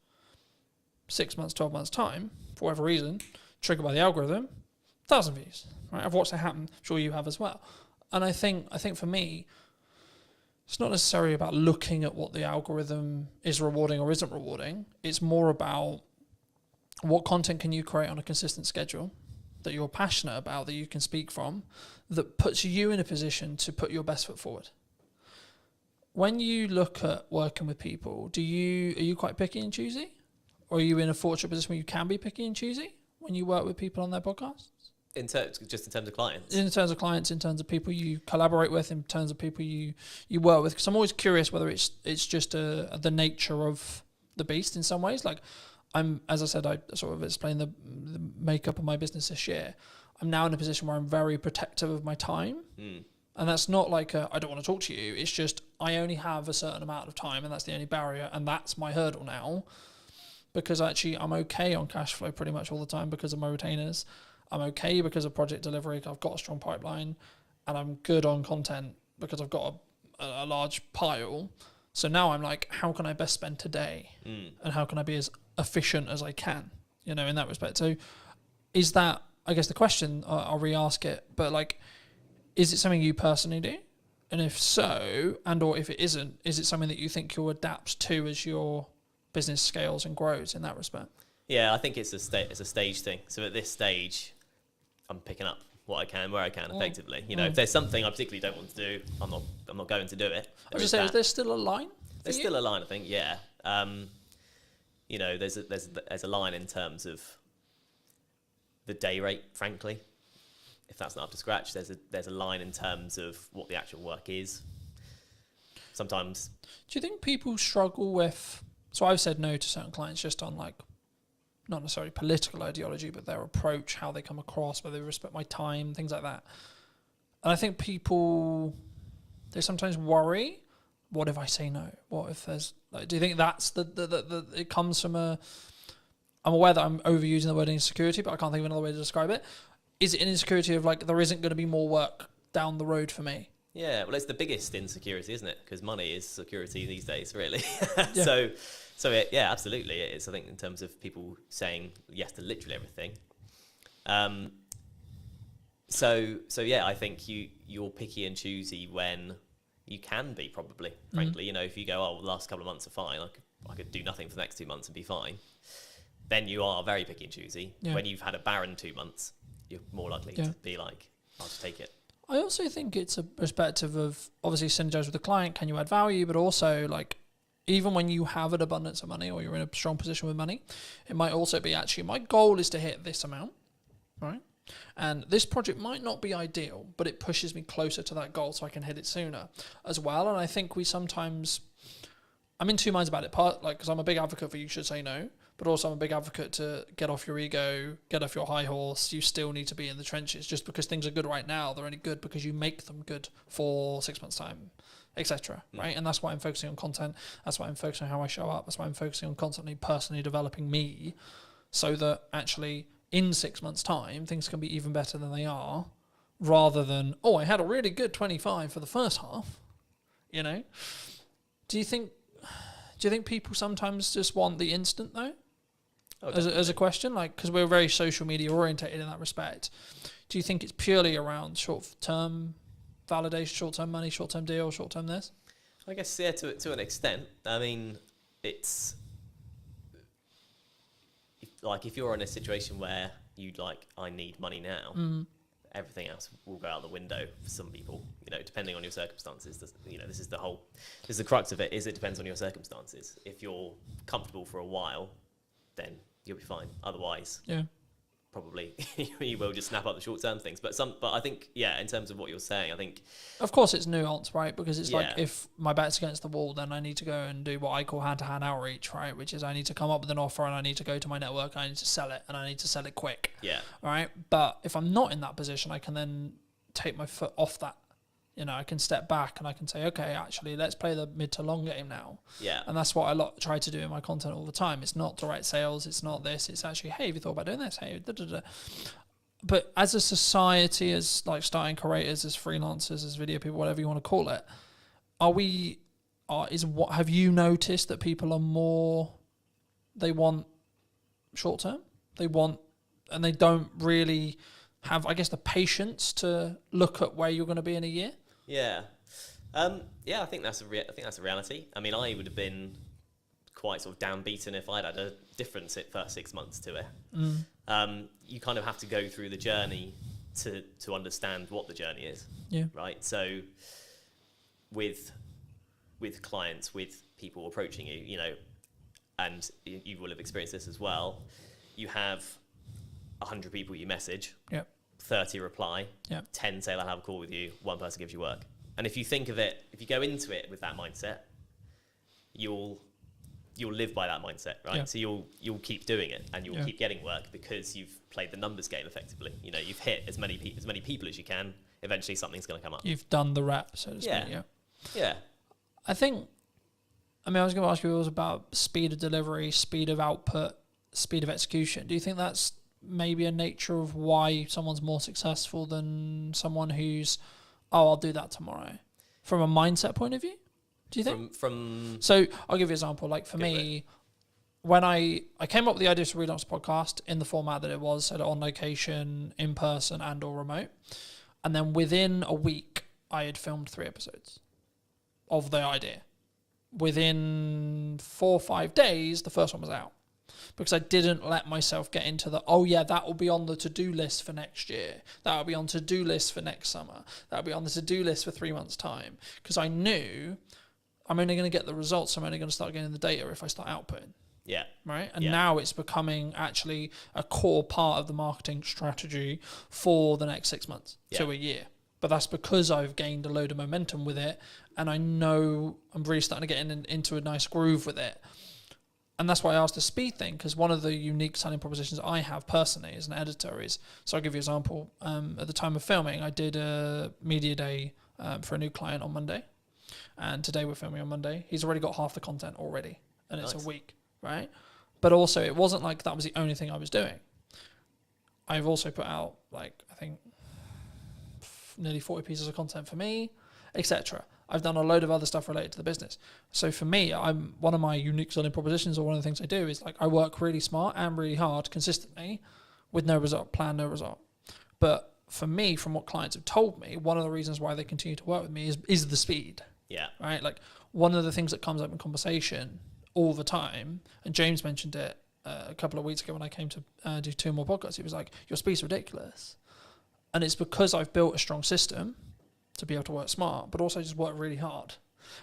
6 months, 12 months time, for whatever reason, triggered by the algorithm, 1,000 views. Right? I've watched that happen. I'm sure you have as well. And I think for me, it's not necessarily about looking at what the algorithm is rewarding or isn't rewarding. It's more about what content can you create on a consistent schedule that you're passionate about, that you can speak from, that puts you in a position to put your best foot forward. when you look at working with people, are you quite picky and choosy? Or are you in a fortunate position where you can be picky and choosy when you work with people on their podcasts? Just in terms of clients. In terms of clients, in terms of people you collaborate with, in terms of people you work with. Because I'm always curious whether it's just the nature of the beast in some ways. Like as I said, I sort of explained the makeup of my business this year. I'm now in a position where I'm very protective of my time. And that's not like I don't want to talk to you. It's just I only have a certain amount of time, and that's the only barrier, and that's my hurdle now. Because actually I'm okay on cash flow pretty much all the time because of my retainers. I'm okay because of project delivery. I've got a strong pipeline, and I'm good on content because I've got a large pile. So now I'm like, how can I best spend today? And how can I be as efficient as I can, in that respect? So is that, I guess the question, I'll re-ask it, but like, is it something you personally do? And if so, and or if it isn't, is it something that you think you'll adapt to as your business scales and grows in that respect? Yeah, I think it's a stage thing. So at this stage, I'm picking up what I can, where I can, effectively. If there's something I particularly don't want to do, I'm not going to do it. Is there still a line? There's still a line, I think. Yeah. There's a line in terms of the day rate, frankly. If that's not up to scratch, there's a line in terms of what the actual work is. Sometimes. Do you think people struggle with? So I've said no to certain clients just on like, not necessarily political ideology, but their approach, how they come across, whether they respect my time, things like that. And I think people, they sometimes worry, what if I say no? What if there's, like, do you think that's it comes from I'm aware that I'm overusing the word insecurity, but I can't think of another way to describe it. Is it an insecurity of like, there isn't going to be more work down the road for me? Yeah, well, it's the biggest insecurity, isn't it? Because money is security these days, really. Yeah. Yeah, absolutely it is. I think in terms of people saying yes to literally everything. Yeah, I think you're picky and choosy when you can be, probably, frankly. If you go, the last couple of months are fine, I could do nothing for the next 2 months and be fine, then you are very picky and choosy. Yeah. When you've had a barren 2 months, you're more likely to be like, I'll just take it. I also think it's a perspective of obviously synergize with the client. Can you add value? But also, like, even when you have an abundance of money or you're in a strong position with money, it might also be actually my goal is to hit this amount, right? And this project might not be ideal, but it pushes me closer to that goal so I can hit it sooner as well. And I think I'm in two minds about it. Part, like, because I'm a big advocate for you should say no, but also I'm a big advocate to get off your ego, get off your high horse. You still need to be in the trenches. Just because things are good right now, they're only good because you make them good for 6 months' time, etc. Right? And that's why I'm focusing on content. That's why I'm focusing on how I show up. That's why I'm focusing on constantly personally developing me, so that actually in 6 months' time things can be even better than they are, rather than I had a really good 25 for the first half. Do you think people sometimes just want the instant though? As a question, like, because we're very social media orientated in that respect. Do you think it's purely around short-term validation, short-term money, short-term deal, short-term this? I guess, yeah, to an extent. I mean, it's if you're in a situation where I need money now, everything else will go out the window for some people, depending on your circumstances. This is the crux of it, is it depends on your circumstances. If you're comfortable for a while, then you'll be fine. Otherwise, probably you will just snap up the short-term things. But I think, in terms of what you're saying, I think, of course, it's nuanced, right? Because it's like, if my back's against the wall, then I need to go and do what I call hand-to-hand outreach, right? Which is I need to come up with an offer and I need to go to my network and I need to sell it and I need to sell it quick. Yeah. Right. But if I'm not in that position, I can then take my foot off that. I can step back and I can say, okay, actually, let's play the mid to long game now. Yeah. And that's what I try to do in my content all the time. It's not direct sales. It's not this. It's actually, hey, have you thought about doing this? Hey, da, da, da. But as a society, as like starting creators, as freelancers, as video people, whatever you want to call it, have you noticed that people are more, they want short term? And they don't really have, I guess, the patience to look at where you're going to be in a year? Yeah. I think that's a reality. I mean, I would have been quite sort of downbeaten if I'd had a different first 6 months to it. You kind of have to go through the journey to understand what the journey is. Yeah. Right. So with with clients, with people approaching you, you know, and you will have experienced this as well. You have 100 people you message, Yep. 30 reply, Yep. 10 say they'll have a call with you, 1 person gives you work. And if you think of it, if you go into it with that mindset, you'll live by that mindset, right? Yeah. So you'll keep doing it, and you'll Yeah. keep getting work because you've played the numbers game effectively. You know, you've hit as many people as you can. Eventually, something's going to come up. You've done the rap, so to speak. Yeah. Yeah. Yeah, I think, I mean, I was going to ask you, it was about speed of delivery, speed of output, speed of execution. Do you think that's maybe a nature of why someone's more successful than someone who's, oh, I'll do that tomorrow? From a mindset point of view, do you think? from So I'll give you an example. Like for Go for me, when I came up with the idea to relaunch the podcast in the format that it was, so on location, in person, and or remote, and then within a week, I had filmed 3 episodes of the idea. Within 4 or 5 days, the first one was out because I didn't let myself get into the, oh yeah, that will be on the to-do list for next year. That will be on to-do list for next summer. That will be on the to-do list for 3 months' time. Because I knew I'm only going to get the results. I'm only going to start getting the data if I start outputting. yeah, Right. And Yeah. now it's becoming actually a core part of the marketing strategy for the next 6 months to Yeah. a year. But that's because I've gained a load of momentum with it. And I know I'm really starting to get into a nice groove with it. And that's why I asked the speed thing, because one of the unique selling propositions I have personally as an editor is, so I'll give you an example. At the time of filming, I did a media day for a new client on Monday. And today we're filming on Monday. He's already got half the content already. And it's Nice. a week, right? But also, it wasn't like that was the only thing I was doing. I've also put out, like, I think, nearly 40 pieces of content for me, etc. I've done a load of other stuff related to the business. So for me, I'm one of my unique selling propositions, or one of the things I do is like I work really smart and really hard consistently with no result, plan no result. But for me, from what clients have told me, one of the reasons why they continue to work with me is the speed, yeah, right? Like one of the things that comes up in conversation all the time, and James mentioned it a couple of weeks ago when I came to do 2 more podcasts. He was like, your speed's ridiculous. And it's because I've built a strong system to be able to work smart, but also just work really hard.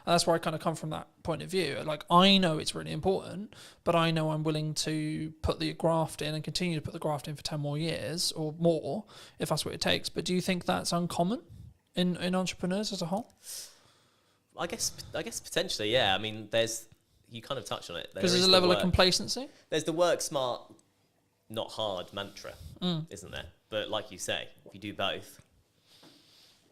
And that's where I kind of come from that point of view. Like, I know it's really important, but I know I'm willing to put the graft in and continue to put the graft in for 10 more years or more, if that's what it takes. But do you think that's uncommon in entrepreneurs as a whole? I guess potentially, yeah. I mean, you kind of touched on it. Because there's a level of complacency. There's the work smart, not hard mantra, Mm. isn't there? But like you say, if you do both,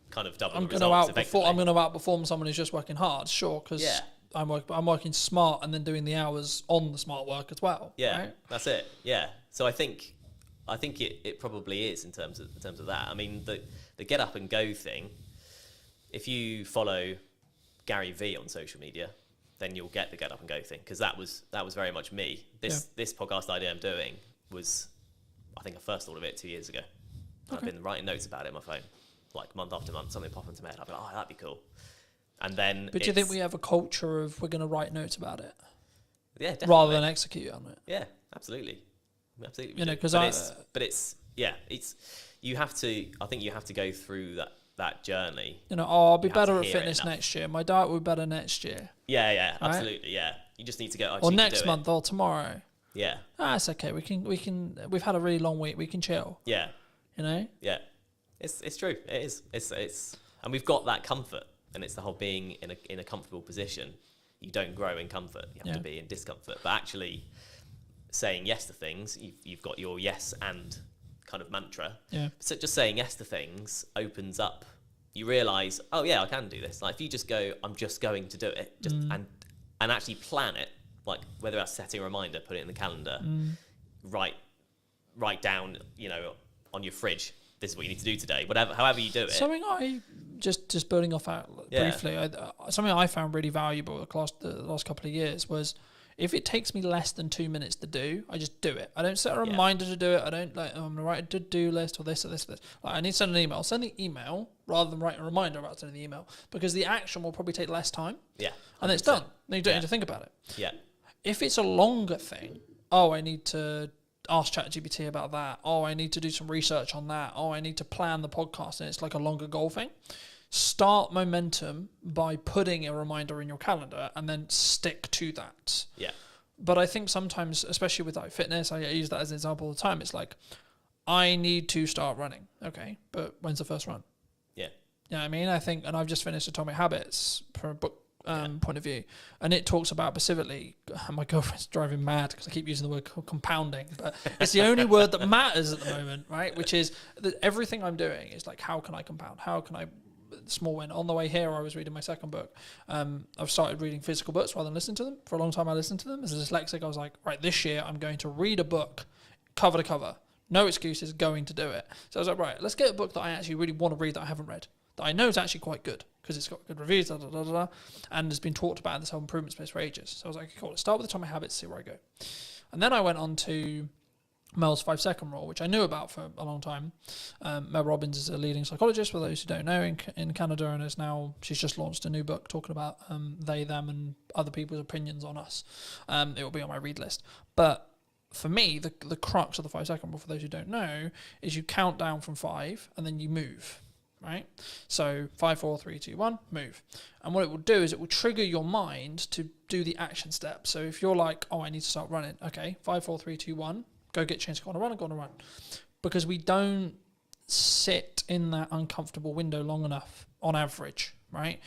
kind of double I'm the going results to effectively. outperform someone who's just working hard, sure, because Yeah. I'm working smart and then doing the hours on the smart work as well. Yeah, right? that's it. Yeah. So I think it probably is in terms of that. I mean, the get up and go thing. If you follow Gary V on social media, then you'll get the get up and go thing, because that was very much me. This podcast idea I'm doing was, I think I first thought of it 2 years ago. I've been writing notes about it on my phone, like month after month, something pop into my head. I'd be like, oh, that'd be cool. And then, But do you think we have a culture of we're going to write notes about it yeah, definitely. rather than execute on it? Yeah, absolutely. Absolutely. You know, do. 'cause you have to, I think you have to go through that journey. You know, oh, I'll be You have better to at hear it fitness enough. next year. My diet will be better next year. Yeah, Right? absolutely. Yeah. You just need to go, Or next month or tomorrow. Yeah. It's okay. We've had a really long week. We can chill. Yeah. You know? Yeah. It's true. It is. It's and we've got that comfort, and it's the whole being in a comfortable position. You don't grow in comfort. You have to be in discomfort. But actually saying yes to things, you've got your yes and kind of mantra. Yeah. So just saying yes to things opens up. You realise, oh yeah, I can do this. Like if you just go, I'm just going to do it, and actually plan it. Like whether that's setting a reminder, put it in the calendar, write down, on your fridge, this is what you need to do today. Whatever, however you do it. Something I just building off that briefly. Something I found really valuable the last couple of years was, if it takes me less than 2 minutes to do, I just do it. I don't set a reminder to do it. I don't I'm going to write a to-do list or this or this or this. Like, I need to send an email. Send the email rather than write a reminder about sending the email, because the action will probably take less time. Yeah. And then it's done. Then you don't need to think about it. Yeah. If it's a longer thing, I need to ask ChatGPT about that. I need to do some research on that. I need to plan the podcast, and it's like a longer goal thing. start momentum by putting a reminder in your calendar and then stick to that. Yeah. But I think sometimes, especially with like fitness, I use that as an example all the time. It's like, I need to start running. Okay, but when's the first run? Yeah. You know what I mean? I think, and I've just finished Atomic Habits from a book point of view, and it talks about specifically, my girlfriend's driving mad because I keep using the word compounding, but it's the only word that matters at the moment, right? Which is that everything I'm doing is like, how can I compound? How can I, small win? On the way here, I was reading my second book. I've started reading physical books rather than listening to them. For a long time, I listened to them. As a dyslexic, I was like, right, this year I'm going to read a book cover to cover. No excuses, going to do it. So I was like, right, let's get a book that I actually really want to read that I haven't read, that I know is actually quite good because it's got good reviews, and has been talked about in this whole improvement space for ages. So I was like, cool, let's start with Atomic Habits, see where I go. And then I went on to Mel's 5-second rule, which I knew about for a long time. Mel Robbins is a leading psychologist, for those who don't know, in Canada, and she's just launched a new book talking about they, them, and other people's opinions on us. It will be on my read list. But for me, the crux of the 5-second rule, for those who don't know, is you count down from 5 and then you move, right? So 5, 4, 3, 2, 1, move. And what it will do is it will trigger your mind to do the action step. So if you're like, oh, I need to start running, okay, 5, 4, 3, 2, 1, go get changed, go on a run. Because we don't sit in that uncomfortable window long enough on average, right?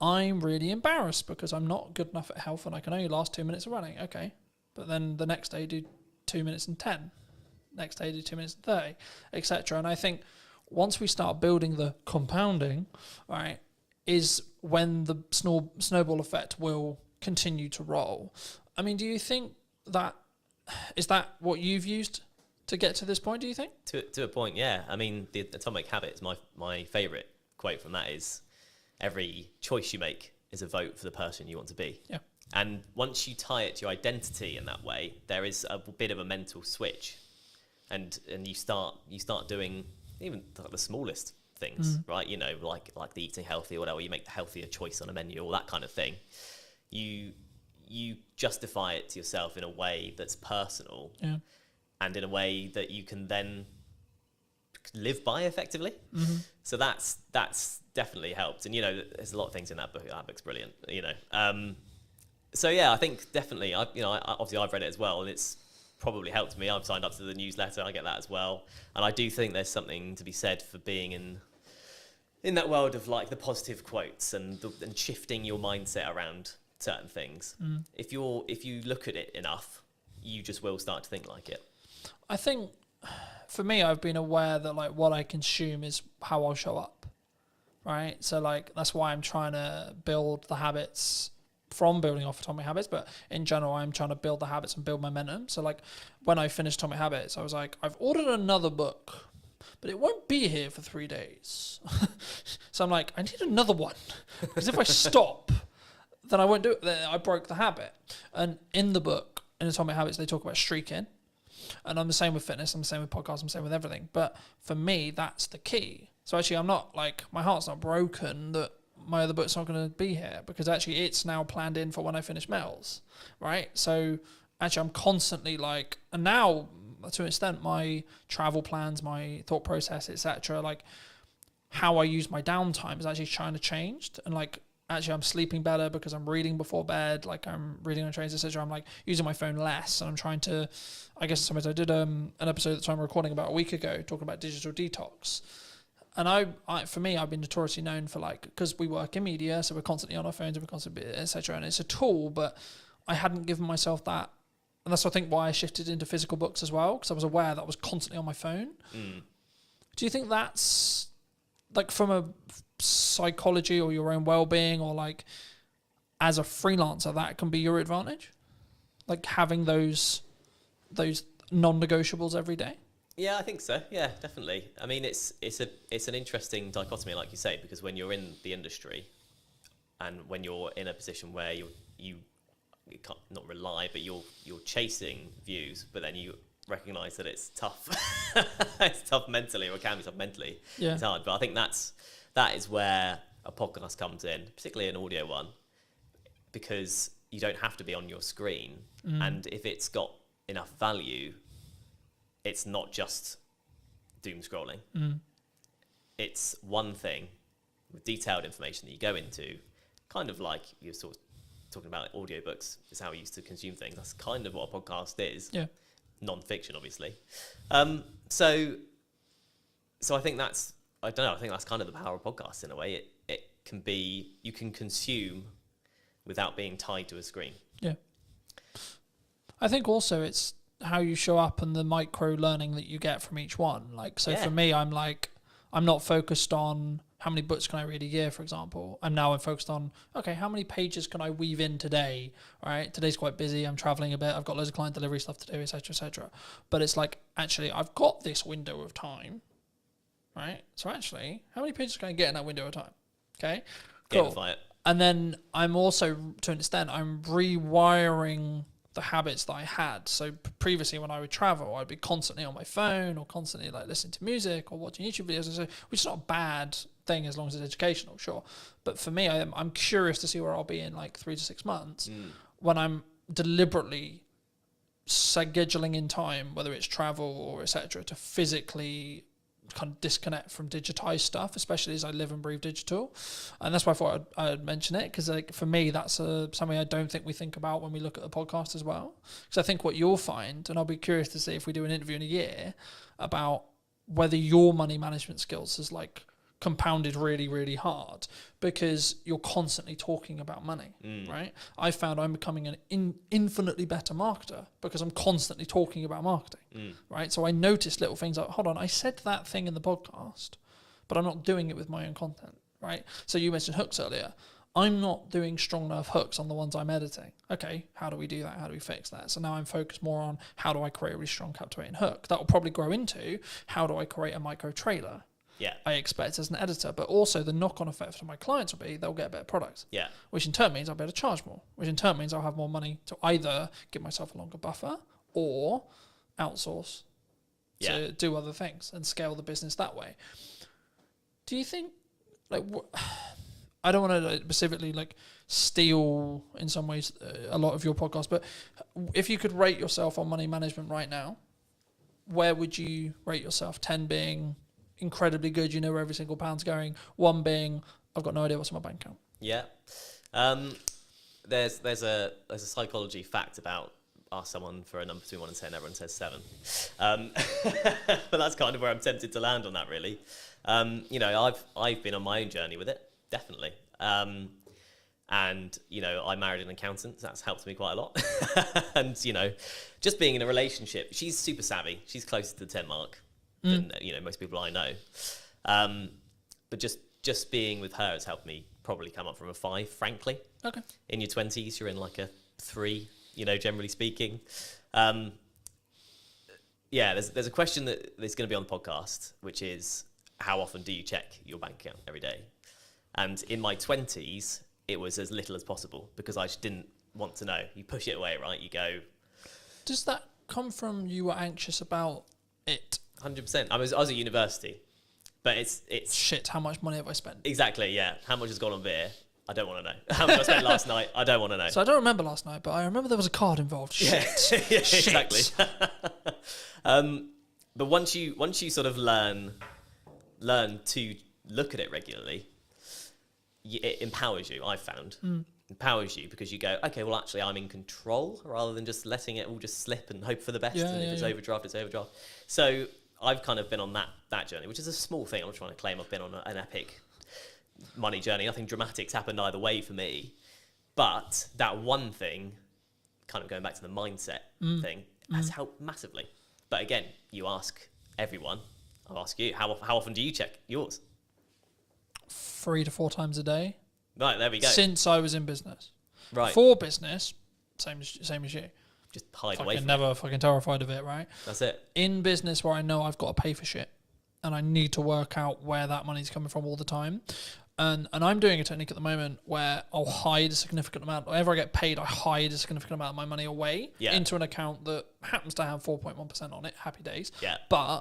I'm really embarrassed because I'm not good enough at health and I can only last 2 minutes of running, okay. But then the next day do 2 minutes and 10. Next day do 2 minutes and 30, etc. And I think once we start building the compounding, right, is when the snowball effect will continue to roll. I mean, do you think is that what you've used to get to this point, do you think? To a point, yeah. I mean, the Atomic Habits, my favourite quote from that is, every choice you make is a vote for the person you want to be. Yeah. And once you tie it to your identity in that way, there is a bit of a mental switch, and you start doing even the smallest things, right? You know, like the eating healthy or whatever. You make the healthier choice on a menu or that kind of thing. You justify it to yourself in a way that's personal, and in a way that you can then live by effectively. So that's definitely helped. And you know, there's a lot of things in that book. That book's brilliant. You know. So yeah, I think definitely. Obviously I've read it as well, and it's probably helped me. I've signed up to the newsletter. I get that as well, and I do think there's something to be said for being in that world of like the positive quotes and shifting your mindset around certain things. If you look at it enough, you just will start to think like it. I think for me, I've been aware that like what I consume is how I'll show up, right? So like that's why I'm trying to build the habits from building off Atomic Habits, but in general, I'm trying to build the habits and build momentum. So like when I finished Atomic Habits, I was like, I've ordered another book, but it won't be here for 3 days. So I'm like, I need another one, because if I stop, then I won't do it. Then I broke the habit. And in the book, in Atomic Habits, they talk about streaking. And I'm the same with fitness, I'm the same with podcasts, I'm the same with everything. But for me, that's the key. So actually, I'm not like, my heart's not broken that my other book's not going to be here, because actually it's now planned in for when I finish Mel's, right? So actually I'm constantly like, and now to an extent, my travel plans, my thought process, etc., like how I use my downtime is actually trying to change. And like, actually I'm sleeping better because I'm reading before bed, like I'm reading on trains, etc. I'm like using my phone less, and I'm trying to, I guess sometimes I did an episode that I'm recording about a week ago talking about digital detox. And I for me, I've been notoriously known for like, because we work in media, so we're constantly on our phones and we're constantly, etc. And it's a tool, but I hadn't given myself that. And that's, I think, why I shifted into physical books as well, because I was aware that I was constantly on my phone. Do you think that's like from a psychology or your own well-being, or like as a freelancer, that can be your advantage? Like having those non-negotiables every day? Yeah, I think so. Yeah, definitely. I mean, it's an interesting dichotomy, like you say, because when you're in the industry and when you're in a position where you can't not rely, but you're chasing views, but then you recognise that it's tough. It's tough mentally, or it can be tough mentally. Yeah. It's hard, but I think that is where a podcast comes in, particularly an audio one, because you don't have to be on your screen, and if it's got enough value, it's not just doom scrolling. It's one thing with detailed information that you go into, kind of like you're sort of talking about audiobooks is how we used to consume things. That's kind of what a podcast is. Yeah. Non-fiction, obviously. So I think that's, I don't know, I think that's kind of the power of podcasts in a way. It can be, you can consume without being tied to a screen. Yeah. I think also it's how you show up and the micro learning that you get from each one. Like, so for me, I'm not focused on how many books can I read a year, for example. I'm focused on, okay, how many pages can I weave in today? All right, today's quite busy. I'm traveling a bit. I've got loads of client delivery stuff to do, et cetera, et cetera. But it's like, actually, I've got this window of time, right? So actually, how many pages can I get in that window of time? Okay, cool. Gamify it. And then I'm also, to an extent, I'm rewiring the habits that I had. So previously when I would travel, I'd be constantly on my phone or constantly like listening to music or watching YouTube videos, which is not a bad thing as long as it's educational, sure. But for me, I'm curious to see where I'll be in like 3 to 6 months when I'm deliberately scheduling in time, whether it's travel or etc., to physically kind of disconnect from digitized stuff, especially as I live and breathe digital. And that's why I thought I'd mention it, because like for me, that's something I don't think we think about when we look at the podcast as well. Because I think what you'll find, and I'll be curious to see if we do an interview in a year about whether your money management skills is like compounded really, really hard because you're constantly talking about money, right? I found I'm becoming an infinitely better marketer because I'm constantly talking about marketing, right? So I noticed little things like, hold on, I said that thing in the podcast, but I'm not doing it with my own content, right? So you mentioned hooks earlier. I'm not doing strong enough hooks on the ones I'm editing. Okay, how do we do that? How do we fix that? So now I'm focused more on how do I create a really strong captivating hook? That will probably grow into how do I create a micro trailer? Yeah. I expect as an editor, but also the knock-on effect for my clients will be they'll get a better product. Yeah. Which in turn means I'll be able to charge more, which in turn means I'll have more money to either give myself a longer buffer or outsource to do other things and scale the business that way. Do you think, like, I don't want to specifically like steal in some ways a lot of your podcast, but if you could rate yourself on money management right now, where would you rate yourself? 10 being incredibly good, you know where every single pound's going. 1 being, I've got no idea what's in my bank account. Yeah. There's a psychology fact about ask someone for a number between 1 and 10, everyone says 7. But that's kind of where I'm tempted to land on that, really. You know, I've been on my own journey with it, definitely. And, you know, I married an accountant, so that's helped me quite a lot. And, you know, just being in a relationship, she's super savvy. She's closer to the 10 mark than, you know, most people I know. But just being with her has helped me probably come up from a 5, frankly. Okay. In your 20s, you're in like a 3, you know, generally speaking. Yeah, there's a question that is going to be on the podcast, which is how often do you check your bank account every day? And in my 20s, it was as little as possible because I just didn't want to know. You push it away, right? You go. Does that come from you were anxious about it? 100%. I was at university, but it's Shit, how much money have I spent? exactly, yeah. How much has gone on beer? I don't want to know. How much I spent last night? I don't want to know. So I don't remember last night, but I remember there was a card involved. Shit. Yeah, Shit. exactly. But once you sort of learn to look at it regularly, it empowers you. I've found empowers you because you go, okay, well actually I'm in control rather than just letting it all just slip and hope for the best. And if it's overdraft, it's overdraft. So I've kind of been on that journey, which is a small thing. I'm not trying to claim I've been on an epic money journey. Nothing dramatic's happened either way for me, but that one thing, kind of going back to the mindset thing, has helped massively. But again, you ask everyone. I'll ask you, how often do you check yours? 3 to 4 times a day. Right, there we go. Since I was in business. Right. For business, same as you. Just hide away Fucking from never fucking terrified of it, right? That's it. In business where I know I've got to pay for shit and I need to work out where that money's coming from all the time. And I'm doing a technique at the moment where I'll hide a significant amount. Whenever I get paid, I hide a significant amount of my money away into an account that happens to have 4.1% on it. Happy days. Yeah. But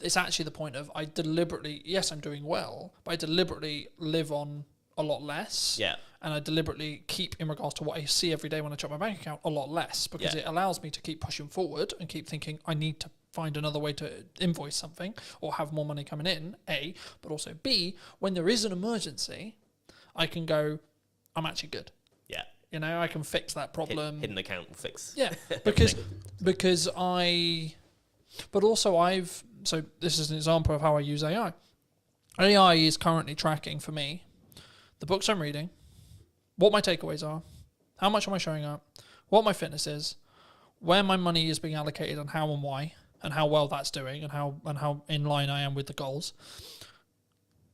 it's actually the point of I deliberately, yes, I'm doing well, but I deliberately live on a lot less. Yeah. And I deliberately keep, in regards to what I see every day when I check my bank account, a lot less because it allows me to keep pushing forward and keep thinking I need to find another way to invoice something or have more money coming in, A, but also B, when there is an emergency, I can go, I'm actually good. Yeah. You know, I can fix that problem. Hidden account will fix. Yeah, because but also so this is an example of how I use AI. AI is currently tracking for me the books I'm reading, what my takeaways are, how much am I showing up, what my fitness is, where my money is being allocated and how and why, and how well that's doing and how in line I am with the goals.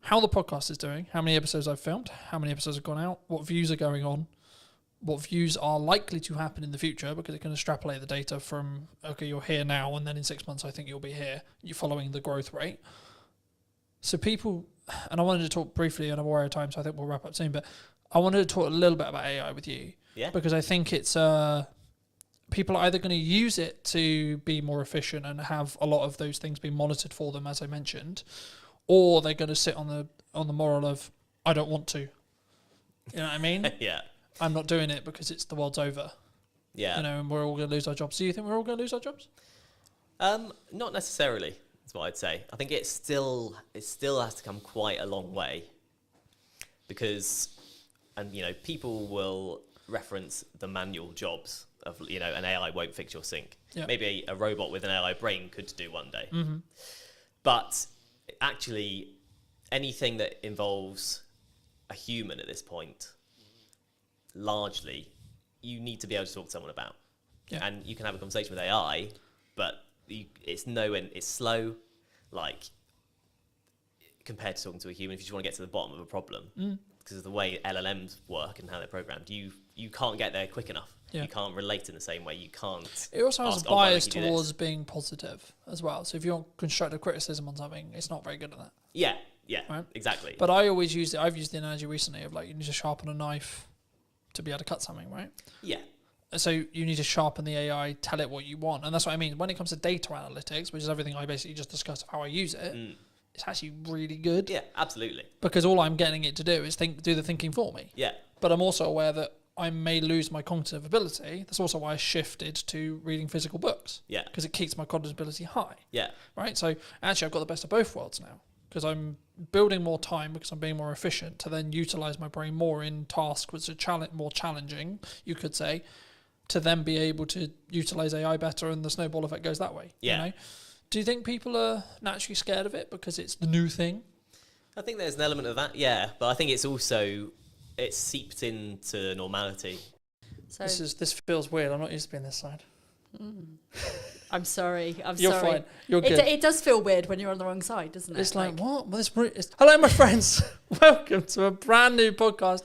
How the podcast is doing, how many episodes I've filmed, how many episodes have gone out, what views are going on, what views are likely to happen in the future, because it can extrapolate the data from, okay, you're here now, and then in 6 months I think you'll be here. You're following the growth rate. So people, and I wanted to talk briefly, and I'm aware of time, so I think we'll wrap up soon, but I wanted to talk a little bit about AI with you. Yeah. Because I think it's, people are either going to use it to be more efficient and have a lot of those things being monitored for them, as I mentioned, or they're going to sit on the moral of, I don't want to. You know what I mean? Yeah. I'm not doing it because it's the world's over. Yeah. You know, and we're all going to lose our jobs. Do you think we're all going to lose our jobs? Not necessarily, is what I'd say. I think it still has to come quite a long way, because, and you know, people will reference the manual jobs of, you know, an AI won't fix your sink. Yeah. Maybe a robot with an AI brain could do one day. Mm-hmm. But actually, anything that involves a human at this point, largely, you need to be able to talk to someone about. Yeah. And you can have a conversation with AI, but it's slow, like, compared to talking to a human. If you just want to get to the bottom of a problem, because of the way LLMs work and how they're programmed, you can't get there quick enough. Yeah. You can't relate in the same way. You can't. It also has ask, a "Oh, why don't bias you do this?" towards being positive as well. So if you want constructive criticism on something, it's not very good at that. Yeah, Right. exactly. But I always use it. I've used the analogy recently of like, you need to sharpen a knife to be able to cut something, right? Yeah, So you need to sharpen the AI, tell it what you want. And that's what I mean. When it comes to data analytics, which is everything I basically just discussed of how I use it, it's actually really good. yeah, absolutely. Because all I'm getting it to do is do the thinking for me. Yeah, But I'm also aware that I may lose my cognitive ability. That's also why I shifted to reading physical books. Yeah. Because it keeps my cognitive ability high. yeah, Right? So actually I've got the best of both worlds now. Because I'm building more time, because I'm being more efficient, to then utilize my brain more in tasks which are more challenging, you could say, to then be able to utilize AI better, and the snowball effect goes that way. Yeah. You know? Do you think people are naturally scared of it because it's the new thing? I think there's an element of that, yeah. But I think it's seeped into normality. So This feels weird. I'm not used to being this side. I'm sorry. You're sorry. fine. You're good. It does feel weird when you're on the wrong side, doesn't it? It's like, what? Well, hello, my friends. Welcome to a brand new podcast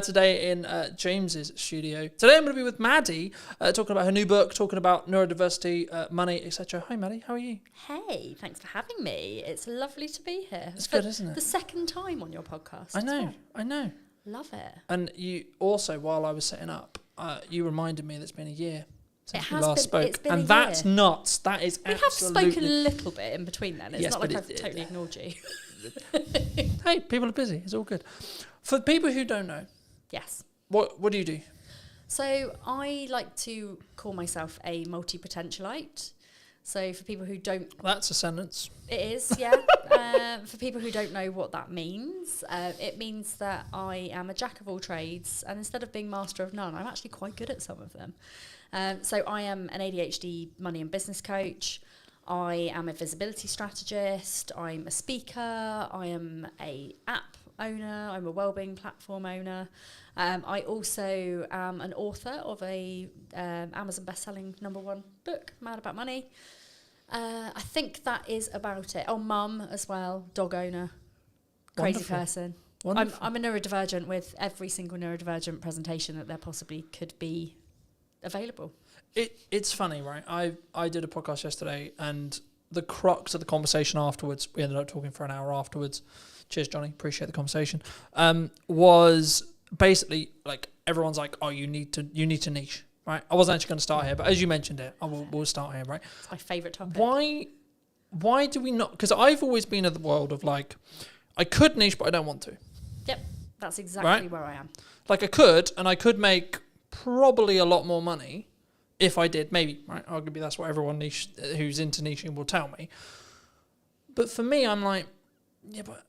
today in James's studio. Today I'm going to be with Maddie, talking about her new book, talking about neurodiversity, money, etc. Hi, Maddie. How are you? Hey, thanks for having me. It's lovely to be here. It's For good, isn't it? The second time on your podcast. I as know. well. I know. Love it. And you also, while I was setting up, you reminded me that it's been a year since we has last been- spoke. it's been And a that's year. nuts. That is We have absolutely... spoken a little bit in between then. It's Yes, not but like I've it- totally ignored you. Hey, people are busy. It's all good. For people who don't know, Yes. what do you do? So I like to call myself a multi-potentialite. So for people who don't, That's a sentence. it is, yeah. For people who don't know what that means, it means that I am a jack of all trades, and instead of being master of none, I'm actually quite good at some of them. So I am an ADHD money and business coach. I am a visibility strategist. I'm a speaker. I am a app owner. I'm a wellbeing platform owner. I also am an author of a Amazon best-selling #1 book, Mad About Money. I think that is about it. Oh, mum as well, dog owner, crazy Wonderful. person. Wonderful. I'm a neurodivergent with every single neurodivergent presentation that there possibly could be available. It's funny, right? I did a podcast yesterday, and the crux of the conversation afterwards, we ended up talking for an hour afterwards. Cheers, Johnny. Appreciate the conversation. Was basically like everyone's like, oh, you need to niche, right? I wasn't actually going to start here, but as you mentioned it, we'll start here, right? It's my favourite topic. Why do we not? Because I've always been in the world of like, I could niche, but I don't want to. Yep, that's exactly Right? where I am. Like I could make probably a lot more money If I did, maybe, right? Arguably, that's what everyone who's into niching will tell me. But for me, I'm like, yeah, but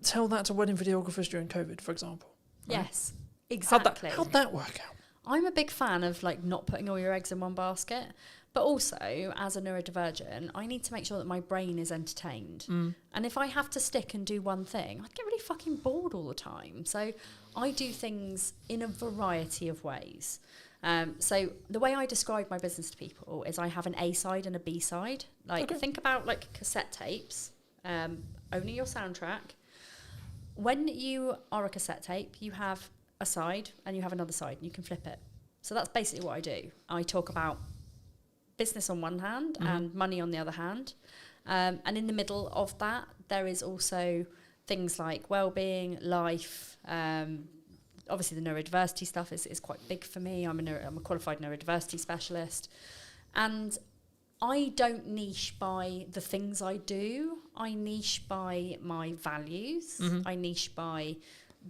tell that to wedding videographers during COVID, for example. Right? Yes, exactly. How'd that work out? I'm a big fan of like not putting all your eggs in one basket, but also as a neurodivergent, I need to make sure that my brain is entertained. And if I have to stick and do one thing, I'd get really fucking bored all the time. So I do things in a variety of ways. So the way I describe my business to people is I have an A side and a B side. Like think about like cassette tapes, only your soundtrack. When you are a cassette tape, you have a side and you have another side and you can flip it. So that's basically what I do. I talk about business on one hand and money on the other hand. And in the middle of that, there is also things like well-being, life. Obviously, the neurodiversity stuff is quite big for me. I'm a qualified neurodiversity specialist. And I don't niche by the things I do. I niche by my values. I niche by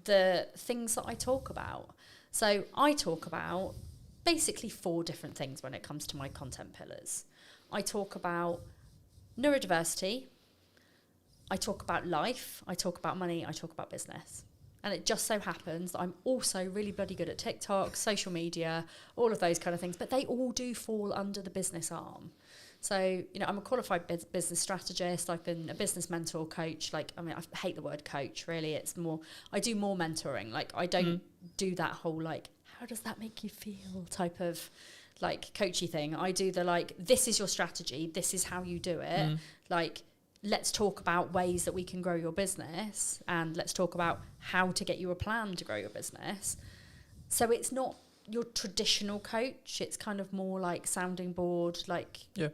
the things that I talk about. So I talk about basically 4 different things when it comes to my content pillars. I talk about neurodiversity, I talk about life, I talk about money, I talk about business. And it just so happens that I'm also really bloody good at TikTok, social media, all of those kind of things, but they all do fall under the business arm. So, I'm a qualified business strategist. I've been a business mentor coach. I hate the word coach, really. It's more, I do more mentoring. Like, I don't do that whole, how does that make you feel type of, coachy thing. I do the, this is your strategy. This is how you do it. Let's talk about ways that we can grow your business, and let's talk about how to get you a plan to grow your business. So it's not your traditional coach. It's kind of more like sounding board,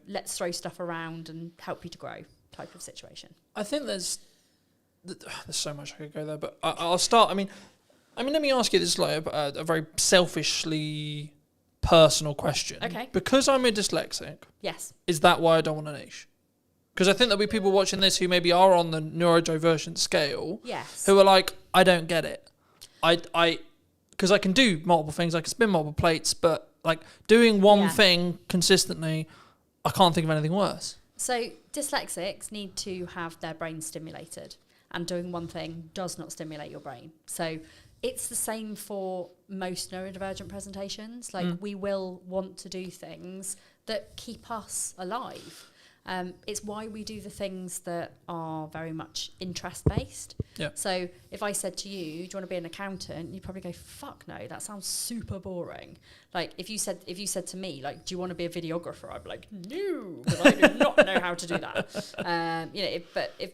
let's throw stuff around and help you to grow type of situation. I think there's so much I could go there, but I'll start. I mean, let me ask you this a very selfishly personal question. Okay. Because I'm a dyslexic. Yes. Is that why I don't want a niche? Because I think there'll be people watching this who maybe are on the neurodivergent scale. Yes. Who are like, I don't get it. Because I can do multiple things, I can spin multiple plates, but doing one thing consistently, I can't think of anything worse. So dyslexics need to have their brain stimulated, and doing one thing does not stimulate your brain. So it's the same for most neurodivergent presentations. We will want to do things that keep us alive. It's why we do the things that are very much interest-based. Yeah. So if I said to you, do you want to be an accountant? You'd probably go, fuck no, that sounds super boring. If you said to me, do you want to be a videographer? I'd be like, no, because I do not know how to do that. But if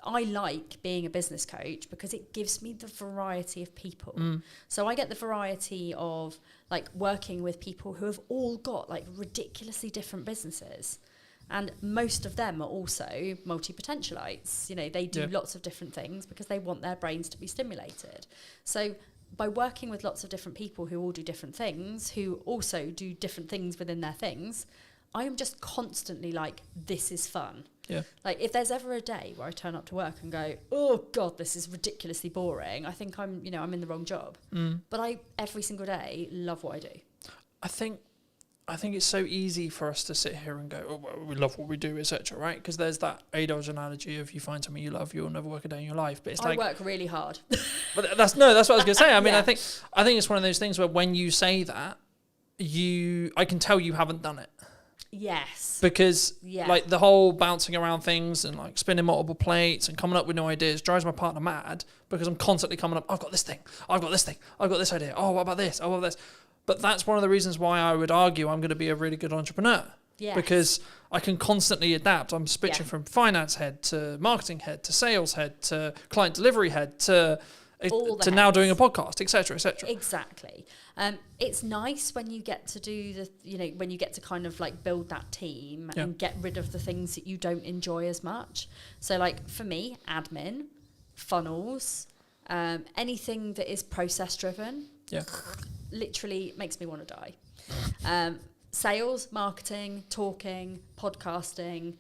I like being a business coach because it gives me the variety of people. So I get the variety of working with people who have all got ridiculously different businesses. And most of them are also multi-potentialites. They do lots of different things because they want their brains to be stimulated. So by working with lots of different people who all do different things, who also do different things within their things, I am just constantly this is fun. Yeah. If there's ever a day where I turn up to work and go, oh God, this is ridiculously boring, I think I'm in the wrong job. But I, every single day, love what I do. I think it's so easy for us to sit here and go, oh, well, we love what we do, etc., right? Because there's that A-Dodge analogy of you find something you love, you'll never work a day in your life. But it's I work really hard. But that's what I was going to say. I mean, I think it's one of those things where when you say that, I can tell you haven't done it. Yes. Because the whole bouncing around things and spinning multiple plates and coming up with new ideas drives my partner mad, because I'm constantly coming up, I've got this thing, I've got this thing, I've got this idea, oh, what about this, oh, what about this? But that's one of the reasons why I would argue I'm going to be a really good entrepreneur. Yes. Because I can constantly adapt. I'm switching from finance head to marketing head to sales head to client delivery head to now doing a podcast, etc., etc. Exactly. It's nice when you get to do when you get to kind of build that team and get rid of the things that you don't enjoy as much. So for me, admin, funnels, anything that is process driven. Yeah. Literally makes me want to die. Sales, marketing, talking, podcasting,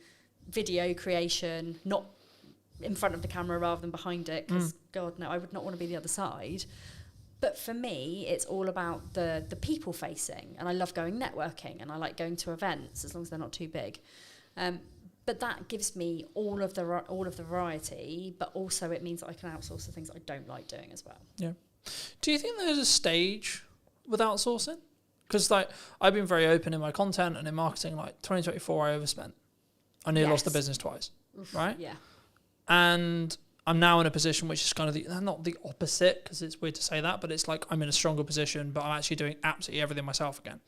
video creation, not in front of the camera rather than behind it, because God no, I would not want to be the other side. But for me, it's all about the people facing, and I love going networking, and I like going to events as long as they're not too big. But that gives me all of the variety, but also it means that I can outsource the things I don't like doing as well. Yeah. Do you think there's a stage with outsourcing? Because like I've been very open in my content and in marketing. Like 2024, I overspent. I nearly lost the business twice, right? Yeah. And I'm now in a position which is kind of not the opposite, because it's weird to say that, but it's like I'm in a stronger position, but I'm actually doing absolutely everything myself again.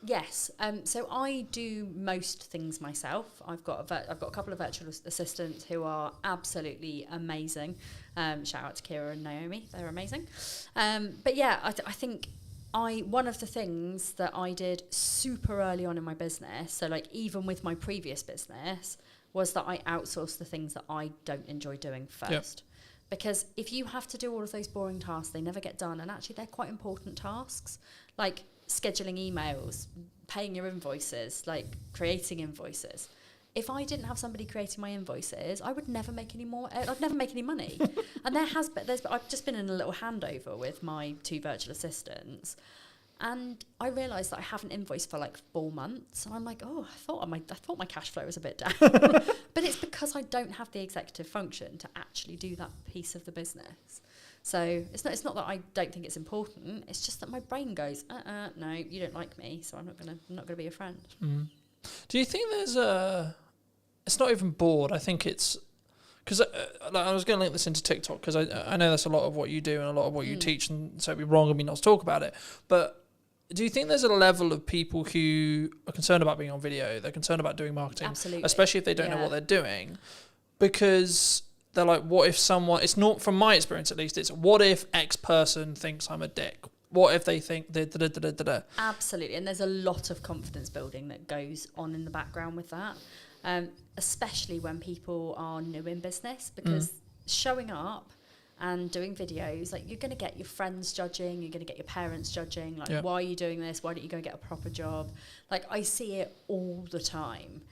Yes. So I do most things myself. I've got a couple of virtual assistants who are absolutely amazing. Shout out to Kira and Naomi. They're amazing. But yeah, I think one of the things that I did super early on in my business, so like even with my previous business, was that I outsourced the things that I don't enjoy doing first. Yep. Because if you have to do all of those boring tasks, they never get done. And actually, they're quite important tasks, like scheduling emails, paying your invoices, like creating invoices. If I didn't have somebody creating my invoices, I would never make any more. I'd never make any money. And I've just been in a little handover with my 2 virtual assistants, and I realised that I haven't invoiced for like 4 months, and I'm like, oh, I thought my cash flow was a bit down. But it's because I don't have the executive function to actually do that piece of the business. So it's not that I don't think it's important. It's just that my brain goes, no, you don't like me, so I'm not gonna be your friend. Mm. Do you think there's it's not even bored. I think it's because I was going to link this into TikTok, because I know that's a lot of what you do and a lot of what you teach, and so it'd be wrong of me not to talk about it. But do you think there's a level of people who are concerned about being on video? They're concerned about doing marketing, Absolutely. Especially if they don't know what they're doing, because they're like, what if someone? It's not, from my experience at least. It's what if X person thinks I'm a dick? What if they think da. Absolutely, and there's a lot of confidence building that goes on in the background with that, especially when people are new in business, because showing up and doing videos, like, you're going to get your friends judging, you're going to get your parents judging, like, why are you doing this? Why don't you go and get a proper job? Like, I see it all the time.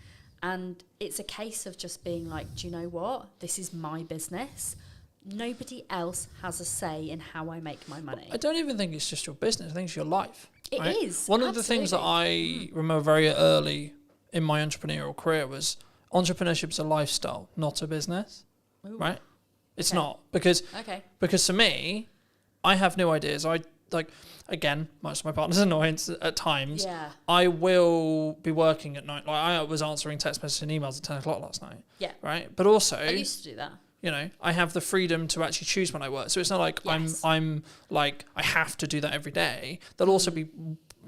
And it's a case of just being like, do you know what? This is my business. Nobody else has a say in how I make my money. I don't even think it's just your business. I think it's your life. It right? is. One of the things that I remember very early in my entrepreneurial career was entrepreneurship is a lifestyle, not a business. Ooh. Right? It's not, because for me, I have new ideas. I like, again, much to my partner's annoyance at times, I will be working at night. Like, I was answering text messages and emails at 10 o'clock last night. Yeah. Right? But also, I used to do that. You know, I have the freedom to actually choose when I work. So it's not like I'm like, I have to do that every day. There'll also be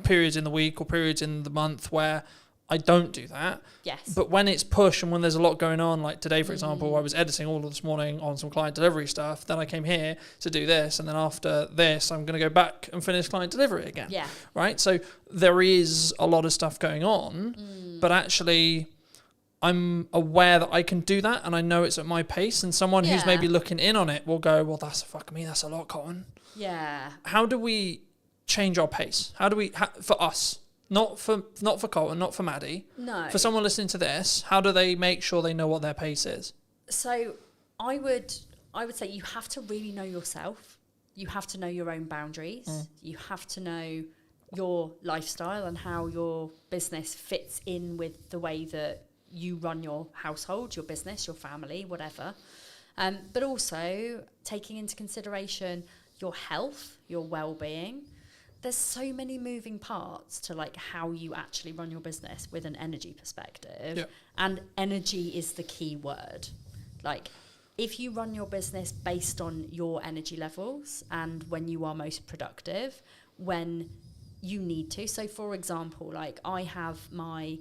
periods in the week or periods in the month where I don't do that. Yes. But when it's push and when there's a lot going on, like today, for example, I was editing all of this morning on some client delivery stuff. Then I came here to do this. And then after this, I'm going to go back and finish client delivery again. Yeah. Right? So there is a lot of stuff going on, but actually I'm aware that I can do that, and I know it's at my pace, and someone who's maybe looking in on it will go, well, that's that's a lot, Colin. Yeah. How do we change our pace? How do we, for us, not for Colin, not for Maddie, no, for someone listening to this, how do they make sure they know what their pace is? So I would say you have to really know yourself. You have to know your own boundaries. You have to know your lifestyle and how your business fits in with the way that you run your household, your business, your family, whatever. But also taking into consideration your health, your well-being. There's so many moving parts to like how you actually run your business with an energy perspective. Yep. And energy is the key word. Like, if you run your business based on your energy levels and when you are most productive, when you need to. So for example, like, I have my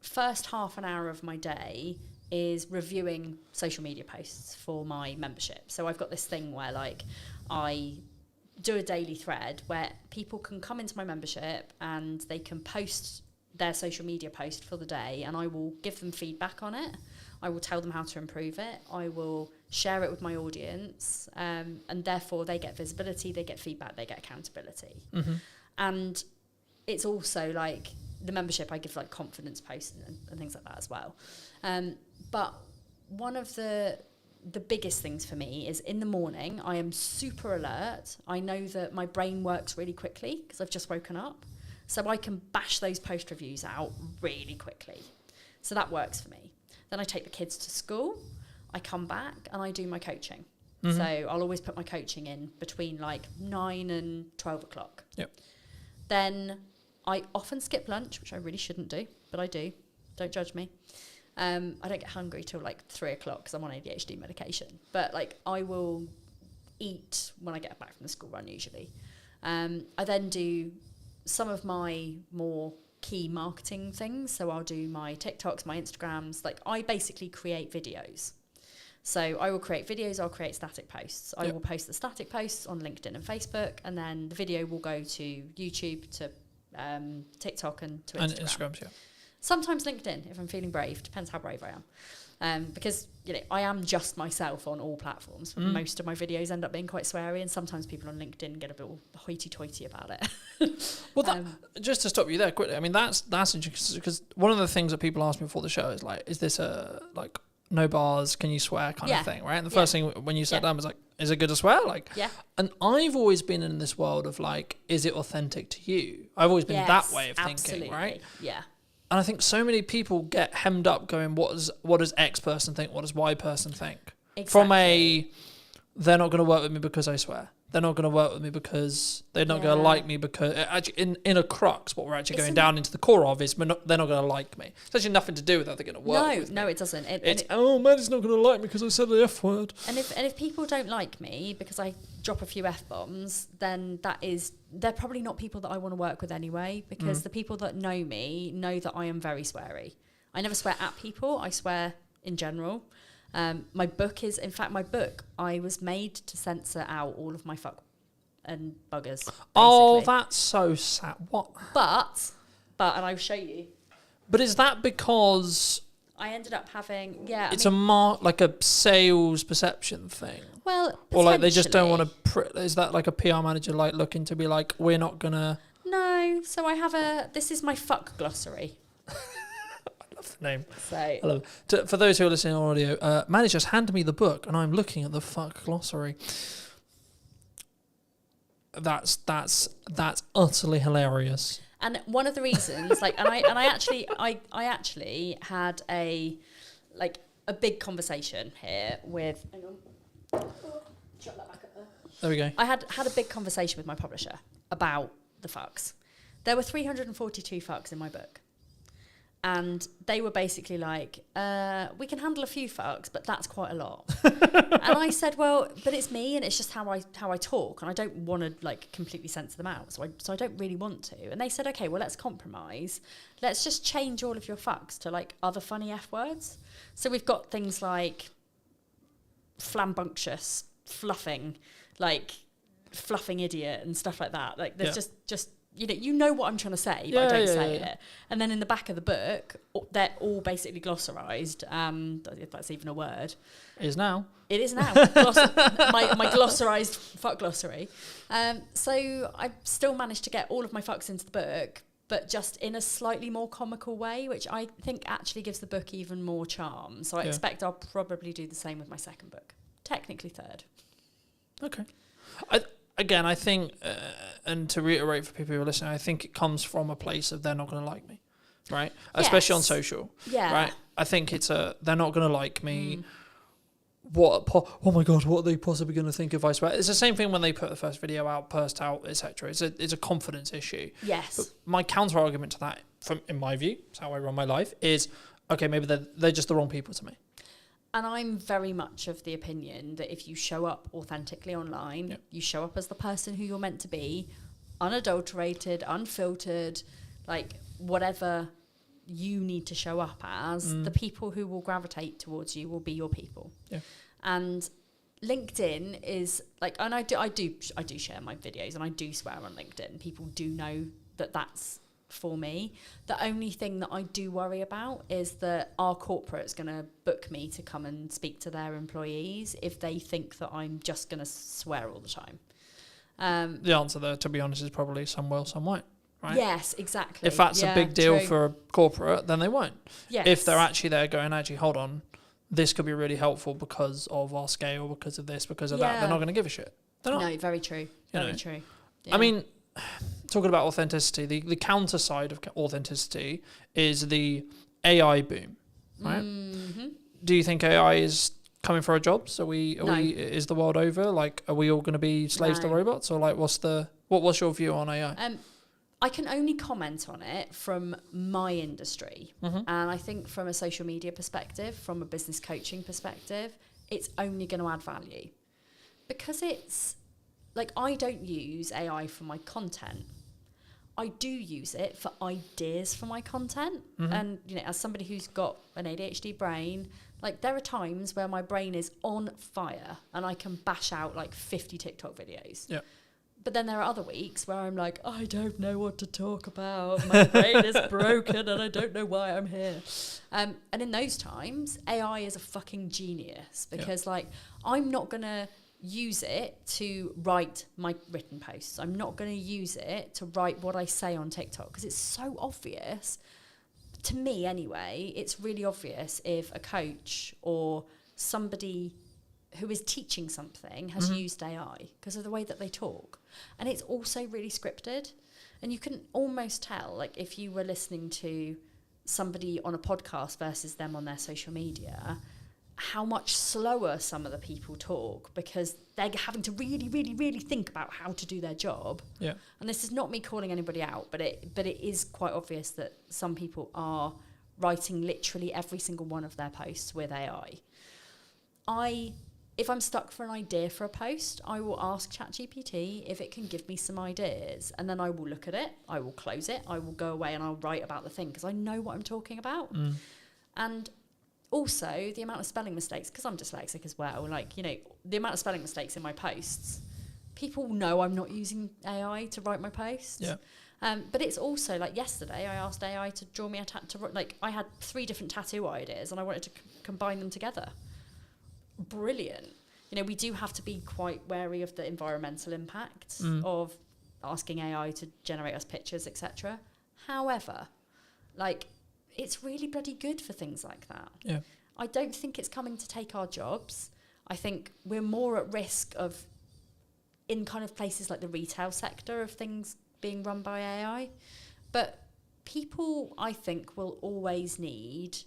first half an hour of my day is reviewing social media posts for my membership. So I've got this thing where like I do a daily thread where people can come into my membership and they can post their social media post for the day, and I will give them feedback on it. I will tell them how to improve it. I will share it with my audience, and therefore they get visibility, they get feedback, they get accountability. Mm-hmm. And it's also like the membership, I give like confidence posts and things like that as well. But one of the the biggest things for me is in the morning, I am super alert. I know that my brain works really quickly because I've just woken up. So I can bash those post reviews out really quickly. So that works for me. Then I take the kids to school. I come back and I do my coaching. Mm-hmm. So I'll always put my coaching in between like 9 and 12 o'clock. Yep. Then I often skip lunch, which I really shouldn't do, but I do. Don't judge me. I don't get hungry till like 3 o'clock because I'm on ADHD medication. But like I will eat when I get back from the school run usually. I then do some of my more key marketing things. So I'll do my TikToks, my Instagrams. Like I basically create videos. So I will create videos, I'll create static posts. I will post the static posts on LinkedIn and Facebook, and then the video will go to YouTube, to TikTok and to Instagram. And Instagrams, yeah. Sometimes LinkedIn, if I'm feeling brave. Depends how brave I am. Because, you know, I am just myself on all platforms. Most of my videos end up being quite sweary, and sometimes people on LinkedIn get a bit hoity-toity about it. Well, that, just to stop you there quickly, I mean, that's interesting, because one of the things that people ask me before the show is like, is this a, like, no bars, can you swear kind of thing, right? And the first thing when you sat down was like, is it good to swear? Like, and I've always been in this world of like, is it authentic to you? I've always been that way of thinking, right? Yeah. And I think so many people get hemmed up going, what does X person think? What does Y person think? Exactly. From a, they're not going to work with me because I swear. They're not going to work with me because they're not going to like me because actually in a crux, what we're actually going down into the core of is they're not going to like me. It's actually nothing to do with how they're going to work with me. No, it doesn't. Maddie's not going to like me because I said the F word. And if people don't like me because I drop a few F-bombs, then they're probably not people that I want to work with anyway, because the people that know me know that I am very sweary. I never swear at people, I swear in general. My book, I was made to censor out all of my fuck and buggers. Basically. Oh, that's so sad. What? But, and I'll show you. But is that because I ended up having, it's like a sales perception thing? Well, or like they just don't want to. Is that like a PR manager like looking to be like, we're not gonna? No. So I have this is my fuck glossary. The name. So for those who are listening on audio, Maddie just handed me the book and I'm looking at the fuck glossary. That's utterly hilarious. And one of the reasons, like, I actually had a big conversation here with. Hang on. Shut that back up there. There we go. I had a big conversation with my publisher about the fucks. There were 342 fucks in my book. And they were basically like, we can handle a few fucks, but that's quite a lot. And I said, well, but it's me, and it's just how I talk, and I don't want to like completely censor them out, so I don't really want to. And they said, okay, well, let's compromise. Let's just change all of your fucks to like other funny F words. So we've got things like flambunctious, fluffing idiot, and stuff like that. Like there's just. You know what I'm trying to say, but I don't say it. And then in the back of the book, they're all basically glossarized. If that's even a word. It is now. It is now. My glossarized fuck glossary. So I still managed to get all of my fucks into the book, but just in a slightly more comical way, which I think actually gives the book even more charm. So I expect I'll probably do the same with my second book. Technically third. Okay. I think, and to reiterate for people who are listening, I think it comes from a place of they're not going to like me, right? Yes. Especially on social, right? I think it's they're not going to like me. Oh my God, what are they possibly going to think if I swear? It's the same thing when they put the first video out, burst out, etc. It's a confidence issue. Yes. But my counter argument to that, in my view, it's how I run my life, is okay, maybe they're just the wrong people to me. And I'm very much of the opinion that if you show up authentically online, you show up as the person who you're meant to be, unadulterated, unfiltered, like whatever you need to show up as, the people who will gravitate towards you will be your people. Yeah. And LinkedIn is like, and I do share my videos and I do swear on LinkedIn. People do know that that's for me. The only thing that I do worry about is that our corporate's going to book me to come and speak to their employees if they think that I'm just going to swear all the time. The answer there, to be honest, is probably some will, some won't, right? Yes, exactly. If that's a big deal for a corporate, then they won't. Yes. If they're actually there going, actually, hold on, this could be really helpful because of our scale, because of this, because of that. They're Yeah. not going to give a shit. They're not. No, very true. Very true. I mean, talking about authenticity, the counter side of authenticity is the AI boom, right? Mm-hmm. Do you think AI is coming for our jobs? No. Is the world over? Like, are we all going to be slaves to No. robots, or like, what's your view on AI? I can only comment on it from my industry. Mm-hmm. And I think from a social media perspective, from a business coaching perspective, it's only going to add value. Because it's, like, I don't use AI for my content. I do use it for ideas for my content. Mm-hmm. And, you know, as somebody who's got an ADHD brain, like, there are times where my brain is on fire and I can bash out, like, 50 TikTok videos. Yeah. But then there are other weeks where I'm like, I don't know what to talk about. My brain is broken and I don't know why I'm here. And in those times, AI is a fucking genius because, like, I'm not going to use it to write my written posts. I'm not going to use it to write what I say on TikTok because it's so obvious. To me, anyway, it's really obvious if a coach or somebody who is teaching something has used AI because of the way that they talk. And it's also really scripted. And you can almost tell, like, if you were listening to somebody on a podcast versus them on their social media, how much slower some of the people talk because they're having to really, really, really think about how to do their job. Yeah. And this is not me calling anybody out, but it is quite obvious that some people are writing literally every single one of their posts with AI. If I'm stuck for an idea for a post, I will ask ChatGPT if it can give me some ideas, and then I will look at it, I will close it, I will go away and I'll write about the thing because I know what I'm talking about. And also the amount of spelling mistakes, because I'm dyslexic as well, like, you know, the amount of spelling mistakes in my posts, people know I'm not using AI to write my posts. Yeah. But it's also, like, yesterday I asked AI to draw me a tattoo. Like, I had 3 different tattoo ideas and I wanted to combine them together. Brilliant. You know, we do have to be quite wary of the environmental impact of asking AI to generate us pictures, etc. However, like, it's really bloody good for things like that. Yeah. I don't think it's coming to take our jobs. I think we're more at risk of, in kind of places like the retail sector, of things being run by AI. But people, I think, will always need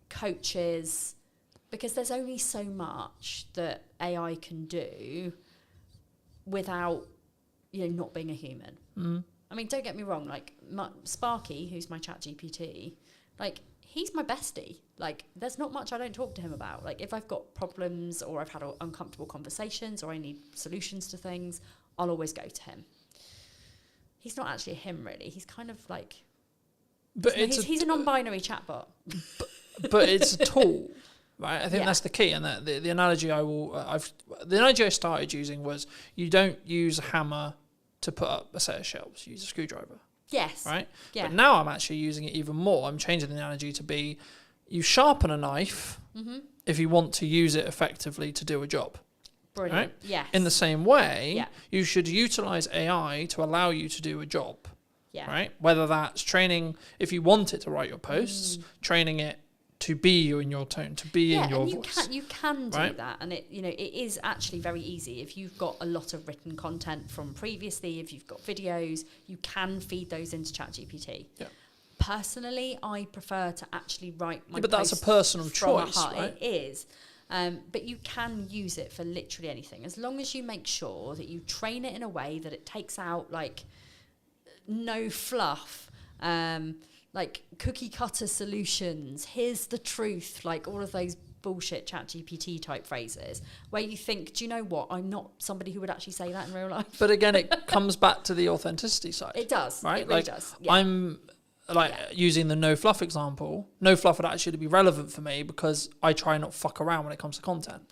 coaches, because there's only so much that AI can do without, you know, not being a human. I mean, don't get me wrong, like, Sparky, who's my ChatGPT, like, he's my bestie. Like, there's not much I don't talk to him about. Like, if I've got problems or I've had uncomfortable conversations or I need solutions to things, I'll always go to him. He's not actually a him, really. He's kind of like... But he's a non-binary chatbot. But it's a tool, right? I think Yeah. that's the key. And the analogy the analogy I started using was, you don't use a hammer to put up a set of shelves. You use a screwdriver, Yes. right? Yeah. But now I'm actually using it even more. I'm changing the analogy to be, you sharpen a knife if you want to use it effectively to do a job. Brilliant. Right? Yes. In the same way, Yeah. you should utilize AI to allow you to do a job, Yeah. right? Whether that's training, if you want it to write your posts, training it to be you in your tone, to be in your and voice. you can do right? that, and it is actually very easy. If you've got a lot of written content from previously, if you've got videos, you can feed those into ChatGPT. Yeah. Personally, I prefer to actually write my But that's a posts personal from a choice, heart. right? It is. But you can use it for literally anything, as long as you make sure that you train it in a way that it takes out, like, no fluff, like cookie cutter solutions, here's the truth, like all of those bullshit ChatGPT type phrases where you think, do you know what? I'm not somebody who would actually say that in real life. But again, it comes back to the authenticity side. It does. Right? It really Like, does. Yeah. I'm like using the no fluff example. No fluff would actually be relevant for me because I try not fuck around when it comes to content.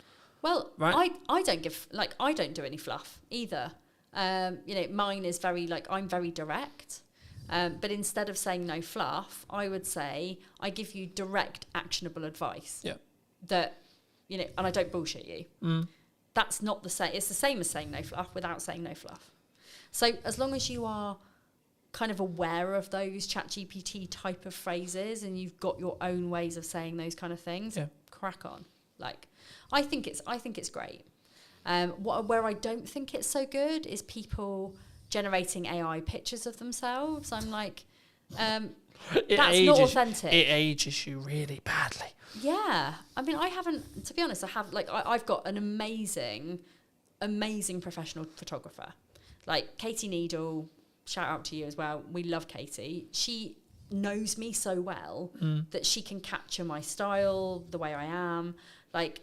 Well, Right. I don't give, like, I don't do any fluff either. You know, mine is very, like, I'm very direct. But instead of saying no fluff, I would say I give you direct, actionable advice. Yeah. That, you know, and I don't bullshit you. That's not the same. It's the same as saying no fluff without saying no fluff. So as long as you are kind of aware of those ChatGPT type of phrases and you've got your own ways of saying those kind of things, crack on. Like, I think it's great. Where I don't think it's so good is people generating AI pictures of themselves. I'm like, that's not authentic. It ages you really badly. Yeah. I mean, I haven't, to be honest, I've got an amazing professional photographer. Like Katie Needle, shout out to you as well. We love Katie. She knows me so well that she can capture my style, the way I am. Like,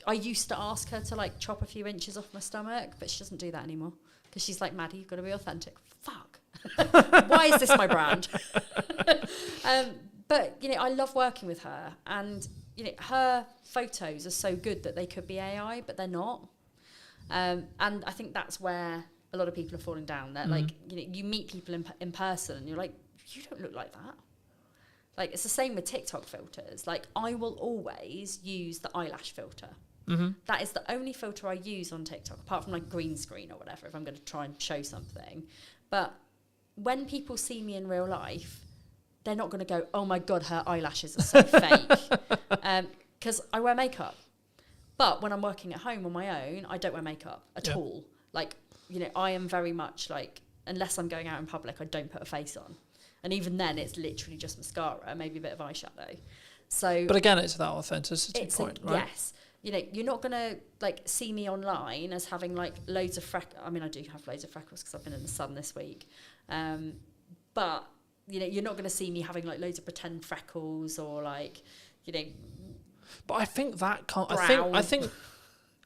I used to ask her to like chop a few inches off my stomach, but she doesn't do that anymore because she's like, Maddie, you've got to be authentic. Fuck. Why is this my brand? But, you know, I love working with her, and, you know, her photos are so good that they could be AI, but they're not. And I think that's where a lot of people are falling down. That like, you know, you meet people in person and you're like, you don't look like that. Like, it's the same with TikTok filters. Like, I will always use the eyelash filter. That is the only filter I use on TikTok, apart from like green screen or whatever, if I'm going to try and show something. But when people see me in real life, they're not going to go, oh my God, her eyelashes are so fake. Because I wear makeup. But when I'm working at home on my own, I don't wear makeup at all. Like, you know, I am very much like, unless I'm going out in public, I don't put a face on. And even then, it's literally just mascara, maybe a bit of eyeshadow. So, but again, it's that authenticity point, right? Yes. You know, you're not going to, like, see me online as having, like, loads of freckles. I mean, I do have loads of freckles because I've been in the sun this week. But, you know, you're not going to see me having, like, loads of pretend freckles or, like, you know... But I think that can't... I think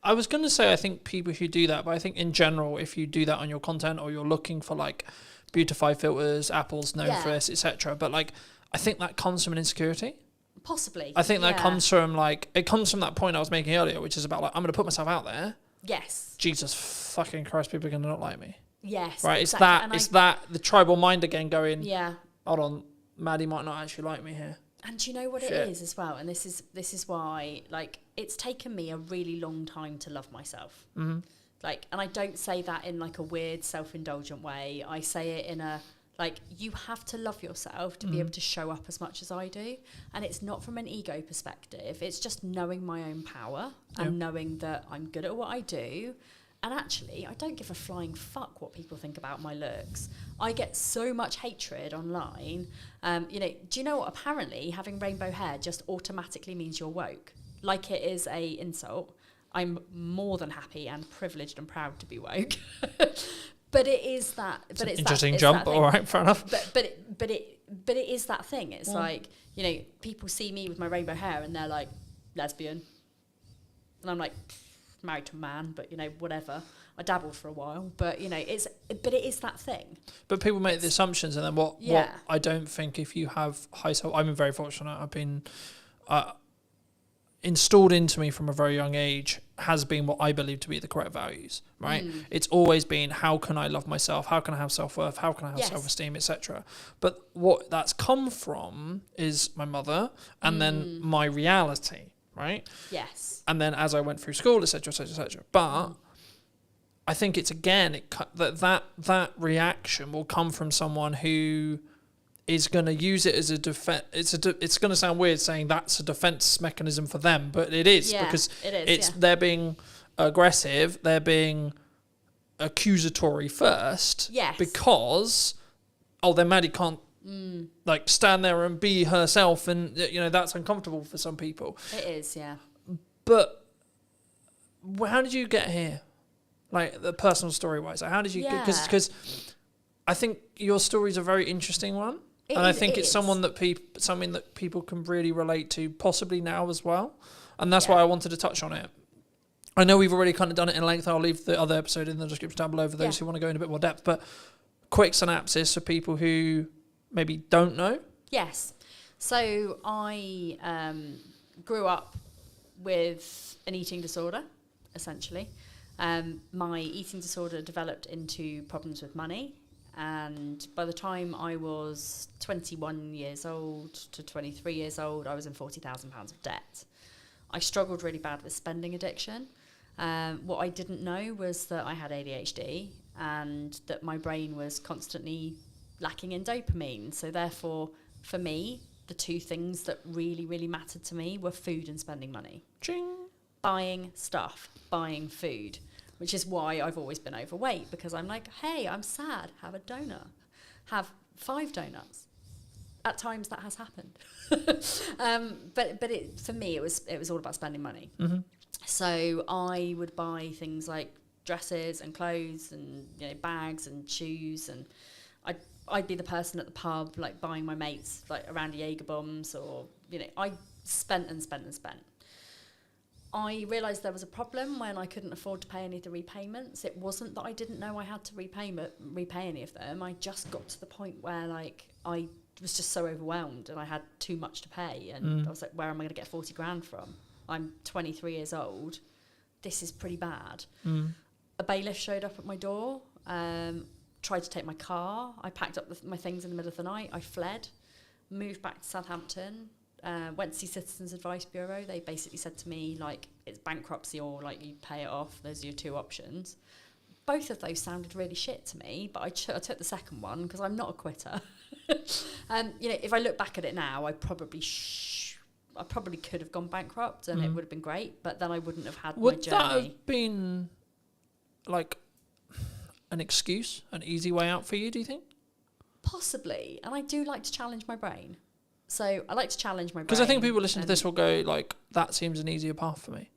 I was going to say, I think people who do that, but I think in general, if you do that on your content or you're looking for, like, beautify filters, Apple's known for this, etc. But, like, I think that comes from an insecurity. Possibly. I think that comes from, like, it comes from that point I was making earlier, which is about, like, I'm going to put myself out there. Yes. Jesus fucking Christ, people are going to not like me. Yes. Right? Exactly. It's that, the tribal mind again going, yeah, hold on, Maddie might not actually like me here. And do you know what it is as well? And this is why, like, it's taken me a really long time to love myself. Like, and I don't say that in, like, a weird self-indulgent way. I say it in a... Like, you have to love yourself to be able to show up as much as I do. And it's not from an ego perspective. It's just knowing my own power and knowing that I'm good at what I do. And actually, I don't give a flying fuck what people think about my looks. I get so much hatred online. You know, do you know what? Apparently, having rainbow hair just automatically means you're woke. Like it is a insult. I'm more than happy and privileged and proud to be woke. But it is that. It's an interesting jump. All right, fair enough. But it is that thing. It's like, you know, people see me with my rainbow hair and they're like, lesbian, and I'm like, married to a man, but, you know, whatever. I dabbled for a while, but, you know, it is that thing. But people make the assumptions, and then what I don't think, if you have high self, I'm very fortunate. I've been installed into me from a very young age has been what I believe to be the correct values, right? It's always been, how can I love myself? How can I have self-worth? How can I have self-esteem, etc.? But what that's come from is my mother and then my reality, right? Yes. And then as I went through school, etc., etc., etc. But I think it's, again, that reaction will come from someone who is going to use it as a defense. It's going to sound weird saying that's a defense mechanism for them, but it is, because they're being aggressive, they're being accusatory first, because then Maddie can't like stand there and be herself, and, you know, that's uncomfortable for some people. It is, yeah. But how did you get here? Like, the personal story wise, how did you get? Because I think your story is a very interesting one. I think it's something that people can really relate to, possibly now as well. And that's why I wanted to touch on it. I know we've already kind of done it in length. I'll leave the other episode in the description down below for those who want to go in a bit more depth. But quick synopsis for people who maybe don't know. Yes. So I grew up with an eating disorder, essentially. My eating disorder developed into problems with money. And by the time I was 21 years old to 23 years old, I was in £40,000 of debt. I struggled really bad with spending addiction. What I didn't know was that I had ADHD and that my brain was constantly lacking in dopamine. So therefore, for me, the two things that really, really mattered to me were food and spending money. Ching. Buying stuff, buying food, which is why I've always been overweight, because I'm like, hey, I'm sad, have a donut. Have 5 donuts. At times that has happened. But for me, it was all about spending money. Mm-hmm. So I would buy things like dresses and clothes and bags and shoes, and I'd be the person at the pub like buying my mates like around Jaeger bombs, or I spent and spent and spent. I realised there was a problem when I couldn't afford to pay any of the repayments. It wasn't that I didn't know I had to repay any of them. I just got to the point where like I was just so overwhelmed and I had too much to pay, and I was like, where am I going to get 40 grand from? I'm 23 years old. This is pretty bad. A bailiff showed up at my door, tried to take my car. I packed up my things in the middle of the night. I fled, moved back to Southampton, went to see Citizens Advice Bureau. They basically said to me, like, it's bankruptcy or, like, you pay it off. Those are your 2 options. Both of those sounded really shit to me, but I took the second one because I'm not a quitter. If I look back at it now, I probably could have gone bankrupt and it would have been great, but then I wouldn't have had my journey. Would that have been, like, an excuse, an easy way out for you, do you think? Possibly. And I do like to challenge my brain. So I like to challenge my brain. Because I think people listening to this will go, like, that seems an easier path for me.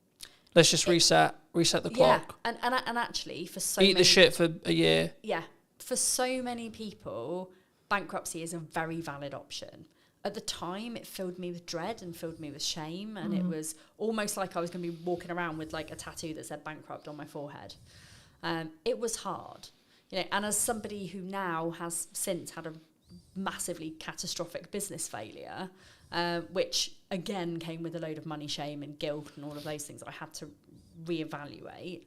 Let's just reset the clock. Yeah, and actually, for so Eat the shit for a year. Yeah, for so many people, bankruptcy is a very valid option. At the time, it filled me with dread and filled me with shame, and it was almost like I was going to be walking around with like a tattoo that said bankrupt on my forehead. It was hard, and as somebody who now has since had a massively catastrophic business failure, which again came with a load of money, shame and guilt and all of those things I had to reevaluate.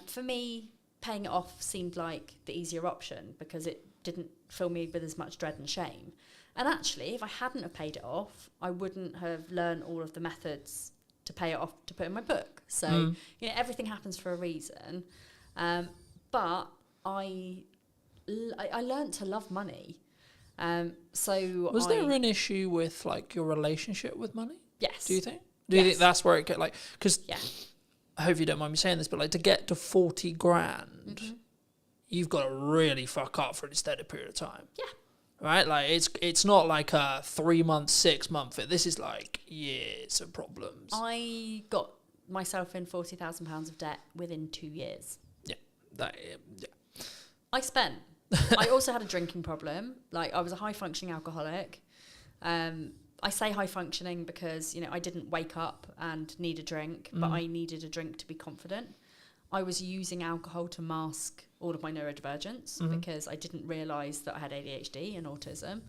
For me, paying it off seemed like the easier option because it didn't fill me with as much dread and shame. And actually, if I hadn't have paid it off, I wouldn't have learned all of the methods to pay it off to put in my book. So, everything happens for a reason. But I learned to love money. Was there an issue with like your relationship with money? Yes. Do you think? Do you think that's where it get like? Because yeah. I hope you don't mind me saying this, but like to get to 40 grand, you've got to really fuck up for an extended period of time. Yeah. Right? Like it's not like a 3 month, 6 month. This is like years of problems. I got myself in £40,000 of debt within 2 years. Yeah. I spent. I also had a drinking problem. Like I was a high functioning alcoholic. I say high functioning because, I didn't wake up and need a drink, but I needed a drink to be confident. I was using alcohol to mask all of my neurodivergence because I didn't realise that I had ADHD and autism.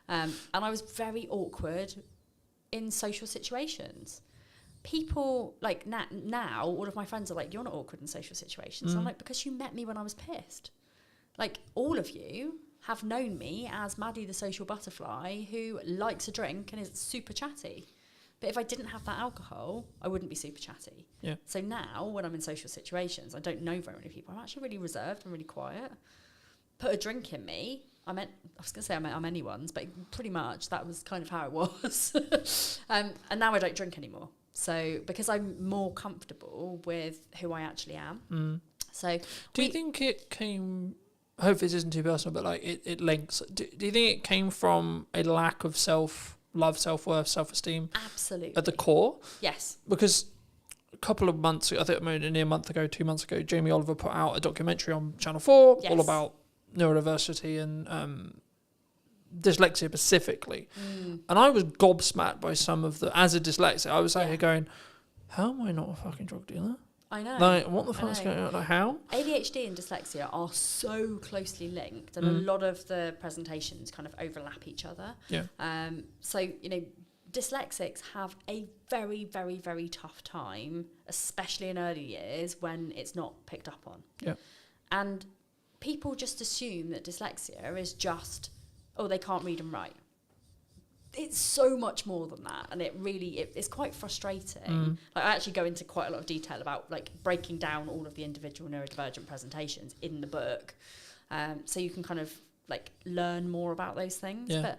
And I was very awkward in social situations. People, like now, all of my friends are like, you're not awkward in social situations. I'm like, because you met me when I was pissed. Like, all of you have known me as Maddie the social butterfly who likes a drink and is super chatty. But if I didn't have that alcohol, I wouldn't be super chatty. Yeah. So now, when I'm in social situations, I don't know very many people. I'm actually really reserved and really quiet. Put a drink in me. I'm anyone's, but pretty much that was kind of how it was. And now I don't drink anymore. So, because I'm more comfortable with who I actually am. So, do you think it came... I hope this isn't too personal, but like it links. Do you think it came from a lack of self-love, self-worth, self-esteem? Absolutely. At the core? Yes. Because a couple of months ago, I think near a month ago, 2 months ago, Jamie Oliver put out a documentary on Channel 4 all about neurodiversity and dyslexia specifically. And I was gobsmacked by some of as a dyslexic, I was out here going, how am I not a fucking drug dealer? I know. Like, what the fuck's going on? Like, how? ADHD and dyslexia are so closely linked, and a lot of the presentations kind of overlap each other. Yeah. So, dyslexics have a very, very, very tough time, especially in early years when it's not picked up on. Yeah. And people just assume that dyslexia is just, they can't read and write. It's so much more than that, and it's quite frustrating. Like, I actually go into quite a lot of detail about like breaking down all of the individual neurodivergent presentations in the book, so you can kind of like learn more about those things. Yeah.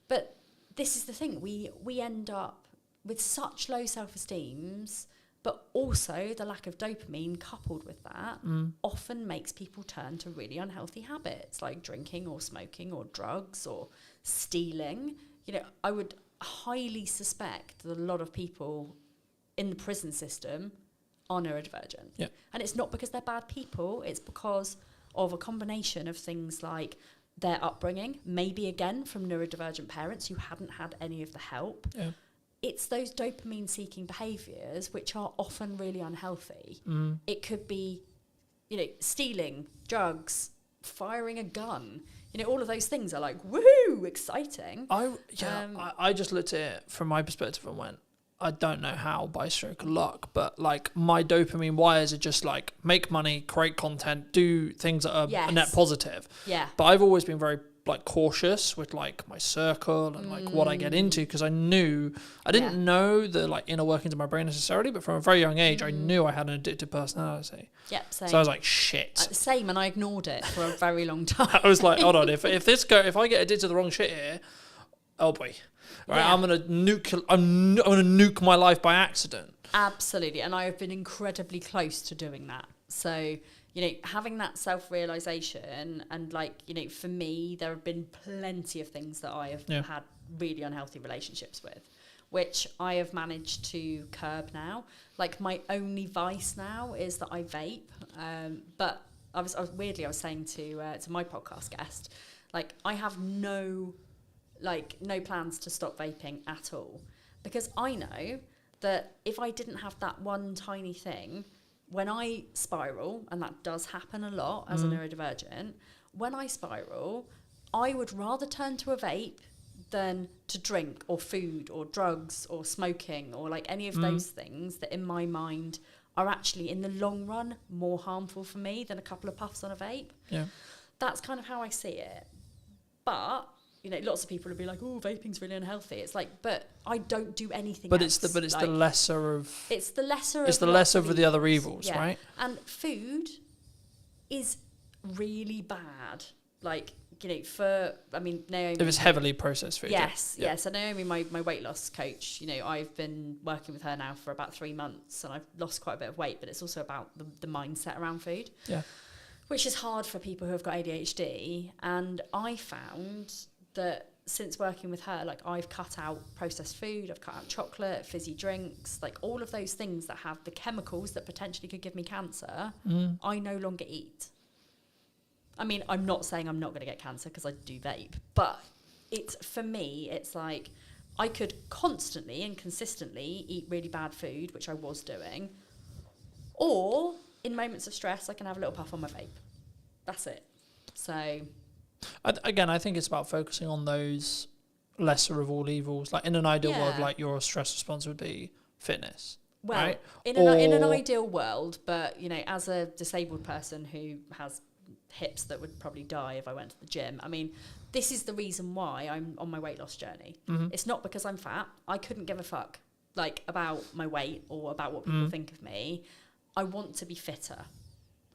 But this is the thing, we end up with such low self-esteems, but also the lack of dopamine coupled with that often makes people turn to really unhealthy habits like drinking or smoking or drugs or stealing. You know, I would highly suspect that a lot of people in the prison system are neurodivergent. Yeah. And it's not because they're bad people, it's because of a combination of things like their upbringing, maybe again from neurodivergent parents who hadn't had any of the help. Yeah. It's those dopamine seeking behaviours which are often really unhealthy. It could be, you know, stealing, drugs, firing a gun. You know, all of those things are like, woohoo, exciting. I just looked at it from my perspective and went, I don't know how by stroke of luck, but like my dopamine wires are just like make money, create content, do things that are a net positive. Yeah. But I've always been very like cautious with like my circle and like what I get into, because I didn't know the like inner workings of my brain necessarily, but from a very young age I knew I had an addictive personality. Yep, same. So I was like, shit. Same, and I ignored it for a very long time. I was like, hold on, if I get addicted to the wrong shit here, oh boy. Right, Yeah. I'm gonna nuke my life by accident. Absolutely, and I have been incredibly close to doing that. So, you know, having that self-realization and like, you know, for me, there have been plenty of things that I have had really unhealthy relationships with, which I have managed to curb now. Like my only vice now is that I vape. But I was saying to my podcast guest, like I have no plans to stop vaping at all, because I know that if I didn't have that one tiny thing, when I spiral, and that does happen a lot as a neurodivergent, when I spiral, I would rather turn to a vape than to drink or food or drugs or smoking or like any of those things that in my mind are actually in the long run more harmful for me than a couple of puffs on a vape. Yeah. That's kind of how I see it. But you know, lots of people would be like, "Oh, vaping's really unhealthy." It's like, but I don't do anything. But else. it's like, the lesser of. It's the lesser. It's of the lots lesser of the other evils, yeah. right? And food is really bad. Like, you know, Naomi. If it's heavily processed food. Yes, yeah. yes. So Naomi, my weight loss coach, you know, I've been working with her now for about 3 months, and I've lost quite a bit of weight. But it's also about the mindset around food. Yeah. Which is hard for people who have got ADHD. And I found that since working with her, like I've cut out processed food, I've cut out chocolate, fizzy drinks, like all of those things that have the chemicals that potentially could give me cancer, I no longer eat. I mean, I'm not saying I'm not going to get cancer because I do vape, but for me, it's like I could constantly and consistently eat really bad food, which I was doing, or in moments of stress, I can have a little puff on my vape. That's it. So... I think it's about focusing on those lesser of all evils. Like in an ideal world, like your stress response would be fitness. Well, right? in an ideal world, but you know, as a disabled person who has hips that would probably die if I went to the gym, I mean, this is the reason why I'm on my weight loss journey. It's not because I'm fat. I couldn't give a fuck like about my weight or about what people think of me. I want to be fitter.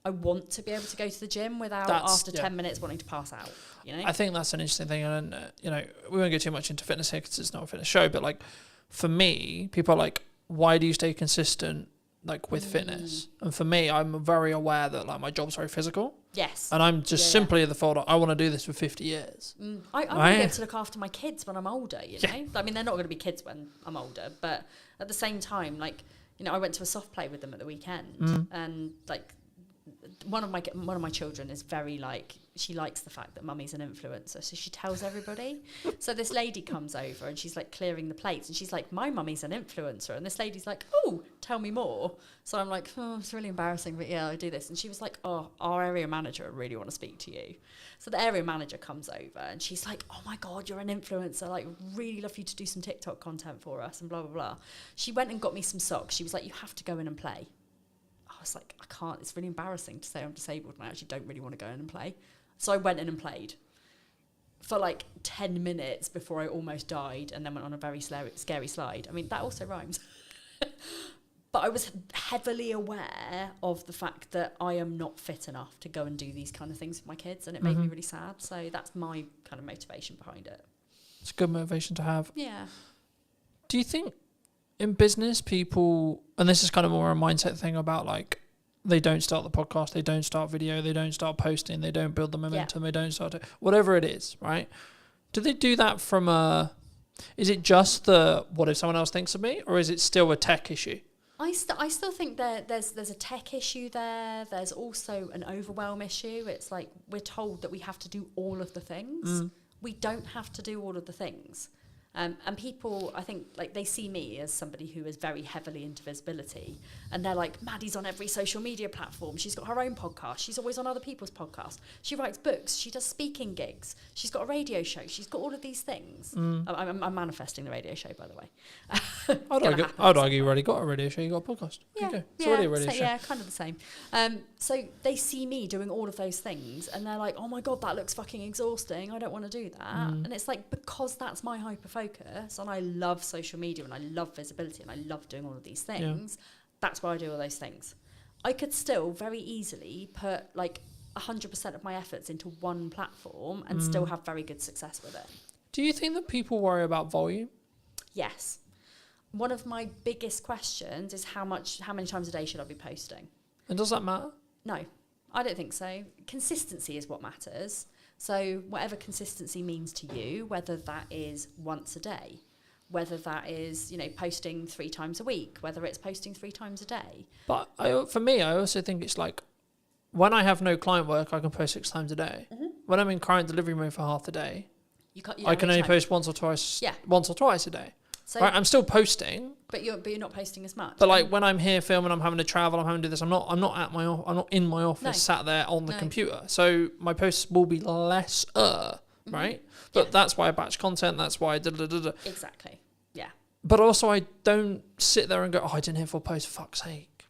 I want to be able to go to the gym without after 10 minutes wanting to pass out, you know? I think that's an interesting thing. And, you know, we won't go too much into fitness here because it's not a fitness show. But, like, for me, people are like, why do you stay consistent, like, with fitness? And for me, I'm very aware that, like, my job's very physical. Yes. And I'm just simply at the thought I want to do this for 50 years. I want to be able to look after my kids when I'm older, you know? I mean, they're not going to be kids when I'm older. But at the same time, like, you know, I went to a soft play with them at the weekend. And, like... One of my children is very like, she likes the fact that mummy's an influencer, so she tells everybody. So this lady comes over and she's like clearing the plates and she's like, my mummy's an influencer, and this lady's like, oh, tell me more. So I'm like, oh, it's really embarrassing, but yeah, I do this. And she was like, oh, our area manager really want to speak to you. So the area manager comes over and she's like, oh my god, you're an influencer, like really love you to do some TikTok content for us and blah blah blah. She went and got me some socks. She was like, you have to go in and play. I was like, I can't, it's really embarrassing to say I'm disabled and I actually don't really want to go in and play. So I went in and played for like 10 minutes before I almost died, and then went on a very scary slide. I mean, that also rhymes. But I was heavily aware of the fact that I am not fit enough to go and do these kind of things with my kids, and it made me really sad. So that's my kind of motivation behind it. It's a good motivation to have. Yeah. Do you think in business people, and this is kind of more a mindset thing about like, they don't start the podcast, they don't start video, they don't start posting, they don't build the momentum, they don't start whatever it is, right? Do they do that from is it just the, what if someone else thinks of me, or is it still a tech issue? I still think there's a tech issue there. There's also an overwhelm issue. It's like we're told that we have to do all of the things. We don't have to do all of the things. And people, I think, like they see me as somebody who is very heavily into visibility, and they're like, Maddie's on every social media platform. She's got her own podcast. She's always on other people's podcasts. She writes books. She does speaking gigs. She's got a radio show. She's got all of these things. I'm manifesting the radio show, by the way. I'd argue you already got a radio show, you got a podcast. Yeah, Okay. It's already a radio show. Yeah, kind of the same. So they see me doing all of those things, and they're like, oh my God, that looks fucking exhausting. I don't want to do that. And it's like, because that's my hyper focus, and I love social media, and I love visibility, and I love doing all of these things, that's why I do all those things. I could still very easily put like 100% of my efforts into one platform and still have very good success with it. Do you think that people worry about volume? Yes. One of my biggest questions is how many times a day should I be posting? And does that matter? No, I don't think so. Consistency is what matters. So whatever consistency means to you, whether that is once a day, whether that is, posting 3 times a week, whether it's posting 3 times a day. But for me, I also think it's like, when I have no client work, I can post 6 times a day. When I'm in client delivery mode for half the day, I can only post once or twice a day. So, right, I'm still posting, but you're not posting as much. But like when I'm here filming, I'm having to travel, I'm having to do this. I'm not in my office, sat there on the computer. So my posts will be less, right? But that's why I batch content. That's why I Exactly. Yeah. But also, I don't sit there and go, "Oh, I didn't hit full post. Fuck's sake."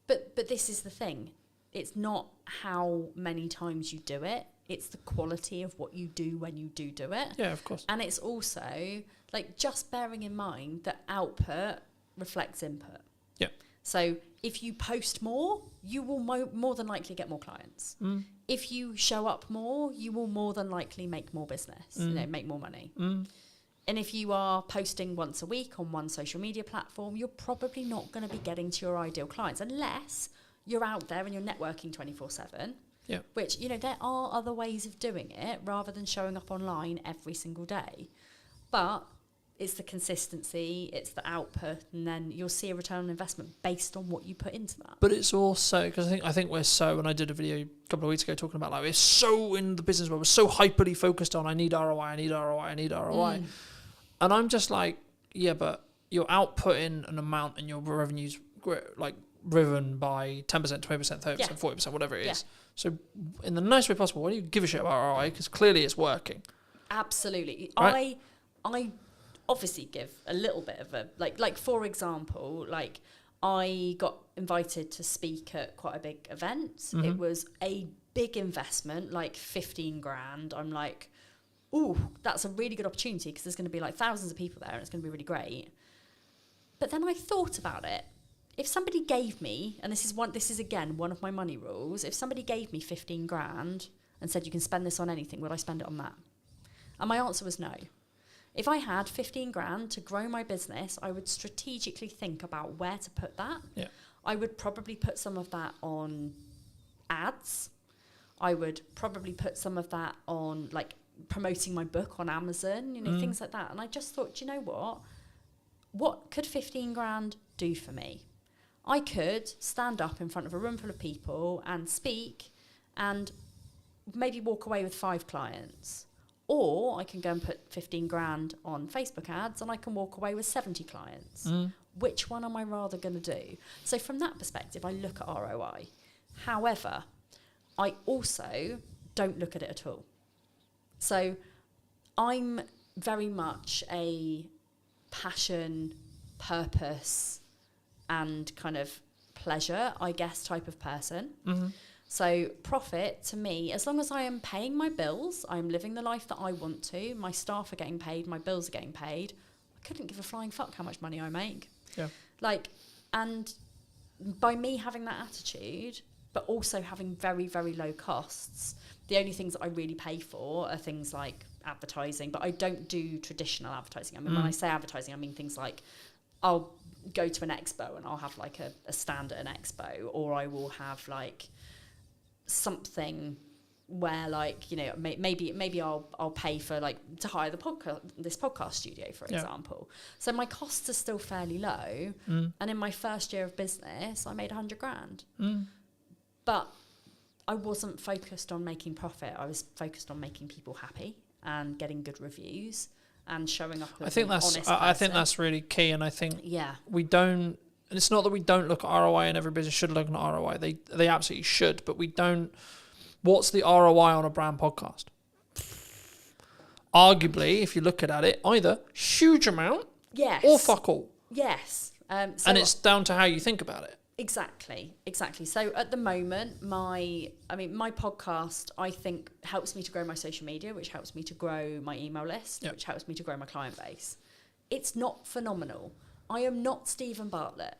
But this is the thing. It's not how many times you do it. It's the quality of what you do when you do it. Yeah, of course. And it's also like just bearing in mind that output reflects input. Yeah. So if you post more, you will more than likely get more clients. If you show up more, you will more than likely make more business, make more money. And if you are posting once a week on one social media platform, you're probably not going to be getting to your ideal clients unless you're out there and you're networking 24/7. Yeah. Which, there are other ways of doing it rather than showing up online every single day. But it's the consistency, it's the output, and then you'll see a return on investment based on what you put into that. But it's also, because I think we're so, and I did a video a couple of weeks ago talking about like, we're so in the business world, we're so hyperly focused on, I need ROI. And I'm just like, yeah, but you're outputting an amount and your revenue's like driven by 10%, 20%, 30%, 40%, whatever it is. So in the nicest way possible, why do you give a shit about ROI? Because clearly it's working. Absolutely. Right? I obviously give a little bit of a, like for example, like I got invited to speak at quite a big event. It was a big investment, like 15 grand. I'm like, ooh, that's a really good opportunity because there's going to be like thousands of people there and it's going to be really great. But then I thought about it. If somebody gave me, and this is again one of my money rules, if somebody gave me 15 grand and said you can spend this on anything, would I spend it on that? And my answer was no. If I had 15 grand to grow my business, I would strategically think about where to put that. Yeah. I would probably put some of that on ads. I would probably put some of that on like promoting my book on Amazon, things like that. And I just thought, do you know what? What could 15 grand do for me? I could stand up in front of a room full of people and speak and maybe walk away with 5 clients. Or I can go and put 15 grand on Facebook ads and I can walk away with 70 clients. Which one am I rather going to do? So from that perspective, I look at ROI. However, I also don't look at it at all. So I'm very much a passion, purpose, and kind of pleasure, I guess, type of person. So profit to me, as long as I am paying my bills, I'm living the life that I want to, my staff are getting paid, my bills are getting paid, I couldn't give a flying fuck how much money I make. Yeah. Like, And by me having that attitude, but also having very, very low costs, the only things that I really pay for are things like advertising, but I don't do traditional advertising. I mean, when I say advertising, I mean things like I'll go to an expo and I'll have like a stand at an expo, or I will have like something where like, you know, maybe I'll pay for like to hire this podcast studio, for example. So my costs are still fairly low. And in my first year of business, I made 100 grand. But I wasn't focused on making profit. I was focused on making people happy and getting good reviews and showing up as an honest person. I think that's really key. And I think Yeah. we don't, and it's not that we don't look at ROI, and every business should look at ROI. They absolutely should, but we don't. What's the ROI on a brand podcast? Arguably, if you look at it, either huge amount Yes. or fuck all. Yes. So And it's down to how you think about it. Exactly. So at the moment, my podcast, I think, helps me to grow my social media, which helps me to grow my email list, which helps me to grow my client base. It's not phenomenal. I am not Stephen Bartlett.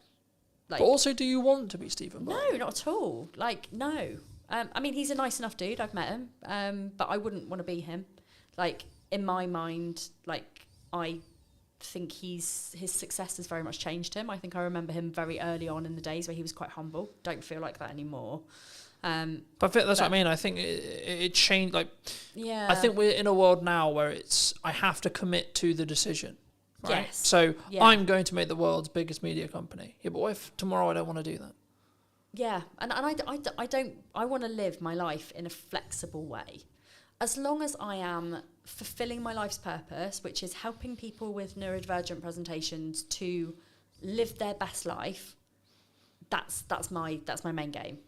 Like, But also, do you want to be Stephen Bartlett? no, not at all. Like, no. I mean, he's a nice enough dude. I've met him. But I wouldn't want to be him. Like, in my mind, like, I think his success has very much changed him. I think I remember him very early on in the days where he was quite humble. Don't feel like that anymore. But I think that's what I mean. I think it changed. Like, Yeah. I think we're in a world now where I have to commit to the decision. Right? Yes. So Yeah. I'm going to make the world's biggest media company. Yeah, but what if tomorrow I don't want to do that? Yeah, and I want to live my life in a flexible way. As long as I am fulfilling my life's purpose, which is helping people with neurodivergent presentations to live their best life, that's my main game.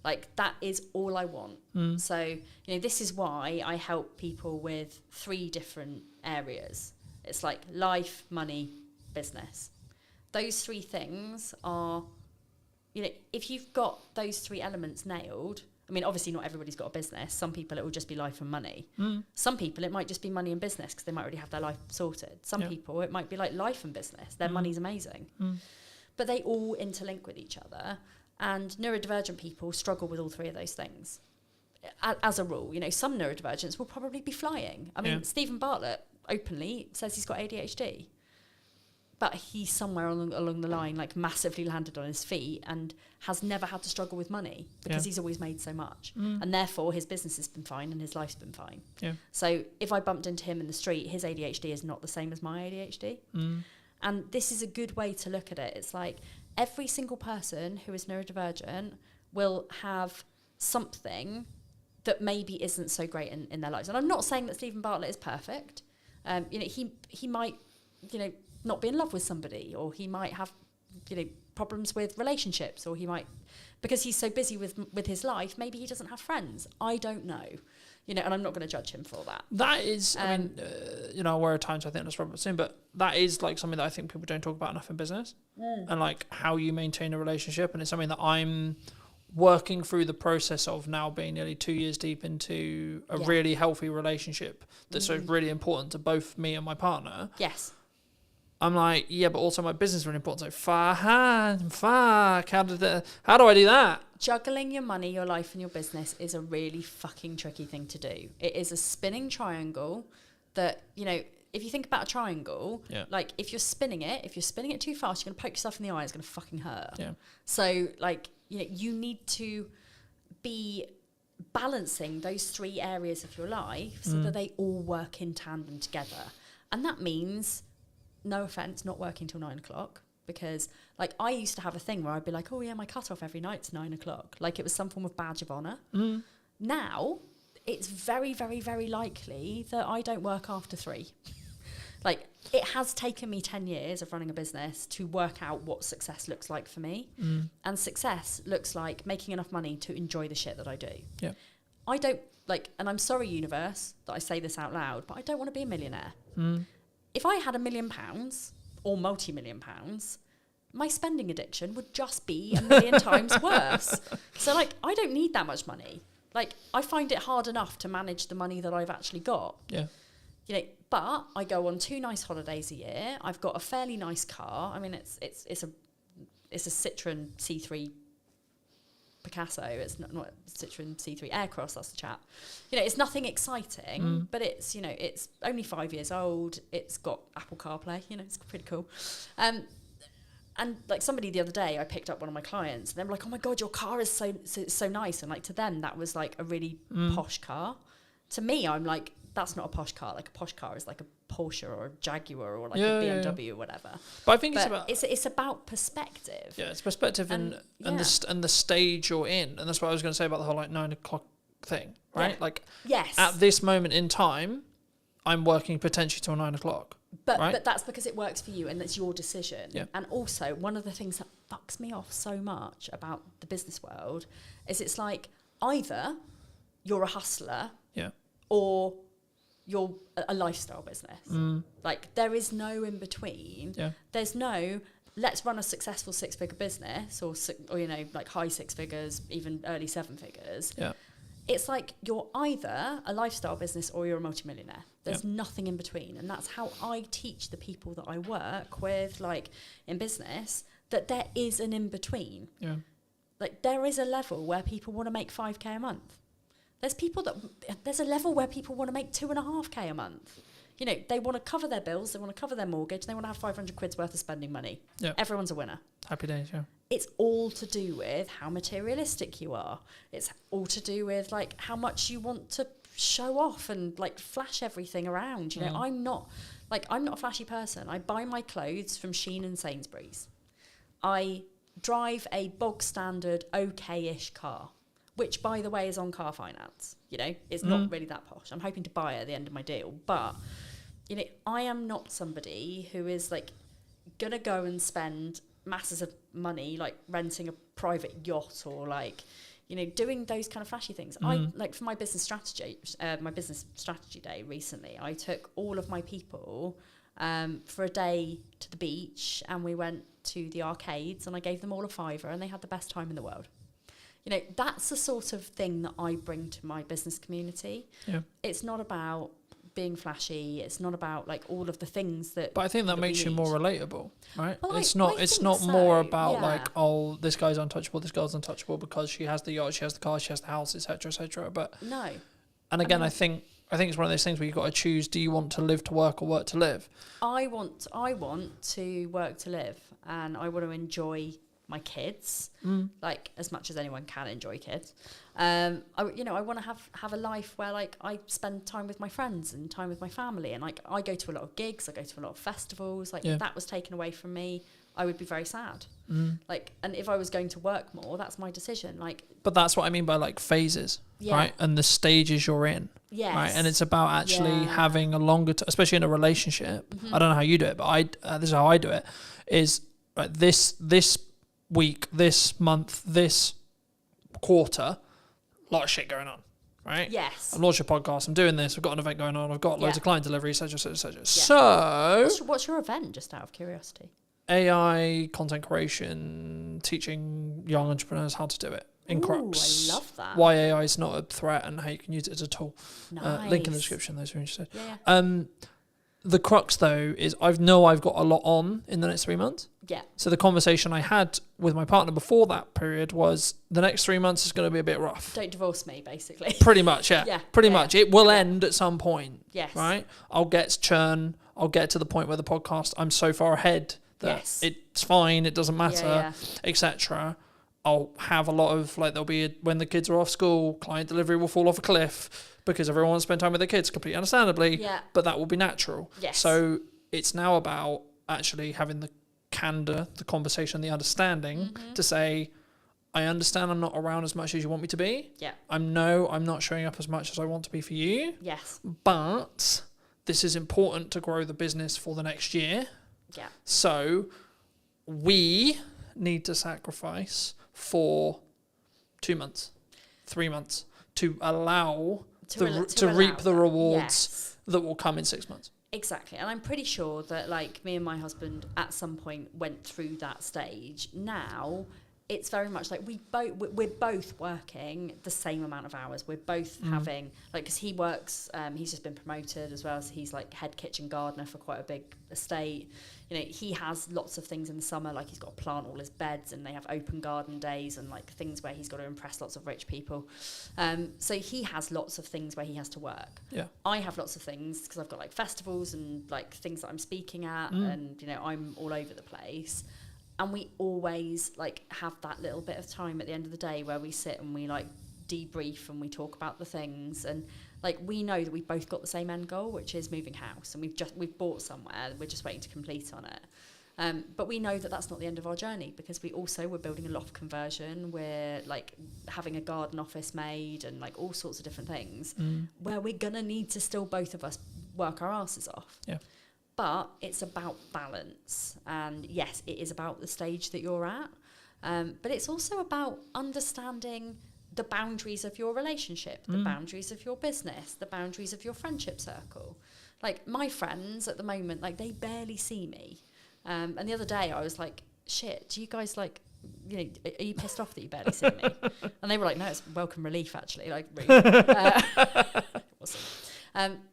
Like, that is all I want. So, you know, this is why I help people with 3 different areas. It's like life, money, business. Those 3 things are, you know, if you've got those 3 elements nailed, I mean, obviously not everybody's got a business. Some people it will just be life and money. Some people it might just be money and business because they might already have their life sorted. Some people it might be like life and business. Their money's amazing. But they all interlink with each other. And neurodivergent people struggle with all 3 of those things. As a rule, you know, some neurodivergents will probably be flying. I mean, Stephen Bartlett openly says he's got ADHD. But he's somewhere along the line, like, massively landed on his feet and has never had to struggle with money because he's always made so much. And therefore, his business has been fine and his life's been fine. Yeah. So if I bumped into him in the street, his ADHD is not the same as my ADHD. And this is a good way to look at it. It's like every single person who is neurodivergent will have something that maybe isn't so great in their lives. And I'm not saying that Stephen Bartlett is perfect. You know, he might, you know, not be in love with somebody, or he might have, you know, problems with relationships, or he might, because he's so busy with his life, maybe he doesn't have friends. I don't know, you know, and I'm not going to judge him for that. That is, I mean, you know, where at times I think that's Robert soon, but that is like something that I think people don't talk about enough in business, and like how you maintain a relationship, and it's something that I'm working through the process of now, being nearly 2 years deep into a really healthy relationship that's so really important to both me and my partner. Yes. I'm like, yeah, but also my business is really important. So fuck, how do I do that? Juggling your money, your life, and your business is a really fucking tricky thing to do. It is a spinning triangle that, you know, if you think about a triangle, like if you're spinning it too fast, you're going to poke yourself in the eye, it's going to fucking hurt. Yeah. So, like, you know, you need to be balancing those 3 areas of your life so that they all work in tandem together. And that means, no offense, not working till 9 o'clock, because like I used to have a thing where I'd be like, oh yeah, my cutoff every night's 9 o'clock. Like it was some form of badge of honor. Now it's very, very, very likely that I don't work after 3. Like, it has taken me 10 years of running a business to work out what success looks like for me. And success looks like making enough money to enjoy the shit that I do. Yeah. I don't, like, and I'm sorry, universe, that I say this out loud, but I don't want to be a millionaire. If I had £1 million or multi-million pounds, my spending addiction would just be 1,000,000 times worse. So, like, I don't need that much money. Like, I find it hard enough to manage the money that I've actually got. Yeah. You know, but I go on 2 nice holidays a year. I've got a fairly nice car. I mean, it's a it's a Citroen C3 Picasso. It's not Citroen C3 Aircross. That's the chap. You know, it's nothing exciting, but it's, you know, it's only 5 years old. It's got Apple CarPlay. You know, it's pretty cool. And like somebody the other day, I picked up one of my clients, and they were like, "Oh my god, your car is so nice." And like to them, that was like a really posh car. To me, I'm like, that's not a posh car. Like a posh car is like a Porsche or a Jaguar or like a BMW or whatever. But I think but it's about perspective. Yeah, it's perspective and the stage you're in, and that's what I was going to say about the whole like 9 o'clock thing, right? Yeah. Like, yes, at this moment in time, I'm working potentially till 9 o'clock. But that's because it works for you and that's your decision. Yeah. And also, one of the things that fucks me off so much about the business world is it's like either you're a hustler, or you're a lifestyle business. Like there is no in between. Yeah. There's no let's run a successful 6-figure business or you know, like high 6 figures, even early 7 figures. Yeah. It's like you're either a lifestyle business or you're a multimillionaire. There's nothing in between. And that's how I teach the people that I work with, like in business, that there is an in between. Yeah. Like there is a level where people want to make 5k a month. There's a level where people want to make 2.5k a month. You know, they want to cover their bills, they want to cover their mortgage, they want to have 500 quid's worth of spending money. Yeah. Everyone's a winner. Happy days, yeah. It's all to do with how materialistic you are. It's all to do with like how much you want to show off and like flash everything around. You know, I'm not a flashy person. I buy my clothes from Shein and Sainsbury's. I drive a bog standard okay-ish car, which by the way is on car finance. You know, it's not really that posh. I'm hoping to buy it at the end of my deal, but you know, I am not somebody who is like gonna go and spend masses of money like renting a private yacht or like, you know, doing those kind of flashy things. I like for my business strategy day recently, I took all of my people for a day to the beach, and we went to the arcades, and I gave them all a £5 and they had the best time in the world. You know, that's the sort of thing that I bring to my business community. Yeah. It's not about being flashy. It's not about like all of the things that. But I think that we makes you need. more relatable, right? Well, it's I not think more so, about yeah. like, oh, this guy's untouchable, this girl's untouchable because she has the yacht, she has the car, she has the house, etc., etc. But No. and again, I think it's one of those things where you've got to choose: do you want to live to work or work to live? I want to work to live, and I want to enjoy my kids, like as much as anyone can enjoy kids. I want to have a life where like I spend time with my friends and time with my family, and like I go to a lot of gigs, I go to a lot of festivals. Like if that was taken away from me, I would be very sad. Like, and if I was going to work more, that's my decision. Like, but that's what I mean by like phases, right? And the stages you're in. Yes. Right, and it's about actually having a longer, especially in a relationship. I don't know how you do it, but this is how I do it. Is right, this week, this month, this quarter, a lot of shit going on, right? Yes. I'm launching a podcast, I'm doing this, I've got an event going on, I've got loads of client delivery, etc., etc. Yeah. So, what's your event, just out of curiosity? AI, content creation, teaching young entrepreneurs how to do it in Crux. I love that. Why AI is not a threat and how you can use it as a tool. Nice. Link in the description, those who are interested. Yeah. The crux, though, is I've got a lot on in the next 3 months. Yeah. So the conversation I had with my partner before that period was the next 3 months is going to be a bit rough. Don't divorce me, basically. Pretty much, yeah. Yeah. Pretty much. It will end at some point. Yes. Right? I'll get churn. I'll get to the point where the podcast, I'm so far ahead that it's fine. It doesn't matter, etc. I'll have a lot of, like, when the kids are off school, client delivery will fall off a cliff because everyone wants to spend time with their kids, completely understandably. Yeah. But that will be natural. Yes. So it's now about actually having the candor, the conversation, the understanding to say, I understand I'm not around as much as you want me to be. Yeah. I'm not showing up as much as I want to be for you. Yes. But this is important to grow the business for the next year. Yeah. So we need to sacrifice for 2 months, 3 months to allow to reap the rewards that will come in 6 months. Exactly. And I'm pretty sure that like me and my husband at some point went through that stage. Now it's very much like we're both working the same amount of hours. We're both having, like, because he works, he's just been promoted as well, so he's like head kitchen gardener for quite a big estate. You know, he has lots of things in the summer, like he's got to plant all his beds, and they have open garden days and like things where he's got to impress lots of rich people. So he has lots of things where he has to work. Yeah. I have lots of things because I've got like festivals and like things that I'm speaking at, and you know, I'm all over the place. And we always like have that little bit of time at the end of the day where we sit and we like debrief and we talk about the things, and like we know that we've both got the same end goal, which is moving house, and we've bought somewhere, we're just waiting to complete on it. But we know that that's not the end of our journey, because we're building a loft conversion, we're like having a garden office made, and like all sorts of different things where we're gonna need to still both of us work our asses off. Yeah. But it's about balance, and yes, it is about the stage that you're at, but it's also about understanding the boundaries of your relationship, the boundaries of your business, the boundaries of your friendship circle. Like my friends at the moment, like they barely see me, and the other day I was like, shit, do you guys like, you know, are you pissed off that you barely see me? And they were like, no, it's welcome relief actually, like really. It wasn't.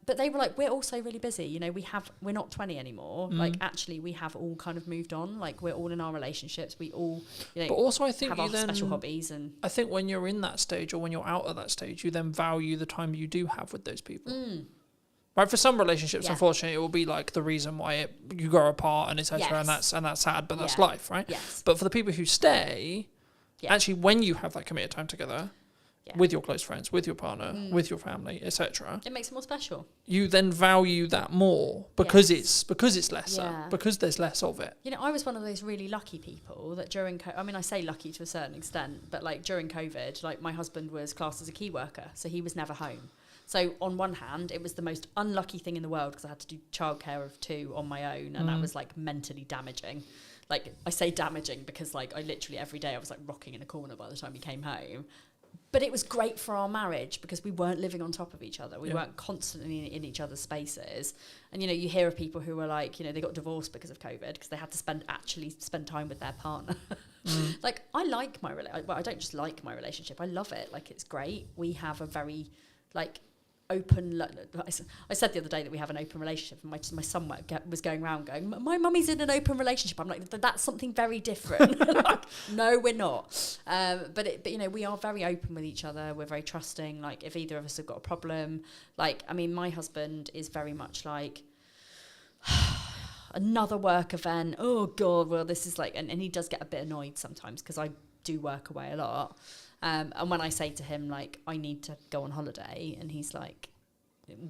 But they were like, we're also really busy, you know, we're not 20 anymore. Like actually we have all kind of moved on, like we're all in our relationships, we all, you know, But also I think have you our then, special hobbies. And I think when you're in that stage, or when you're out of that stage, you then value the time you do have with those people. Right, for some relationships, Yeah. unfortunately, it will be like the reason why you grow apart and etc. Yes. and that's sad, but that's Yeah. life, right? Yes. But for the people who stay, Yeah. actually, when you have that committed time together Yeah. with your close friends, with your partner, with your family, etc., it makes it more special. you then value that more because Yes. it's lesser, Yeah. because there's less of it. You know, I was one of those really lucky people that during I mean, I say lucky to a certain extent, but like during COVID, like my husband was classed as a key worker, so he was never home. So on one hand, it was the most unlucky thing in the world because I had to do childcare of 2 on my own, and that was like mentally damaging. Like I say damaging because like I literally every day I was like rocking in a corner by the time he came home. But it was great for our marriage because we weren't living on top of each other. We weren't constantly in each other's spaces. And, you know, you hear of people who were like, you know, they got divorced because of COVID because they had to spend time with their partner. Like, I like my relationship. Well, I don't just like my relationship. I love it. Like, it's great. We have a very, like, open. I said the other day that we have an open relationship, and my son was going around going, my mummy's in an open relationship. I'm like, that's something very different. Like, no, we're not. But you know, we are very open with each other. We're very trusting. Like, if either of us have got a problem, like, I mean, my husband is very much like, another work event. Oh God, well, this is like, and he does get a bit annoyed sometimes because I do work away a lot. And when I say to him, like, I need to go on holiday, and he's like,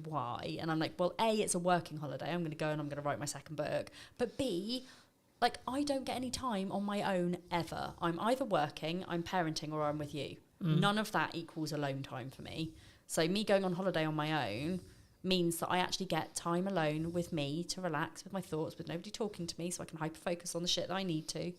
why? And I'm like, well, A, it's a working holiday. I'm going to go and I'm going to write my second book. But B, like, I don't get any time on my own ever. I'm either working, I'm parenting, or I'm with you. None of that equals alone time for me. So me going on holiday on my own means that I actually get time alone with me to relax with my thoughts, with nobody talking to me, so I can hyper-focus on the shit that I need to.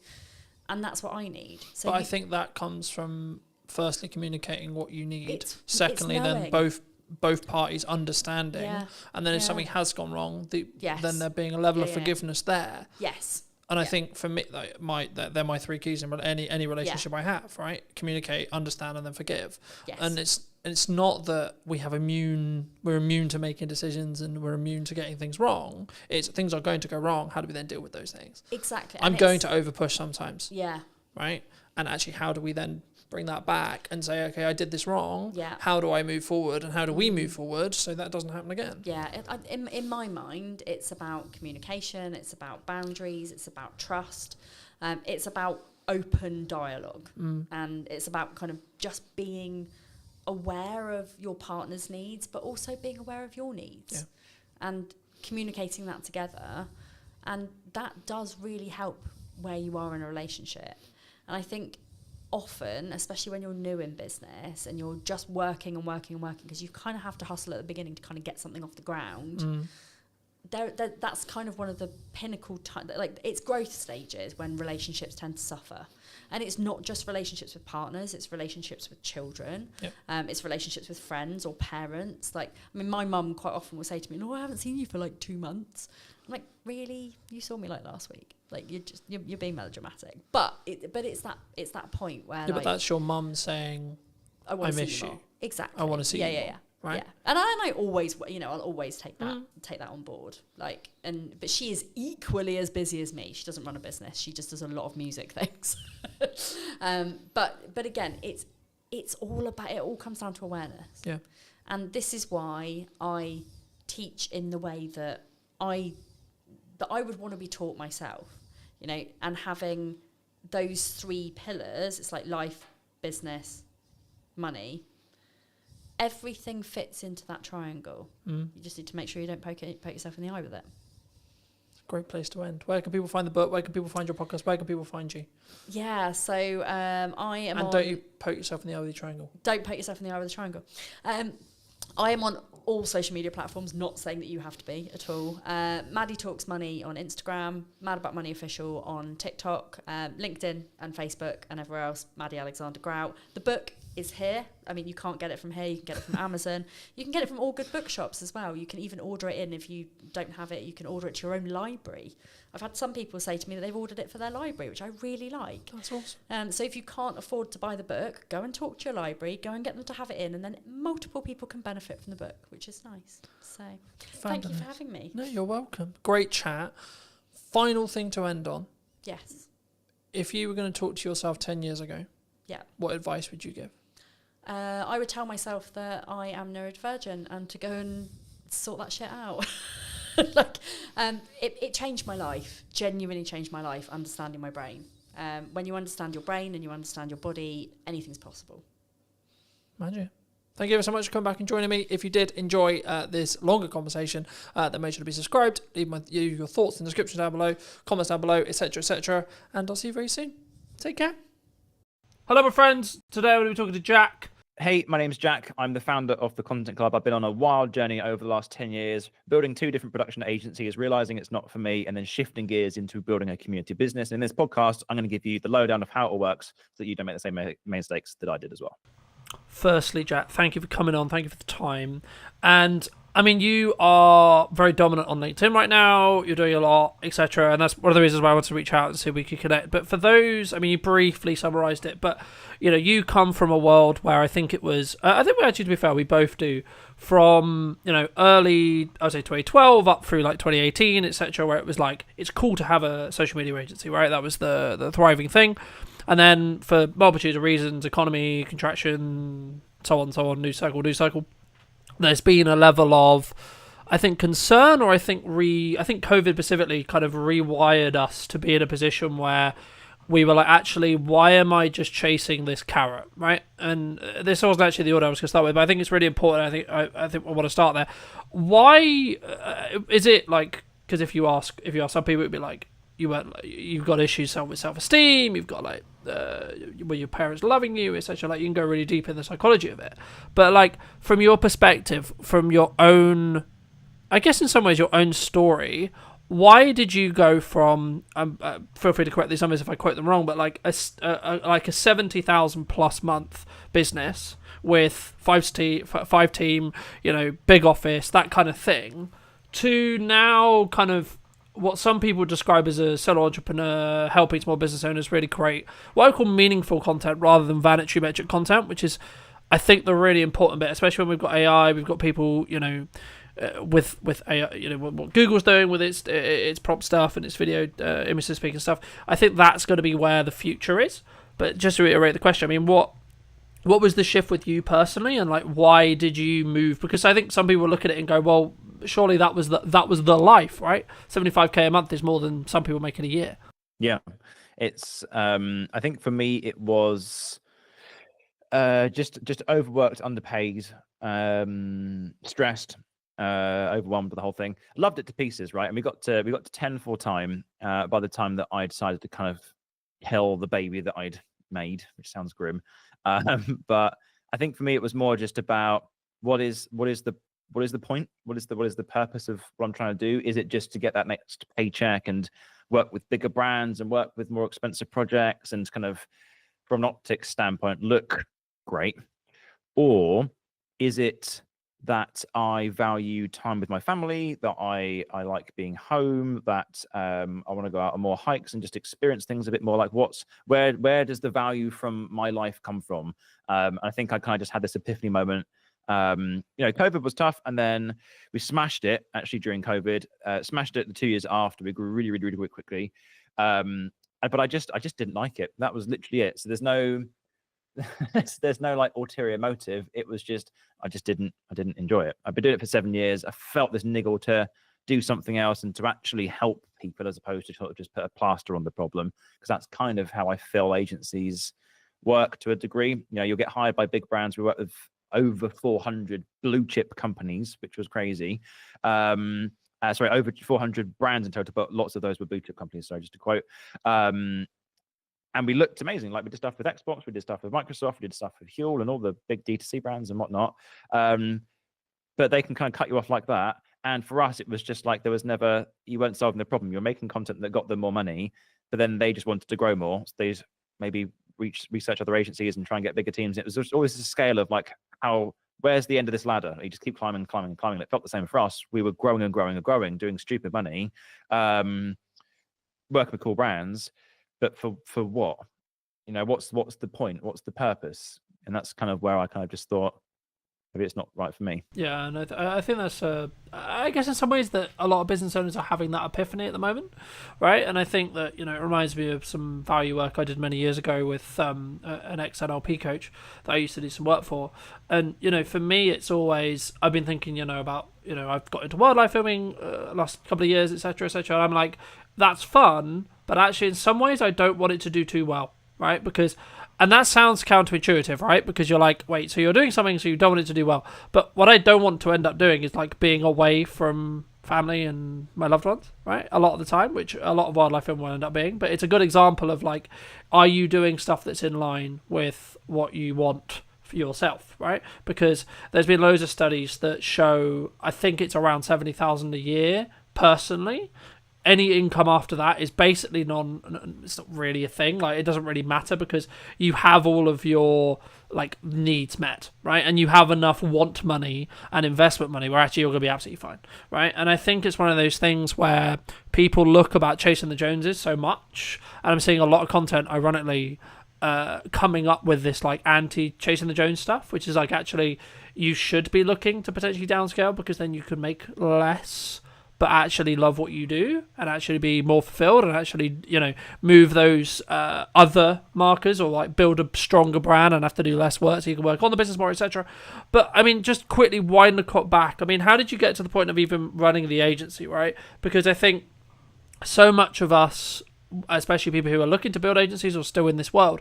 And that's what I need. So But I think that comes from firstly communicating what you need, It's secondly then knowing. both parties understanding, Yeah. and then if Yeah. something has gone wrong, Yes. then there being a level of Yeah. forgiveness there. Yes. And I Yeah. think for me, like, they're my 3 keys in any relationship I have. Right, communicate, understand, and then forgive. Yes. And it's not that we're immune to making decisions and we're immune to getting things wrong. It's things are going to go wrong. How do we then deal with those things? Exactly. I'm And going it's- to overpush sometimes, Yeah. right? And actually, how do we then bring that back and say, okay, I did this wrong. Yeah. How do I move forward, and how do we move forward so that doesn't happen again? Yeah. In my mind, it's about communication. It's about boundaries. It's about trust. It's about open dialogue. And it's about kind of just being aware of your partner's needs, but also being aware of your needs. Yeah. And communicating that together. And that does really help where you are in a relationship. And I think often, especially when you're new in business and you're just working and working and working, because you kind of have to hustle at the beginning to kind of get something off the ground. That's kind of one of the pinnacle like it's growth stages when relationships tend to suffer. And it's not just relationships with partners, it's relationships with children. Yep. It's relationships with friends or parents. Like, I mean, my mum quite often will say to me, "No, I haven't seen you for like 2 months." I'm like, really? You saw me like last week? Like you're being melodramatic. But it's that point where Yeah, but that's your mum saying, I want I to see miss you more. you. Exactly. I want to see you more. Yeah. Right. Yeah. And I always, I'll always take that on board. Like, but she is equally as busy as me. She doesn't run a business. She just does a lot of music things. But again, it's all about, it all comes down to awareness. Yeah. And this is why I teach in the way that I would want to be taught myself, and having those 3 pillars, it's like life, business, money. Everything fits into that triangle. You just need to make sure you don't poke yourself in the eye with it. Great place to end. Where can people find the book? Where can people find your podcast? Where can people find you? Yeah, so I am and on... don't you poke yourself in the eye with the triangle. Don't poke yourself in the eye with a triangle. I am on all social media platforms, not saying that you have to be at all. Maddie Talks Money on Instagram, Mad About Money Official on TikTok, LinkedIn and Facebook and everywhere else, Maddie Alexander Grout. The book is here. I mean, you can't get it from here. You can get it from Amazon. You can get it from all good bookshops as well. You can even order it in. If you don't have it, you can order it to your own library. I've had some people say to me that they've ordered it for their library, which I really like. That's awesome. So if you can't afford to buy the book, go and talk to your library, go and get them to have it in, and then multiple people can benefit from the book, which is nice. So thank you for having me. No, you're welcome. Great chat. Final thing to end on. Yes. If you were going to talk to yourself 10 years ago, Yeah. what advice would you give? I would tell myself that I am neurodivergent and to go and sort that shit out. It changed my life, genuinely changed my life, understanding my brain. When you understand your brain and you understand your body, anything's possible. Magic. Thank you ever so much for coming back and joining me. If you did enjoy this longer conversation, then make sure to be subscribed. Leave your thoughts in the description down below, comments down below, etc., etc. And I'll see you very soon. Take care. Hello, my friends. Today we're going to be talking to Jack. Hey, my name's Jack. I'm the founder of The Content Club. I've been on a wild journey over the last 10 years, building 2 different production agencies, realizing it's not for me, and then shifting gears into building a community business. And in this podcast, I'm going to give you the lowdown of how it all works so that you don't make the same mistakes that I did as well. Firstly, Jack, thank you for coming on. Thank you for the time. And I mean, you are very dominant on LinkedIn right now. You're doing a lot, etc. And that's one of the reasons why I wanted to reach out and see if we could connect. But for those, I mean, you briefly summarized it, but you come from a world where I think it was, I think we actually, to be fair, we both do, from, early, I would say 2012 up through like 2018, etc., where it was like, it's cool to have a social media agency, right? That was the thriving thing. And then for multitude of reasons, economy, contraction, so on, news cycle, there's been a level of, I think, concern, or I think COVID specifically kind of rewired us to be in a position where we were like, actually, why am I just chasing this carrot, right? And this wasn't actually the order I was going to start with, but I think it's really important. I think I want to start there. Why is it like? Because if you ask some people, it'd be like, you've got issues with self-esteem, you've got like were your parents loving you, etc. Like, you can go really deep in the psychology of it, but like, from your perspective, from your own, I guess in some ways your own story, why did you go from feel free to correct these numbers if I quote them wrong, but like a 70,000 plus month business with five team, big office, that kind of thing, to now kind of what some people describe as a solo entrepreneur, helping small business owners really create what I call meaningful content rather than vanity metric content, which is, I think, the really important bit, especially when we've got AI, we've got people, with AI, what Google's doing with its prompt stuff and its video image to speak and stuff. I think that's going to be where the future is. But just to reiterate the question, I mean, what was the shift with you personally, and like, why did you move? Because I think some people look at it and go, well, surely that was the life, right? 75k a month is more than some people make in a year. Yeah, it's I think for me it was just overworked, underpaid, stressed, overwhelmed with the whole thing. Loved it to pieces, right? And we got to 10 full time by the time that I decided to kind of kill the baby that I'd made, which sounds grim. But I think for me it was more just about what is the point? What is the purpose of what I'm trying to do? Is it just to get that next paycheck and work with bigger brands and work with more expensive projects and kind of, from an optics standpoint, look great? Or is it that I value time with my family, that I like being home, that I want to go out on more hikes and just experience things a bit more. Like, where does the value from my life come from? I think I kind of just had this epiphany moment. COVID was tough, and then we smashed it actually during COVID. Smashed it the 2 years after. We grew really, really, really quickly. But I just didn't like it. That was literally it. So there's no there's no like ulterior motive. It was just I didn't enjoy it. I've been doing it for 7 years. I felt this niggle to do something else and to actually help people as opposed to sort of just put a plaster on the problem, because that's kind of how I feel agencies work to a degree. You'll get hired by big brands. We work with over 400 blue chip companies, which was crazy. Over 400 brands in total, but lots of those were blue chip companies. Sorry, just to quote. And we looked amazing. Like, we did stuff with Xbox, we did stuff with Microsoft, we did stuff with Huel and all the big D2C brands and whatnot. But they can kind of cut you off like that. And for us, it was just like you weren't solving the problem. You're making content that got them more money, but then they just wanted to grow more. So they maybe research other agencies and try and get bigger teams. It was just always a scale of like, where's the end of this ladder? You just keep climbing. It felt the same for us. We were growing and growing, doing stupid money, working with cool brands. But for what? What's the point? What's the purpose? And that's kind of where I kind of just thought, maybe it's not right for me. Yeah, and I think that's I guess in some ways that a lot of business owners are having that epiphany at the moment, right? And I think that it reminds me of some value work I did many years ago with an ex-NLP coach that I used to do some work for. And for me, it's always, I've been thinking about I've got into wildlife filming last couple of years, etc., etc. And I'm like, that's fun, but actually in some ways I don't want it to do too well, right? And that sounds counterintuitive, right? Because you're like, wait, so you're doing something, so you don't want it to do well. But what I don't want to end up doing is like being away from family and my loved ones, right? A lot of the time, which a lot of wildlife film will end up being. But it's a good example of like, are you doing stuff that's in line with what you want for yourself, right? Because there's been loads of studies that show, I think it's around 70,000 a year personally. Any income after that is basically it's not really a thing. Like, it doesn't really matter because you have all of your like needs met, right? And you have enough want money and investment money where actually you're going to be absolutely fine, right? And I think it's one of those things where people look about chasing the Joneses so much, and I'm seeing a lot of content, ironically, coming up with this like anti-chasing the Jones stuff, which is like, actually you should be looking to potentially downscale because then you could make less but actually love what you do and actually be more fulfilled and actually, move those other markers, or like build a stronger brand and have to do less work so you can work on the business more, etc. But I mean, just quickly wind the clock back. I mean, how did you get to the point of even running the agency, right? Because I think so much of us, especially people who are looking to build agencies or still in this world,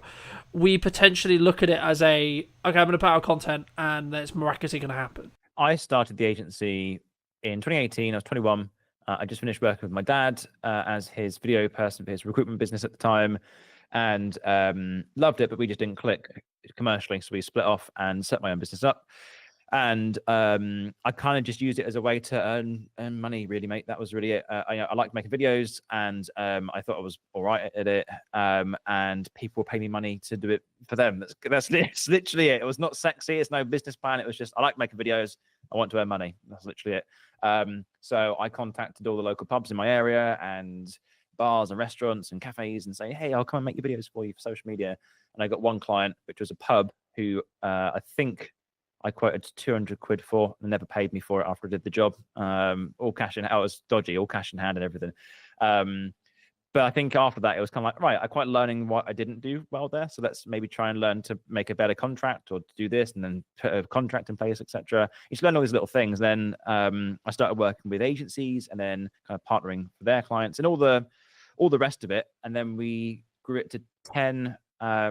we potentially look at it as okay, I'm going to put out content and it's miraculously going to happen. I started the agency in 2018. I was 21. I just finished working with my dad as his video person for his recruitment business at the time, and loved it, but we just didn't click commercially. So we split off and set my own business up. And I kind of just used it as a way to earn money, really, mate. That was really it. I liked making videos, and I thought I was all right at it. And people pay me money to do it for them. That's literally it. It was not sexy. It's no business plan. It was just, I like making videos. I want to earn money. That's literally it. So I contacted all the local pubs in my area and bars and restaurants and cafes and say, hey, I'll come and make your videos for you for social media. And I got one client, which was a pub who I think I quoted 200 quid for, and never paid me for it after I did the job. All cash in. I was dodgy, all cash in hand and everything. But I think after that, it was kind of like, right, I'm quite learning what I didn't do well there. So let's maybe try and learn to make a better contract or to do this and then put a contract in place, etc. You just learn all these little things. Then I started working with agencies and then kind of partnering for their clients and all the rest of it. And then we grew it to 10.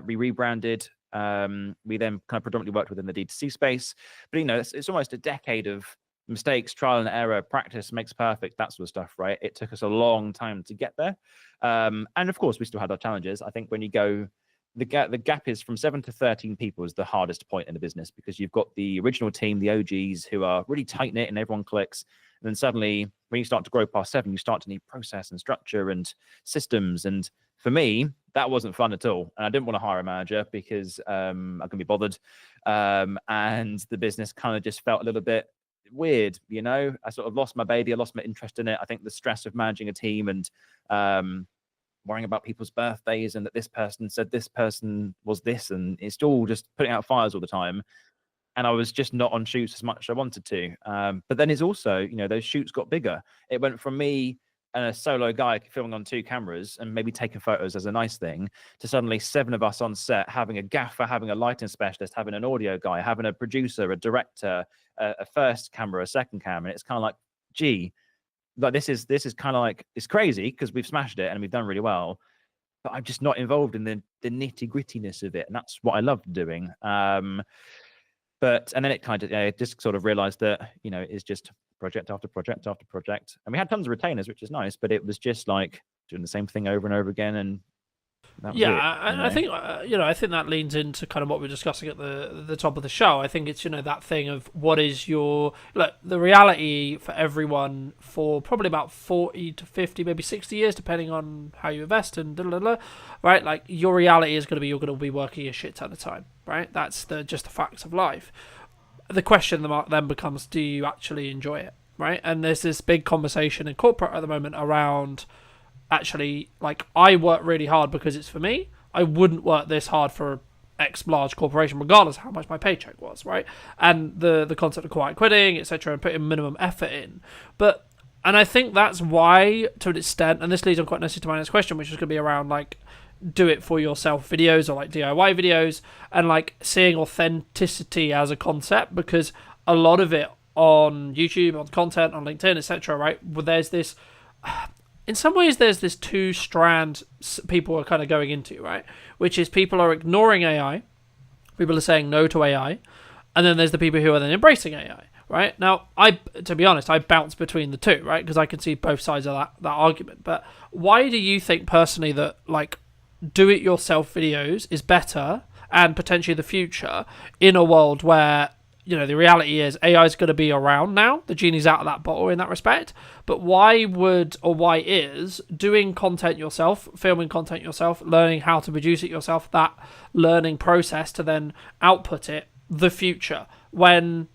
We rebranded. We then kind of predominantly worked within the D2C space. But, it's almost a decade of mistakes, trial and error, practice makes perfect, that sort of stuff, right? It took us a long time to get there. And of course, we still had our challenges. I think when you go, the gap is from 7 to 13 people is the hardest point in the business, because you've got the original team, the OGs, who are really tight-knit and everyone clicks. And then suddenly, when you start to grow past 7, you start to need process and structure and systems. And for me, that wasn't fun at all. And I didn't want to hire a manager because I couldn't be bothered. And the business kind of just felt a little bit weird, you know. I sort of lost my baby. I lost my interest in it. I think the stress of managing a team and worrying about people's birthdays and that this person said this person was this, and it's all just putting out fires all the time. And I was just not on shoots as much as I wanted to. But then it's also, you know, those shoots got bigger. It went from me and a solo guy filming on 2 cameras and maybe taking photos as a nice thing to suddenly 7 of us on set, having a gaffer, having a lighting specialist, having an audio guy, having a producer, a director, a first camera, a second camera. And it's kind of like, gee, like this is kind of like, it's crazy because we've smashed it and we've done really well, but I'm just not involved in the nitty grittiness of it. And that's what I love doing. But and then it kind of just sort of realized that, you know, it's just project after project after project. And we had tons of retainers, which is nice, but it was just like doing the same thing over and over again. And that was I think I think that leans into kind of what we're discussing at the top of the show. I think it's, you know, that thing of what is your the reality for everyone for probably about 40 to 50, maybe 60 years, depending on how you invest and right? Like your reality is going to be you're going to be working a shit ton of time, right? That's just the facts of life. The question then becomes, do you actually enjoy it, right? And there's this big conversation in corporate at the moment around, actually, like, I work really hard because it's for me. I wouldn't work this hard for X large corporation, regardless of how much my paycheck was, right? And the concept of quiet quitting, etc., and putting minimum effort in. And I think that's why, to an extent, and this leads on quite nicely to my next question, which is going to be around, like, do it for yourself videos or, like, DIY videos, and, like, seeing authenticity as a concept, because a lot of it on YouTube, on content, on LinkedIn, etc., right, well, there's this... In some ways, there's this 2-strand people are kind of going into, right? Which is people are ignoring AI, people are saying no to AI, and then there's the people who are then embracing AI, right? Now, to be honest, I bounce between the two, right? Because I can see both sides of that argument. But why do you think personally that, like, do-it-yourself videos is better and potentially the future in a world where, you know, the reality is AI is going to be around now. The genie's out of that bottle in that respect. But why is doing content yourself, filming content yourself, learning how to produce it yourself, that learning process to then output it, the future? When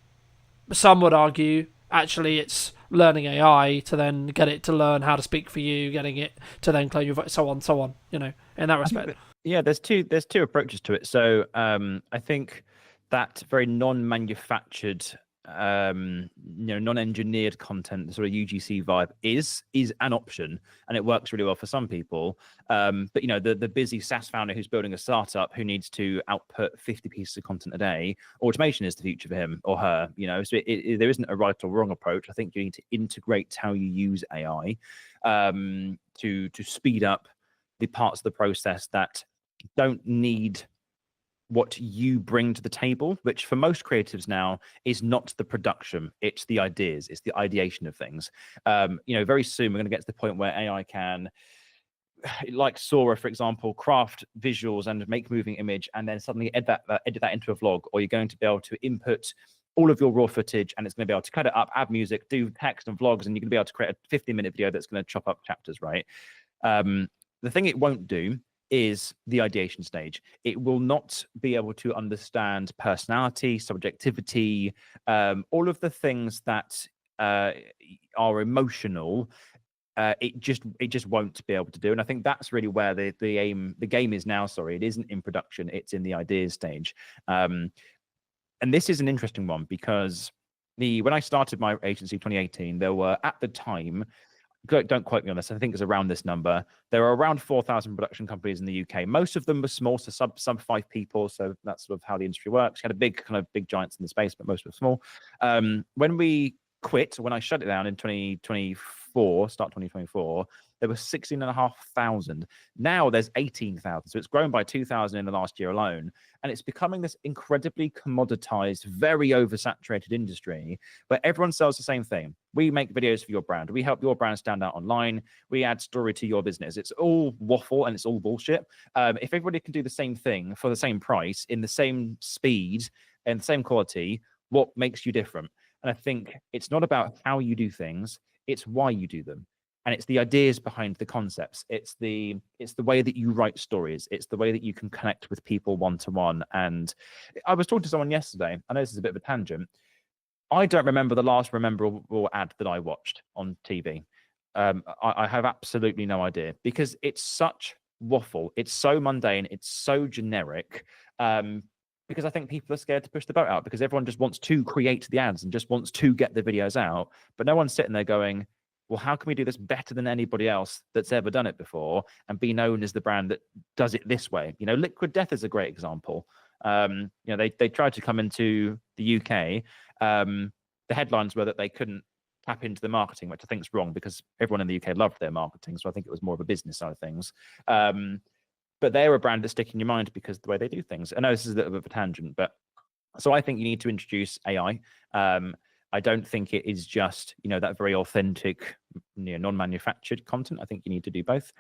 some would argue, actually, it's learning AI to then get it to learn how to speak for you, getting it to then claim your voice, so on, you know, in that respect. Yeah, there's two approaches to it. So I think that very non-manufactured, non-engineered content, the sort of UGC vibe is an option, and it works really well for some people. But you know, the busy SaaS founder who's building a startup who needs to output 50 pieces of content a day, automation is the future for him or her. You know, so there isn't a right or wrong approach. I think you need to integrate how you use AI to speed up the parts of the process that don't need what you bring to the table, which for most creatives now is not the production, it's the ideas, it's the ideation of things. Very soon we're going to get to the point where AI can, like Sora, for example, craft visuals and make moving image, and then suddenly edit that into a vlog, or you're going to be able to input all of your raw footage, and it's going to be able to cut it up, add music, do text and vlogs, and you're going to be able to create a 15-minute video that's going to chop up chapters, right? The thing it won't do is the ideation stage. It will not be able to understand personality, subjectivity, all of the things that are emotional. It just won't be able to do. And I think that's really where the game is now. Sorry, it isn't in production; it's in the ideas stage. And this is an interesting one because when I started my agency 2018, there were at the time, don't quote me on this, I think it's around this number, there are around 4,000 production companies in the UK. Most of them were small, so sub 5 people. So that's sort of how the industry works. You had a big giants in the space, but most were small. When I shut it down in 2024, there were 16,500. Now there's 18,000. So it's grown by 2,000 in the last year alone. And it's becoming this incredibly commoditized, very oversaturated industry where everyone sells the same thing. We make videos for your brand. We help your brand stand out online. We add story to your business. It's all waffle and it's all bullshit. If everybody can do the same thing for the same price, in the same speed and the same quality, what makes you different? And I think it's not about how you do things, it's why you do them. And it's the ideas behind the concepts. It's the way that you write stories. It's the way that you can connect with people one-to-one. And I was talking to someone yesterday. I know this is a bit of a tangent. I don't remember the last memorable ad that I watched on TV. I have absolutely no idea because it's such waffle. It's so mundane. It's so generic. Because I think people are scared to push the boat out because everyone just wants to create the ads and just wants to get the videos out. But no one's sitting there going, well, how can we do this better than anybody else that's ever done it before and be known as the brand that does it this way? You know, Liquid Death is a great example. You know, they tried to come into the UK. The headlines were that they couldn't tap into the marketing, which I think is wrong because everyone in the UK loved their marketing. So I think it was more of a business side of things. But they're a brand that's sticking in your mind because of the way they do things. I know this is a little bit of a tangent, but so I think you need to introduce AI. I don't think it is just, you know, that very authentic, you know, non-manufactured content. I think you need to do both.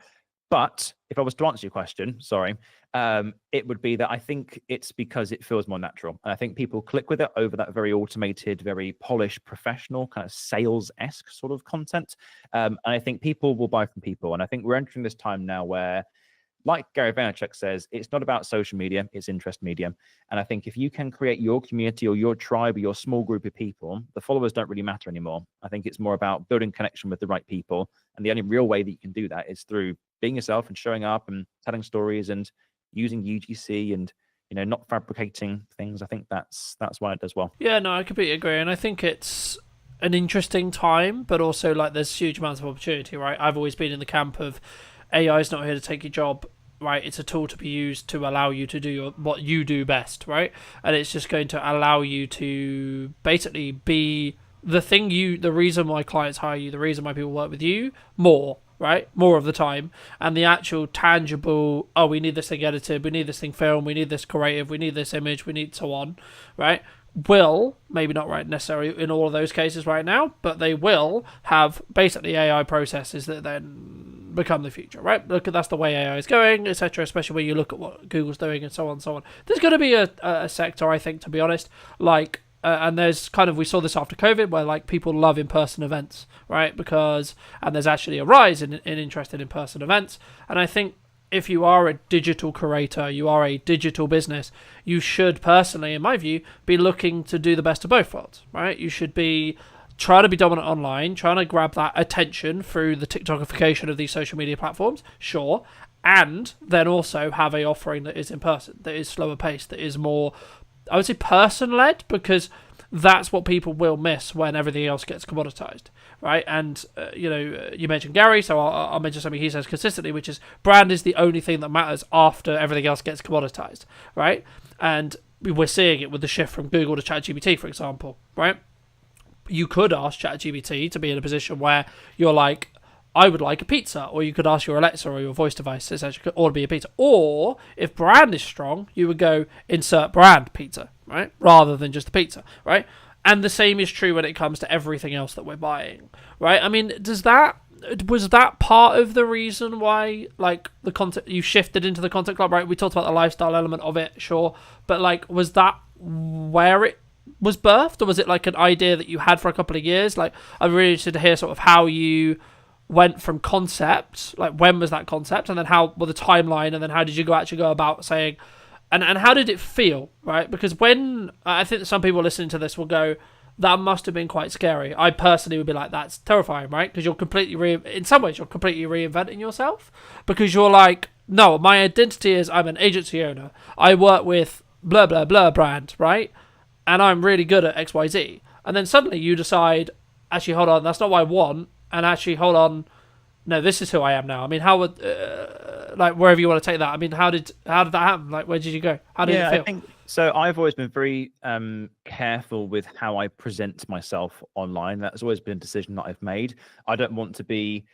But if I was to answer your question, sorry, it would be that I think it's because it feels more natural. And I think people click with it over that very automated, very polished, professional, kind of sales-esque sort of content. And I think people will buy from people. And I think we're entering this time now where, like Gary Vaynerchuk says, it's not about social media, it's interest media. And I think if you can create your community or your tribe or your small group of people, the followers don't really matter anymore. I think it's more about building connection with the right people. And the only real way that you can do that is through being yourself and showing up and telling stories and using UGC and, you know, not fabricating things. I think that's why it does well. Yeah, no, I completely agree. And I think it's an interesting time, but also like there's huge amounts of opportunity, right? I've always been in the camp of AI is not here to take your job, right? It's a tool to be used to allow you to do what you do best, right? And it's just going to allow you to basically be the reason why clients hire you, the reason why people work with you more, right? More of the time. And the actual tangible, oh, we need this thing edited, we need this thing filmed, we need this creative, we need this image, we need so on, right? Will, maybe not right necessarily in all of those cases right now, but they will have basically AI processes that then become the future, right? Look, that's the way AI is going, etc. Especially when you look at what Google's doing and so on and so on. There's going to be a sector, I think, to be honest, like, and there's kind of, we saw this after COVID where like people love in-person events, right? And there's actually a rise in interest in in-person events. And I think if you are a digital curator, you are a digital business, you should personally, in my view, be looking to do the best of both worlds, right? You should be trying to be dominant online, trying to grab that attention through the TikTokification of these social media platforms, sure, and then also have a offering that is in person, that is slower paced, that is more, I would say, person-led, because that's what people will miss when everything else gets commoditized, right? And, you know, you mentioned Gary, so I'll mention something he says consistently, which is brand is the only thing that matters after everything else gets commoditized, right? And we're seeing it with the shift from Google to ChatGPT, for example, right? You could ask ChatGPT to be in a position where you're like, I would like a pizza, or you could ask your Alexa or your voice device essentially, or to be a pizza. Or if brand is strong, you would go insert brand pizza, right, rather than just the pizza, right? And the same is true when it comes to everything else that we're buying, right? I mean, was that part of the reason why, like, the content you shifted into the Content Club, right? We talked about the lifestyle element of it, sure, but like, was that where it was birthed, or was it like an idea that you had for a couple of years? Like, I'm really interested to hear sort of how you went from concept, like when was that concept, and then how, well, the timeline, and then how did you actually go about saying, and how did it feel, right? Because when, I think that some people listening to this will go, that must have been quite scary. I personally would be like, that's terrifying, right? Because you're completely, in some ways, you're completely reinventing yourself, because you're like, no, my identity is I'm an agency owner. I work with blah, blah, blah brand, right? And I'm really good at XYZ. And then suddenly you decide, actually, hold on, that's not what I want. And actually, hold on, no, this is who I am now. I mean, how would, like, wherever you want to take that, I mean, how did that happen? Like, where did you go? How did it feel? I think, so I've always been very careful with how I present myself online. That's always been a decision that I've made. I don't want to be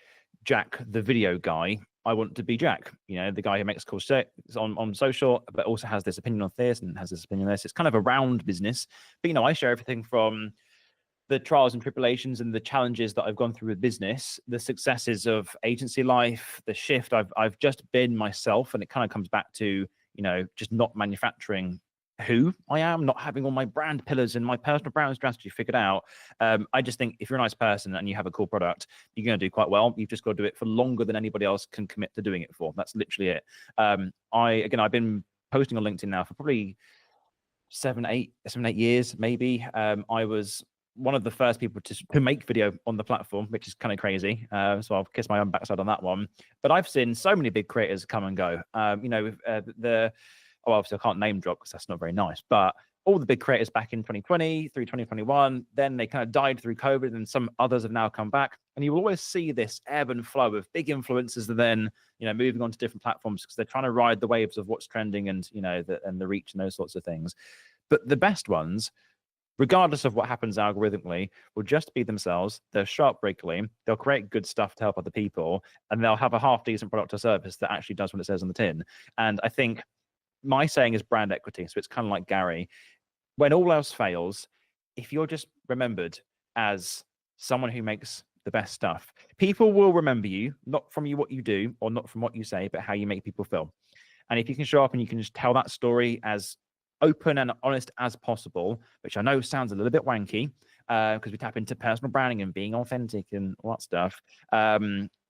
Jack, the video guy. I want to be Jack, you know, the guy who makes cool shit on social, but also has this opinion on this and has this opinion on this. It's kind of a round business. But, you know, I share everything from the trials and tribulations and the challenges that I've gone through with business, the successes of agency life, the shift. I've just been myself, and it kind of comes back to, you know, just not manufacturing who I am, not having all my brand pillars and my personal brand strategy figured out. I just think if you're a nice person and you have a cool product, you're going to do quite well. You've just got to do it for longer than anybody else can commit to doing it for. That's literally it. I've been posting on LinkedIn now for probably seven, eight years, maybe. I was one of the first people to make video on the platform, which is kind of crazy. So I'll kiss my own backside on that one. But I've seen so many big creators come and go. Obviously I can't name drop because that's not very nice, but all the big creators back in 2020 through 2021, then they kind of died through COVID, and some others have now come back. And you will always see this ebb and flow of big influencers that then, moving on to different platforms because they're trying to ride the waves of what's trending and, and the reach and those sorts of things. But the best ones, regardless of what happens algorithmically, will just be themselves. They're sharp breakily. They'll create good stuff to help other people, and they'll have a half decent product or service that actually does what it says on the tin. And I think my saying is brand equity. So it's kind of like Gary. When all else fails, if you're just remembered as someone who makes the best stuff, people will remember you, not from what you do or not from what you say, but how you make people feel. And if you can show up and you can just tell that story as open and honest as possible, which I know sounds a little bit wanky because we tap into personal branding and being authentic and all that stuff,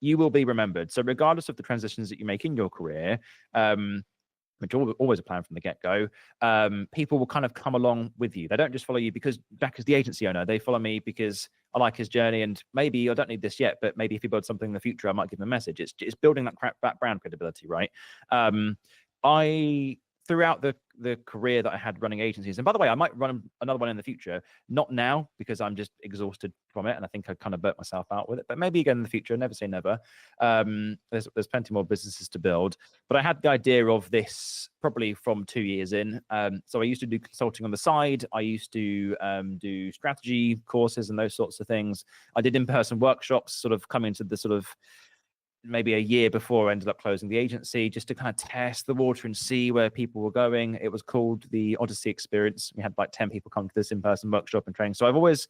you will be remembered. So regardless of the transitions that you make in your career, which always a plan from the get-go, people will kind of come along with you. They don't just follow you because Jack is the agency owner. They follow me because I like his journey, and maybe I don't need this yet, but maybe if he builds something in the future, I might give him a message. It's building that brand credibility, right? Throughout the career that I had running agencies, and by the way, I might run another one in the future, not now because I'm just exhausted from it, and I think I kind of burnt myself out with it, but maybe again in the future. Never say never. There's plenty more businesses to build, but I had the idea of this probably from 2 years in. So I used to do consulting on the side. I used to do strategy courses and those sorts of things. I did in-person workshops, sort of coming to the sort of maybe a year before I ended up closing the agency, just to kind of test the water and see where people were going. It was called the Odyssey Experience. We had like 10 people come to this in-person workshop and training. So I've always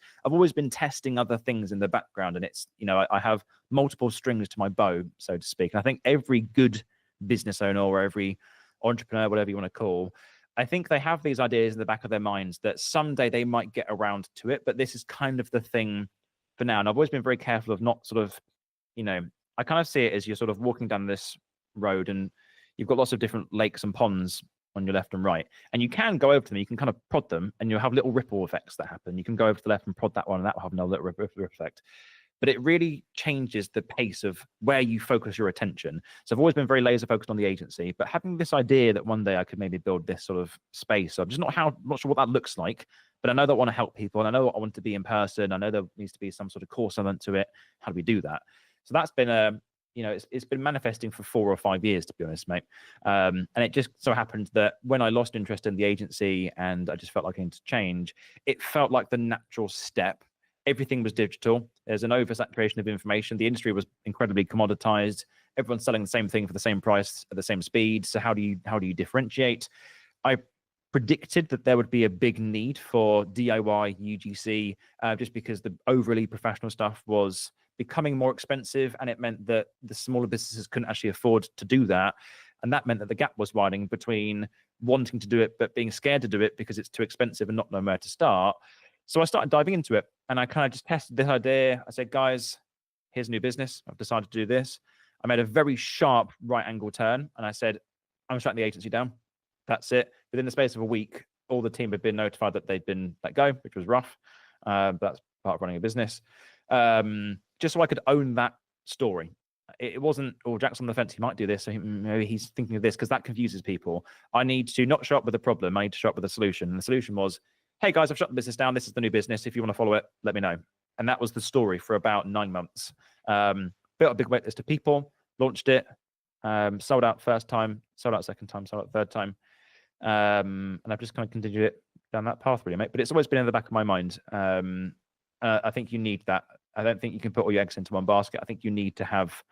been testing other things in the background, and it's, I have multiple strings to my bow, so to speak. And I think every good business owner or every entrepreneur, whatever you want to call, I think they have these ideas in the back of their minds that someday they might get around to it, but this is kind of the thing for now. And I've always been very careful of not sort of, I kind of see it as you're sort of walking down this road and you've got lots of different lakes and ponds on your left and right. And you can go over to them, you can kind of prod them, and you'll have little ripple effects that happen. You can go over to the left and prod that one, and that will have another little ripple effect. But it really changes the pace of where you focus your attention. So I've always been very laser focused on the agency, but having this idea that one day I could maybe build this sort of space. So I'm just not sure what that looks like, but I know that I want to help people, and I know what I want to be in person. I know there needs to be some sort of course element to it. How do we do that? So that's been it's been manifesting for 4 or 5 years, to be honest, mate. And it just so happened that when I lost interest in the agency and I just felt like I needed to change, it felt like the natural step. Everything was digital. There's an oversaturation of information. The industry was incredibly commoditized. Everyone's selling the same thing for the same price at the same speed. So how do you differentiate? I predicted that there would be a big need for DIY UGC just because the overly professional stuff was becoming more expensive, and it meant that the smaller businesses couldn't actually afford to do that. And that meant that the gap was widening between wanting to do it but being scared to do it because it's too expensive and not knowing where to start. So I started diving into it, and I kind of just tested this idea. I said, guys, here's a new business. I've decided to do this. I made a very sharp right angle turn, and I said, I'm shutting the agency down. That's it. Within the space of a week, all the team had been notified that they'd been let go, which was rough. But that's part of running a business. Just so I could own that story. It wasn't, Jack's on the fence, he might do this, so maybe he's thinking of this, because that confuses people. I need to not show up with a problem, I need to show up with a solution. And the solution was, hey guys, I've shut the business down, this is the new business, if you want to follow it, let me know. And that was the story for about 9 months. Built a big wait list of people, launched it, sold out first time, sold out second time, sold out third time. And I've just kind of continued it down that path, really, mate. But it's always been in the back of my mind. I think you need that. I don't think you can put all your eggs into one basket. I think you need to have,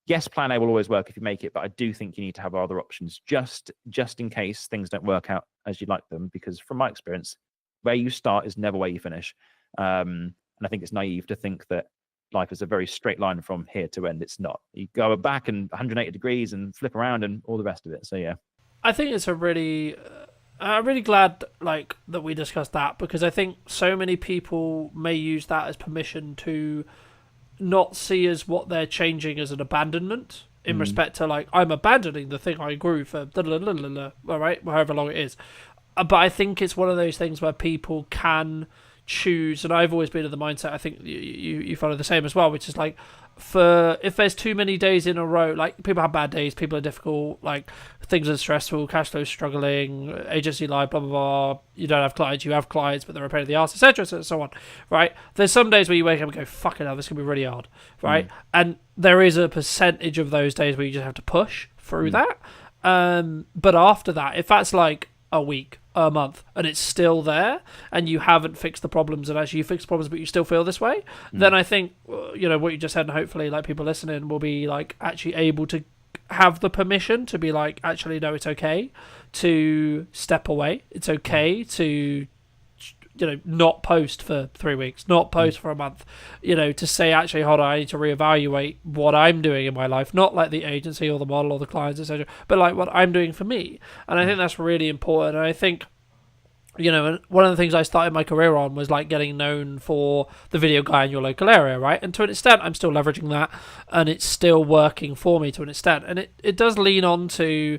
yes, plan A will always work if you make it, but I do think you need to have other options just in case things don't work out as you'd like them. Because from my experience, where you start is never where you finish. And I think it's naive to think that life is a very straight line from here to end. It's not. You go back and 180 degrees and flip around and all the rest of it. So yeah. I think it's a really... I'm really glad that we discussed that, because I think so many people may use that as permission to not see as what they're changing as an abandonment in respect to I'm abandoning the thing I grew for all right, however long it is. But I think it's one of those things where people can choose, and I've always been in the mindset, I think you follow the same as well, which is like, for if there's too many days in a row, like people have bad days, people are difficult, like things are stressful, cash flow struggling, agency life, blah blah blah, you don't have clients, you have clients but they're a pain in the ass, etc, so on, right? There's some days where you wake up and go, fucking hell, this can be really hard, right? And there is a percentage of those days where you just have to push through that, but after that, if that's like a week, a month, and it's still there, and you haven't fixed the problems, and actually you fix the problems but you still feel this way, then I think, you know, what you just said, and hopefully like people listening will be like actually able to have the permission to be like, actually no, it's okay to step away, it's okay to, you know, not post for 3 weeks, not post for a month, you know, to say, actually, hold on, I need to reevaluate what I'm doing in my life, not like the agency or the model or the clients, etc., but like what I'm doing for me. And I think that's really important. And I think, you know, one of the things I started my career on was like getting known for the video guy in your local area, right? And to an extent, I'm still leveraging that, and it's still working for me to an extent. And it does lean on to,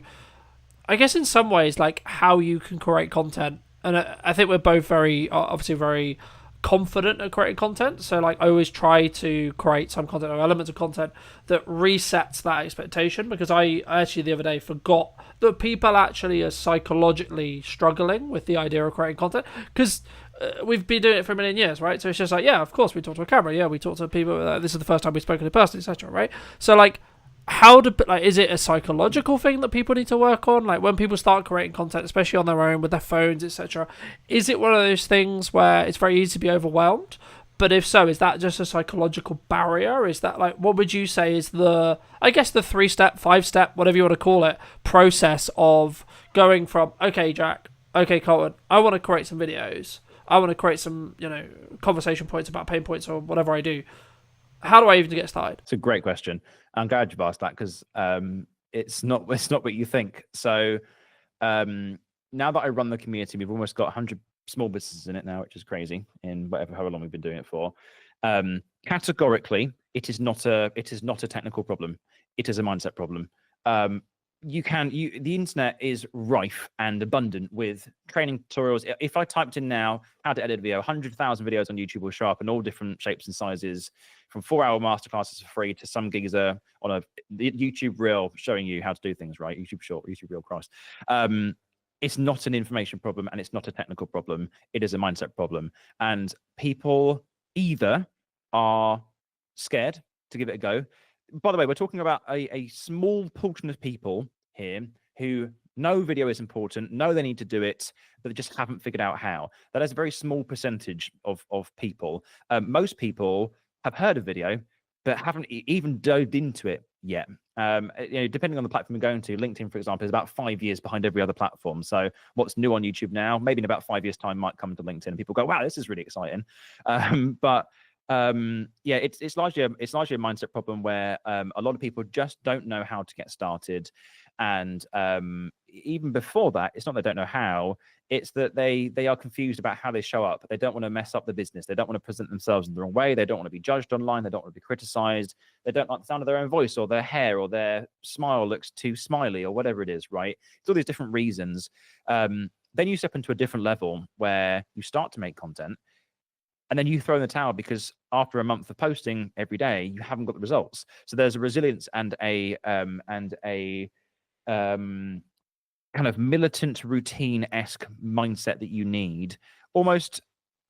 I guess in some ways, like how you can create content. And I think we're both obviously very confident at creating content. So like I always try to create some content or elements of content that resets that expectation, because I actually the other day forgot that people actually are psychologically struggling with the idea of creating content, because we've been doing it for a million years, right? So it's just like, yeah, of course we talk to a camera, yeah, we talk to people, this is the first time we've spoken in person, etc., right? So like, is it a psychological thing that people need to work on? Like when people start creating content, especially on their own with their phones, etc., is it one of those things where it's very easy to be overwhelmed? But if so, is that just a psychological barrier? Is that like, what would you say is the 3-step, 5-step, whatever you want to call it, process of going from, okay, Jack, okay, Colton, I want to create some videos, I want to create some, you know, conversation points about pain points or whatever I do. How do I even get started? It's a great question. I'm glad you've asked that, because it's not what you think. So now that I run the community, we've almost got 100 small businesses in it now, which is crazy, in however long we've been doing it for. Categorically, it is not a technical problem. It is a mindset problem. The internet is rife and abundant with training tutorials. If I typed in now how to edit a video, 100,000 videos on YouTube will show up in all different shapes and sizes, from 4-hour masterclasses for free to some geezer on a YouTube reel showing you how to do things, right? YouTube short, YouTube reel, Christ. It's not an information problem and it's not a technical problem. It is a mindset problem. And people either are scared to give it a go. By the way, we're talking about a small portion of people here who know video is important, know they need to do it, but they just haven't figured out how. That is a very small percentage of people. Most people have heard of video, but haven't even dove into it yet. Depending on the platform you're going to, LinkedIn, for example, is about 5 years behind every other platform. So what's new on YouTube now, maybe in about 5 years' time, might come to LinkedIn, and people go, "Wow, this is really exciting." It's largely a mindset problem where a lot of people just don't know how to get started. And even before that, it's not they don't know how, it's that they are confused about how they show up. They don't want to mess up the business. They don't want to present themselves in the wrong way. They don't want to be judged online. They don't want to be criticized. They don't like the sound of their own voice, or their hair, or their smile looks too smiley, or whatever it is, right? It's all these different reasons. Then you step into a different level where you start to make content, and then you throw in the towel because after a month of posting every day, you haven't got the results. So there's a resilience and a kind of militant routine-esque mindset that you need, almost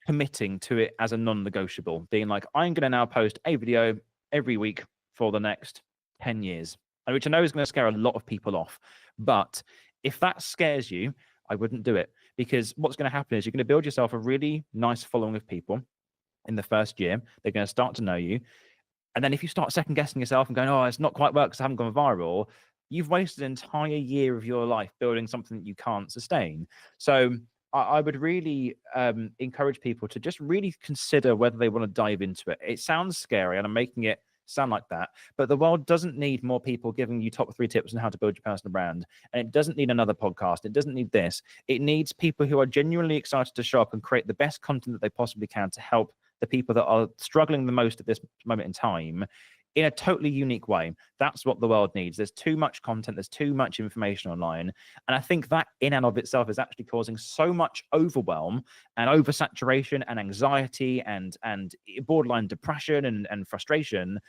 committing to it as a non-negotiable, being like, I'm going to now post a video every week for the next 10 years, which I know is going to scare a lot of people off. But if that scares you, I wouldn't do it, because what's going to happen is you're going to build yourself a really nice following of people in the first year. They're going to start to know you. And then if you start second guessing yourself and going, oh, it's not quite worked because I haven't gone viral, you've wasted an entire year of your life building something that you can't sustain. So I would really encourage people to just really consider whether they want to dive into it. It sounds scary, and I'm making it sound like that, but the world doesn't need more people giving you top 3 tips on how to build your personal brand. And it doesn't need another podcast. It doesn't need this. It needs people who are genuinely excited to show up and create the best content that they possibly can to help the people that are struggling the most at this moment in time in a totally unique way. That's what the world needs. There's too much content, there's too much information online. And I think that in and of itself is actually causing so much overwhelm and oversaturation and anxiety and borderline depression and frustration,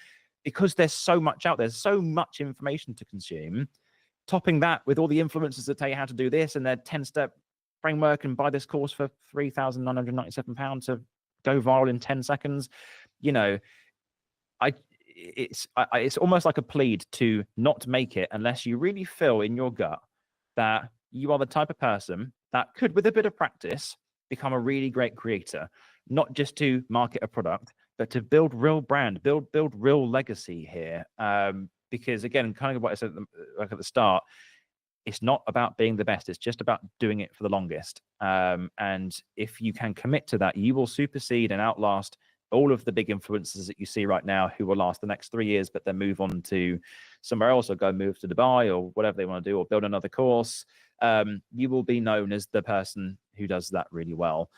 because there's so much out there, there's so much information to consume. Topping that with all the influencers that tell you how to do this and their 10-step framework and buy this course for £3,997 to go viral in 10 seconds. You know, it's almost like a plead to not make it unless you really feel in your gut that you are the type of person that could, with a bit of practice, become a really great creator, not just to market a product, but to build real brand, build real legacy here. Because again, kind of what I said like at the start, it's not about being the best. It's just about doing it for the longest. And if you can commit to that, you will supersede and outlast all of the big influencers that you see right now who will last the next 3 years, but then move on to somewhere else or go move to Dubai or whatever they want to do or build another course. You will be known as the person who does that really well.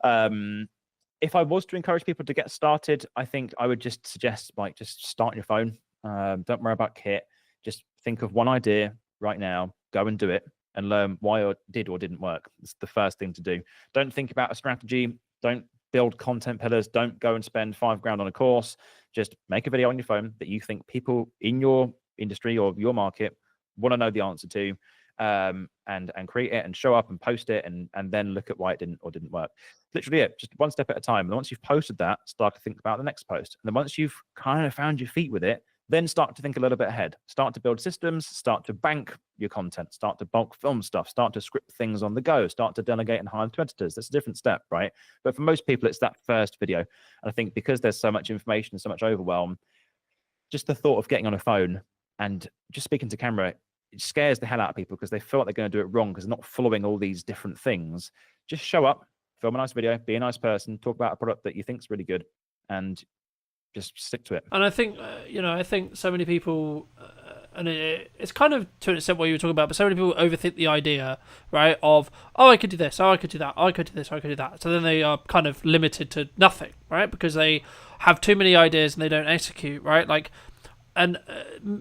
If I was to encourage people to get started, I think I would just suggest like just start on your phone. Don't worry about kit. Just think of one idea right now, go and do it and learn why it did or didn't work. It's the first thing to do. Don't think about a strategy. Don't build content pillars. Don't go and spend £5,000 on a course. Just make a video on your phone that you think people in your industry or your market want to know the answer to, and create it and show up and post it and then look at why it didn't or didn't work. Literally it, just one step at a time. And once you've posted that, start to think about the next post. And then once you've kind of found your feet with it, then start to think a little bit ahead. Start to build systems, start to bank your content, start to bulk film stuff, start to script things on the go, start to delegate and hire to editors. That's a different step, right? But for most people, it's that first video. And I think because there's so much information, so much overwhelm, just the thought of getting on a phone and just speaking to camera, it scares the hell out of people because they feel like they're going to do it wrong because they're not following all these different things. Just show up, film a nice video, be a nice person, talk about a product that you think is really good, and just stick to it. And I think, I think so many people, and it's kind of to an extent what you were talking about, but so many people overthink the idea, right, of, oh, I could do this, oh, I could do that, oh, I could do this, oh, I could do that. So then they are kind of limited to nothing, right, because they have too many ideas and they don't execute, right, like, and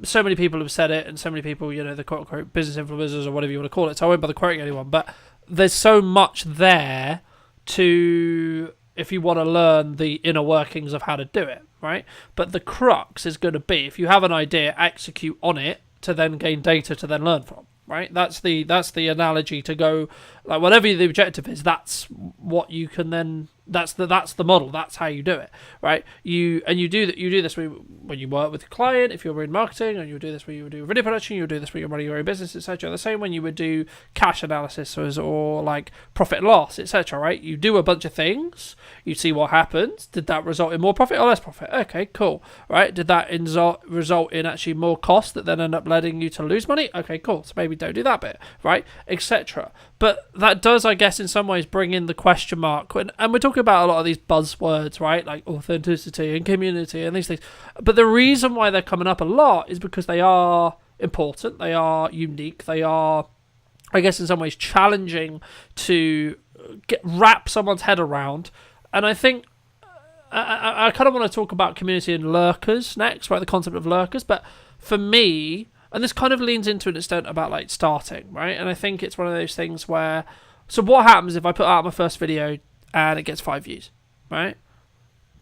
so many people have said it, and so many people, the quote-unquote business influencers or whatever you want to call it, so I won't bother quoting anyone, but there's so much there to, if you want to learn the inner workings of how to do it, right? But the crux is going to be, if you have an idea, execute on it to then gain data to then learn from, right? That's the analogy to go, like, whatever the objective is, that's what you can then, that's the model, that's how you do it, right? You do this when you work with a client, if you're in marketing, and you do this when you do video production, you do this when you're running your own business, etc. The same when you would do cash analysis or like profit and loss, etc. Right? You do a bunch of things, you see what happens. Did that result in more profit or less profit? Okay, cool. Right? Did that result in actually more cost that then end up leading you to lose money? Okay, cool. So maybe don't do that bit, right? Etc. But that does, I guess, in some ways bring in the question mark. And we're talking about a lot of these buzzwords, right? Like authenticity and community and these things. But the reason why they're coming up a lot is because they are important. They are unique. They are, I guess, in some ways challenging to wrap someone's head around. And I think I kind of want to talk about community and lurkers next, right? The concept of lurkers. But for me, and this kind of leans into an extent about like starting, right? And I think it's one of those things where, so what happens if I put out my first video and it gets 5 views, right?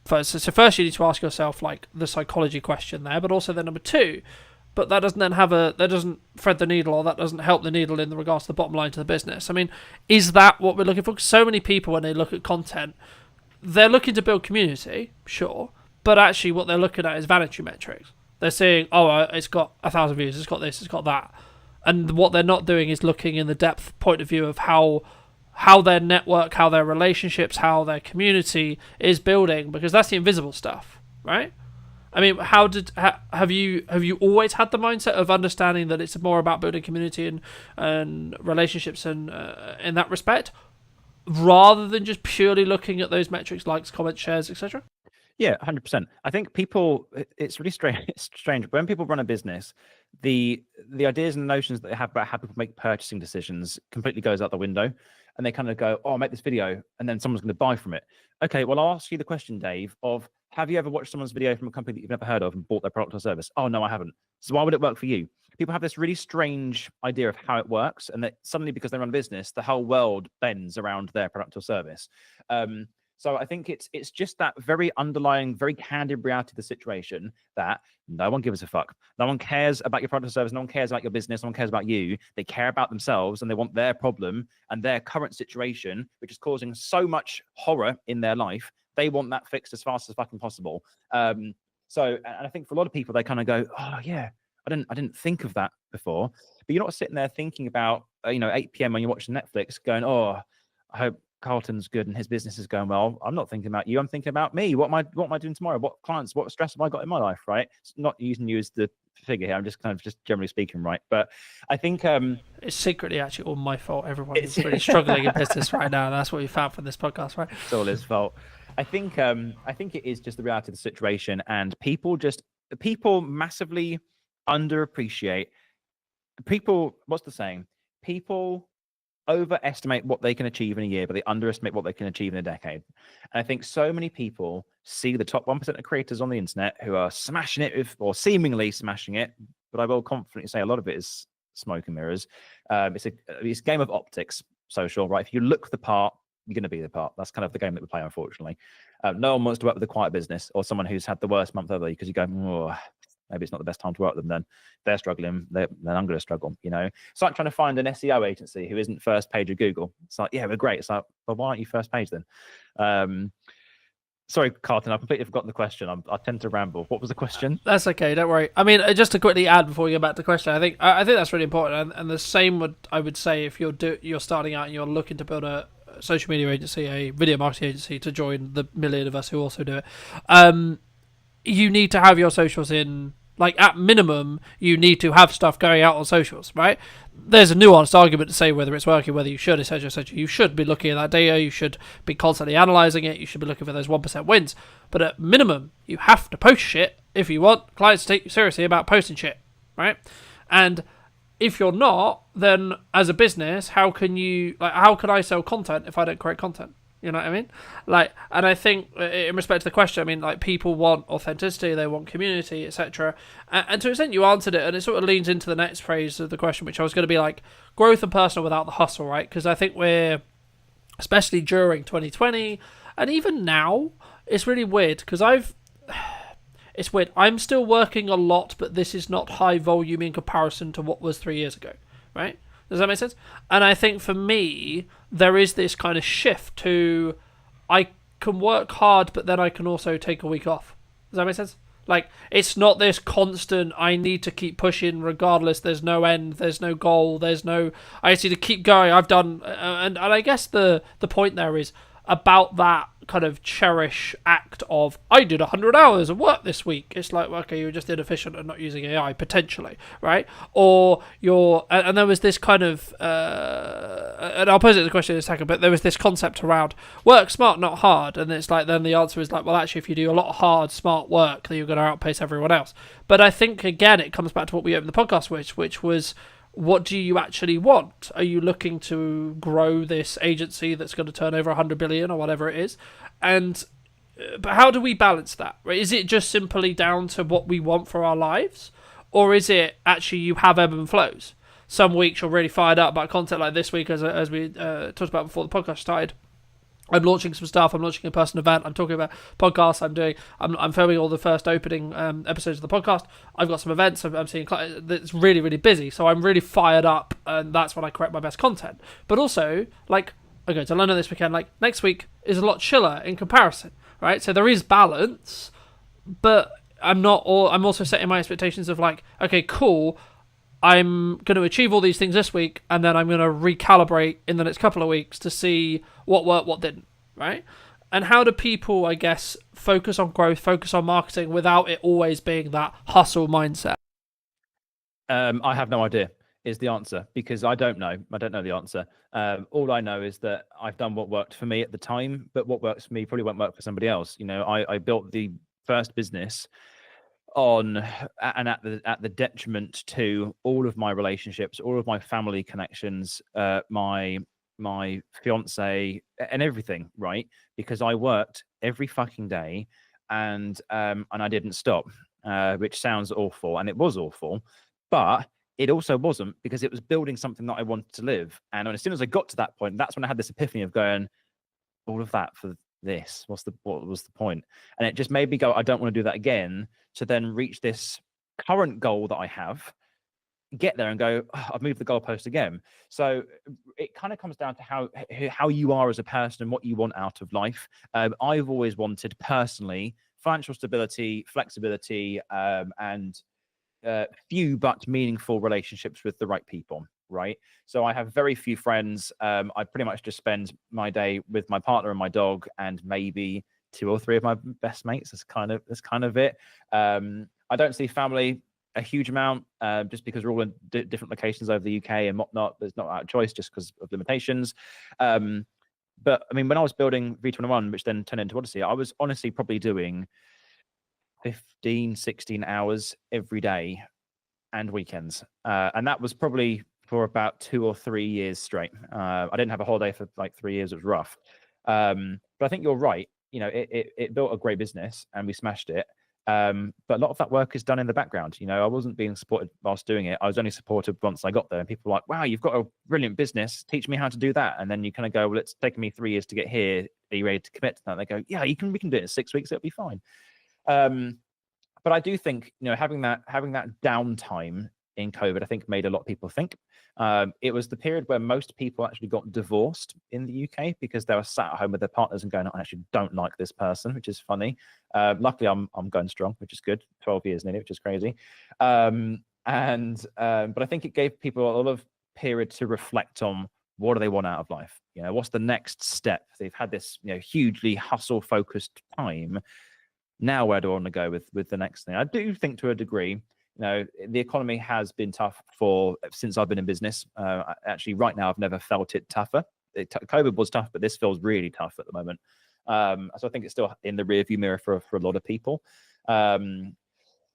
So first you need to ask yourself like the psychology question there, but also then number two, but that doesn't then that doesn't thread the needle, or that doesn't help the needle in regards to the bottom line to the business. I mean, is that what we're looking for? 'Cause so many people, when they look at content, they're looking to build community, sure, but actually what they're looking at is vanity metrics. They're saying, oh, it's got 1,000 views, it's got this, it's got that. And what they're not doing is looking in the depth point of view of how their network, how their relationships, how their community is building, because that's the invisible stuff, right? I mean, have you always had the mindset of understanding that it's more about building community and relationships and in that respect, rather than just purely looking at those metrics, likes, comments, shares, etc.? Yeah, 100%. I think people, it's really strange. It's strange. When people run a business, the ideas and the notions that they have about how people make purchasing decisions completely goes out the window. And they kind of go, oh, I'll make this video and then someone's going to buy from it. Okay, well, I'll ask you the question, Dave, of Have you ever watched someone's video from a company that you've never heard of and bought their product or service? Oh, no, I haven't. So why would it work for you? People have this really strange idea of how it works, and that suddenly, because they run a business, the whole world bends around their product or service. So I think it's just that very underlying, very candid reality of the situation that no one gives a fuck. No one cares about your product or service. No one cares about your business. No one cares about you. They care about themselves, and they want their problem and their current situation, which is causing so much horror in their life. They want that fixed as fast as fucking possible. And I think for a lot of people, they kind of go, oh yeah, I didn't think of that before. But you're not sitting there thinking about 8 p.m. when you're watching Netflix, going, oh, I hope Carlton's good and his business is going well. I'm not thinking about you. I'm thinking about me. What am I doing tomorrow? What clients? What stress have I got in my life? Right? It's not using you as the figure here. I'm just generally speaking, right? But I think it's secretly actually all my fault. Everyone is really struggling in business right now. And that's what we found from this podcast, right? It's all his fault. I think it is just the reality of the situation, and people massively underappreciate people. What's the saying? People overestimate what they can achieve in a year, but they underestimate what they can achieve in a decade. And I think so many people see the top 1% of creators on the internet who are smashing it or seemingly smashing it, but I will confidently say a lot of it is smoke and mirrors. It's a game of optics, social, right? If you look the part, you're going to be the part. That's kind of the game that we play, unfortunately. No one wants to work with a quiet business or someone who's had the worst month ever, because you go, oh, maybe it's not the best time to work with them. Then they're struggling. Then I'm going to struggle. It's like trying to find an SEO agency who isn't first page of Google. It's like, yeah, we're great. It's like, well, why aren't you first page then? Sorry, Carlton, I've completely forgotten the question. I tend to ramble. What was the question? That's okay. Don't worry. I mean, just to quickly add before we get back to the question, I think that's really important. And the same I would say if you're starting out and you're looking to build a social media agency, a video marketing agency, to join the million of us who also do it. You need to have your socials in. Like, at minimum, you need to have stuff going out on socials, right? There's a nuanced argument to say whether it's working, whether you should, etc., etc. You should be looking at that data. You should be constantly analysing it. You should be looking for those 1% wins. But at minimum, you have to post shit if you want clients to take you seriously about posting shit, right? And if you're not, then as a business, how can I sell content if I don't create content? You know what I mean? And I think in respect to the question, I mean, people want authenticity, they want community, etc. And to an extent, you answered it, and it sort of leans into the next phrase of the question, which I was going to be growth and personal without the hustle, right? Because I think we're, especially during 2020, and even now, it's really weird because it's weird. I'm still working a lot, but this is not high volume in comparison to what was 3 years ago, right? Does that make sense? And I think for me, there is this kind of shift to I can work hard, but then I can also take a week off. Does that make sense? It's not this constant, I need to keep pushing regardless. There's no end. There's no goal. I just need to keep going. I've done... And I guess the point there is about that kind of cherish act of, I did 100 hours of work this week. It's like, okay, you're just inefficient and not using AI, potentially, right? Or and there was this kind of, and I'll pose it as a question in a second, but there was this concept around work smart, not hard. And it's then the answer is well, actually, if you do a lot of hard, smart work, then you're going to outpace everyone else. But I think, again, it comes back to what we opened the podcast with, which was, what do you actually want? Are you looking to grow this agency that's going to turn over 100 billion or whatever it is? But how do we balance that? Right? Is it just simply down to what we want for our lives? Or is it actually you have ebb and flows? Some weeks you're really fired up about content, like this week, as we talked about before the podcast started. I'm launching some stuff. I'm launching a person event. I'm talking about podcasts. I'm filming all the first opening episodes of the podcast. I've got some events. I'm seeing clients. It's really, really busy. So I'm really fired up, and that's when I create my best content. But also, I go to London this weekend. Next week is a lot chiller in comparison, right? So there is balance, but I'm also setting my expectations of okay, cool. I'm going to achieve all these things this week, and then I'm going to recalibrate in the next couple of weeks to see what worked, what didn't, right? And how do people, I guess, focus on growth, focus on marketing without it always being that hustle mindset? I have no idea is the answer, because I don't know. I don't know the answer. All I know is that I've done what worked for me at the time, but what works for me probably won't work for somebody else. I built the first business at the detriment to all of my relationships, all of my family connections, my fiance and everything, right? Because I worked every fucking day and I didn't stop, which sounds awful, and it was awful, but it also wasn't, because it was building something that I wanted to live. And as soon as I got to that point, that's when I had this epiphany of going, all of that for this, what was the point? And it just made me go, I don't want to do that again, to then reach this current goal that I have, get there and go, oh, I've moved the goalpost again. So it kind of comes down to how you are as a person and what you want out of life. I've always wanted personally financial stability, flexibility, and few but meaningful relationships with the right people, right? So I have very few friends. I pretty much just spend my day with my partner and my dog, and maybe 2 or 3 of my best mates. That's kind of it. I don't see family a huge amount, just because we're all in different locations over the UK and whatnot. There's not out of choice, just because of limitations. But I mean, when I was building V21, which then turned into Odyssey, I was honestly probably doing 15, 16 hours every day and weekends. And that was probably for about 2 or 3 years straight. I didn't have a holiday for like 3 years. It was rough. But I think you're right. You know, it built a great business and we smashed it. But a lot of that work is done in the background. You know, I wasn't being supported whilst doing it. I was only supported once I got there. And people were like, wow, you've got a brilliant business. Teach me how to do that. And then you kind of go, well, it's taken me 3 years to get here. Are you ready to commit to that? And they go, yeah, we can do it in 6 weeks. It'll be fine. But I do think, you know, having that downtime in COVID, I think made a lot of people think. It was the period where most people actually got divorced in the UK because they were sat at home with their partners and going, I actually don't like this person, which is funny. Luckily, I'm going strong, which is good. 12 years nearly, which is crazy. But I think it gave people a lot of period to reflect on, what do they want out of life? You know, what's the next step? They've had this, you know, hugely hustle-focused time. Now, where do I want to go with the next thing? I do think, to a degree, you know, the economy has been tough since I've been in business. Actually, right now, I've never felt it tougher. COVID was tough, but this feels really tough at the moment. So I think it's still in the rearview mirror for a lot of people. In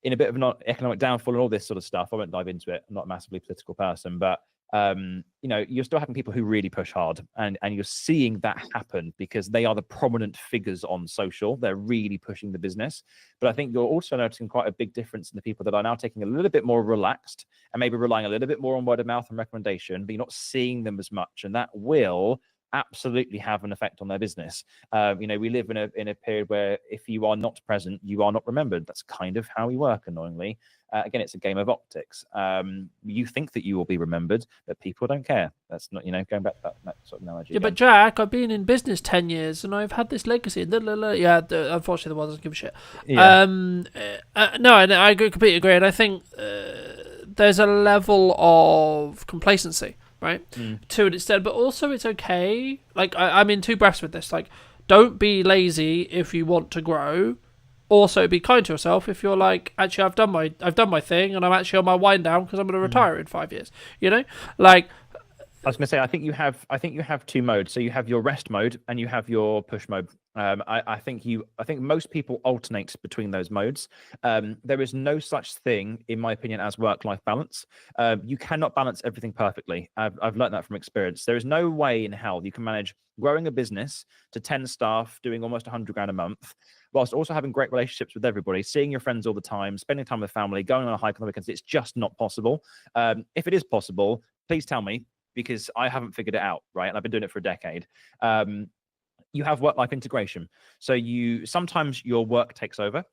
a bit of an economic downfall and all this sort of stuff, I won't dive into it. I'm not a massively political person, but you know, you're still having people who really push hard, and you're seeing that happen because they are the prominent figures on social. They're really pushing the business. But I think you're also noticing quite a big difference in the people that are now taking a little bit more relaxed and maybe relying a little bit more on word of mouth and recommendation, but you're not seeing them as much, and that will absolutely have an effect on their business. You know, we live in a period where if you are not present, you are not remembered. That's kind of how we work, annoyingly. Again, it's a game of optics. You think that you will be remembered, but people don't care. That's not, you know, going back to that sort of analogy. Yeah, but Jack, I've been in business 10 years and I've had this legacy. Yeah, unfortunately, the world doesn't give a shit. Yeah. No, I completely agree. And I think there's a level of complacency, right, to an extent, but also it's okay. Like, I'm in two breaths with this. Like, don't be lazy if you want to grow. Also, be kind to yourself if you're like, actually, I've done my thing and I'm actually on my wind down because I'm going to retire in 5 years. You know, like, I was going to say, I think you have 2 modes. So you have your rest mode and you have your push mode. I think most people alternate between those modes. There is no such thing, in my opinion, as work-life balance. You cannot balance everything perfectly. I've learned that from experience. There is no way in hell you can manage growing a business to 10 staff, doing almost 100 grand a month, whilst also having great relationships with everybody, seeing your friends all the time, spending time with family, going on a hike on the weekends. It's just not possible. If it is possible, please tell me, because I haven't figured it out, right? And I've been doing it for a decade. You have work-life integration. So sometimes your work takes over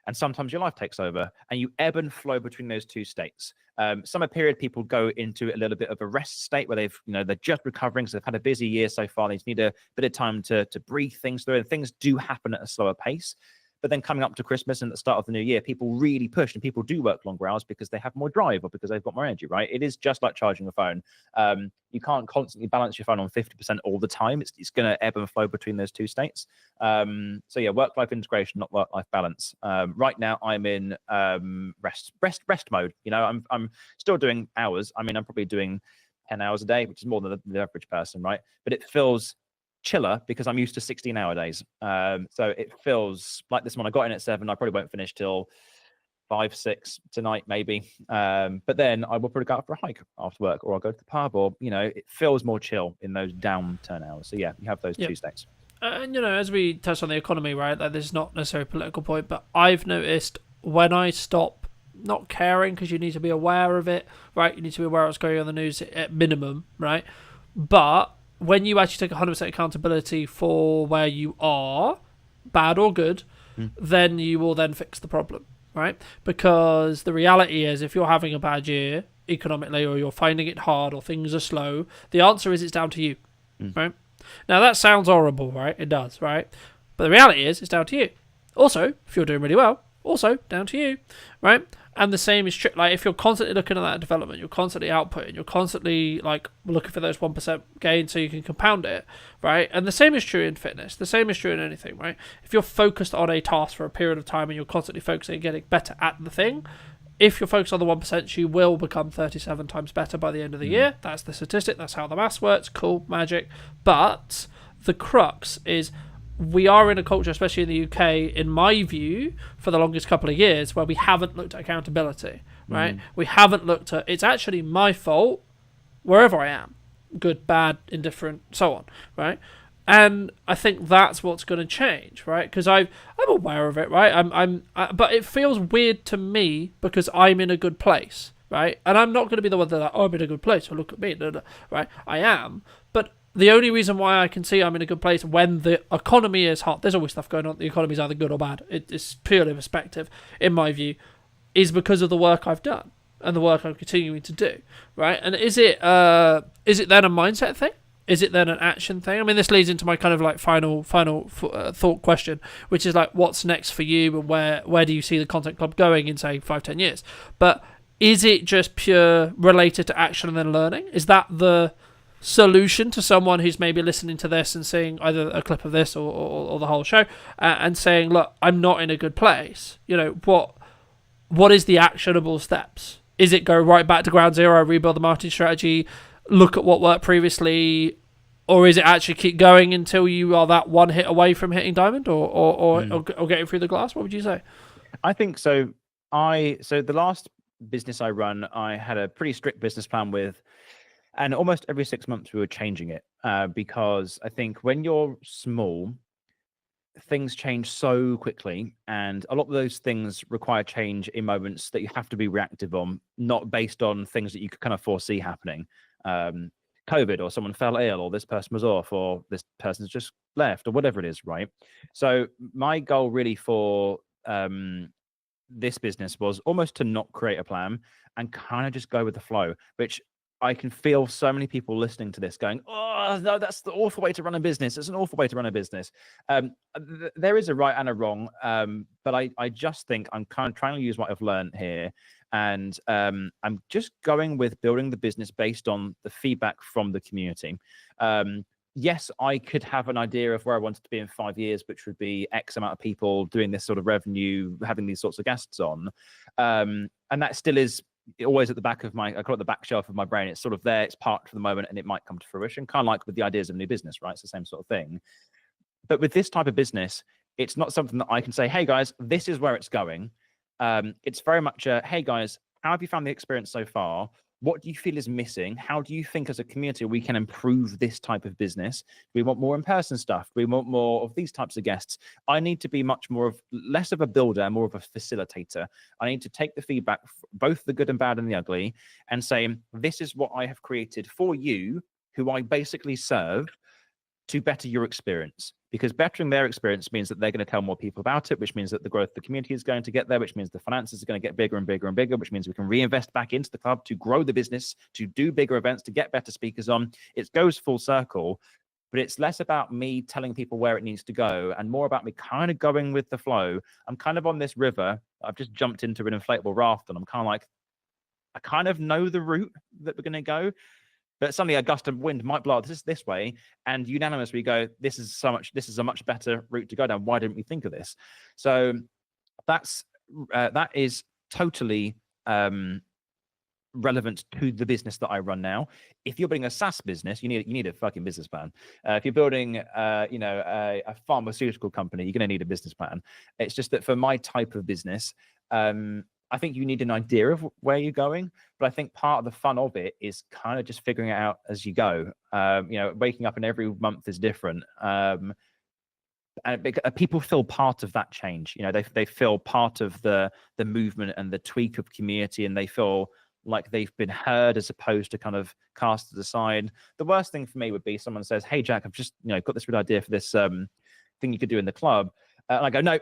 and sometimes your life takes over, and you ebb and flow between those 2 states. Summer period, people go into a little bit of a rest state where they're just recovering. So they've had a busy year so far. They just need a bit of time to breathe things through, and things do happen at a slower pace. But then coming up to Christmas and at the start of the new year, people really push, and people do work longer hours because they have more drive or because they've got more energy, right? It is just like charging a phone. You can't constantly balance your phone on 50% all the time. It's going to ebb and flow between those 2 states. So yeah, work-life integration, not work-life balance. Right now I'm in rest mode. You know, I'm still doing hours. I mean, I'm probably doing 10 hours a day, which is more than the average person, right? But it feels chiller because I'm used to 16-hour days. So it feels like this one. I got in at 7. I probably won't finish till 5, 6 tonight, maybe. But then I will probably go out for a hike after work, or I'll go to the pub, or, you know, it feels more chill in those downturn hours. So yeah, you have those 2 states. And as we touched on the economy, right? Like, this is not necessarily a political point, but I've noticed when I stop not caring, because you need to be aware of it, right? You need to be aware of what's going on in the news at minimum, right? But when you actually take 100% accountability for where you are, bad or good, then you will then fix the problem, right? Because the reality is, if you're having a bad year economically, or you're finding it hard, or things are slow, the answer is it's down to you, right? Now, that sounds horrible, right? It does, right? But the reality is, it's down to you. Also, if you're doing really well, also down to you, right? And the same is true. Like, if you're constantly looking at that development, you're constantly outputting, you're constantly like looking for those 1% gains so you can compound it, right? And the same is true in fitness. The same is true in anything, right? If you're focused on a task for a period of time and you're constantly focusing and getting better at the thing, if you're focused on the 1%, you will become 37 times better by the end of the year. That's the statistic. That's how the maths works. Cool, magic. But the crux is, we are in a culture, especially in the UK, in my view, for the longest couple of years, where we haven't looked at accountability, right? We haven't looked at, it's actually my fault wherever I am, good, bad, indifferent, so on, right? And I think that's what's going to change, right? Because I'm aware of it, right? But it feels weird to me because I'm in a good place, right? And I'm not going to be the one that's like, oh, I'm in a good place, so look at me, right? I am, but the only reason why I can see I'm in a good place when the economy is hot, there's always stuff going on, the economy's either good or bad, it's purely perspective, in my view, is because of the work I've done and the work I'm continuing to do, right? And is it then a mindset thing? Is it then an action thing? I mean, this leads into my kind of like final thought question, which is like, what's next for you, and where do you see the Content Club going in, say, 5-10 years? But is it just pure related to action and then learning? Is that the solution to someone who's maybe listening to this and seeing either a clip of this or the whole show and saying, look, I'm not in a good place? What is the actionable steps? Is it go right back to ground zero, rebuild the marketing strategy, look at what worked previously, or is it actually keep going until you are that one hit away from hitting diamond or getting through the glass? What would you say? I think so. So the last business I run, I had a pretty strict business plan with, and almost every 6 months we were changing it because I think when you're small, things change so quickly, and a lot of those things require change in moments that you have to be reactive on, not based on things that you could kind of foresee happening. COVID, or someone fell ill, or this person was off, or this person's just left, or whatever it is, right? So my goal really for this business was almost to not create a plan and kind of just go with the flow, which I can feel so many people listening to this going, oh, no, that's the awful way to run a business. It's an awful way to run a business. There is a right and a wrong, but I just think I'm kind of trying to use what I've learned here. And I'm just going with building the business based on the feedback from the community. Yes, I could have an idea of where I wanted to be in 5 years, which would be X amount of people doing this sort of revenue, having these sorts of guests on. And that still is always at the back of I call it the back shelf of my brain. It's sort of there, it's parked for the moment, and it might come to fruition, kind of like with the ideas of new business, right? It's the same sort of thing. But with this type of business, it's not something that I can say, hey guys, this is where it's going. It's very much a, hey guys, how have you found the experience so far? What do you feel is missing? How do you think as a community we can improve this type of business? We want more in-person stuff. We want more of these types of guests. I need to be much more of, less of a builder, more of a facilitator. I need to take the feedback, both the good and bad and the ugly, and say, this is what I have created for you, who I basically serve, to better your experience. Because bettering their experience means that they're going to tell more people about it, which means that the growth of the community is going to get there, which means the finances are going to get bigger and bigger and bigger, which means we can reinvest back into the club to grow the business, to do bigger events, to get better speakers on. It goes full circle, but it's less about me telling people where it needs to go and more about me kind of going with the flow. I'm kind of on this river. I've just jumped into an inflatable raft, and I'm kind of like, I kind of know the route that we're going to go. But suddenly a gust of wind might blow this way, and unanimously go, this is a much better route to go down. Why didn't we think of this? So that is totally relevant to the business that I run now. If you're building a SaaS business, you need a fucking business plan. If you're building a pharmaceutical company, you're going to need a business plan. It's just that for my type of business, I think you need an idea of where you're going, but I think part of the fun of it is kind of just figuring it out as you go. Waking up and every month is different. people feel part of that change. You know, they feel part of the movement and the tweak of community, and they feel like they've been heard as opposed to kind of cast aside. The worst thing for me would be someone says, "Hey Jack, I've just got this good idea for this thing you could do in the club," and I go, "No,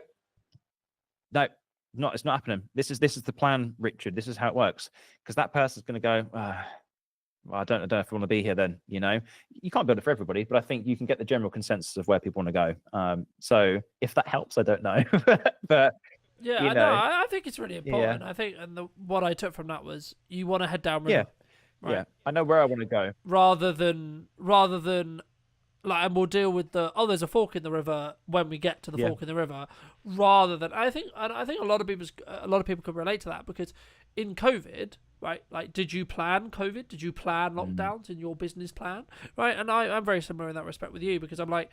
it's not happening. This is the plan, Richard. This is how it works." Because that person's going to go, well, I don't know if I want to be here then. You can't build it for everybody, but I think you can get the general consensus of where people want to go. So if that helps, I don't know. But yeah, I think it's really important. I think, and what I took from that was you want to head down river. Right? Yeah, I know where I want to go. Rather than like, and we'll deal with there's a fork in the river when we get to the fork in the river. Rather than, I think a lot of people could relate to that, because in COVID, right? Like, did you plan COVID? Did you plan lockdowns in your business plan? Right? And I'm very similar in that respect with you, because I'm like,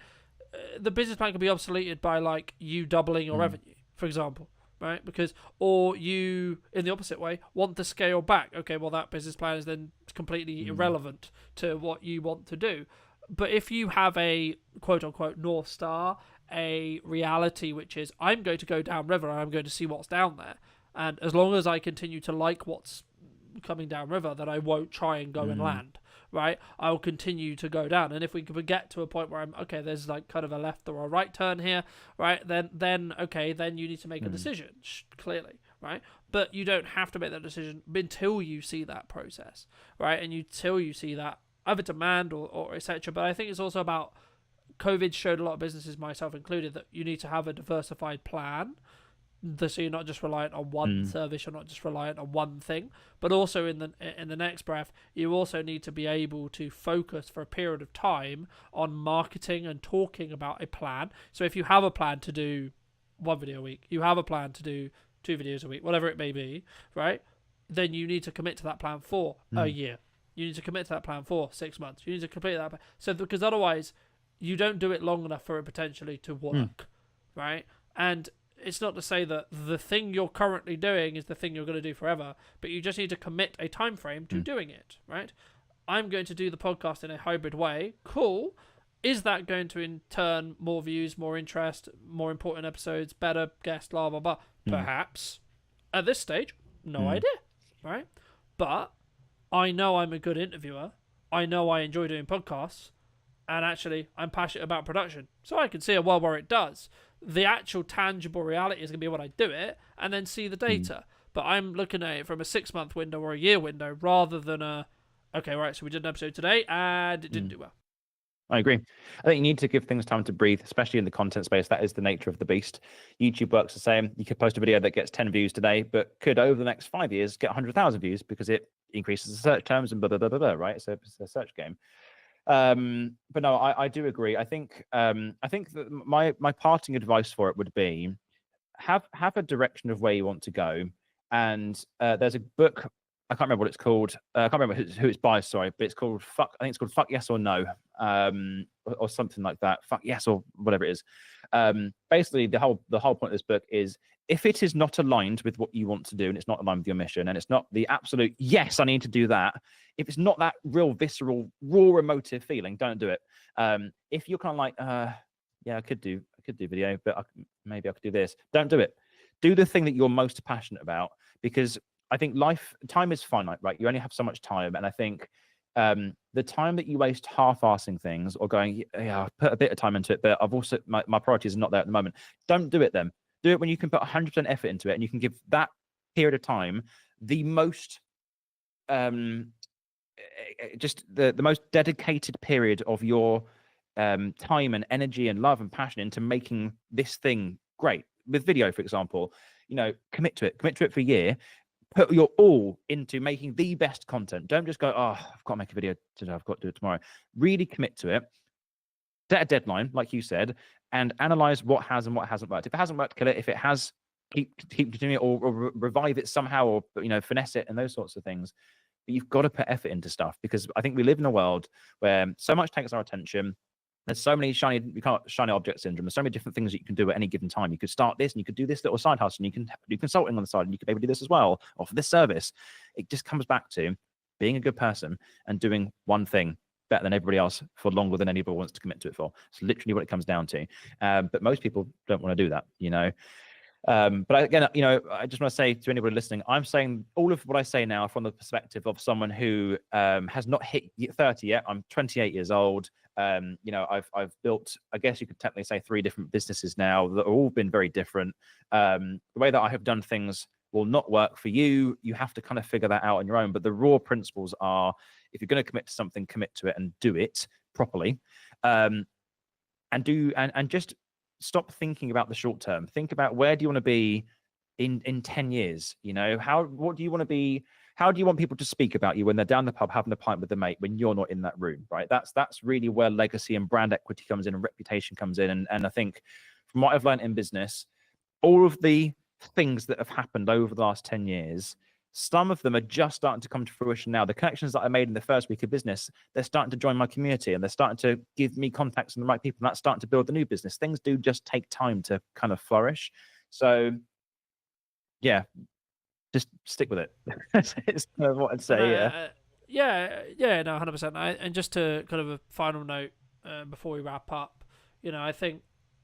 the business plan can be obsoleted by like you doubling your revenue, for example. Right? Because, or you, in the opposite way, want to scale back. Okay, well, that business plan is then completely irrelevant to what you want to do. But if you have a quote-unquote North Star, a reality which is, I'm going to go downriver and I'm going to see what's down there, and as long as I continue to like what's coming downriver, then I won't try and go and land, right? I'll continue to go down. And if we could get to a point where there's like kind of a left or a right turn here, right? Then you need to make a decision, clearly, right? But you don't have to make that decision until you see that process, right? And until you see that either demand or etc. But I think it's also about, COVID showed a lot of businesses, myself included, that you need to have a diversified plan. So you're not just reliant on one service, you're not just reliant on one thing, but also in the next breath, you also need to be able to focus for a period of time on marketing and talking about a plan. So if you have a plan to do 1 video a week, you have a plan to do 2 videos a week, whatever it may be, right? Then you need to commit to that plan for a year. You need to commit to that plan for 6 months. You need to complete that plan. So because otherwise, you don't do it long enough for it potentially to work, right? And it's not to say that the thing you're currently doing is the thing you're going to do forever, but you just need to commit a time frame to doing it, right? I'm going to do the podcast in a hybrid way. Cool. Is that going to in turn more views, more interest, more important episodes, better guests, blah, blah, blah? Perhaps. At this stage, no idea, right? But I know I'm a good interviewer. I know I enjoy doing podcasts. And actually, I'm passionate about production. So I can see a world where it does. The actual tangible reality is going to be when I do it and then see the data. But I'm looking at it from a 6-month window or a year window rather than okay, right, so we did an episode today and it didn't do well. I agree. I think you need to give things time to breathe, especially in the content space. That is the nature of the beast. YouTube works the same. You could post a video that gets 10 views today, but could over the next 5 years get 100,000 views because it increases the search terms and blah, blah, blah, blah, blah, right? It's a search game. But no, I do agree. I think that my parting advice for it would be have a direction of where you want to go. And there's a book, I can't remember what it's called. I can't remember who it's by, sorry, but it's called Fuck Yes or No, or something like that. Fuck Yes or whatever it is. Basically, the whole point of this book is, if it is not aligned with what you want to do and it's not aligned with your mission and it's not the absolute, yes, I need to do that. If it's not that real visceral, raw emotive feeling, don't do it. If you're kind of like, yeah, I could do video, but maybe I could do this. Don't do it. Do the thing that you're most passionate about, because I think time is finite, right? You only have so much time. And I think the time that you waste half-assing things or going, yeah, I've put a bit of time into it, but I've also, my priorities are not there at the moment. Don't do it then. Do it when you can put 100% effort into it and you can give that period of time the most, just the most dedicated period of your time and energy and love and passion into making this thing great. With video, for example, commit to it for a year. Put your all into making the best content. Don't just go, oh, I've got to make a video today, I've got to do it tomorrow. Really commit to it. Set a deadline, like you said, and analyze what has and what hasn't worked. If it hasn't worked, kill it. If it has, keep doing it, or revive it somehow, or finesse it and those sorts of things. But you've got to put effort into stuff, because I think we live in a world where so much takes our attention. There's so many shiny object syndrome. There's so many different things that you can do at any given time. You could start this and you could do this little side hustle and you can do consulting on the side and you could maybe do this as well, or for this service. It just comes back to being a good person and doing one thing. better than everybody else for longer than anybody wants to commit to it for. It's literally what it comes down to. But most people don't want to do that, But again, I just want to say to anybody listening, I'm saying all of what I say now from the perspective of someone who has not hit 30 yet. I'm 28 years old. I've built, I guess you could technically say, 3 different businesses now that have all been very different. The way that I have done things will not work for you. You have to kind of figure that out on your own. But the raw principles are, if you're going to commit to something, commit to it and do it properly. And just stop thinking about the short term. Think about, where do you want to be in 10 years? What do you want to be? How do you want people to speak about you when they're down the pub having a pint with the mate when you're not in that room, right? That's really where legacy and brand equity comes in and reputation comes in. And I think from what I've learned in business, all of the things that have happened over the last 10 years, some of them are just starting to come to fruition now. The connections that I made in the first week of business, they're starting to join my community and they're starting to give me contacts and the right people, and that's starting to build the new business. Things do just take time to kind of flourish. So yeah, just stick with it. It's kind of what I'd say. Yeah, no, 100%. And just to kind of a final note before we wrap up, I think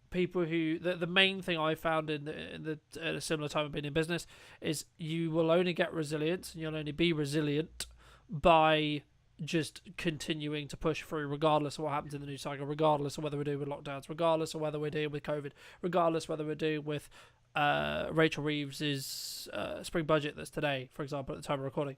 people who the main thing I found in at a similar time of being in business is you will only get resilience, and you'll only be resilient by just continuing to push through, regardless of what happens in the news cycle, regardless of whether we're dealing with lockdowns, regardless of whether we're dealing with COVID, regardless whether we're dealing with Rachel Reeves's spring budget that's today, for example, at the time of recording,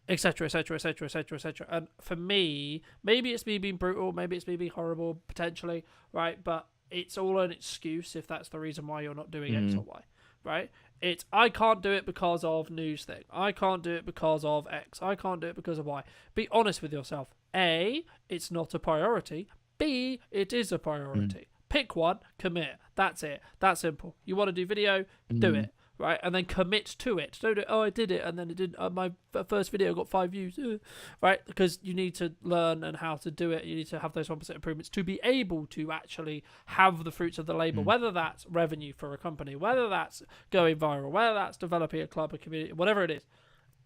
etc., etc., etc., etc., etc. And for me, maybe it's me being brutal, maybe it's me being horrible, potentially, right? But it's all an excuse if that's the reason why you're not doing X or Y, right? It's, I can't do it because of news thing. I can't do it because of X. I can't do it because of Y. Be honest with yourself. A, it's not a priority. B, it is a priority. Pick one, commit. That's it. That's simple. You want to do video, do it. Right, and then commit to it. Don't do, I did it, and then it didn't. My first video got 5 views, right? Because you need to learn and how to do it. You need to have those 1% improvements to be able to actually have the fruits of the labour. Whether that's revenue for a company, whether that's going viral, whether that's developing a club, a community, whatever it is.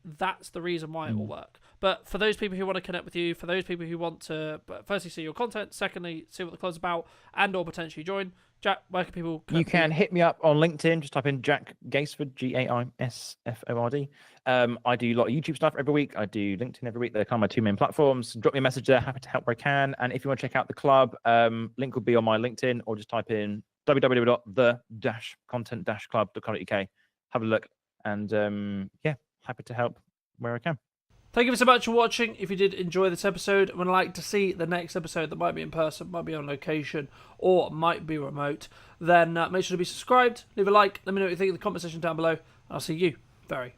That's the reason why it will work. But for those people who want to connect with you, for those people who want to, firstly, see your content, secondly, see what the club's about, and or potentially join, Jack, where can people connect? You can hit me up on LinkedIn. Just type in Jack Gaisford, Gaisford. I do a lot of YouTube stuff every week. I do LinkedIn every week. They're kind of my 2 main platforms. Drop me a message there. Happy to help where I can. And if you want to check out the club, link will be on my LinkedIn, or just type in www.the-content-club.co.uk. Have a look. And happy to help where I can. Thank you so much for watching. If you did enjoy this episode and would like to see the next episode that might be in person, might be on location, or might be remote, then make sure to be subscribed, leave a like, let me know what you think in the comment section down below, and I'll see you very,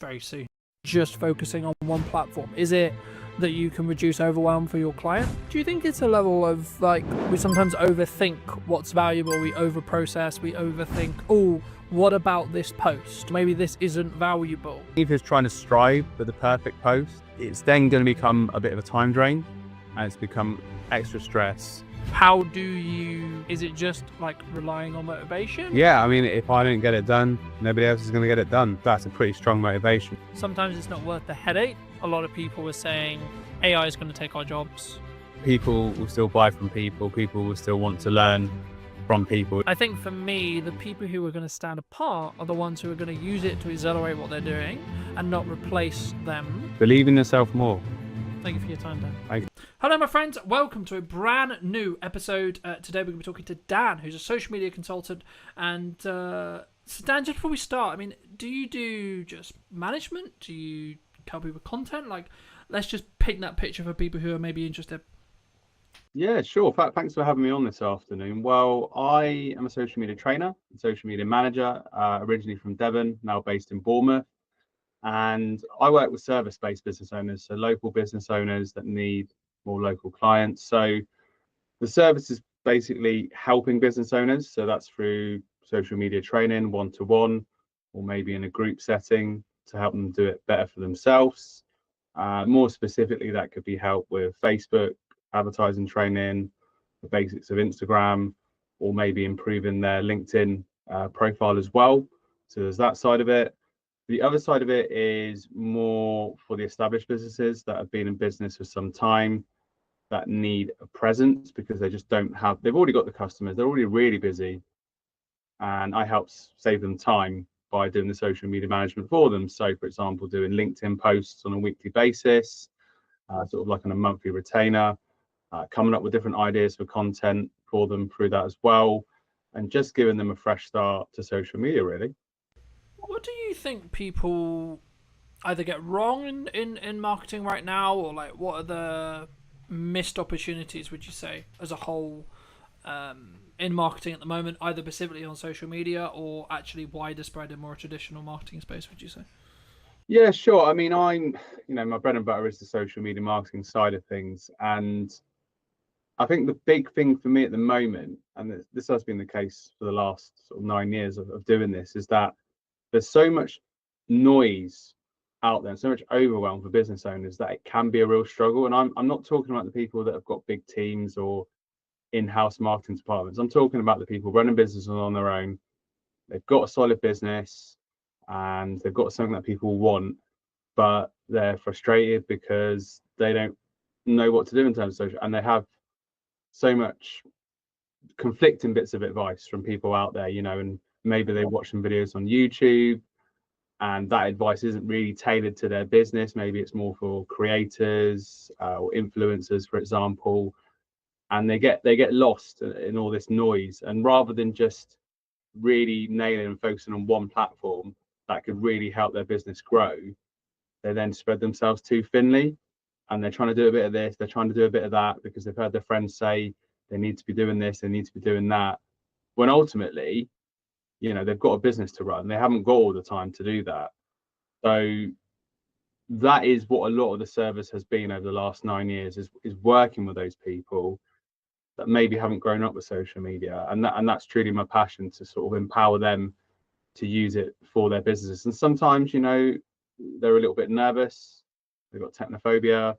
very soon. Just focusing on one platform. Is it that you can reduce overwhelm for your client? Do you think it's a level of, like, we sometimes overthink what's valuable, we overprocess, we overthink, what about this post? Maybe this isn't valuable. If you're trying to strive for the perfect post, it's then going to become a bit of a time drain, and it's become extra stress. How do you, is it just like relying on motivation? Yeah, I mean, if I don't get it done, nobody else is going to get it done. That's a pretty strong motivation. Sometimes it's not worth the headache. A lot of people are saying AI is going to take our jobs. People will still buy from people. People will still want to learn from people. I think for me, the people who are going to stand apart are the ones who are going to use it to accelerate what they're doing and not replace them. Believe in yourself more. Thank you for your time, Dan. Thank you. Hello, my friends. Welcome to a brand new episode. Today, we're going to be talking to Dan, who's a social media consultant. And so, Dan, just before we start, I mean, do you do just management? Do you help people with content? Like, let's just paint that picture for people who are maybe interested. Yeah, sure. Thanks for having me on this afternoon. Well, I am a social media trainer, and social media manager, originally from Devon, now based in Bournemouth. And I work with service-based business owners, so local business owners that need more local clients. So the service is basically helping business owners. So that's through social media training, one-to-one, or maybe in a group setting to help them do it better for themselves. More specifically, that could be help with Facebook, advertising training, the basics of Instagram, or maybe improving their LinkedIn profile as well. So there's that side of it. The other side of it is more for the established businesses that have been in business for some time, that need a presence because they just don't have, they've already got the customers, they're already really busy. And I help save them time by doing the social media management for them. So, for example, doing LinkedIn posts on a weekly basis, sort of like on a monthly retainer, coming up with different ideas for content for them through that as well, and just giving them a fresh start to social media, really. What do you think people either get wrong in marketing right now, or like what are the missed opportunities, would you say, as a whole, in marketing at the moment, either specifically on social media or actually wider spread in more traditional marketing space, would you say? Yeah, sure. I mean, my bread and butter is the social media marketing side of things. And I think the big thing for me at the moment, and this has been the case for the last sort of 9 years of doing this, is that there's so much noise out there and so much overwhelm for business owners that it can be a real struggle. And I'm not talking about the people that have got big teams or in-house marketing departments. I'm talking about the people running businesses on their own. They've got a solid business and they've got something that people want, but they're frustrated because they don't know what to do in terms of social, and they have so much conflicting bits of advice from people out there, and maybe they watch some videos on YouTube and that advice isn't really tailored to their business. Maybe it's more for creators or influencers, for example, and they get lost in all this noise. And rather than just really nailing and focusing on one platform that could really help their business grow, they then spread themselves too thinly, and they're trying to do a bit of this, they're trying to do a bit of that because they've heard their friends say they need to be doing this, they need to be doing that, when ultimately, they've got a business to run. They haven't got all the time to do that. So that is what a lot of the service has been over the last 9 years, is working with those people that maybe haven't grown up with social media. And that's truly my passion, to sort of empower them to use it for their businesses. And sometimes, they're a little bit nervous, they've got technophobia,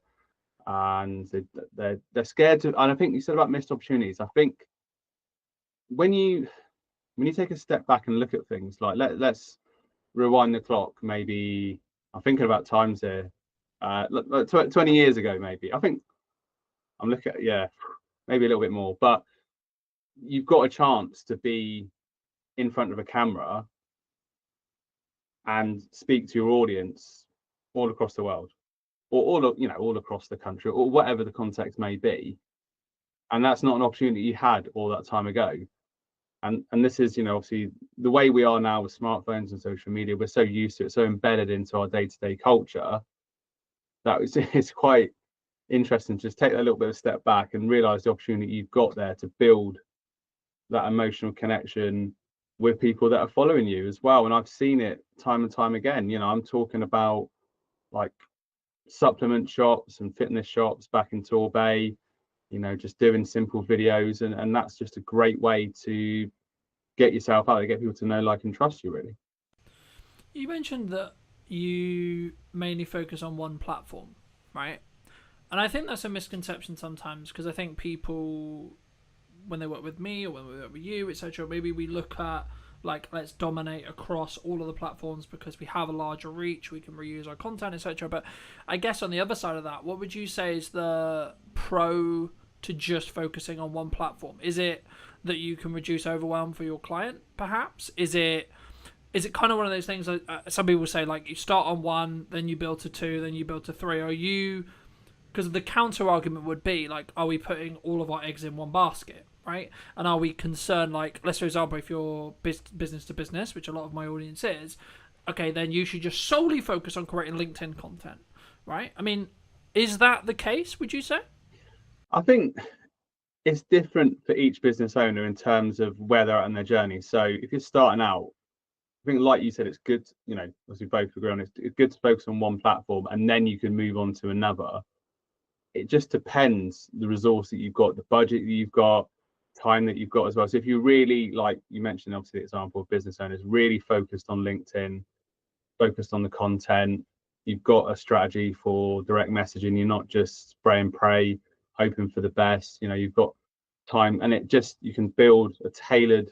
and they're scared to. And I think you said about missed opportunities. I think when you take a step back and look at things, like let's rewind the clock, maybe I'm thinking about times here, 20 years ago, maybe. I think I'm looking at, maybe a little bit more, but you've got a chance to be in front of a camera and speak to your audience all across the world, or all across the country, or whatever the context may be. And that's not an opportunity you had all that time ago. And this is, obviously the way we are now with smartphones and social media, we're so used to it, so embedded into our day-to-day culture, that it's quite interesting to just take a little bit of a step back and realize the opportunity you've got there to build that emotional connection with people that are following you as well. And I've seen it time and time again. I'm talking about like supplement shops and fitness shops back in Torbay, just doing simple videos, and that's just a great way to get yourself out there, get people to know, like, and trust you, really. You mentioned that you mainly focus on one platform, right? And I think that's a misconception sometimes, because I think people, when they work with me or when we work with you, etc., maybe we look at, like, let's dominate across all of the platforms because we have a larger reach, we can reuse our content, etc. But I guess on the other side of that, what would you say is the pro to just focusing on one platform? Is it that you can reduce overwhelm for your client, perhaps? Is it kind of one of those things that some people say, like, you start on one, then you build to two, then you build to three? Are you, because the counter argument would be, like, are we putting all of our eggs in one basket, right? And are we concerned, like, let's for example, if you're business to business, which a lot of my audience is, okay, then you should just solely focus on creating LinkedIn content, right? I mean, is that the case, would you say? I think it's different for each business owner in terms of where they're at in their journey. So if you're starting out, I think, like you said, it's good, as we both agree on, it's good to focus on one platform and then you can move on to another. It just depends the resource that you've got, the budget that you've got, time that you've got as well. So if you really, like you mentioned, obviously the example of business owners really focused on LinkedIn, focused on the content, you've got a strategy for direct messaging, you're not just spray and pray, hoping for the best, you've got time, and you can build a tailored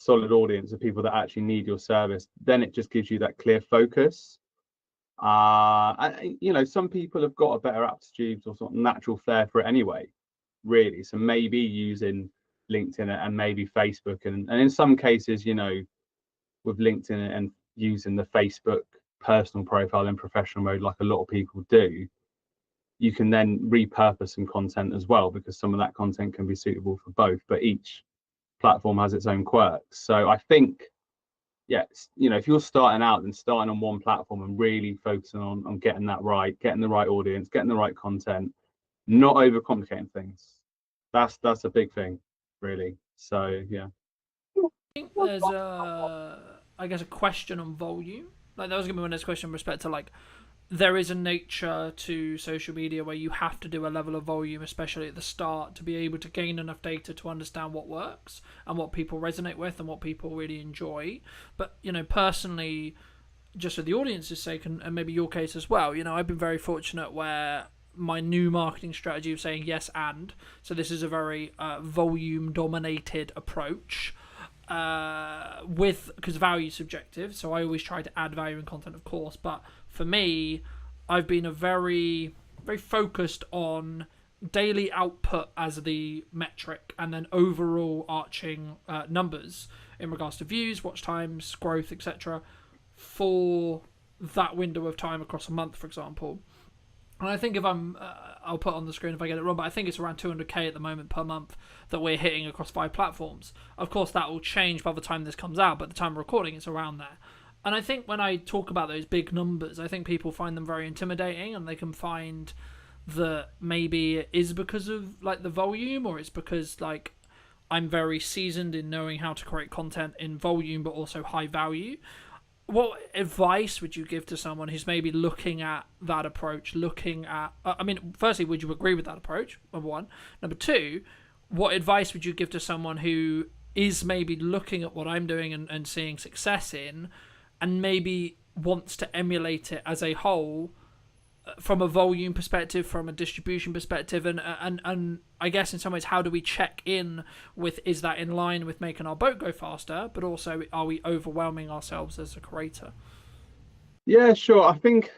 solid audience of people that actually need your service, then it just gives you that clear focus. And, you know, some people have got a better aptitude or sort of natural flair for it anyway, really. So maybe using LinkedIn and maybe Facebook, and in some cases, you know, with LinkedIn and using the Facebook personal profile in professional mode, like a lot of people do, you can then repurpose some content as well, because some of that content can be suitable for both, but each platform has its own quirks. So I think, yeah, you know, if you're starting out, then starting on one platform and really focusing on getting that right, getting the right audience, getting the right content, not overcomplicating things. That's a big thing, really. So yeah. I think there's I guess a question on volume. Like that was gonna be my next question in respect to like there is a nature to social media where you have to do a level of volume, especially at the start, to be able to gain enough data to understand what works and what people resonate with and what people really enjoy. But, you know, personally, just for the audience's sake and maybe your case as well, you know, I've been very fortunate where my new marketing strategy of saying yes and, so this is a very volume dominated approach. Because value is subjective, so I always try to add value in content, of course, but for me, I've been a very focused on daily output as the metric, and then overall arching numbers in regards to views, watch times, growth, etc. for that window of time across a month, for example. And I think if I'll put on the screen if I get it wrong, but I think it's around 200k at the moment per month that we're hitting across 5 platforms. Of course, that will change by the time this comes out, but at the time of recording, it's around there. And I think when I talk about those big numbers, I think people find them very intimidating, and they can find that maybe it is because of like the volume, or it's because like I'm very seasoned in knowing how to create content in volume, but also high value. What advice would you give to someone who's maybe looking at that approach, looking at, I mean, firstly, would you agree with that approach, number one? Number two, what advice would you give to someone who is maybe looking at what I'm doing and seeing success in, and maybe wants to emulate it as a whole from a volume perspective, from a distribution perspective, and I guess in some ways, how do we check in with, is that in line with making our boat go faster, but also are we overwhelming ourselves as a creator? Yeah, sure. I think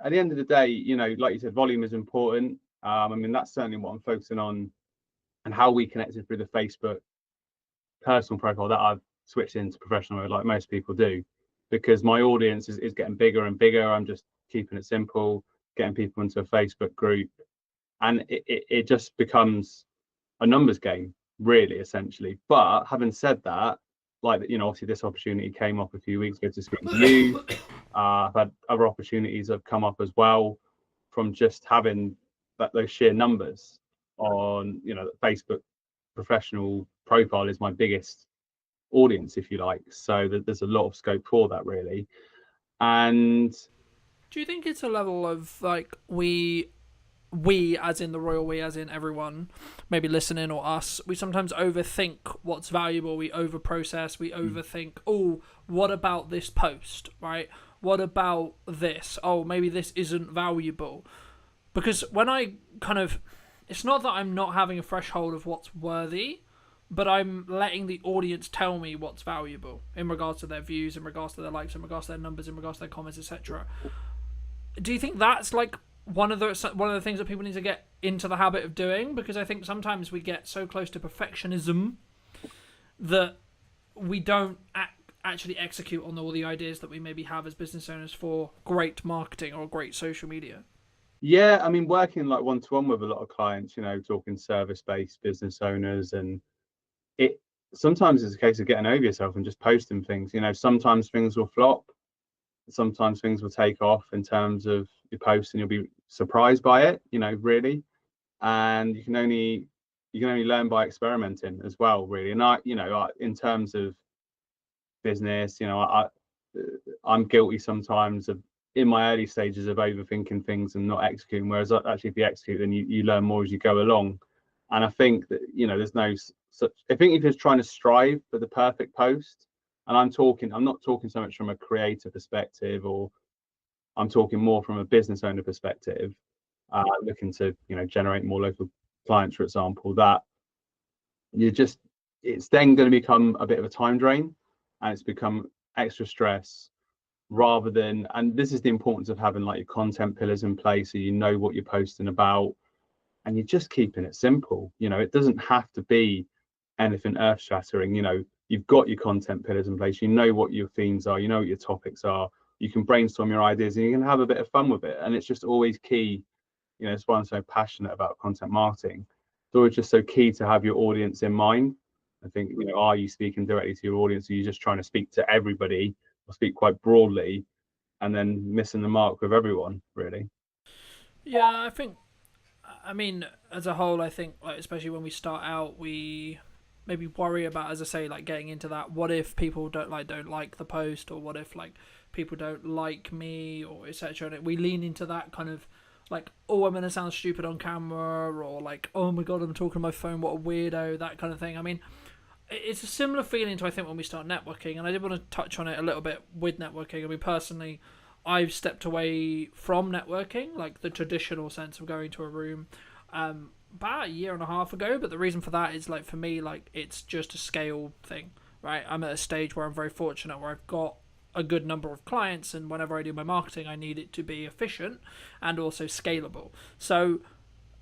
at the end of the day, you know, like you said, volume is important. I mean, that's certainly what I'm focusing on, and how we connected through the Facebook personal profile that I've switched into professional mode, like most people do, because my audience is getting bigger and bigger. I'm just keeping it simple, getting people into a Facebook group, and it just becomes a numbers game, really, essentially. But having said that, like, you know, obviously this opportunity came up a few weeks ago to speak to you. I've had other opportunities that have come up as well from just having those sheer numbers on, you know, Facebook professional profile is my biggest audience, if you like. So there's a lot of scope for that, really. And do you think it's a level of like we as in the royal we, as in everyone maybe listening or us, we sometimes overthink what's valuable, we overprocess, we overthink, oh, what about this post, right? What about this? Oh, maybe this isn't valuable. Because when I kind of, it's not that I'm not having a threshold of what's worthy, but I'm letting the audience tell me what's valuable in regards to their views, in regards to their likes, in regards to their numbers, in regards to their comments, etc. Do you think that's like one of the things that people need to get into the habit of doing? Because I think sometimes we get so close to perfectionism that we don't actually execute on all the ideas that we maybe have as business owners for great marketing or great social media. Yeah, I mean, working like one-to-one with a lot of clients, you know, talking service-based business owners, and it sometimes it's a case of getting over yourself and just posting things. You know, sometimes things will flop, sometimes things will take off in terms of your posts, and you'll be surprised by it, you know, really. And you can only learn by experimenting as well, really. And in terms of business, you know, I'm guilty sometimes of, in my early stages, of overthinking things and not executing, whereas actually if you execute, then you learn more as you go along. And I think that, you know, there's no such, I think if you're trying to strive for the perfect post, and I'm not talking so much from a creator perspective, or I'm talking more from a business owner perspective, looking to, you know, generate more local clients, for example, that it's then going to become a bit of a time drain, and it's become extra stress rather than, and this is the importance of having like your content pillars in place so you know what you're posting about, and you're just keeping it simple. You know, it doesn't have to be anything earth shattering. You know, you've got your content pillars in place, you know what your themes are, you know what your topics are, you can brainstorm your ideas and you can have a bit of fun with it. And it's just always key, you know, it's why I'm so passionate about content marketing. It's always just so key to have your audience in mind. I think, you know, are you speaking directly to your audience? Are you just trying to speak to everybody or speak quite broadly and then missing the mark with everyone, really? Yeah, I mean, as a whole, I think, like, especially when we start out, we maybe worry about, as I say, like getting into that. What if people don't like the post, or what if like people don't like me, or etc. And we lean into that kind of like, oh, I'm gonna sound stupid on camera, or like, oh my god, I'm talking on my phone, what a weirdo, that kind of thing. I mean, it's a similar feeling to, I think, when we start networking, and I did want to touch on it a little bit with networking. I mean, personally, I've stepped away from networking, like the traditional sense of going to a room, about a year and a half ago. But the reason for that is, like, for me, like, it's just a scale thing, right? I'm at a stage where I'm very fortunate, where I've got a good number of clients, and whenever I do my marketing, I need it to be efficient and also scalable. So,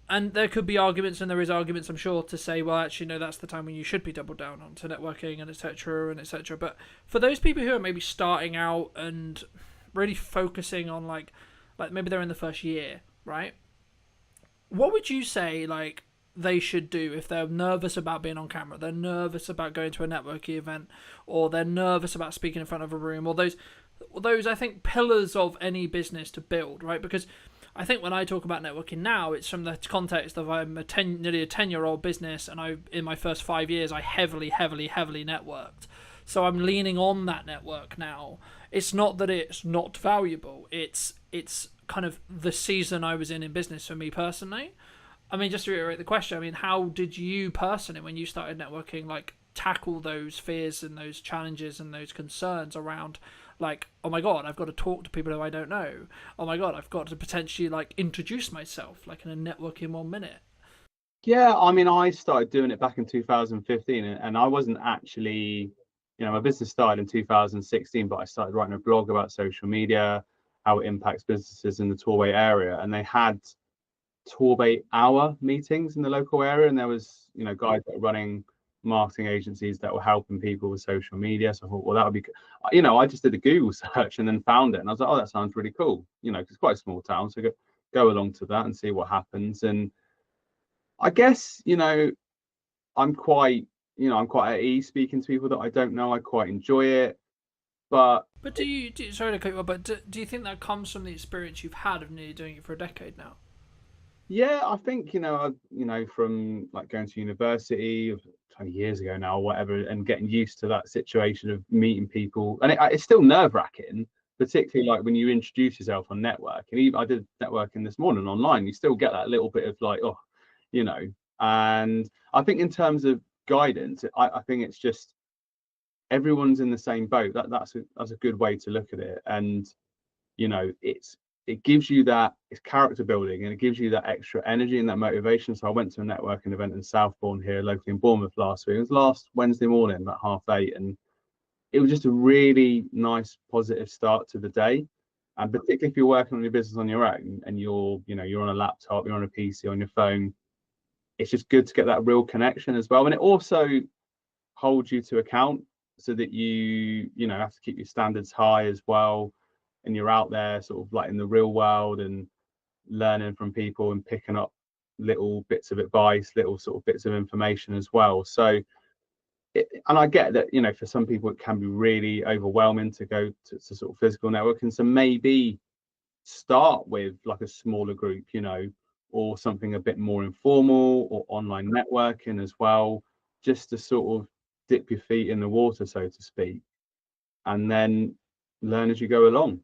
and there could be arguments, and there is arguments, I'm sure, to say, well, actually, no, that's the time when you should be doubled down onto networking and etc. and etc. But for those people who are maybe starting out and really focusing on like maybe they're in the first year, right? What would you say like they should do if they're nervous about being on camera, they're nervous about going to a networking event, or they're nervous about speaking in front of a room, or those I think pillars of any business to build, right? Because I think when I talk about networking now, it's from the context of I'm nearly a 10-year-old business, and in my first 5 years I heavily networked. So I'm leaning on that network now. It's not that it's not valuable. It's kind of the season I was in business for me personally. I mean, just to reiterate the question, I mean, how did you personally, when you started networking, like tackle those fears and those challenges and those concerns around, like, oh my god, I've got to talk to people who I don't know. Oh my god, I've got to potentially like introduce myself, like in a network in 1 minute. Yeah, I mean, I started doing it back in 2015, and I wasn't actually, you know, my business started in 2016, but I started writing a blog about social media, how it impacts businesses in the Torbay area. And they had Torbay hour meetings in the local area. And there was, you know, guys that were running marketing agencies that were helping people with social media. So I thought, well, that would be, you know, I just did a Google search and then found it. And I was like, oh, that sounds really cool. You know, 'cause it's quite a small town. So go along to that and see what happens. And I guess, you know, I'm quite at ease speaking to people that I don't know. I quite enjoy it, but do you sorry to cut you off, but do you think that comes from the experience you've had of nearly doing it for a decade now? yeah, I think, you know, from like going to university 20 years ago now or whatever, and getting used to that situation of meeting people, and it's still nerve-wracking, particularly like when you introduce yourself on network. And even I did networking this morning online, you still get that little bit of like, oh, you know. And I think in terms of guidance, I think it's just everyone's in the same boat. That's a good way to look at it. And you know, it gives you that, it's character building, and it gives you that extra energy and that motivation. So I went to a networking event in Southbourne here locally in Bournemouth last week. It was last Wednesday morning about 8:30, and it was just a really nice positive start to the day. And particularly if you're working on your business on your own and you're on a laptop, you're on a PC, on your phone, it's just good to get that real connection as well. And it also holds you to account so that you have to keep your standards high as well. And you're out there sort of like in the real world and learning from people and picking up little bits of advice, little sort of bits of information as well. So, and I get that, you know, for some people it can be really overwhelming to go to sort of physical networking. So maybe start with like a smaller group, you know, or something a bit more informal, or online networking as well, just to sort of dip your feet in the water, so to speak, and then learn as you go along.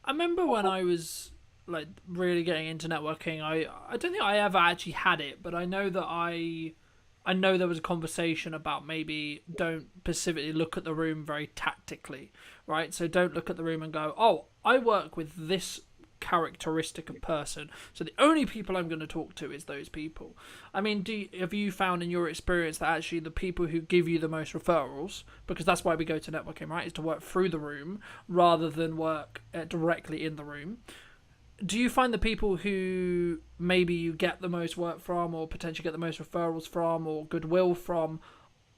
I remember when I was like really getting into networking, I don't think I ever actually had it, but I know that I know there was a conversation about maybe don't specifically look at the room very tactically, right? So don't look at the room and go, oh, I work with this characteristic of person. So the only people I'm going to talk to is those people. I mean, have you found in your experience that actually the people who give you the most referrals, because that's why we go to networking, right, is to work through the room rather than work directly in the room. Do you find the people who maybe you get the most work from or potentially get the most referrals from or goodwill from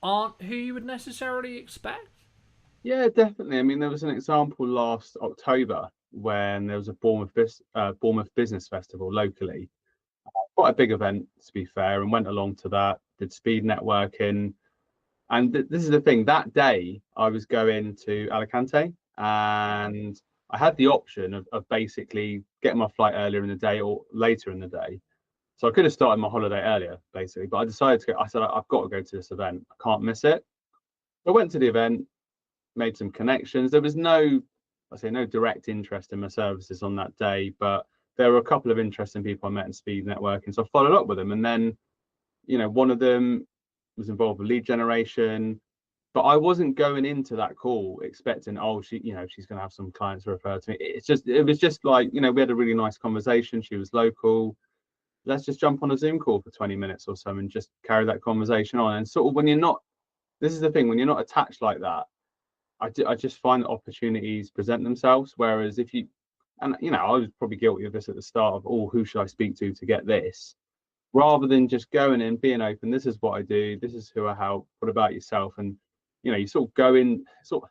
aren't who you would necessarily expect? Yeah, definitely. I mean, there was an example last October when there was a Bournemouth Business Festival locally. Quite a big event, to be fair, and went along to that, did speed networking. And this is the thing, that day I was going to Alicante and I had the option of basically getting my flight earlier in the day or later in the day. So I could have started my holiday earlier, basically, but I decided to go. I said, I've got to go to this event. I can't miss it. I went to the event, made some connections. There was no direct interest in my services on that day, but there were a couple of interesting people I met in speed networking. So I followed up with them. And then, one of them was involved with lead generation, but I wasn't going into that call expecting, she's going to have some clients refer to me. It was just like, we had a really nice conversation. She was local. Let's just jump on a Zoom call for 20 minutes or so and just carry that conversation on. And sort of this is the thing, when you're not attached like that, I just find that opportunities present themselves. Whereas I was probably guilty of this at the start of, who should I speak to get this? Rather than just going in, being open, this is what I do, this is who I help, what about yourself? And, you sort of go in, sort of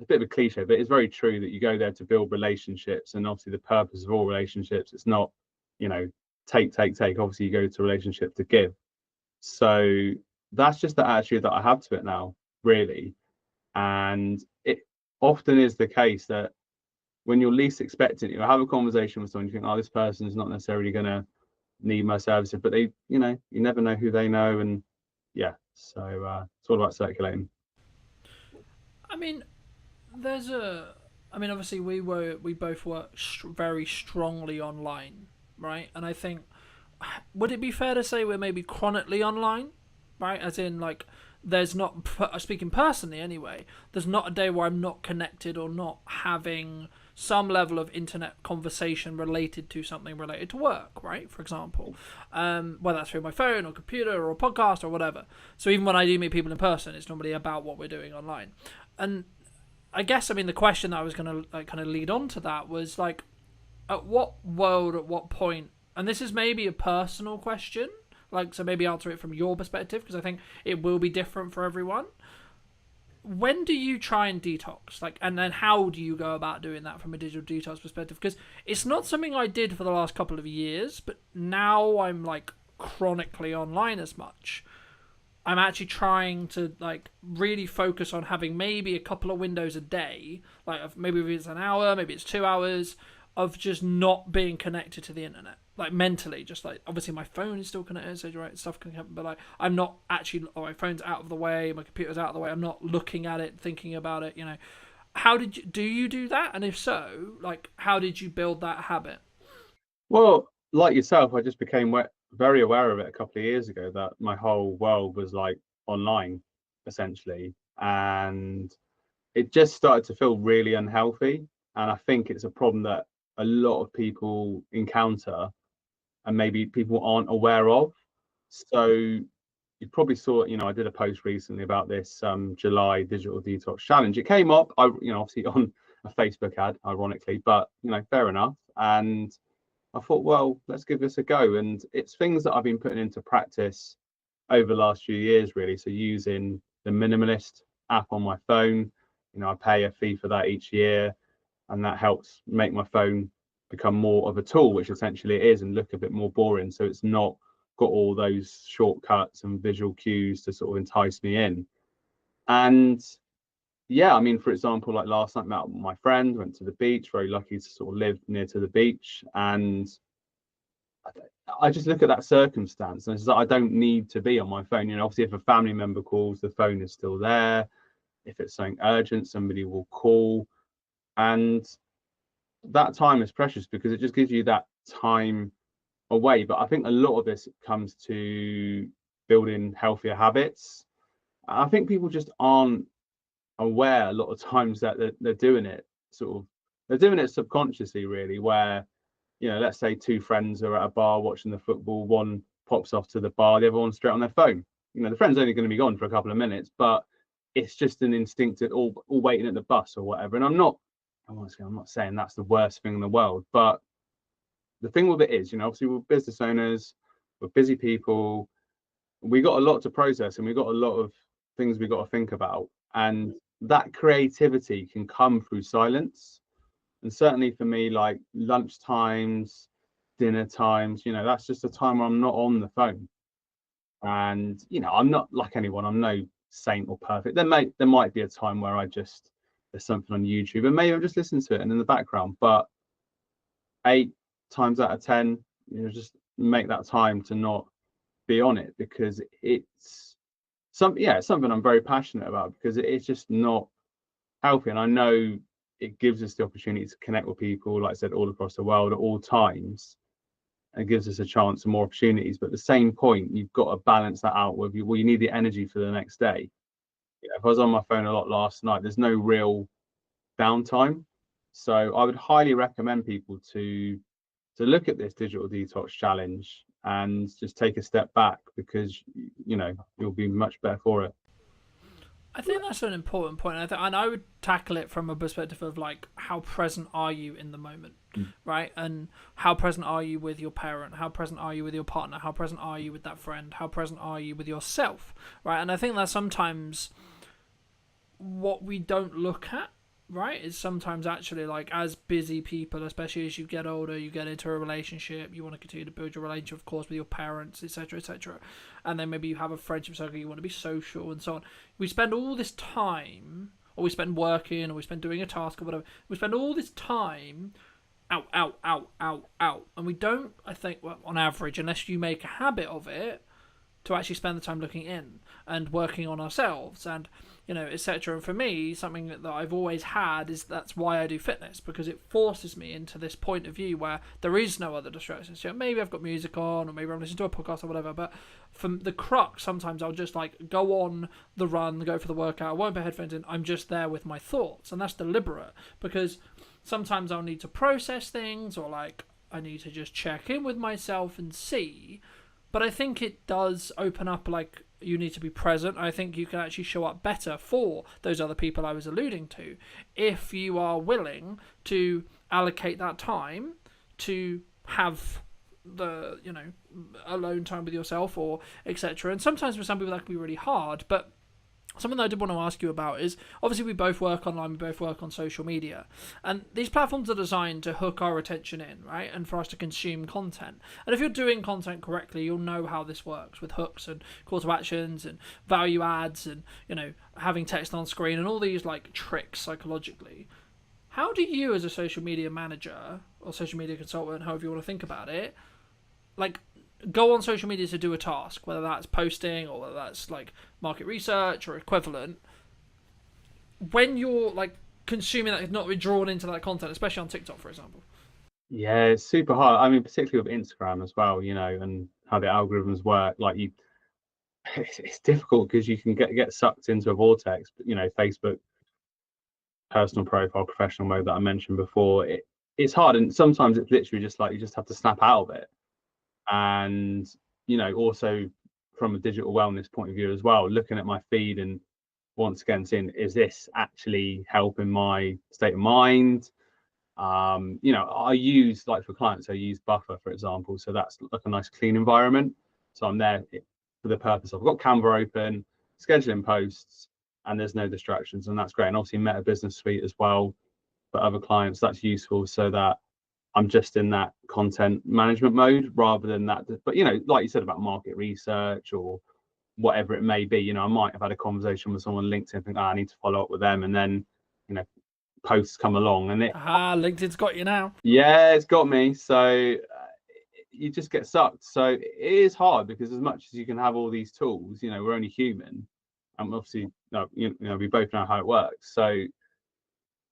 a bit of a cliche, but it's very true that you go there to build relationships. And obviously the purpose of all relationships, it's not, take. Obviously you go to a relationship to give. So that's just the attitude that I have to it now, really. And it often is the case that when you're least expecting it, you'll have a conversation with someone, you think, this person is not necessarily going to need my services, but they, you never know who they know. And yeah, so it's all about circulating. I mean, obviously we both work very strongly online, right? And I think, would it be fair to say we're maybe chronically online, right? As in, like, there's not, speaking personally anyway, there's not a day where I'm not connected or not having some level of internet conversation related to something related to work, right? For example, whether that's through my phone or computer or a podcast or whatever. So even when I do meet people in person, it's normally about what we're doing online. And I guess, the question that I was going to kind of lead on to that was like, at what point, and this is maybe a personal question, so maybe answer it from your perspective, because I think it will be different for everyone. When do you try and detox? And then how do you go about doing that from a digital detox perspective? Because it's not something I did for the last couple of years, but now I'm chronically online as much. I'm actually trying to really focus on having maybe a couple of windows a day, maybe it's an hour, maybe it's 2 hours of just not being connected to the internet. Mentally, just obviously my phone is still connected, so right, stuff can happen, but I'm not actually, my phone's out of the way, my computer's out of the way, I'm not looking at it, thinking about it, How do you do that? And if so, how did you build that habit? Well, like yourself, I just became very aware of it a couple of years ago, that my whole world was online, essentially. And it just started to feel really unhealthy. And I think it's a problem that a lot of people encounter and maybe people aren't aware of. So you probably saw, I did a post recently about this July digital detox challenge. It came up, obviously on a Facebook ad, ironically, but fair enough. And I thought, well, let's give this a go. And it's things that I've been putting into practice over the last few years, really. So using the Minimalist app on my phone, I pay a fee for that each year, and that helps make my phone become more of a tool, which essentially it is, and look a bit more boring. So it's not got all those shortcuts and visual cues to sort of entice me in. And yeah, for example, last night, met my friend, went to the beach, very lucky to sort of live near to the beach. And I just look at that circumstance and it's I don't need to be on my phone. Obviously if a family member calls, the phone is still there. If it's something urgent, somebody will call. And that time is precious because it just gives you that time away. But I think a lot of this comes to building healthier habits. I think people just aren't aware a lot of times that they're doing it. Sort of they're doing it subconsciously, really, where, let's say two friends are at a bar watching the football, one pops off to the bar, the other one's straight on their phone. The friend's only going to be gone for a couple of minutes, but it's just an instinctive, all waiting at the bus or whatever. And I'm not saying that's the worst thing in the world, but the thing with it is, obviously we're business owners, we're busy people, we got a lot to process, and we got a lot of things we got to think about, and that creativity can come through silence. And certainly for me, like lunch times, dinner times, that's just a time where I'm not on the phone. And I'm not like anyone, I'm no saint or perfect. There might be a time where there's something on YouTube and maybe I'm just listening to it and in the background, but 8 times out of 10, just make that time to not be on it, because it's something I'm very passionate about, because it's just not healthy. And I know it gives us the opportunity to connect with people, like I said, all across the world at all times. It gives us a chance and more opportunities, but at the same point, you've got to balance that out with you. Well, you need the energy for the next day. If I was on my phone a lot last night, there's no real downtime. So I would highly recommend people to look at this digital detox challenge and just take a step back, because you'll be much better for it. I think that's an important point. And I would tackle it from a perspective of like, how present are you in the moment, right? And how present are you with your parent? How present are you with your partner? How present are you with that friend? How present are you with yourself, right? And I think that's sometimes what we don't look at, right? Is sometimes actually, like, as busy people, especially as you get older, you get into a relationship, you want to continue to build your relationship, of course, with your parents, etc., and then maybe you have a friendship circle, you want to be social and so on. We spend all this time, or we spend working, or we spend doing a task or whatever, we spend all this time out, and we don't, I think, well, on average, unless you make a habit of it, to actually spend the time looking in and working on ourselves and, etc. And for me, something that I've always had is that's why I do fitness, because it forces me into this point of view where there is no other distractions. Maybe I've got music on, or maybe I'm listening to a podcast or whatever, but from the crux, sometimes I'll just like go on the run, go for the workout, I won't put headphones in, I'm just there with my thoughts, and that's deliberate, because sometimes I'll need to process things, or like I need to just check in with myself and see. But I think it does open up, like, you need to be present. I think you can actually show up better for those other people I was alluding to, if you are willing to allocate that time to have the, alone time with yourself, or etc. And sometimes for some people that can be really hard, but something that I did want to ask you about is, obviously we both work online, we both work on social media, and these platforms are designed to hook our attention in, right, and for us to consume content. And if you're doing content correctly, you'll know how this works with hooks and call to actions and value adds and, having text on screen and all these like tricks psychologically. How do you, as a social media manager or social media consultant, however you want to think about it, like, go on social media to do a task, whether that's posting or whether that's like market research or equivalent, when you're like consuming that, not be drawn into that content, especially on TikTok, for example? Yeah, it's super hard. I mean, particularly with Instagram as well, and how the algorithms work. Like, it's difficult because you can get sucked into a vortex. But Facebook personal profile, professional mode that I mentioned before, it's hard, and sometimes it's literally just like you just have to snap out of it. And also from a digital wellness point of view as well, looking at my feed and once again seeing, is this actually helping my state of mind? I use, like, for clients, I use Buffer, for example, so that's like a nice clean environment. So I'm there for the purpose of, I've got Canva open, scheduling posts, and there's no distractions, and that's great. And obviously Meta Business Suite as well for other clients, that's useful, so that I'm just in that content management mode rather than that. But like you said about market research or whatever it may be, I might have had a conversation with someone on LinkedIn, think, I need to follow up with them, and then posts come along, and LinkedIn's got you now. Yeah, it's got me. So you just get sucked. So it is hard, because as much as you can have all these tools, we're only human, and obviously we both know how it works. So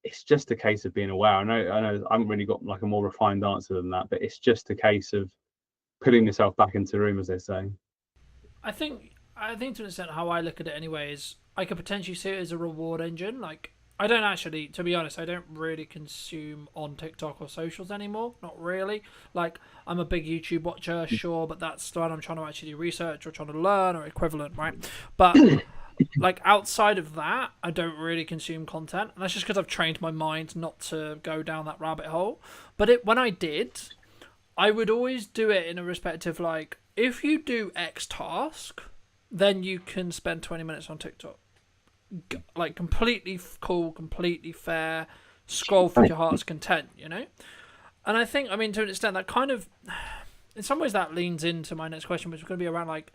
it's just a case of being aware. I know I haven't really got like a more refined answer than that, but it's just a case of putting yourself back into the room, as they say. I think to an extent how I look at it anyway is I could potentially see it as a reward engine. Like, I don't actually, to be honest, I don't really consume on TikTok or socials anymore. Not really. Like, I'm a big YouTube watcher, sure, but that's when I'm trying to actually do research or trying to learn or equivalent, right? But like outside of that, I don't really consume content, and that's just because I've trained my mind not to go down that rabbit hole. But when I did, I would always do it in a respect of like, if you do X task, then you can spend 20 minutes on TikTok. Like completely cool, completely fair, scroll for your heart's content, you know? And I think, I mean, to an extent, that kind of, in some ways that leans into my next question, which is going to be around like,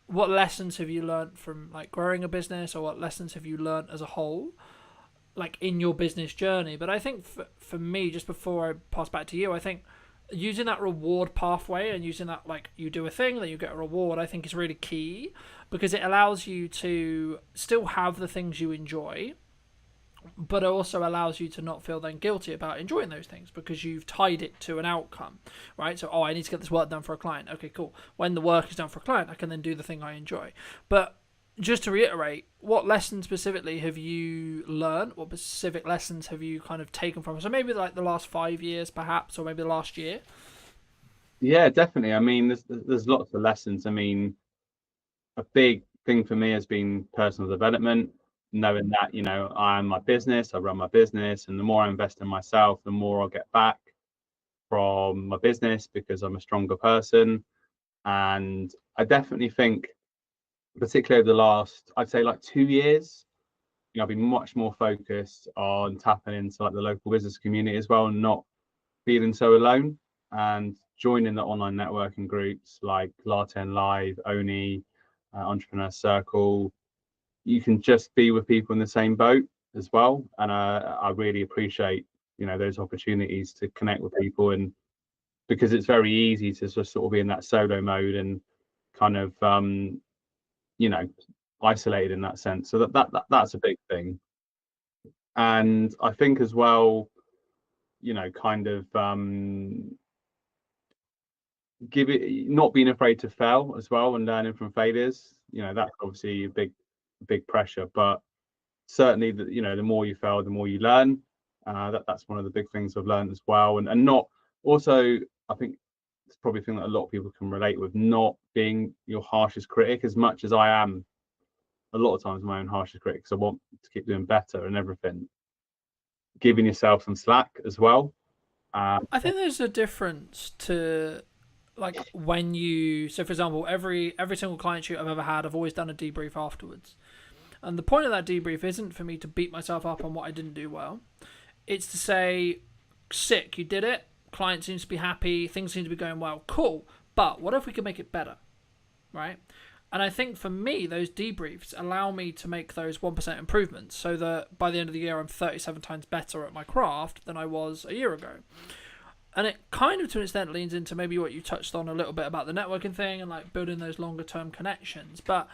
what lessons have you learned from like growing a business, or what lessons have you learned as a whole, like in your business journey? But I think for me, just before I pass back to you, I think using that reward pathway and using that, like, you do a thing, then you get a reward, I think is really key, because it allows you to still have the things you enjoy, but it also allows you to not feel then guilty about enjoying those things because you've tied it to an outcome, right? So, I need to get this work done for a client. Okay, cool. When the work is done for a client, I can then do the thing I enjoy. But just to reiterate, what lessons specifically have you learned? What specific lessons have you kind of taken from it? So maybe like the last 5 years, perhaps, or maybe the last year. Yeah, definitely. I mean, there's lots of lessons. I mean, a big thing for me has been personal development, knowing that, you know, I'm my business, I run my business, and the more I invest in myself, the more I'll get back from my business because I'm a stronger person. And I definitely think, particularly over the last, I'd say like 2 years, you know, I've been much more focused on tapping into like the local business community as well, and not feeling so alone, and joining the online networking groups like Larten Live, Oni, Entrepreneur Circle. You can just be with people in the same boat as well, and I really appreciate, you know, those opportunities to connect with people, and because it's very easy to just sort of be in that solo mode and kind of you know, isolated in that sense. So that's a big thing. And I think as well, you know, kind of not being afraid to fail as well, and learning from failures. You know, that's obviously a big pressure, but certainly you know, the more you fail, the more you learn. That's one of the big things I've learned as well. And not also, I think it's probably a thing that a lot of people can relate with, not being your harshest critic, as much as I am a lot of times my own harshest critic, because I want to keep doing better and everything. Giving yourself some slack as well. I think there's a difference to like when you, so for example, every single client shoot I've ever had, I've always done a debrief afterwards. And the point of that debrief isn't for me to beat myself up on what I didn't do well. It's to say, sick, you did it. Client seems to be happy. Things seem to be going well. Cool. But what if we could make it better? Right? And I think for me, those debriefs allow me to make those 1% improvements, so that by the end of the year, I'm 37 times better at my craft than I was a year ago. And it kind of, to an extent, leans into maybe what you touched on a little bit about the networking thing and like building those longer term connections. But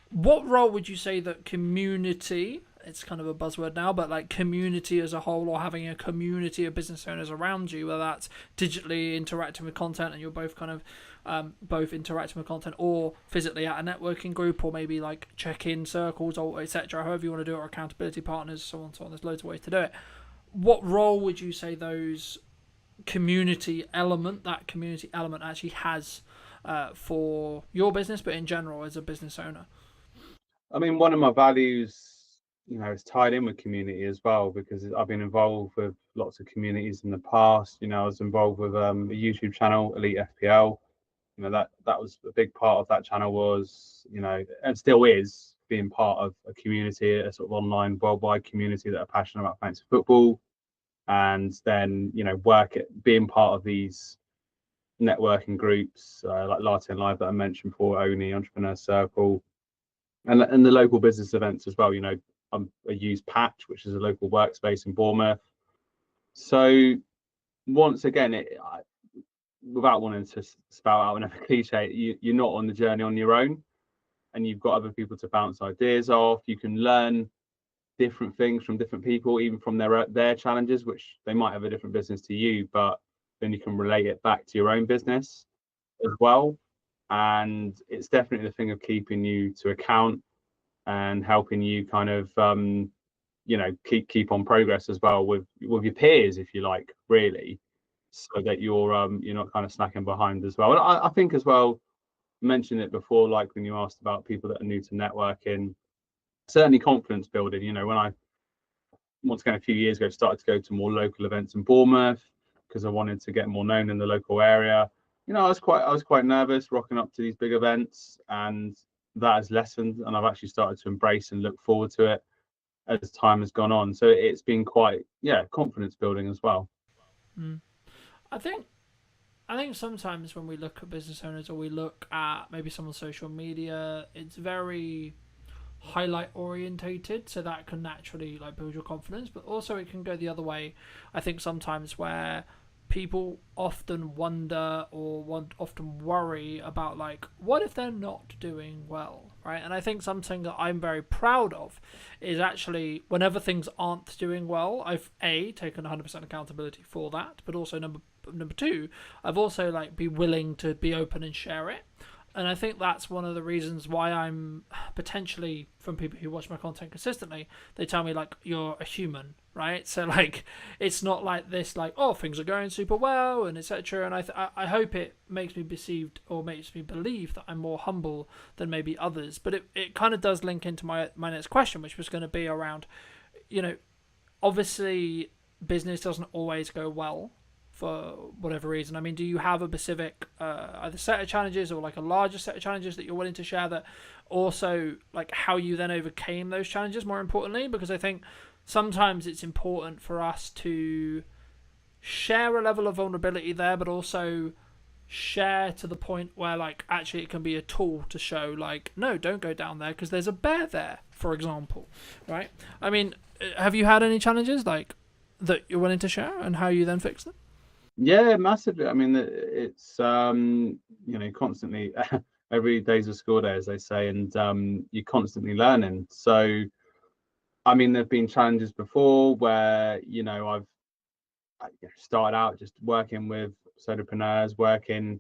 what role would you say that community, it's kind of a buzzword now, but like community as a whole, or having a community of business owners around you, whether that's digitally interacting with content and you're both kind of both interacting with content, or physically at a networking group, or maybe like check-in circles, or etc., however you want to do it, or accountability partners, so on, so on. There's loads of ways to do it. What role would you say those community element actually has for your business, but in general as a business owner? I mean, one of my values, you know, is tied in with community as well, because I've been involved with lots of communities in the past. You know, I was involved with a YouTube channel, Elite FPL. You know, that was a big part of that channel, was, you know, and still is, being part of a community, a sort of online worldwide community that are passionate about fantasy football. And then, you know, being part of these networking groups like Larten Live that I mentioned before, Oni, Entrepreneur Circle, and the local business events as well. You know, I use Patch, which is a local workspace in Bournemouth. So once again, without wanting to spout out another cliche, you're not on the journey on your own, and you've got other people to bounce ideas off. You can learn different things from different people, even from their challenges, which they might have a different business to you, but then you can relate it back to your own business as well. And it's definitely the thing of keeping you to account and helping you kind of keep on progress as well with your peers, if you like, really, so that you're not kind of slacking behind as well. And I think as well, mentioned it before, like when you asked about people that are new to networking, certainly confidence building. When I, once again, a few years ago, started to go to more local events in Bournemouth because I wanted to get more known in the local area. I was quite nervous rocking up to these big events, and that has lessened, and I've actually started to embrace and look forward to it as time has gone on. So it's been quite, confidence building as well. I think sometimes when we look at business owners, or we look at maybe someone's social media, it's very highlight orientated, so that can naturally like build your confidence, but also it can go the other way. I think sometimes where people often wonder or often worry about, like, what if they're not doing well, right? And I think something that I'm very proud of is actually whenever things aren't doing well, I've taken 100% accountability for that, but also number two, I've also like be willing to be open and share it. And I think that's one of the reasons why I'm potentially, from people who watch my content consistently, they tell me, like, you're a human, right? So, like, it's not like this, like, oh, things are going super well, and etc. And I hope it makes me perceived, or makes me believe, that I'm more humble than maybe others. But it kind of does link into my next question, which was going to be around, obviously, business doesn't always go well for whatever reason. I mean, do you have a specific either set of challenges or like a larger set of challenges that you're willing to share, that also like how you then overcame those challenges, more importantly? Because I think sometimes it's important for us to share a level of vulnerability there, but also share to the point where, like, actually it can be a tool to show, like, no, don't go down there because there's a bear there, for example, right? I mean, have you had any challenges like that you're willing to share, and how you then fix them? Yeah, massively. I mean, it's constantly every day's a school day, as they say, and you're constantly learning. So, I mean, there've been challenges before where I've started out just working with solopreneurs, working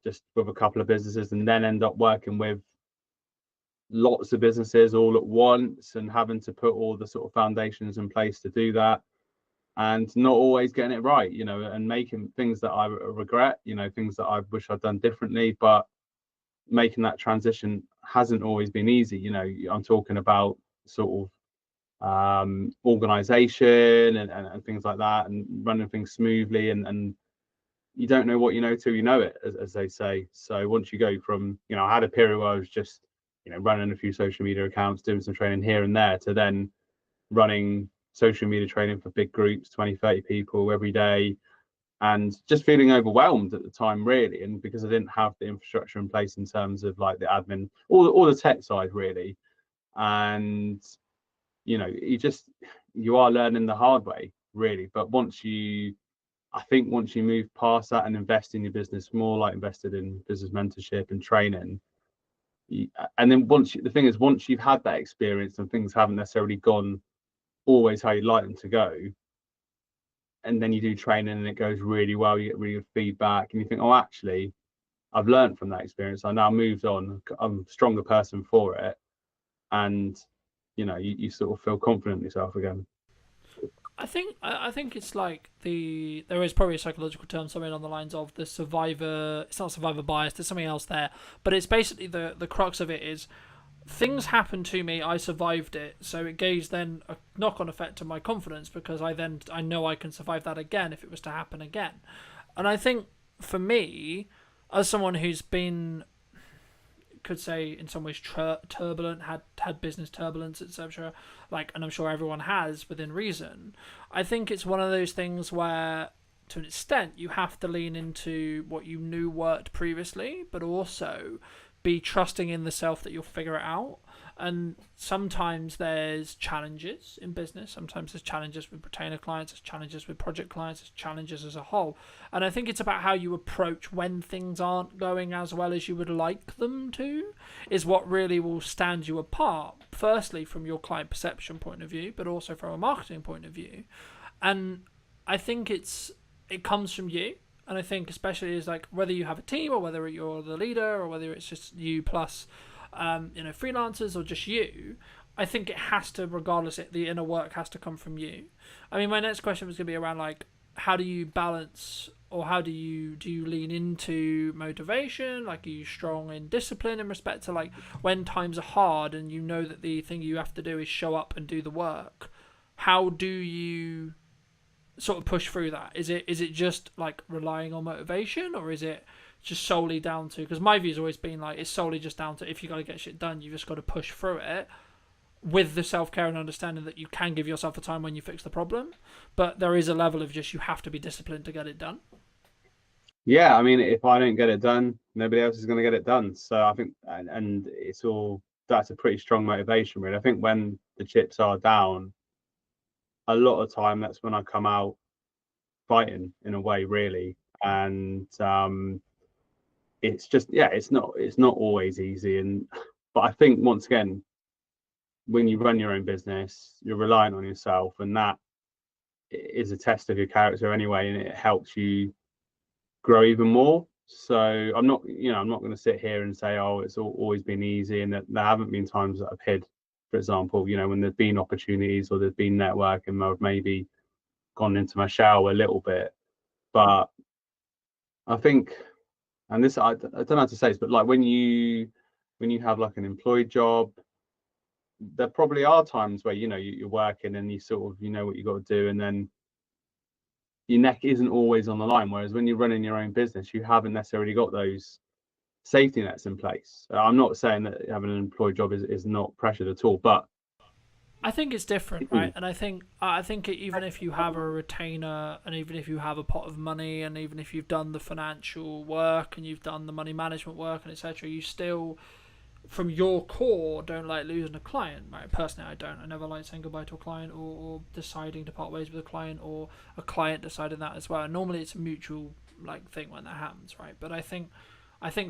just with a couple of businesses, and then end up working with lots of businesses all at once, and having to put all the sort of foundations in place to do that, and not always getting it right, and making things that I regret, things that I wish I'd done differently. But making that transition hasn't always been easy. I'm talking about sort of organization and things like that, and running things smoothly, and you don't know what you know till you know it, as they say. So once you go from, I had a period where I was just, running a few social media accounts, doing some training here and there, to then running social media training for big groups, 20, 30 people every day, and just feeling overwhelmed at the time, really. And because I didn't have the infrastructure in place in terms of like the admin, all the tech side, really. And you are learning the hard way, really. But once you move past that and invest in your business more, like invested in business mentorship and training, and then once you've had that experience and things haven't necessarily gone always how you'd like them to go, and then you do training and it goes really well, you get really good feedback, and you think, oh, actually, I've learned from that experience, I now moved on, I'm a stronger person for it, and you sort of feel confident in yourself again. I think it's like there is probably a psychological term, something on the lines of the survivor. It's not survivor bias. There's something else there, but it's basically the crux of it is, things happened to me, I survived it, so it gave then a knock-on effect to my confidence, because I know I can survive that again if it was to happen again. And I think for me, as someone who's been, could say in some ways turbulent, had business turbulence, etc., and I'm sure everyone has within reason, I think it's one of those things where, to an extent, you have to lean into what you knew worked previously, but also be trusting in the self that you'll figure it out. And sometimes there's challenges in business, sometimes there's challenges with retainer clients, there's challenges with project clients, there's challenges as a whole. And I think it's about how you approach when things aren't going as well as you would like them to, is what really will stand you apart, firstly from your client perception point of view, but also from a marketing point of view. And I think it comes from you. And I think especially is like, whether you have a team or whether you're the leader or whether it's just you plus freelancers or just you, I think it has to, regardless, the inner work has to come from you. I mean, my next question was going to be around like, how do you balance, or how do you lean into motivation? Like, are you strong in discipline in respect to like when times are hard and you know that the thing you have to do is show up and do the work? How do you sort of push through that? Is it just like relying on motivation, or is it just solely down to, because my view's always been like, it's solely just down to, if you got to get shit done, you just got to push through it, with the self-care and understanding that you can give yourself a time when you fix the problem, but there is a level of just, you have to be disciplined to get it done. Yeah, I mean, if I don't get it done, nobody else is going to get it done. So I think, and it's all, that's a pretty strong motivation, really. I think when the chips are down, a lot of time that's when I come out fighting in a way, really. And it's just, yeah, it's not always easy. But I think once again, when you run your own business, you're relying on yourself, and that is a test of your character anyway, and it helps you grow even more. So I'm not going to sit here and say, oh, it's always been easy, and that there haven't been times that I've hid, for example, when there's been opportunities or there's been networking, I've maybe gone into my shell a little bit. But I think, and this, I don't know how to say this, but like when you have like an employed job, there probably are times where you're working and you sort of what you got to do, and then your neck isn't always on the line. Whereas when you're running your own business, you haven't necessarily got those safety nets in place. I'm not saying that having an employed job is not pressured at all, but I think it's different, right? And I think even if you have a retainer, and even if you have a pot of money, and even if you've done the financial work and you've done the money management work and etc., you still, from your core, don't like losing a client, right? Personally, I don't. I never like saying goodbye to a client, or deciding to part ways with a client, or a client deciding that as well. And normally it's a mutual like thing when that happens, right? But I think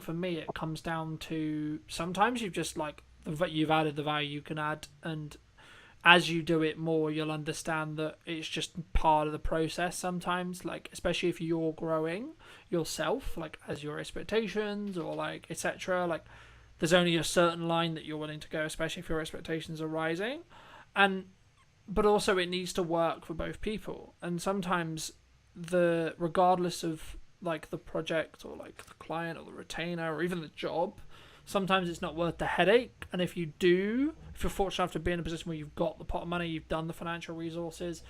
for me it comes down to, sometimes you've just like you've added the value you can add, and as you do it more, you'll understand that it's just part of the process sometimes, like especially if you're growing yourself, like as your expectations or like etc., like there's only a certain line that you're willing to go, especially if your expectations are rising. But also it needs to work for both people. And sometimes regardless of like the project or like the client or the retainer or even the job, sometimes it's not worth the headache. And if you're fortunate enough to be in a position where you've got the pot of money, you've done the financial resources,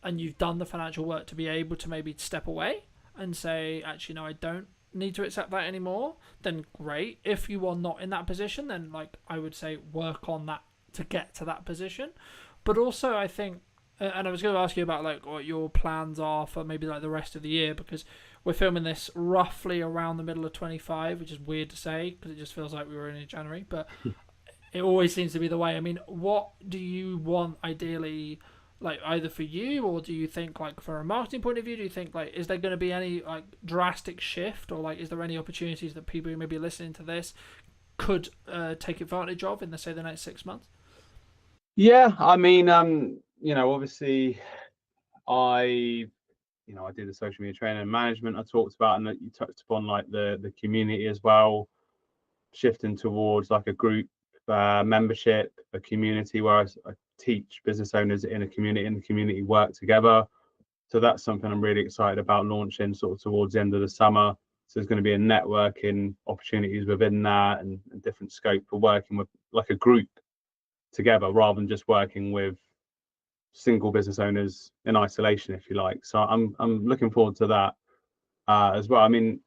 and you've done the financial work to be able to maybe step away and say, actually, no, I don't need to accept that anymore, then great. If you are not in that position, then like I would say work on that to get to that position. But also I think, and I was going to ask you about like what your plans are for maybe like the rest of the year, because we're filming this roughly around the middle of 25, which is weird to say because it just feels like we were in January, but it always seems to be the way. I mean, what do you want ideally, like either for you, or do you think like from a marketing point of view, do you think like is there going to be any like drastic shift, or like is there any opportunities that people who may be listening to this could take advantage of in the next 6 months? Yeah, I mean, obviously I did the social media training and management I talked about, and that you touched upon like the community as well, shifting towards like a group membership, a community where I teach business owners in a community, and the community work together. So that's something I'm really excited about launching sort of towards the end of the summer. So there's going to be a networking opportunities within that, and different scope for working with like a group together, rather than just working with single business owners in isolation, if you like. So I'm looking forward to that as well. I mean,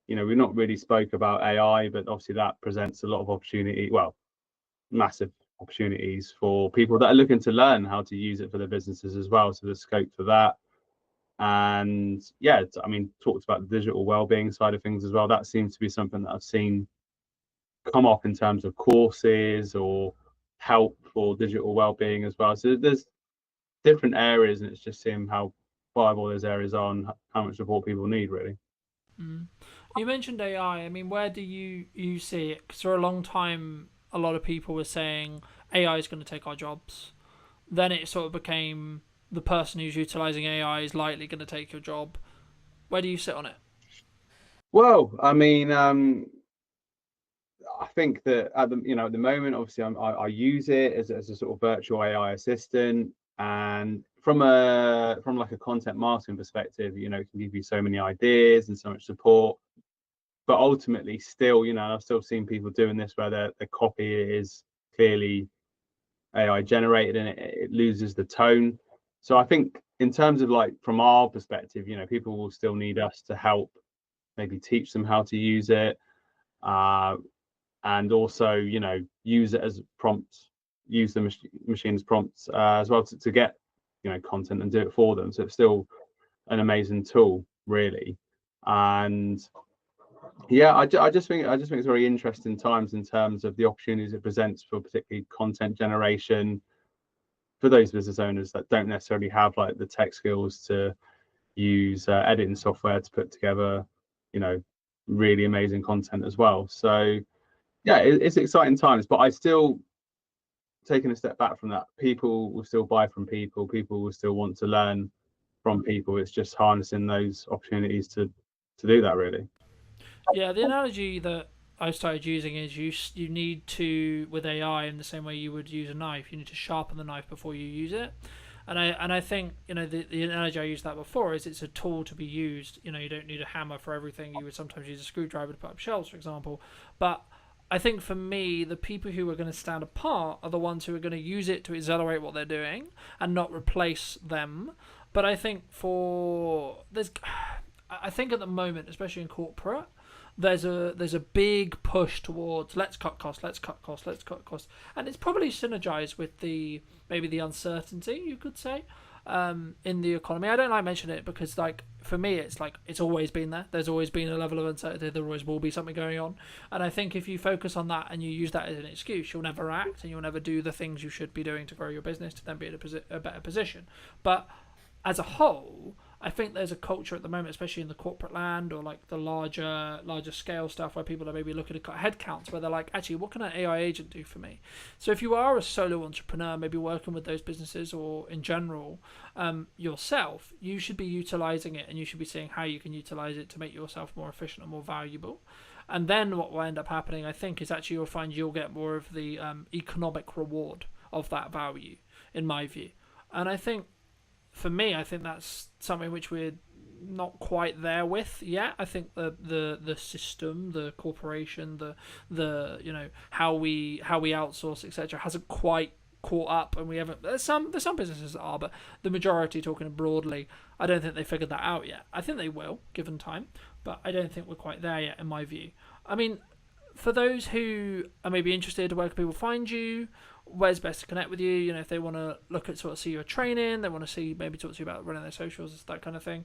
we've not really spoke about AI, but obviously that presents a lot of opportunity, well, massive opportunities for people that are looking to learn how to use it for their businesses as well. So there's scope for that. And yeah, I mean, talked about the digital well-being side of things as well. That seems to be something that I've seen come up in terms of courses or help for digital well-being as well. So there's different areas, and it's just seeing how viable those areas are and how much support people need, really. You mentioned AI. I mean, where do you see it? Because for a long time, a lot of people were saying AI is going to take our jobs. Then it sort of became the person who's utilizing AI is likely going to take your job. Where do you sit on it? Well, I mean, I think that at the moment, obviously, I use it as a sort of virtual AI assistant, and from like a content marketing perspective, it can give you so many ideas and so much support. But ultimately, still, I've still seen people doing this where the copy is clearly AI generated and it loses the tone. So I think in terms of like from our perspective, people will still need us to help maybe teach them how to use it, and also use it as prompts, use the machine's prompts as well to get content and do it for them. So it's still an amazing tool, really. And yeah, I just think it's very interesting times in terms of the opportunities it presents for particularly content generation for those business owners that don't necessarily have like the tech skills to use editing software to put together really amazing content as well. So yeah, it's exciting times, but I still, taking a step back from that, people will still buy from people will still want to learn from people. It's just harnessing those opportunities to do that, really. Yeah, the analogy that I started using is you need to, with AI, in the same way you would use a knife, you need to sharpen the knife before you use it. And I think the analogy I used that before is it's a tool to be used. You don't need a hammer for everything. You would sometimes use a screwdriver to put up shelves, for example. But I think for me, the people who are going to stand apart are the ones who are going to use it to accelerate what they're doing and not replace them. But I think I think at the moment, especially in corporate, there's a big push towards let's cut costs, and it's probably synergized with maybe the uncertainty, you could say, in the economy. I don't like mentioning it because, like, for me, it's like it's always been there. There's always been a level of uncertainty. There always will be something going on, and I think if you focus on that and you use that as an excuse, you'll never act and you'll never do the things you should be doing to grow your business to then be in a better position. But as a whole, I think there's a culture at the moment, especially in the corporate land or like the larger scale stuff, where people are maybe looking to cut headcounts, where they're like, actually, what can an AI agent do for me? So if you are a solo entrepreneur, maybe working with those businesses or in general yourself, you should be utilizing it, and you should be seeing how you can utilize it to make yourself more efficient and more valuable. And then what will end up happening, I think, is actually you'll find you'll get more of the economic reward of that value, in my view. And I think, for me, I think that's something which we're not quite there with yet. I think the system, the corporation, the how we outsource, etc., hasn't quite caught up, and we haven't. There's some businesses that are, but the majority, talking broadly, I don't think they figured that out yet. I think they will, given time, but I don't think we're quite there yet, in my view. I mean, for those who are maybe interested, where can people find you? Where's best to connect with you? If they want to look at sort of see your training, they want to maybe talk to you about running their socials, that kind of thing.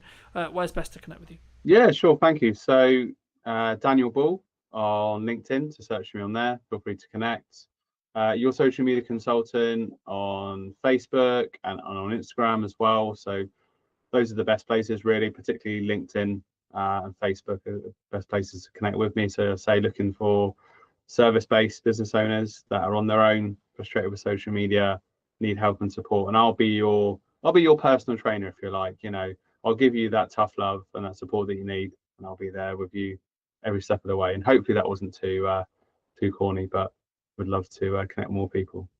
Where's best to connect with you? Yeah, sure. Thank you. So Daniel Ball on LinkedIn, to search me on there. Feel free to connect. Your social media consultant on Facebook and on Instagram as well. So those are the best places, really, particularly LinkedIn and Facebook are the best places to connect with me. So say looking for service-based business owners that are on their own, frustrated with social media, need help and support, and I'll be your personal trainer, if you like. I'll give you that tough love and that support that you need, and I'll be there with you every step of the way. And hopefully that wasn't too corny, but would love to connect more people.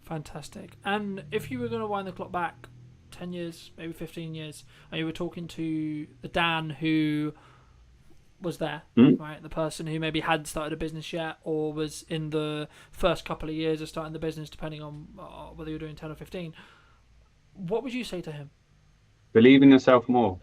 Fantastic. And if you were going to wind the clock back 10 years, maybe 15 years, and you were talking to the Dan who was there, right? The person who maybe hadn't started a business yet, or was in the first couple of years of starting the business, depending on whether you're doing 10 or 15. What would you say to him? Believe in yourself more.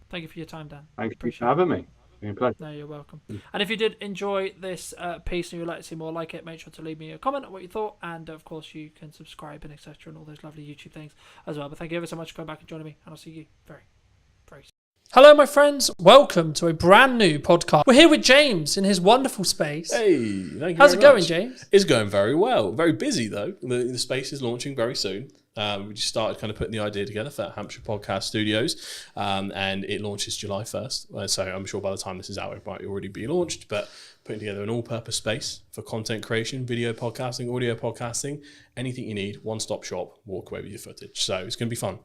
Thank you for your time, Dan. Thank you for having me. It's been a pleasure. No, you're welcome. And if you did enjoy this piece and you'd like to see more like it, make sure to leave me a comment on what you thought, and of course you can subscribe and etc. and all those lovely YouTube things as well. But thank you ever so much for coming back and joining me, and I'll see you very, very soon. Hello, my friends. Welcome to a brand new podcast. We're here with James in his wonderful space. Hey, thank you. How's it going, James? It's going very well. Very busy, though. The space is launching very soon. We just started kind of putting the idea together for Hampshire Podcast Studios, and it launches July 1st. So I'm sure by the time this is out, it might already be launched, but putting together an all-purpose space for content creation, video podcasting, audio podcasting, anything you need, one-stop shop, walk away with your footage. So it's going to be fun.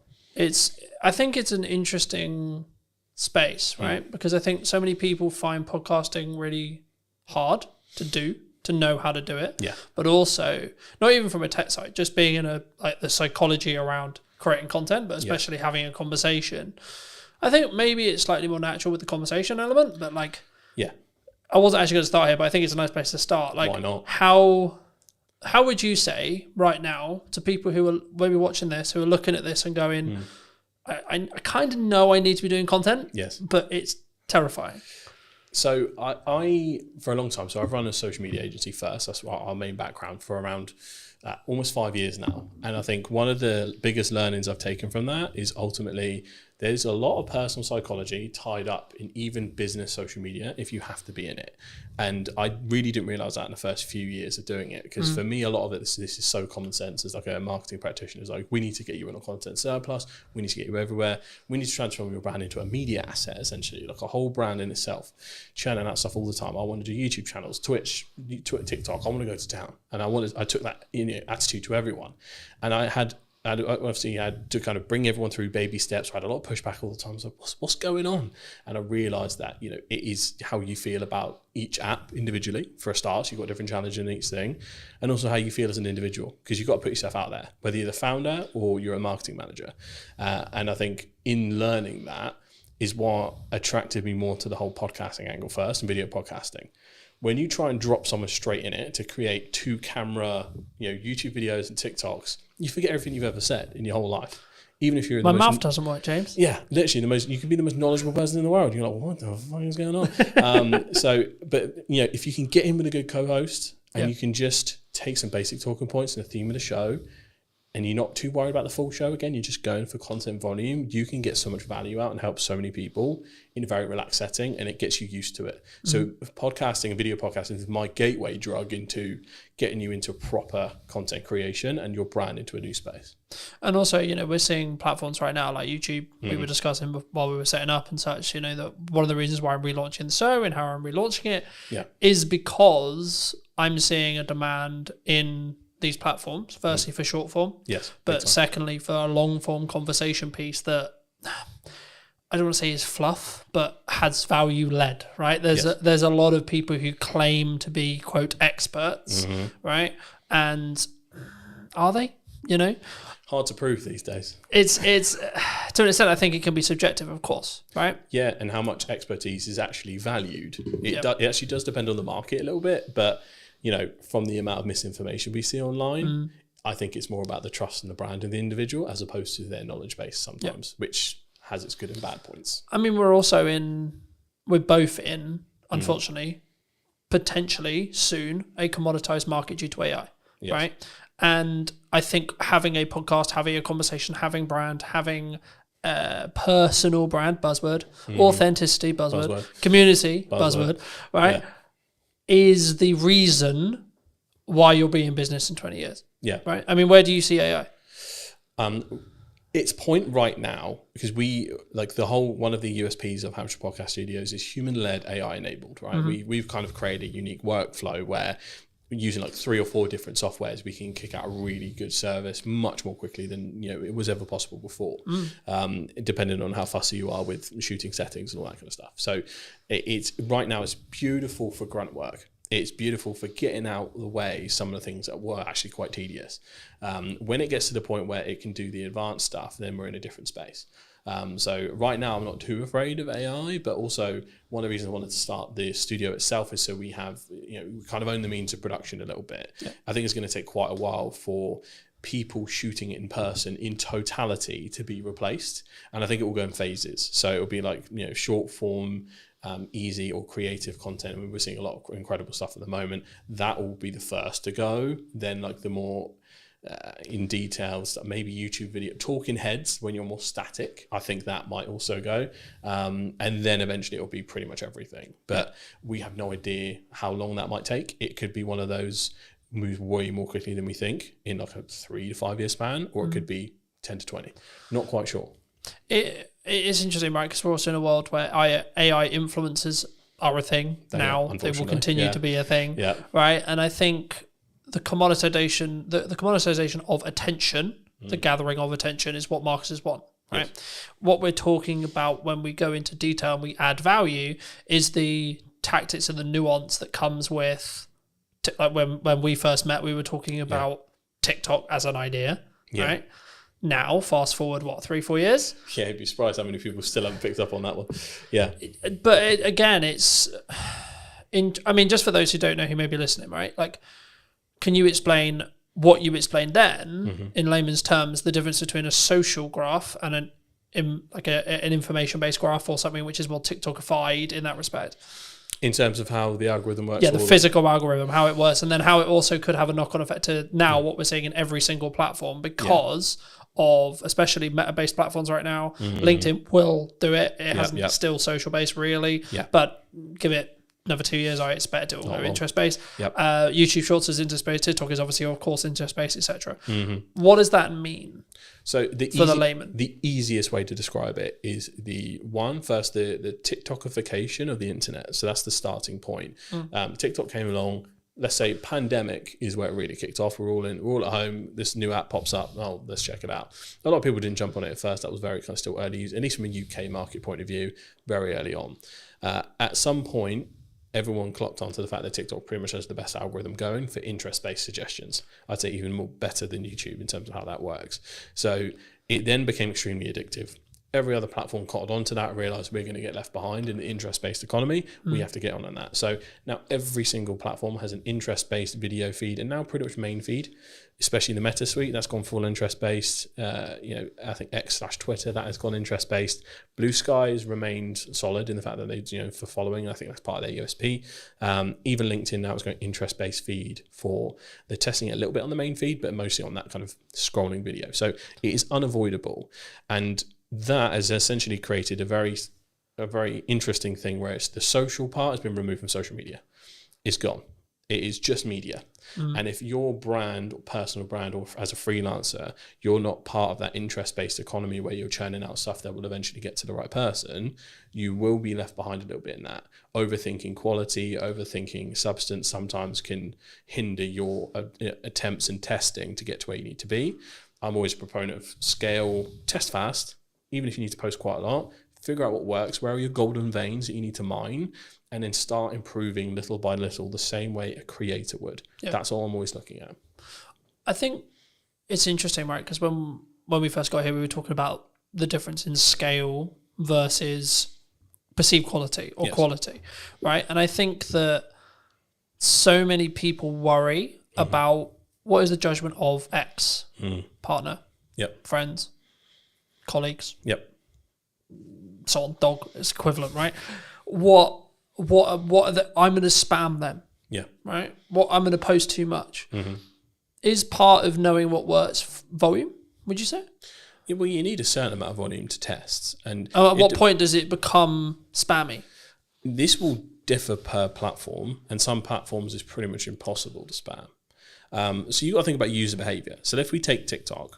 I think it's an interesting space, right? Because I think so many people find podcasting really hard. to know how to do it. Yeah. But also, not even from a tech side, just being in the psychology around creating content, but especially having a conversation. I think maybe it's slightly more natural with the conversation element, but like, Yeah. I wasn't actually going to start here, but I think it's a nice place to start. Like, Why not? How would you say right now to people who are maybe watching this, who are looking at this and going, I kind of know I need to be doing content, Yes. but it's terrifying. So I for a long time, so I've run a social media agency first. That's our main background for around almost 5 years now. And I think one of the biggest learnings I've taken from that is ultimately there's a lot of personal psychology tied up in even business social media if you have to be in it. And I really didn't realize that in the first few years of doing it, because for me, a lot of it, this is so common sense. As like a marketing practitioner, is like, we need to get you in a content surplus. We need to get you everywhere. We need to transform your brand into a media asset, essentially, like a whole brand in itself. Churning out stuff all the time. I want to do YouTube channels, Twitch, TikTok. I want to go to town. And I took that attitude to everyone. And I obviously had to kind of bring everyone through baby steps. I had a lot of pushback all the time. I was like, what's going on? And I realized that, it is how you feel about each app individually. For a start, so you've got different challenges in each thing. And also how you feel as an individual, because you've got to put yourself out there, whether you're the founder or you're a marketing manager. And I think in learning that is what attracted me more to the whole podcasting angle first, and video podcasting. When you try and drop someone straight in it to create 2-camera, YouTube videos and TikToks, you forget everything you've ever said in your whole life. Even if you're My mouth doesn't work, James. Yeah, literally you could be the most knowledgeable person in the world. You're like, what the fuck is going on? But if you can get in with a good co-host and you can just take some basic talking points and the theme of the show, and you're not too worried about the full show, again, you're just going for content volume, you can get so much value out and help so many people in a very relaxed setting, and it gets you used to it. So podcasting and video podcasting is my gateway drug into getting you into proper content creation and your brand into a new space. And also, we're seeing platforms right now like YouTube. We were discussing while we were setting up and such, that one of the reasons why I'm relaunching the show and how I'm relaunching it is because I'm seeing a demand in these platforms, firstly for short form, but secondly for a long form conversation piece that I don't want to say is fluff, but has value led, right? There's a lot of people who claim to be quote experts, right? And are they? Hard to prove these days. It's to an extent, I think it can be subjective, of course, right? Yeah, and how much expertise is actually valued. It actually does depend on the market a little bit, but from the amount of misinformation we see online, I think it's more about the trust and the brand of the individual as opposed to their knowledge base sometimes, which has its good and bad points. I mean, we're both in, unfortunately, potentially soon, a commoditized market due to AI, right? And I think having a podcast, having a conversation, having brand, having personal brand, buzzword, authenticity, buzzword, community, buzzword, right? Yeah. Is the reason why you'll be in business in 20 years. Yeah. Right? I mean, where do you see AI? Its point right now, because one of the USPs of Hampshire Podcast Studios is human-led AI enabled, right? We've kind of created a unique workflow where using 3 or 4 different softwares, we can kick out a really good service much more quickly than it was ever possible before, depending on how fussy you are with shooting settings and all that kind of stuff. So it's right now, it's beautiful for grunt work. It's beautiful for getting out of the way some of the things that were actually quite tedious. When it gets to the point where it can do the advanced stuff, then we're in a different space. So right now I'm not too afraid of AI, but also one of the reasons I wanted to start the studio itself is so we have, we kind of own the means of production a little bit. Yeah. I think it's going to take quite a while for people shooting it in person in totality to be replaced. And I think it will go in phases. So it'll be short form, easy or creative content. I mean, we're seeing a lot of incredible stuff at the moment. That will be the first to go. Then the more in details, maybe YouTube video, talking heads when you're more static, I think that might also go, and then eventually it'll be pretty much everything, but we have no idea how long that might take. It could be one of those moves way more quickly than we think in a 3 to 5 year span, or it could be 10 to 20, not quite sure. It is interesting, right? Because we're also in a world where AI influencers are a thing now. They will continue to be a thing, right? And I think the commoditization, the commoditization of attention, the gathering of attention is what marketers want, right? Yes. What we're talking about when we go into detail and we add value is the tactics and the nuance that comes with, like when we first met, we were talking about TikTok as an idea, right? Now, fast forward, 3-4 years? Yeah, you'd be surprised how many people still haven't picked up on that one. Yeah. But again, it's... I mean, just for those who don't know who may be listening, right? Like, can you explain what you explained then, in layman's terms, the difference between a social graph and an information-based graph, or something which is more TikTokified in that respect? In terms of how the algorithm works? Yeah, the physical algorithm, how it works, and then how it also could have a knock-on effect to now what we're seeing in every single platform because of especially meta-based platforms right now. LinkedIn will do it. It hasn't still social-based really, but give it another 2 years, I expect it will go interest-based. YouTube Shorts is interest-based. TikTok is obviously, of course, interest-based, etc. What does that mean? So the layman, the easiest way to describe it is the TikTokification of the internet. So that's the starting point. TikTok came along. Let's say pandemic is where it really kicked off. We're all at home. This new app pops up. Oh, let's check it out. A lot of people didn't jump on it at first. That was very kind of still early, at least from a UK market point of view, very early on. At some point, everyone clocked onto the fact that TikTok pretty much has the best algorithm going for interest-based suggestions. I'd say even more better than YouTube in terms of how that works. So it then became extremely addictive. Every other platform caught on to that, realized we're going to get left behind in the interest-based economy. We have to get on that. So now every single platform has an interest-based video feed, and now pretty much main feed, especially the Meta suite, that's gone full interest-based. I think X/Twitter, that has gone interest-based. Blue Sky has remained solid in the fact that they, for following, I think that's part of their USP. Even LinkedIn now is going interest-based feed for, they're testing it a little bit on the main feed, but mostly on that kind of scrolling video. So it is unavoidable. And that has essentially created a very interesting thing where it's the social part has been removed from social media. It's gone. It is just media. And if your brand or personal brand or as a freelancer, you're not part of that interest-based economy where you're churning out stuff that will eventually get to the right person, you will be left behind a little bit in that. Overthinking quality, overthinking substance sometimes can hinder your attempts and testing to get to where you need to be. I'm always a proponent of scale, test fast. Even if you need to post quite a lot, figure out what works, where are your golden veins that you need to mine, and then start improving little by little the same way a creator would. That's all I'm always looking at. I think it's interesting, right? Because when we first got here, we were talking about the difference in scale versus perceived quality or quality, right? And I think that so many people worry about what is the judgment of X partner, friends, colleagues, so on, dog is equivalent, right? What are the, I'm going to spam them, right? What I'm going to post too much is part of knowing what works. Volume, would you say? Yeah, well, you need a certain amount of volume to test, and at what point does it become spammy? This will differ per platform, and some platforms is pretty much impossible to spam. So you got to think about user behavior. So if we take TikTok,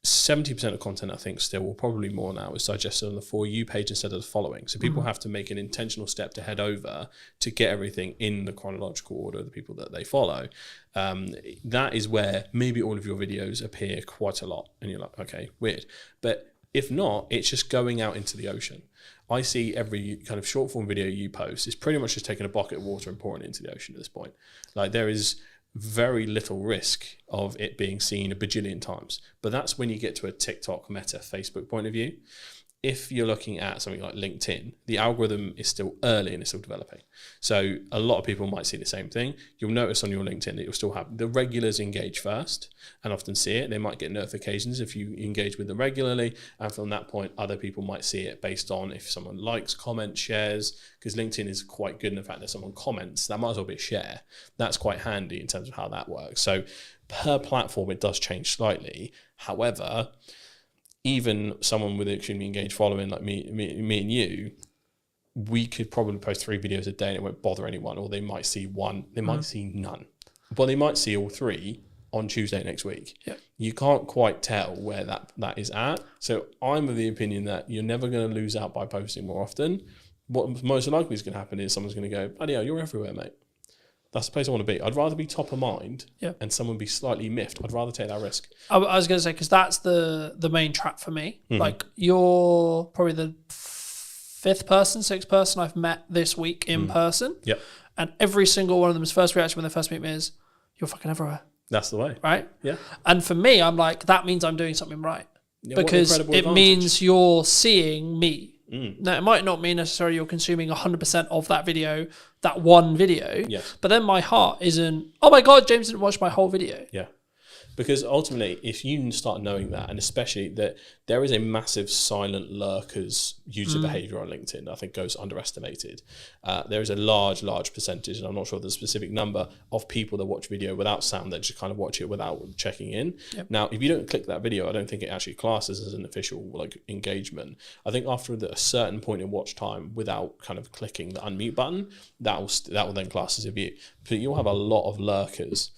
70% of content, I think still, or probably more now, is digested on the For You page instead of the following. So people have to make an intentional step to head over to get everything in the chronological order of the people that they follow. That is where maybe all of your videos appear quite a lot. And you're like, okay, weird. But if not, it's just going out into the ocean. I see every kind of short form video you post is pretty much just taking a bucket of water and pouring it into the ocean at this point. Like there is very little risk of it being seen a bajillion times. But that's when you get to a TikTok, Meta, Facebook point of view. If you're looking at something like LinkedIn, the algorithm is still early and it's still developing. So a lot of people might see the same thing. You'll notice on your LinkedIn that you'll still have the regulars engage first and often see it. They might get notifications if you engage with them regularly. And from that point, other people might see it based on if someone likes, comments, shares, because LinkedIn is quite good in the fact that someone comments, that might as well be a share. That's quite handy in terms of how that works. So per platform, it does change slightly. However, even someone with an extremely engaged following like me and you, we could probably post 3 videos a day and it won't bother anyone, or they might see one, they might see none, but they might see all 3 on Tuesday next week. You can't quite tell where that is at. So I'm of the opinion that you're never going to lose out by posting more often. What most likely is going to happen is someone's going to go, bloody hell, you're everywhere, mate. That's the place I want to be. I'd rather be top of mind and someone be slightly miffed. I'd rather take that risk. I was going to say, because that's the main trap for me. Like, you're probably the sixth person I've met this week in person. Yep. And every single one of them's first reaction when they first meet me is, "You're fucking everywhere." That's the way. Right? Yeah. And for me, I'm like, that means I'm doing something right. Yeah, what an because incredible it advantage. means you're seeing me. Mm. Now, it might not mean necessarily you're consuming 100% of that video, that one video. Yeah. But then my heart isn't, oh my God, James didn't watch my whole video. Yeah. Because ultimately, if you start knowing that, and especially that there is a massive silent lurkers user behavior on LinkedIn, I think goes underestimated. There is a large percentage, and I'm not sure the specific number, of people that watch video without sound that just kind of watch it without checking in. Yep. Now, if you don't click that video, I don't think it actually classes as an official like engagement. I think after a certain point in watch time, without kind of clicking the unmute button, that will then class as a view. But you'll have a lot of lurkers,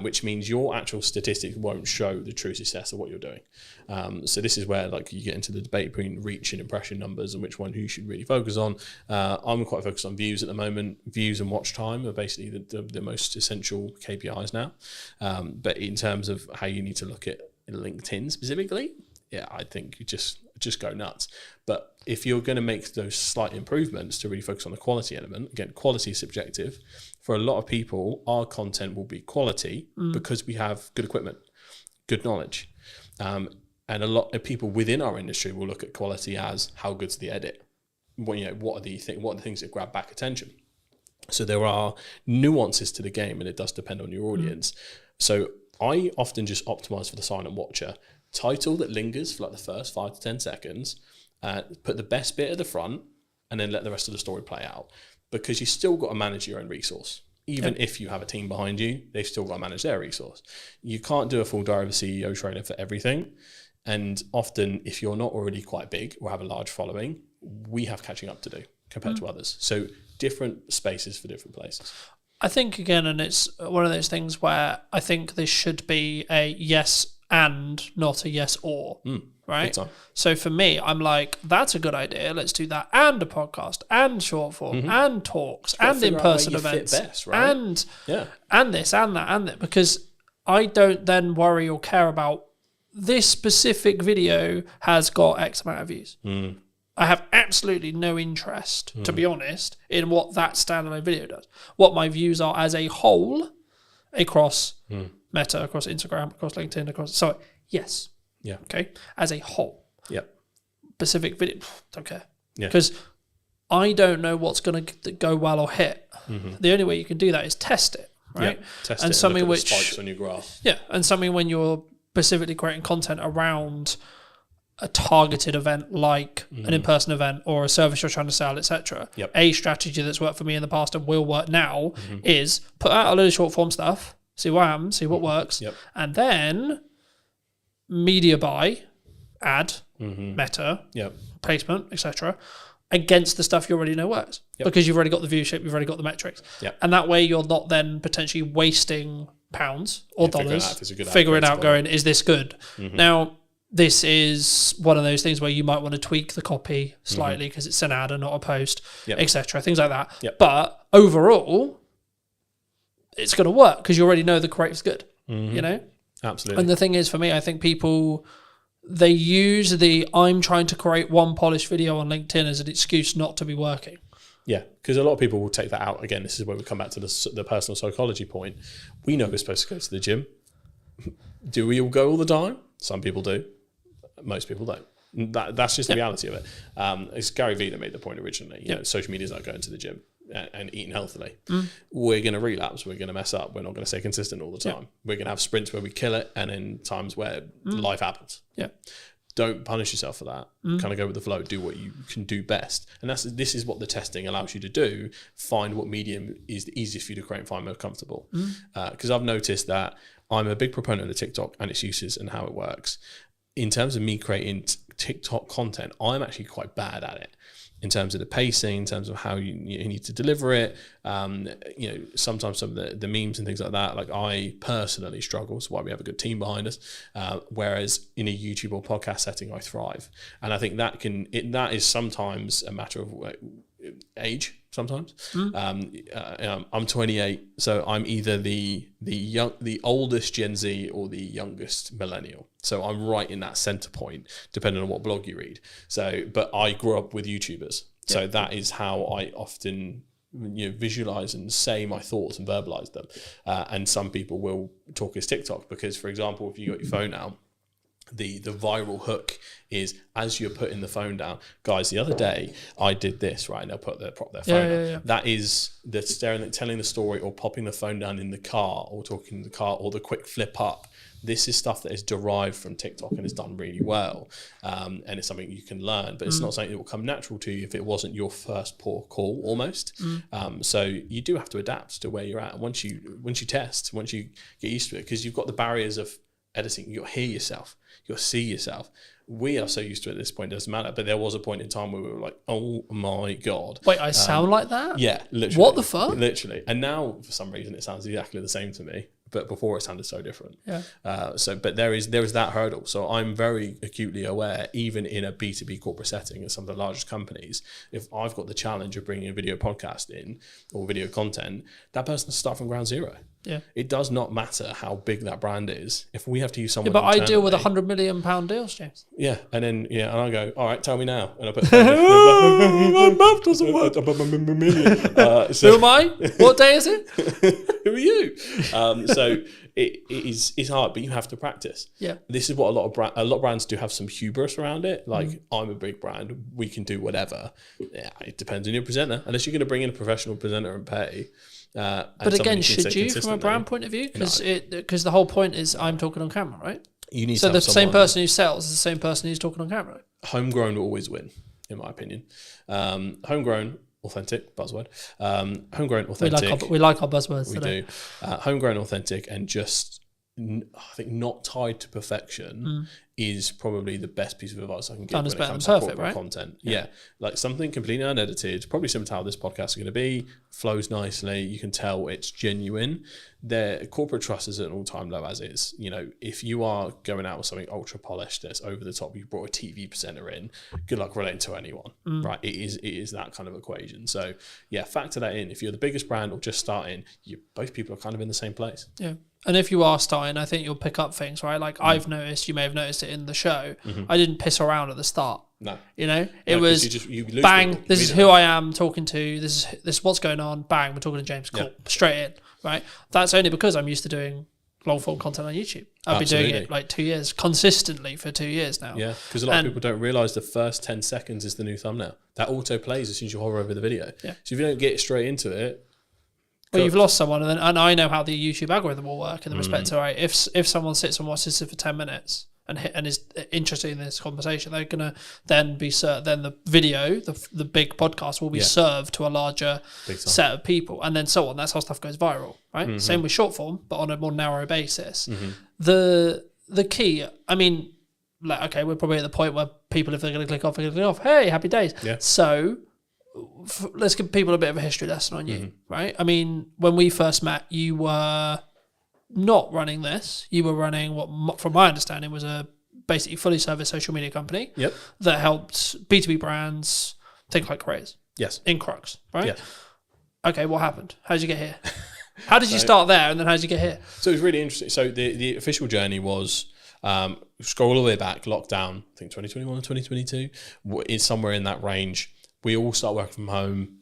which means your actual statistics won't show the true success of what you're doing. So this is where like you get into the debate between reach and impression numbers and which one you should really focus on. I'm quite focused on views at the moment. Views and watch time are basically the most essential KPIs now. But in terms of how you need to look at LinkedIn specifically, yeah, I think you just go nuts. But if you're going to make those slight improvements to really focus on the quality element, again, quality is subjective. For a lot of people, our content will be quality because we have good equipment, good knowledge. And a lot of people within our industry will look at quality as how good's the edit. What are the things that grab back attention? So there are nuances to the game, and it does depend on your audience. So I often just optimize for the silent watcher. Title that lingers for like the first 5 to 10 seconds, put the best bit at the front, and then let the rest of the story play out. Because you still got to manage your own resource. Even if you have a team behind you, they've still got to manage their resource. You can't do a full Diary of a CEO trailer for everything. And often, if you're not already quite big or have a large following, we have catching up to do compared to others. So different spaces for different places. I think, again, and it's one of those things where I think this should be a yes and, not a yes or. Right? So for me, I'm like, that's a good idea. Let's do that. And a podcast, and short form, and talks, and in-person events, best, right? and this, and that, and that. Because I don't then worry or care about this specific video has got X amount of views. I have absolutely no interest, to be honest, in what that standalone video does. What my views are as a whole across Meta, across Instagram, across LinkedIn, across... So, yes. Yeah. Okay. As a whole. Yep. Specific video, don't care. Yeah. Because I don't know what's going to go well or hit. The only way you can do that is test it, right? Yeah. Test and it something and look at which the spikes on your graph. Yeah, and something when you're specifically creating content around a targeted event like an in-person event or a service you're trying to sell, etc. Yep. A strategy that's worked for me in the past and will work now is put out a load of short form stuff, see what happens, see what works, and then media buy, ad, Meta, placement, etc. against the stuff you already know works because you've already got the viewership, you've already got the metrics, and that way you're not then potentially wasting pounds or dollars figuring out going, is this good? Now, this is one of those things where you might want to tweak the copy slightly because it's an ad and not a post, etc. Things like that. But overall, it's going to work because you already know the creative's good. You know? Absolutely. And the thing is, for me, I think people, they use the I'm trying to create one polished video on LinkedIn as an excuse not to be working. Yeah, because a lot of people will take that out. Again, this is where we come back to the personal psychology point. We know we're supposed to go to the gym. Do we all go all the time? Some people do. Most people don't. That's just the reality of it. It's Gary Vee that made the point originally. You know, social media is like going to the gym and eating healthily. We're going to relapse. We're going to mess up. We're not going to stay consistent all the time. We're going to have sprints where we kill it and then times where life happens. Yeah. Don't punish yourself for that. Kind of go with the flow. Do what you can do best. And this is what the testing allows you to do. Find what medium is the easiest for you to create and find most comfortable. Because I've noticed that I'm a big proponent of TikTok and its uses and how it works. In terms of me creating TikTok content, I'm actually quite bad at it. In terms of the pacing, in terms of how you need to deliver it, sometimes some of the memes and things like that, like I personally struggle. That's why we have a good team behind us. Whereas in a YouTube or podcast setting, I thrive, and I think that is sometimes a matter of age. Sometimes I'm 28, so I'm either the oldest Gen Z or the youngest millennial. So I'm right in that center point, depending on what blog you read. So, but I grew up with YouTubers. So that is how I often visualize and say my thoughts and verbalize them. And some people will talk as TikTok because, for example, if you got your phone out, the viral hook is as you're putting the phone down. Guys, the other day I did this, right? And they'll prop their phone up. Yeah. That is the telling the story or popping the phone down in the car or talking in the car or the quick flip up. This is stuff that is derived from TikTok and is done really well. And it's something you can learn, but it's not something that will come natural to you if it wasn't your first port of call almost. So you do have to adapt to where you're at. Once you test, once you get used to it, because you've got the barriers of editing, you'll hear yourself, you'll see yourself. We are so used to it at this point, it doesn't matter. But there was a point in time where we were like, oh my God. Wait, I sound like that? Yeah, literally. What the fuck? Literally. And now, for some reason, it sounds exactly the same to me. But before it sounded so different. Yeah. But there is that hurdle. So I'm very acutely aware, even in a B2B corporate setting at some of the largest companies, if I've got the challenge of bringing a video podcast in or video content, that person has to start from ground zero. Yeah. It does not matter how big that brand is. If we have to use someone, But I deal with internally- £100 million deals, James. Yeah, and I go, all right, tell me now, and I put. My math doesn't work. Who am I? What day is it? Who are you? So it's hard, but you have to practice. Yeah. This is what a lot of brands do have some hubris around it. Like, I'm a big brand, we can do whatever. Yeah, it depends on your presenter. Unless you're going to bring in a professional presenter and pay. But again, should you, from a brand point of view? Because the whole point is I'm talking on camera, right? You need so to the have same someone- person who sells is the same person who's talking on camera. Homegrown will always win, in my opinion. Homegrown, authentic, buzzword. Homegrown, authentic. We like our buzzwords We today. do. Homegrown, authentic, and just, I think, not tied to perfection is probably the best piece of advice I can give Done when is it better comes than to perfect, corporate right? content. Yeah. Like something completely unedited, probably similar to how this podcast is going to be, flows nicely. You can tell it's genuine. Their corporate trust is at an all-time low as is. If you are going out with something ultra polished that's over the top, you brought a TV presenter in, good luck relating to anyone, right? It is that kind of equation. So yeah, factor that in. If you're the biggest brand or just starting, both people are kind of in the same place. Yeah. And if you are starting, I think you'll pick up things, right? Like I've noticed, you may have noticed it in the show. I didn't piss around at the start. No. It No, 'cause was you lose bang, people this is who I am talking to. This is what's going on. Bang, we're talking to James. Cool. Yeah. Straight in, right? That's only because I'm used to doing long form content on YouTube. I've been doing it like 2 years, consistently for 2 years now. Yeah, because a lot of people don't realise the first 10 seconds is the new thumbnail. That auto plays as soon as you hover over the video. Yeah. So if you don't get straight into it, Well, you've lost someone, and I know how the YouTube algorithm will work in the respect to, right, if someone sits and watches it for 10 minutes and is interested in this conversation, they're gonna then be then the video, the big podcast will be served to a larger set of people, and then so on. That's how stuff goes viral, right? Same with short form, but on a more narrow basis. The key, I mean, like, okay, we're probably at the point where people, if they're gonna click off, they're gonna click off. Hey, happy days. Yeah. So let's give people a bit of a history lesson on you, right? I mean, when we first met, you were not running this. You were running what, from my understanding, was a basically fully serviced social media company that helped B2B brands think like crazy. Yes. In Crux, right? Yes. Okay, what happened? How did you get here? How did you start there, and then how did you get here? So it was really interesting. So the official journey was, scroll all the way back, lockdown, I think 2021 or 2022, is somewhere in that range. We all start working from home.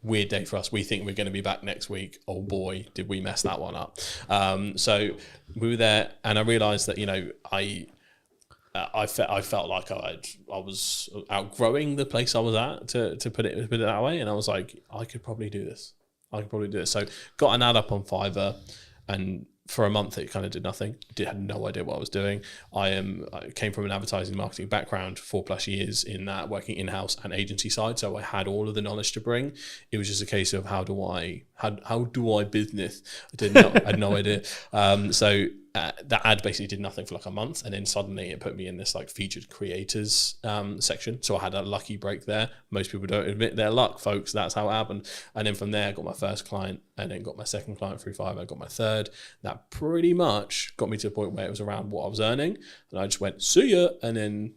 Weird day for us. We think we're going to be back next week. Oh boy, did we mess that one up. So we were there, and I realised that, I felt like I was outgrowing the place I was at, to put it that way. And I was like, I could probably do this. So got an ad up on Fiverr, and for a month it kind of did nothing. Had no idea what I was doing. I came from an advertising marketing background, 4+ years in that, working in-house and agency side, so I had all of the knowledge to bring. It was just a case of how do I business. I had no idea. So that ad basically did nothing for like a month, and then suddenly it put me in this like featured creators section. So I had a lucky break there. Most people don't admit their luck, folks. That's how it happened. And then from there I got my first client, and then got my second client through Fiverr. I got my third. That pretty much got me to a point where it was around what I was earning, and I just went, see ya, and then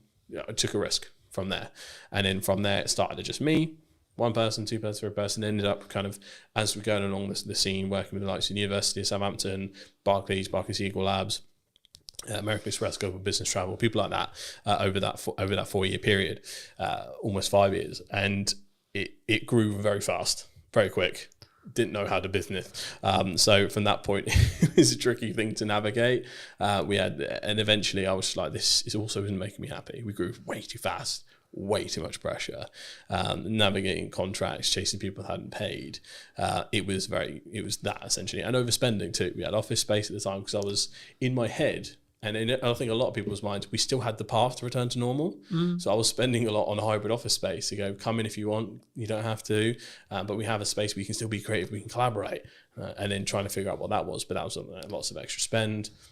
I took a risk from there. And then from there it started to just me, one person, two person, third person. Ended up kind of, as we're going along the scene, working with the likes of the University of Southampton, Barclays Eagle Labs, American Express, Global Business Travel, people like that, over that 4 year period, almost 5 years. And it grew very fast, very quick. Didn't know how to business. So from that point, it was a tricky thing to navigate. And eventually I was just like, this is also isn't making me happy. We grew way too fast, way too much pressure, navigating contracts, chasing people that hadn't paid. It was that essentially, and overspending too. We had office space at the time because I was in my head. And I think a lot of people's minds, we still had the path to return to normal. So I was spending a lot on hybrid office space to go, come in if you want, you don't have to. But we have a space where you can still be creative, we can collaborate. And then trying to figure out what that was. But that was lots of extra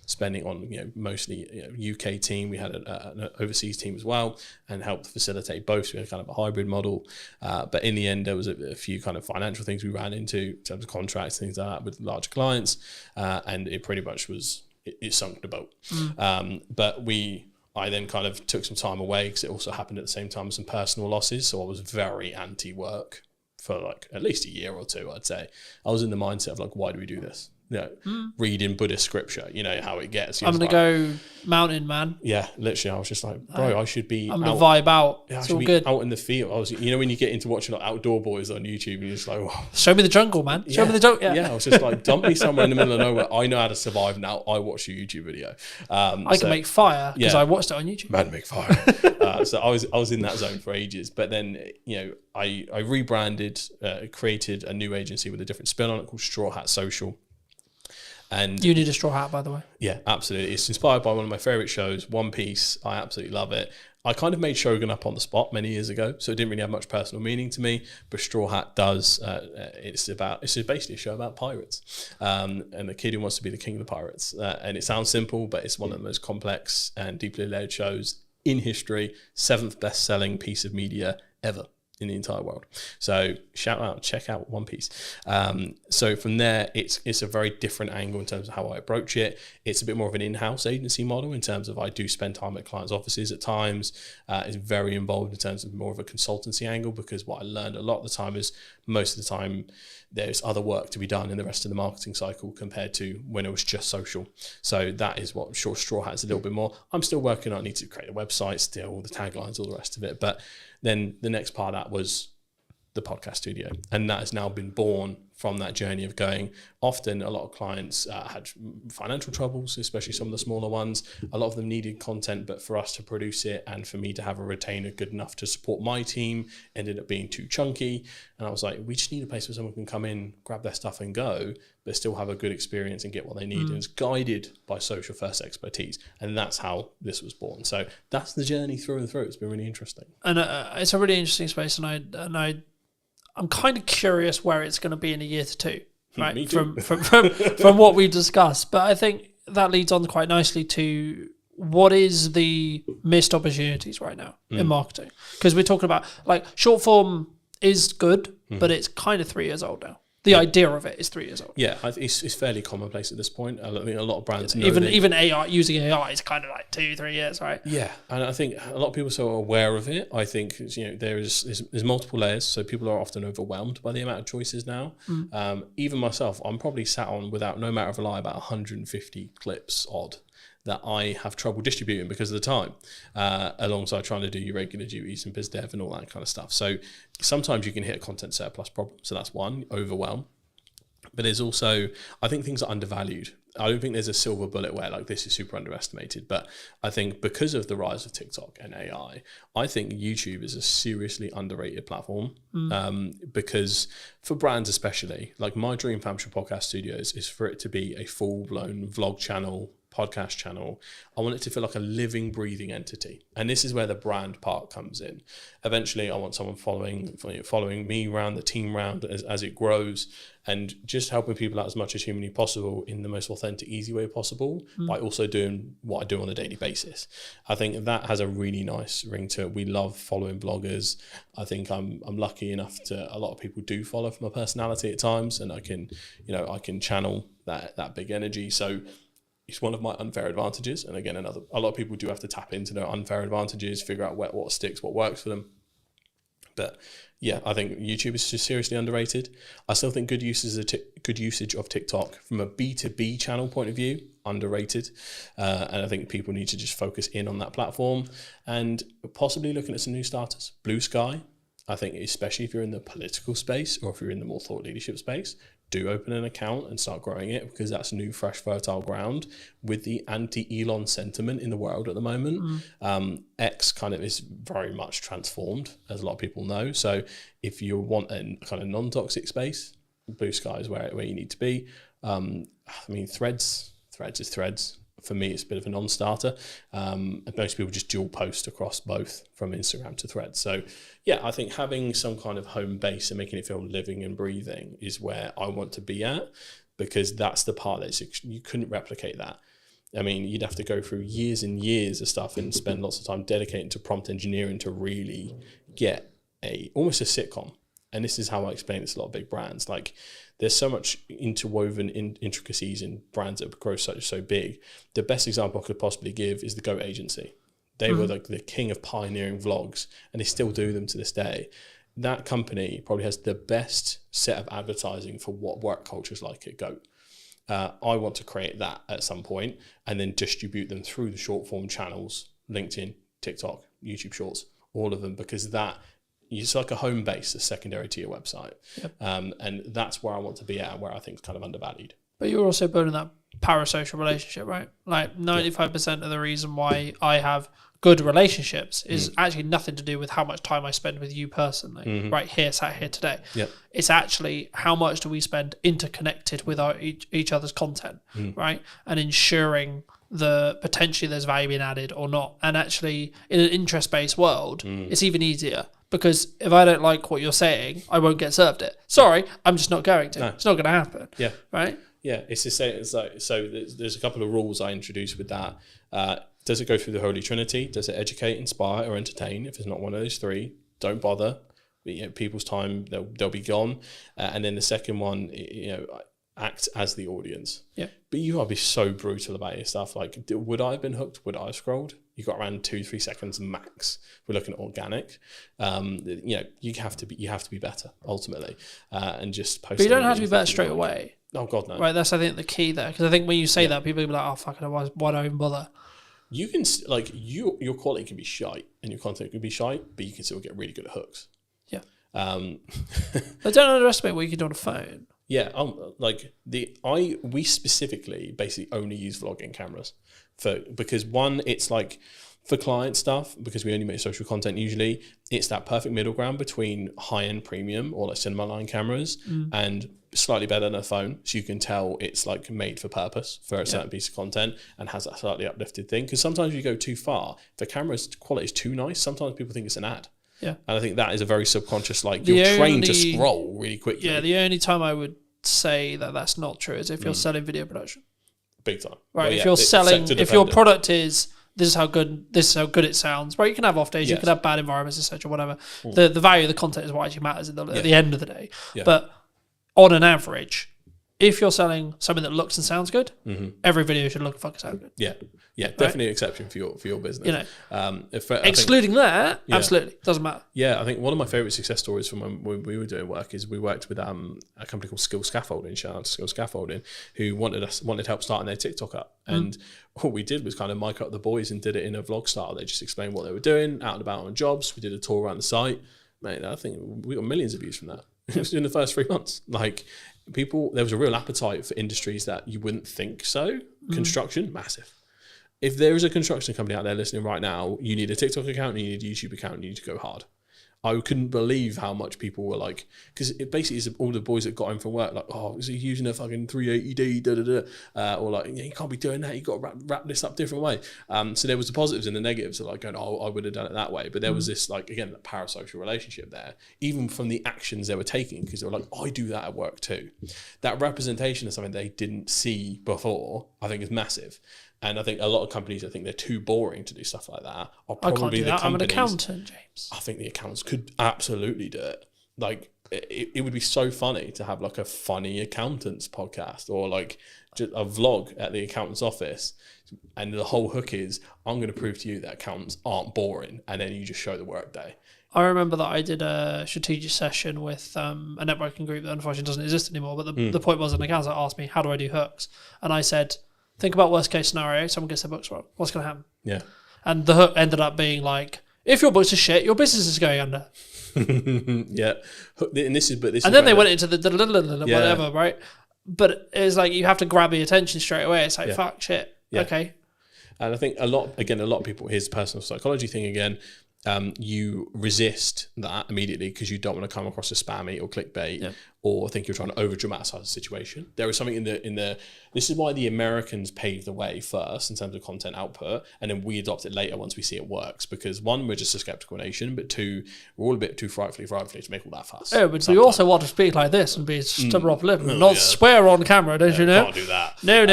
spending on, mostly UK team. We had an overseas team as well and helped facilitate both. So we had kind of a hybrid model. But in the end, there was a few kind of financial things we ran into in terms of contracts, things like that with large clients. And it pretty much was... It sunk the boat. But I then kind of took some time away because it also happened at the same time as some personal losses. So I was very anti-work for like at least a year or two, I'd say. I was in the mindset of like, why do we do this? Reading Buddhist scripture, how it gets. I'm going to go mountain, man. Yeah, literally. I was just like, bro, I should be I'm going to vibe out. Yeah, it's all good. Out in the field. I was, when you get into watching like Outdoor Boys on YouTube and you're just like, oh. Show me the jungle, man. Show me the jungle. Yeah, I was just like, dump me somewhere in the middle of nowhere. I know how to survive now. I watch your YouTube video. I can make fire because I watched it on YouTube. Man, make fire. So I was in that zone for ages. But then, I rebranded, created a new agency with a different spin on it called Straw Hat Social. And you need a straw hat, by the way. Yeah, absolutely. It's inspired by one of my favorite shows, One Piece. I absolutely love it. I kind of made Shogun up on the spot many years ago, so it didn't really have much personal meaning to me. But Straw Hat does. It's basically a show about pirates, and the kid who wants to be the king of the pirates. And it sounds simple, but it's one of the most complex and deeply layered shows in history. 7th best-selling piece of media ever in the entire world. So check out One Piece. So from there, it's a very different angle in terms of how I approach it. It's a bit more of an in-house agency model in terms of I do spend time at clients' offices at times. It's very involved in terms of more of a consultancy angle, because what I learned a lot of the time is most of the time there's other work to be done in the rest of the marketing cycle compared to when it was just social. So that is what Straw Hat's a little bit more. I'm still working on, I need to create a website still, all the taglines, all the rest of it. But then the next part of that was the podcast studio. And that has now been born from that journey of going. Often a lot of clients had financial troubles, especially some of the smaller ones. A lot of them needed content, but for us to produce it and for me to have a retainer good enough to support my team ended up being too chunky. And I was like, we just need a place where someone can come in, grab their stuff and go, but still have a good experience and get what they need. And it's guided by social first expertise. And that's how this was born. So that's the journey through and through. It's been really interesting. And it's a really interesting space. And I'm kind of curious where it's going to be in a year to two, right? Me too. From what we've discussed. But I think that leads on quite nicely to what is the missed opportunities right now in marketing? Because we're talking about like short form is good, but it's kind of 3 years old now. The idea of it is 3 years old. Yeah, it's fairly commonplace at this point. I think a lot of brands know even AI, using AI is kind of like 2-3 years, right? Yeah, and I think a lot of people are so aware of it. I think there's multiple layers, so people are often overwhelmed by the amount of choices now. Even myself, I'm probably sat on, without no matter of a lie, about 150 clips odd that I have trouble distributing because of the time, alongside trying to do your regular duties and biz dev and all that kind of stuff. So sometimes you can hit a content surplus problem. So that's one, overwhelm. But there's also, I think things are undervalued. I don't think there's a silver bullet where like this is super underestimated. But I think because of the rise of TikTok and AI, I think YouTube is a seriously underrated platform. Because for brands especially, like my dream for Hampshire Podcast Studios is for it to be a full-blown vlog channel, podcast channel. I want it to feel like a living, breathing entity. And this is where the brand part comes in. Eventually, I want someone following me around, the team around as it grows, and just helping people out as much as humanly possible in the most authentic, easy way possible, by also doing what I do on a daily basis. I think that has a really nice ring to it. We love following bloggers. I think I'm lucky enough to, a lot of people do follow for my personality at times, and I can channel that big energy. So it's one of my unfair advantages. And again, a lot of people do have to tap into their unfair advantages, figure out what sticks, what works for them. But yeah, I think YouTube is just seriously underrated. I still think good usage of TikTok from a B2B channel point of view, underrated. And I think people need to just focus in on that platform and possibly looking at some new starters. Blue Sky, I think especially if you're in the political space or if you're in the more thought leadership space, do open an account and start growing it, because that's new, fresh, fertile ground with the anti-Elon sentiment in the world at the moment. X kind of is very much transformed, as a lot of people know. So if you want a kind of non-toxic space, Blue Sky is where you need to be. I mean, Threads is Threads. For me, it's a bit of a non-starter. Most people just dual post across both from Instagram to Threads. So yeah, I think having some kind of home base and making it feel living and breathing is where I want to be at, because that's the part that you couldn't replicate that. I mean, you'd have to go through years and years of stuff and spend lots of time dedicating to prompt engineering to really get almost a sitcom. And this is how I explain it to a lot of big brands. Like, there's so much interwoven intricacies in brands that grow so big. The best example I could possibly give is the Goat Agency. They were like the king of pioneering vlogs, and they still do them to this day. That company probably has the best set of advertising for what work culture is like at Goat. I want to create that at some point and then distribute them through the short form channels, LinkedIn, TikTok, YouTube Shorts, all of them, because it's like a home base, a secondary to your website. Yep. And that's where I want to be at, where I think it's kind of undervalued. But you're also building that parasocial relationship, right? Like 95% of the reason why I have good relationships is actually nothing to do with how much time I spend with you personally, right here, sat here today. Yep. It's actually how much do we spend interconnected with each other's content, right? And ensuring potentially there's value being added or not. And actually, in an interest-based world, it's even easier. Because if I don't like what you're saying, I won't get served it. Sorry, I'm just not going to. No. It's not going to happen. Yeah. Right? Yeah. It's the same. It's like, so there's a couple of rules I introduced with that. Does it go through the Holy Trinity? Does it educate, inspire, or entertain? If it's not one of those three, don't bother. People's time, they'll be gone. And then the second one, act as the audience. Yeah. But you gotta be so brutal about your stuff. Like, would I have been hooked? Would I have scrolled? You got around 2-3 seconds max. We're looking at organic. You have to be better ultimately, and just post. But you don't have to be better straight away. Oh God, no. Right, that's I think the key there, because I think when you say that, people will be like, "Oh fuck it, why do I even bother?" You can your quality can be shite and your content can be shite, but you can still get really good at hooks. Yeah. But don't underestimate what you can do on a phone. Yeah, we specifically basically only use vlogging cameras because one, it's like for client stuff, because we only make social content usually, it's that perfect middle ground between high-end premium or like cinema line cameras and slightly better than a phone, so you can tell it's like made for purpose for a certain piece of content and has that slightly uplifted thing. Because sometimes you go too far, if the camera's quality is too nice, sometimes people think it's an ad. Yeah. And I think that is a very subconscious, you're trained to scroll really quickly. Yeah, the only time I would say that that's not true is if you're selling video production. Big time. Right, if you're selling, if your product is, this is how good it sounds, right, you can have off days, you can have bad environments, etc., whatever. The value of the content is what actually matters at the end of the day. Yeah. But on an average, if you're selling something that looks and sounds good, every video should look and fucking sound good. Yeah. Yeah, definitely an exception for your business. Excluding that, absolutely doesn't matter. Yeah, I think one of my favorite success stories from when we were doing work is we worked with a company called Skill Scaffolding, shout out to Skill Scaffolding, who wanted help starting their TikTok up. And what we did was kind of mic up the boys and did it in a vlog style. They just explained what they were doing, out and about on jobs. We did a tour around the site. Mate, I think we got millions of views from that. It was in the first 3 months. There was a real appetite for industries that you wouldn't think so. Construction, massive. If there is a construction company out there listening right now, you need a TikTok account, and you need a YouTube account, and you need to go hard. I couldn't believe how much people were like, because it basically is all the boys that got home from work, like, oh, is he using a fucking 380D, or like, you can't be doing that, you got to wrap this up a different way. So there was the positives and the negatives of like going, oh, I would have done it that way. But there was this, like, again, that parasocial relationship there, even from the actions they were taking, because they were like, I do that at work too. That representation of something they didn't see before, I think is massive. And I think a lot of companies, I think they're too boring to do stuff like that. Are probably I can't do that. I'm an accountant, James. I think the accountants could absolutely do it. Like, it would be so funny to have like a funny accountants podcast or like just a vlog at the accountant's office. And the whole hook is, I'm going to prove to you that accountants aren't boring. And then you just show the work day. I remember that I did a strategic session with a networking group that unfortunately doesn't exist anymore. But the point was, an accountant asked me, how do I do hooks? And I said, think about worst case scenario, someone gets their books wrong. What's going to happen? Yeah. And the hook ended up being like, If your books are shit, your business is going under. Yeah, and this is And then they went into the whatever, right? But it's like you have to grab the attention straight away. It's like, fuck, shit. Yeah. Okay. And I think a lot of people, here's the personal psychology thing again, you resist that immediately because you don't want to come across as spammy or clickbait or think you're trying to over dramatize the situation. There is something in the this is why the Americans paved the way first in terms of content output, and then we adopt it later once we see it works, because one, we're just a skeptical nation, but two, we're all a bit too frightfully to make all that fuss. Oh, but we also want to speak like this and be stubborn off lip and not swear on camera, don't you know? Can't do that. No.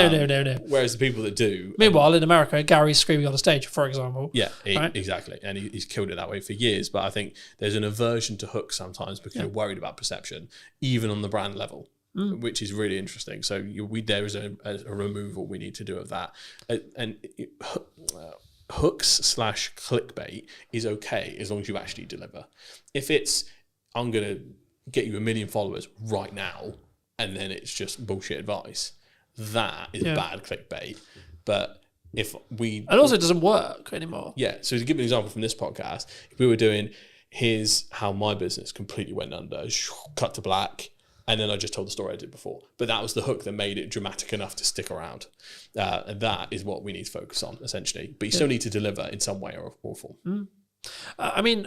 Whereas the people that do... Meanwhile, in America, Gary's screaming on the stage, for example. Yeah, right? Exactly. And he's killed it that way for years. But I think there's an aversion to hooks sometimes because you're worried about perception, even on the brand level, which is really interesting. So there is a removal we need to do of that. Hooks/clickbait is okay as long as you actually deliver. If it's, I'm going to get you 1 million followers right now, and then it's just bullshit advice, that is bad clickbait. But if we... And also it doesn't work anymore. Yeah. So to give you an example from this podcast, if we were doing, here's how my business completely went under, cut to black, and then I just told the story I did before. But that was the hook that made it dramatic enough to stick around. And that is what we need to focus on, essentially. But you still need to deliver in some way or form. I mean,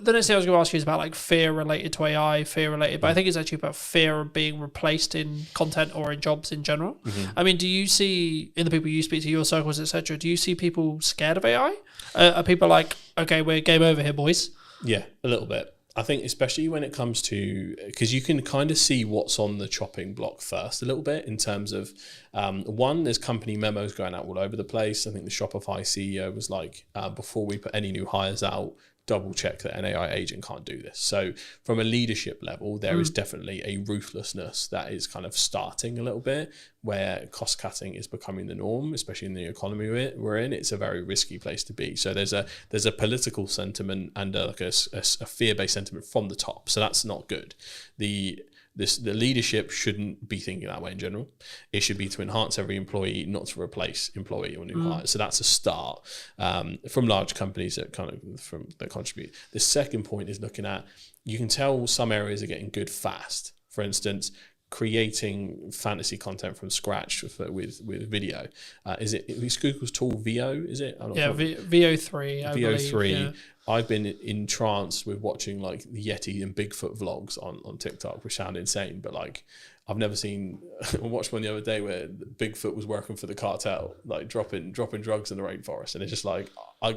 the next thing I was going to ask you is about like fear related to AI, fear related, but I think it's actually about fear of being replaced in content or in jobs in general. I mean, do you see in the people you speak to, your circles, etc., do you see people scared of AI? Are people like, okay, we're game over here, boys? Yeah, a little bit. I think especially when it comes to, because you can kind of see what's on the chopping block first a little bit in terms of, one, there's company memos going out all over the place. I think the Shopify CEO was like, before we put any new hires out, double check that an AI agent can't do this. So from a leadership level, there is definitely a ruthlessness that is kind of starting a little bit, where cost cutting is becoming the norm, especially in the economy we're in. It's a very risky place to be. So there's a political sentiment and a fear-based sentiment from the top. So that's not good. The leadership shouldn't be thinking that way in general. It should be to enhance every employee, not to replace employee or new hires. So that's a start from large companies that contribute. The second point is looking at, you can tell some areas are getting good fast. For instance, creating fantasy content from scratch with video. Is Google's tool VO? Is it? VO3. VO3. Yeah. I've been entranced with watching like the Yeti and Bigfoot vlogs on TikTok, which sound insane, but like I've never seen. I watched one the other day where Bigfoot was working for the cartel, like dropping drugs in the rainforest, and it's just like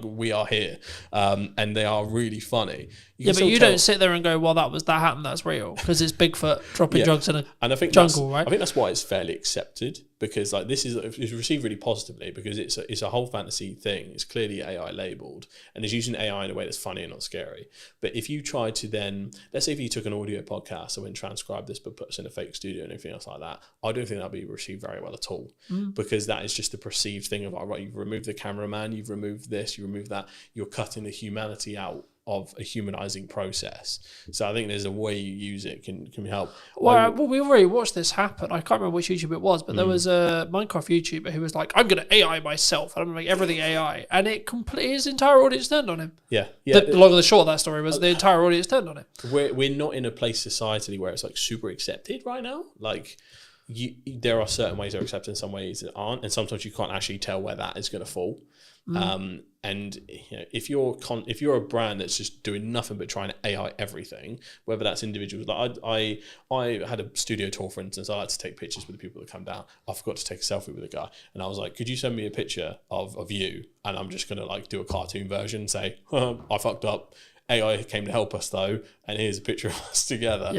we are here, and they are really funny. But you don't sit there and go, "Well, that happened. That's real," because it's Bigfoot dropping drugs in a jungle, right? I think that's why it's fairly accepted, because like it's received really positively, because it's a whole fantasy thing. It's clearly AI labeled, and it's using AI in a way that's funny and not scary. But if you try to then, let's say if you took an audio podcast and went transcribe this but put us in a fake studio and everything else like that, I don't think that'd be received very well at all, because that is just a perceived thing of, right, you've removed the cameraman, you've removed this, you remove that, you're cutting the humanity out of a humanizing process. So I think there's a way you use it can help. Well, we already watched this happen. I can't remember which YouTube it was, but there was a Minecraft YouTuber who was like, "I'm going to AI myself, and I'm going to make everything AI," and his entire audience turned on him. Yeah. The long and the short of that story was the entire audience turned on him. We're not in a place societally where it's like super accepted right now. Like, there are certain ways they're accepted, some ways that aren't, and sometimes you can't actually tell where that is going to fall. And if you're a brand that's just doing nothing but trying to AI everything, whether that's individuals, like I had a studio tour, for instance. I like to take pictures with the people that come down. I forgot to take a selfie with a guy, and I was like, "Could you send me a picture of you?" And I'm just gonna like do a cartoon version, say, "I fucked up. AI came to help us though, and here's a picture of us together."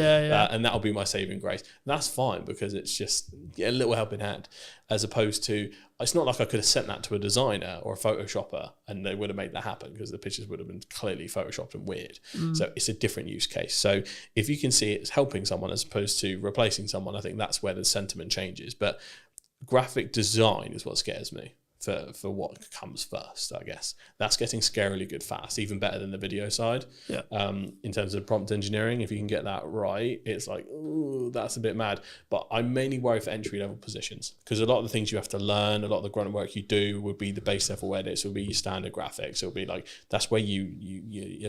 And that'll be my saving grace. And that's fine, because it's just a little helping hand, as opposed to, it's not like I could have sent that to a designer or a Photoshopper and they would have made that happen, because the pictures would have been clearly Photoshopped and weird. So it's a different use case. So if you can see it's helping someone as opposed to replacing someone, I think that's where the sentiment changes. But graphic design is what scares me for what comes first, I guess. That's getting scarily good fast, even better than the video side. Yeah. In terms of prompt engineering, if you can get that right, it's like, ooh, that's a bit mad. But I mainly worry for entry level positions, because a lot of the things you have to learn, a lot of the grunt work you do would be the base level edits, will be your standard graphics. It'll be like, that's where you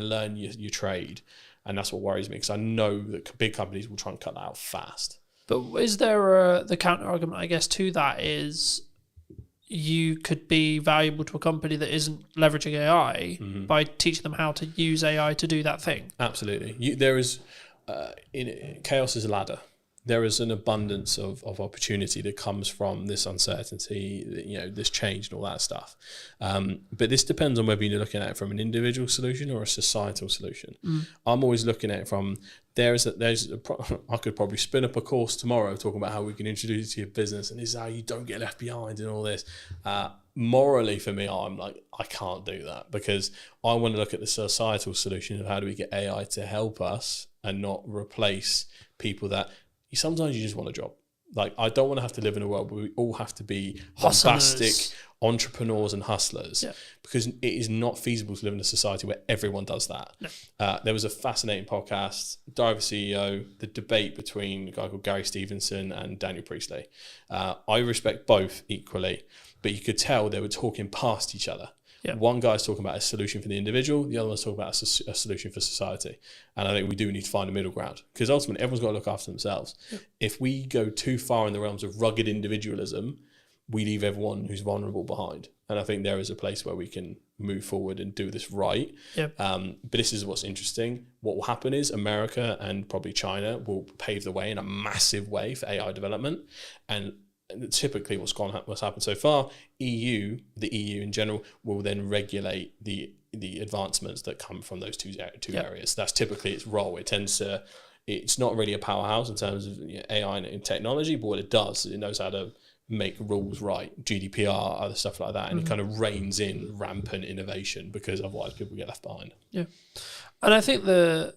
learn your trade. And that's what worries me, because I know that big companies will try and cut that out fast. But is there the counter argument, I guess, to that is you could be valuable to a company that isn't leveraging AI by teaching them how to use AI to do that thing? Absolutely. There is, chaos is a ladder. There is an abundance of opportunity that comes from this uncertainty, this change and all that stuff. But this depends on whether you're looking at it from an individual solution or a societal solution. I'm always looking at it from, I could probably spin up a course tomorrow talking about how we can introduce it to your business, and this is how you don't get left behind and all this. Morally, for me, I'm like, I can't do that, because I want to look at the societal solution of how do we get AI to help us and not replace people that sometimes you just want a job. Like, I don't want to have to live in a world where we all have to be bombastic entrepreneurs and hustlers, because it is not feasible to live in a society where everyone does that. No. There was a fascinating podcast, Diary of a CEO, the debate between a guy called Gary Stevenson and Daniel Priestley. I respect both equally, but you could tell they were talking past each other. Yeah. One guy's talking about a solution for the individual, the other one's talking about a solution for society. And I think we do need to find a middle ground, because ultimately everyone's got to look after themselves. Yeah. If we go too far in the realms of rugged individualism, we leave everyone who's vulnerable behind. And I think there is a place where we can move forward and do this right. Yep. But this is what's interesting. What will happen is America and probably China will pave the way in a massive way for AI development. And typically what's happened so far, the EU in general will then regulate the advancements that come from those two areas. That's typically its role. It's not really a powerhouse in terms of AI and technology, but what it does, it knows how to make rules right, GDPR, other stuff like that, and it kind of reins in rampant innovation, because otherwise people get left behind. Yeah, and I think there's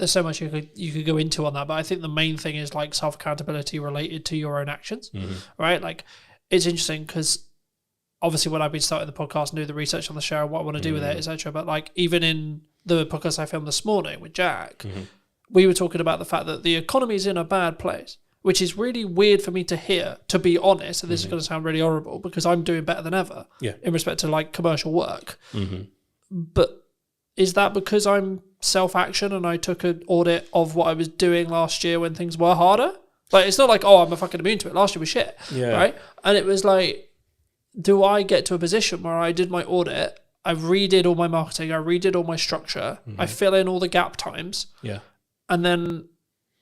so much you could go into on that, but I think the main thing is like self accountability related to your own actions, right? Like, it's interesting because obviously when I've been starting the podcast and do the research on the show, what I want to do with it, etc. But like, even in the podcast I filmed this morning with Jack, we were talking about the fact that the economy is in a bad place, which is really weird for me to hear, to be honest. And this is going to sound really horrible, because I'm doing better than ever in respect to like commercial work. But is that because I'm self-action and I took an audit of what I was doing last year when things were harder? Like, it's not like, oh, I'm a fucking immune to it. Last year was shit, right? And it was like, do I get to a position where I did my audit, I redid all my marketing, I redid all my structure, I fill in all the gap times, and then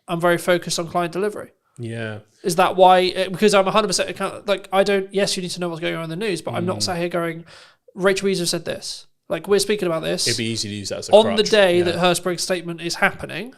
I'm very focused on client delivery? Yeah. Is that why? Because I'm 100% account. Like, I don't. Yes, you need to know what's going on in the news, but I'm not sat here going, Rachel Weaver said this. Like, we're speaking about this. It'd be easy to use that as a on crutch. the day that Hurstbrig's statement is happening.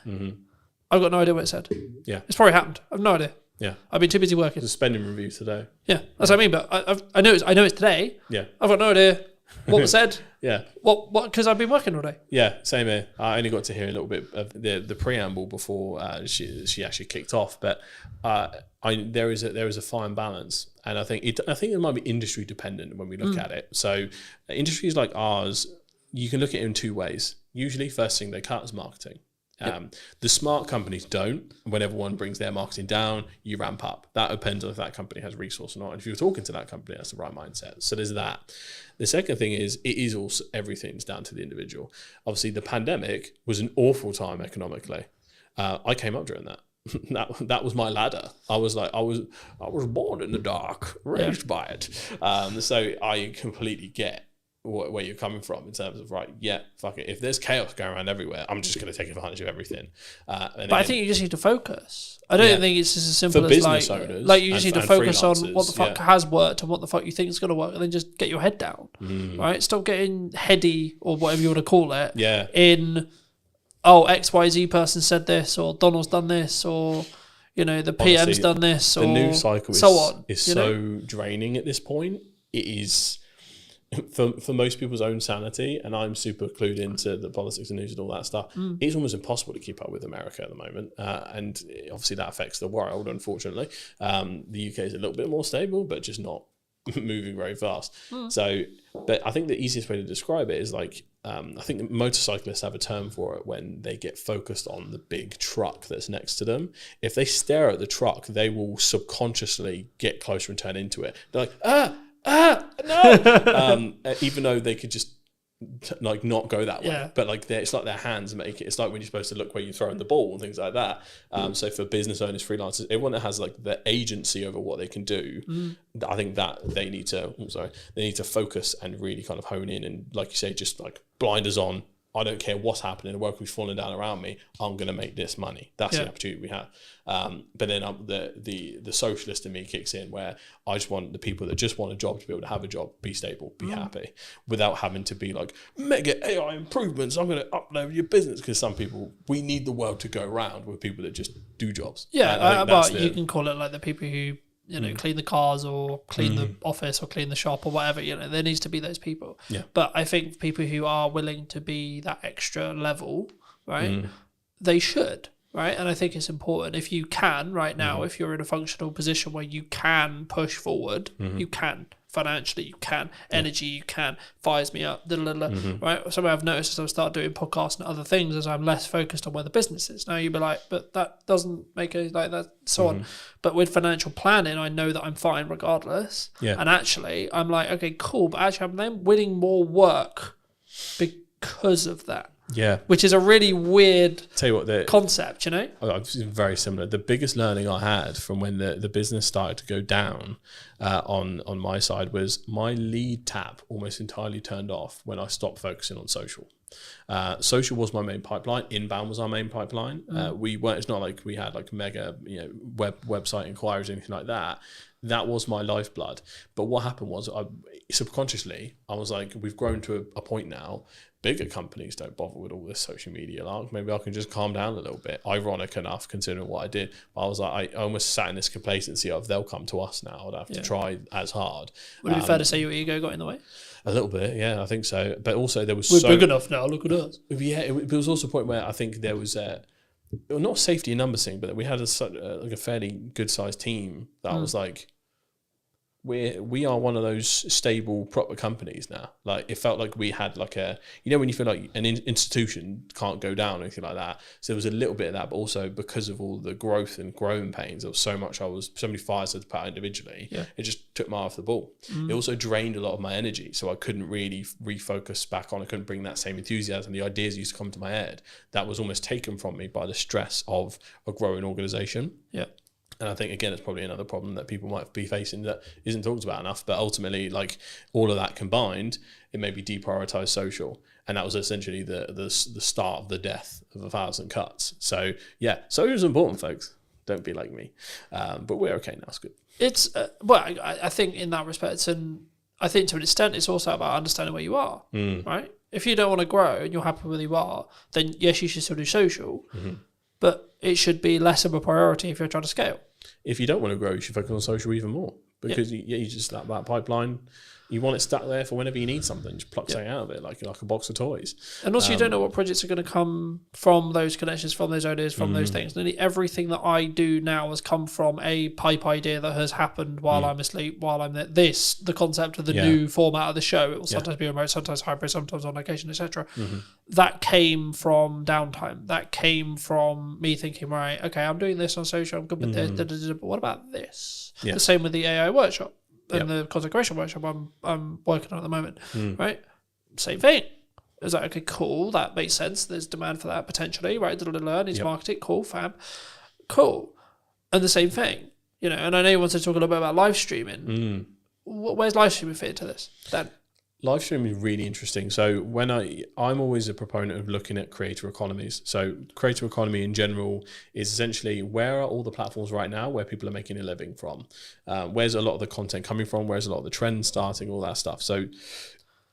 I've got no idea what it said. Yeah, it's probably happened. I've no idea. Yeah, I've been too busy working. There's a spending review today. Yeah, that's what I mean. But I know it's today. Yeah, I've got no idea what was said. Yeah. What? Because I've been working all day. Yeah, same here. I only got to hear a little bit of the preamble before she actually kicked off. But there is a fine balance, and I think it might be industry dependent when we look at it. So industries like ours, you can look at it in two ways. Usually, first thing they cut is marketing. The smart companies don't. Whenever one brings their marketing down, you ramp up. That depends on if that company has resource or not. And if you're talking to that company, that's the right mindset. So there's that. The second thing is, it is also, everything's down to the individual. Obviously, the pandemic was an awful time economically. I came up during that. That was my ladder. I was born in the dark, raised by it. So I completely get where you're coming from in terms of, right, fuck it. If there's chaos going around everywhere, I'm just going to take advantage of everything. But I think you just need to focus. I don't think it's just as simple for as business owners, like you just need to focus on what the fuck has worked and what the fuck you think is going to work, and then just get your head down, right? Stop getting heady or whatever you want to call it. Yeah. In XYZ person said this, or Donald's done this, or the PM's done this, or the news cycle is so draining at this point. It is. For most people's own sanity, and I'm super clued into the politics and news and all that stuff, it's almost impossible to keep up with America at the moment. And obviously that affects the world, unfortunately. The UK is a little bit more stable, but just not moving very fast. So, but I think the easiest way to describe it is like, I think that motorcyclists have a term for it when they get focused on the big truck that's next to them. If they stare at the truck, they will subconsciously get closer and turn into it. They're like, no, even though they could just like not go that way. Yeah. But like it's like their hands make it. It's like when you're supposed to look where you're throwing the ball and things like that. So for business owners, freelancers, everyone that has like the agency over what they can do, I think that they need to focus and really kind of hone in and, like you say, just like blinders on. I don't care what's happening. The work is falling down around me. I'm going to make this money. That's the opportunity we have. But then the socialist in me kicks in, where I just want the people that just want a job to be able to have a job, be stable, be happy, without having to be like, mega AI improvements, I'm going to upload your business. Because some people, we need the world to go around with people that just do jobs. Yeah, but you can call it like the people who, you know, clean the cars or clean the office or clean the shop or whatever, you know, there needs to be those people. Yeah. But I think people who are willing to be that extra level, right, they should, right? And I think it's important if you can right now, if you're in a functional position where you can push forward, you can. Financially, you can. Energy, you can. Fires me up, right? Something I've noticed as I've started doing podcasts and other things is I'm less focused on where the business is. Now you'd be like, but that doesn't make it like that, so on. But with financial planning, I know that I'm fine regardless. Yeah. And actually, I'm like, okay, cool. But actually, I'm then winning more work because of that. Yeah. Which is a really weird Tell you what, concept, you know? It's very similar. The biggest learning I had from when the business started to go down on my side was my lead tab almost entirely turned off when I stopped focusing on social. Social was my main pipeline. Inbound was our main pipeline. It's not like we had like mega, you know, website inquiries or anything like that. That was my lifeblood. But what happened was subconsciously, I was like, we've grown to a point now. Bigger companies don't bother with all this social media. Like, maybe I can just calm down a little bit. Ironic enough, considering what I did. But I was like, I almost sat in this complacency of they'll come to us now. I don't have to try as hard. Would it be fair to say your ego got in the way? A little bit, yeah, I think so. But also there was We're big enough now. Look at us. Yeah, it was also a point where I think there was not safety in numbers thing, but we had like a fairly good sized team that I was like, we are one of those stable, proper companies now. Like, it felt like we had like a, you know, when you feel like an institution can't go down or anything like that. So there was a little bit of that, but also because of all the growth and growing pains, there was so many fires to put out individually. Yeah. It just took my eye off the ball. It also drained a lot of my energy. So I couldn't really refocus back on. I couldn't bring that same enthusiasm. The ideas used to come to my head. That was almost taken from me by the stress of a growing organization. Yeah. And I think, again, it's probably another problem that people might be facing that isn't talked about enough. But ultimately, like, all of that combined, it made me deprioritize social. And that was essentially the start of the death of 1,000 cuts. So, yeah, social is important, folks. Don't be like me. But we're okay now. It's good. It's, I think in that respect, and I think to an extent, it's also about understanding where you are, right? If you don't want to grow and you're happy where you are, then yes, you should still do social. But it should be less of a priority if you're trying to scale. If you don't want to grow, you should focus on social even more, because you just that pipeline. You want it stuck there for whenever you need something. Just pluck something out of it, like a box of toys. And also, you don't know what projects are going to come from those connections, from those ideas, from those things. Nearly everything that I do now has come from a pipe idea that has happened while I'm asleep, while I'm there. The concept of the new format of the show, it will sometimes be remote, sometimes hybrid, sometimes on location, etc. That came from downtime. That came from me thinking, right, okay, I'm doing this on social, I'm good with this, but what about this? The same with the AI workshop. And the content creation workshop I'm working on at the moment, right? Same thing. It's like, okay, cool, that makes sense. There's demand for that potentially, right? Needs marketing, cool, fab, cool. And the same thing, you know. And I know you want to talk a little bit about live streaming. Where's live streaming fit into this? Dan? Live streaming is really interesting. So when I'm always a proponent of looking at creator economies. So creator economy in general is essentially, where are all the platforms right now where people are making a living from? Where's a lot of the content coming from? Where's a lot of the trends starting? All that stuff. So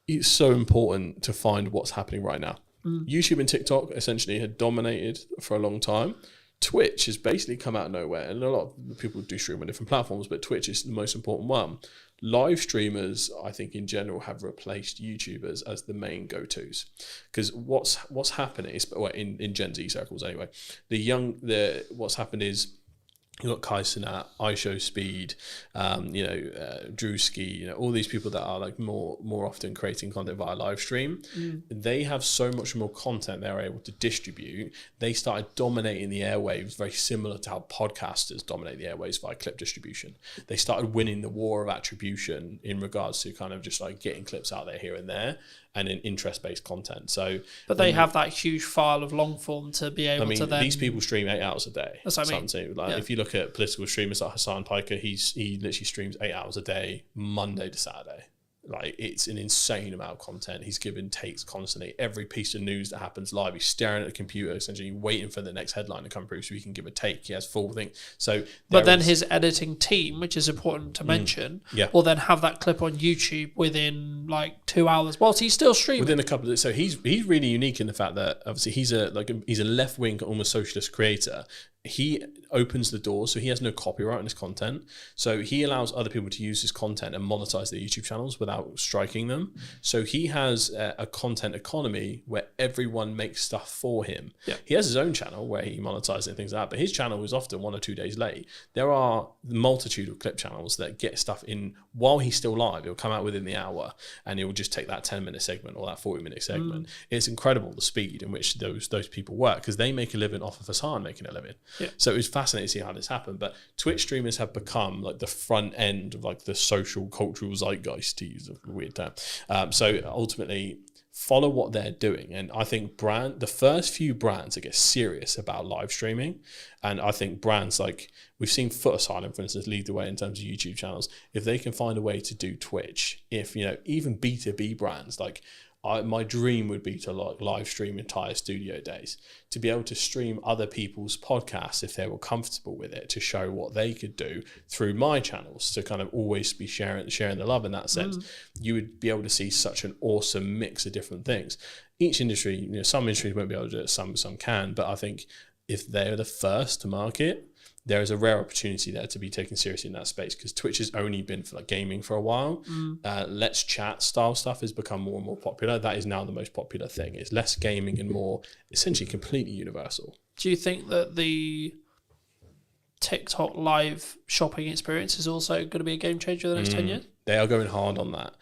it's so important to find what's happening right now. YouTube and TikTok essentially had dominated for a long time. Twitch has basically come out of nowhere, and a lot of people do stream on different platforms, but Twitch is the most important one. Live streamers, I think in general, have replaced YouTubers as the main go-tos, because what's happening is, well, in Gen Z circles anyway, what's happened is You've got Kaizenat, iShowSpeed, Drewski, all these people that are like more often creating content via live stream. They have so much more content they're able to distribute. They started dominating the airwaves, very similar to how podcasters dominate the airwaves via clip distribution. They started winning the war of attribution in regards to kind of just like getting clips out there here and there, and in interest-based content. So, but they have that huge file of long form to be able to then... these people stream 8 hours a day. That's what I mean. Like, if you look at political streamers like Hassan Piker, he literally streams 8 hours a day, Monday to Saturday. Like, it's an insane amount of content. He's giving takes constantly. Every piece of news that happens live, he's staring at the computer, essentially waiting for the next headline to come through so he can give a take. He has full thing. So, but then his editing team, which is important to mention, will then have that clip on YouTube within like 2 hours, whilst he's still streaming. Within a couple of, so he's really unique in the fact that obviously he's a left wing, almost socialist creator. He opens the door, so he has no copyright on his content. So he allows other people to use his content and monetize their YouTube channels without striking them. So he has a content economy where everyone makes stuff for him. Yeah. He has his own channel where he monetizes and things like that, but his channel is often 1 or 2 days late. There are a multitude of clip channels that get stuff in while he's still live. It'll come out within the hour, and it will just take that 10-minute segment or that 40-minute segment. It's incredible the speed in which those people work, because they make a living off of Hassan making a living. Yeah. So it was fascinating to see how this happened. But Twitch streamers have become like the front end of like the social cultural zeitgeist, to use a weird term. So ultimately, follow what they're doing. And I think the first few brands that get serious about live streaming, and I think brands like, we've seen Foot Asylum, for instance, lead the way in terms of YouTube channels. If they can find a way to do Twitch, if, even B2B brands, like, my dream would be to like live stream entire studio days, to be able to stream other people's podcasts if they were comfortable with it, to show what they could do through my channels, to kind of always be sharing the love in that sense. You would be able to see such an awesome mix of different things. Each industry, some industries won't be able to do it, some can, but I think if they're the first to market, there is a rare opportunity there to be taken seriously in that space, because Twitch has only been for like gaming for a while. Let's Chat style stuff has become more and more popular. That is now the most popular thing. It's less gaming and more essentially completely universal. Do you think that the TikTok live shopping experience is also going to be a game changer in the next 10 years? They are going hard on that.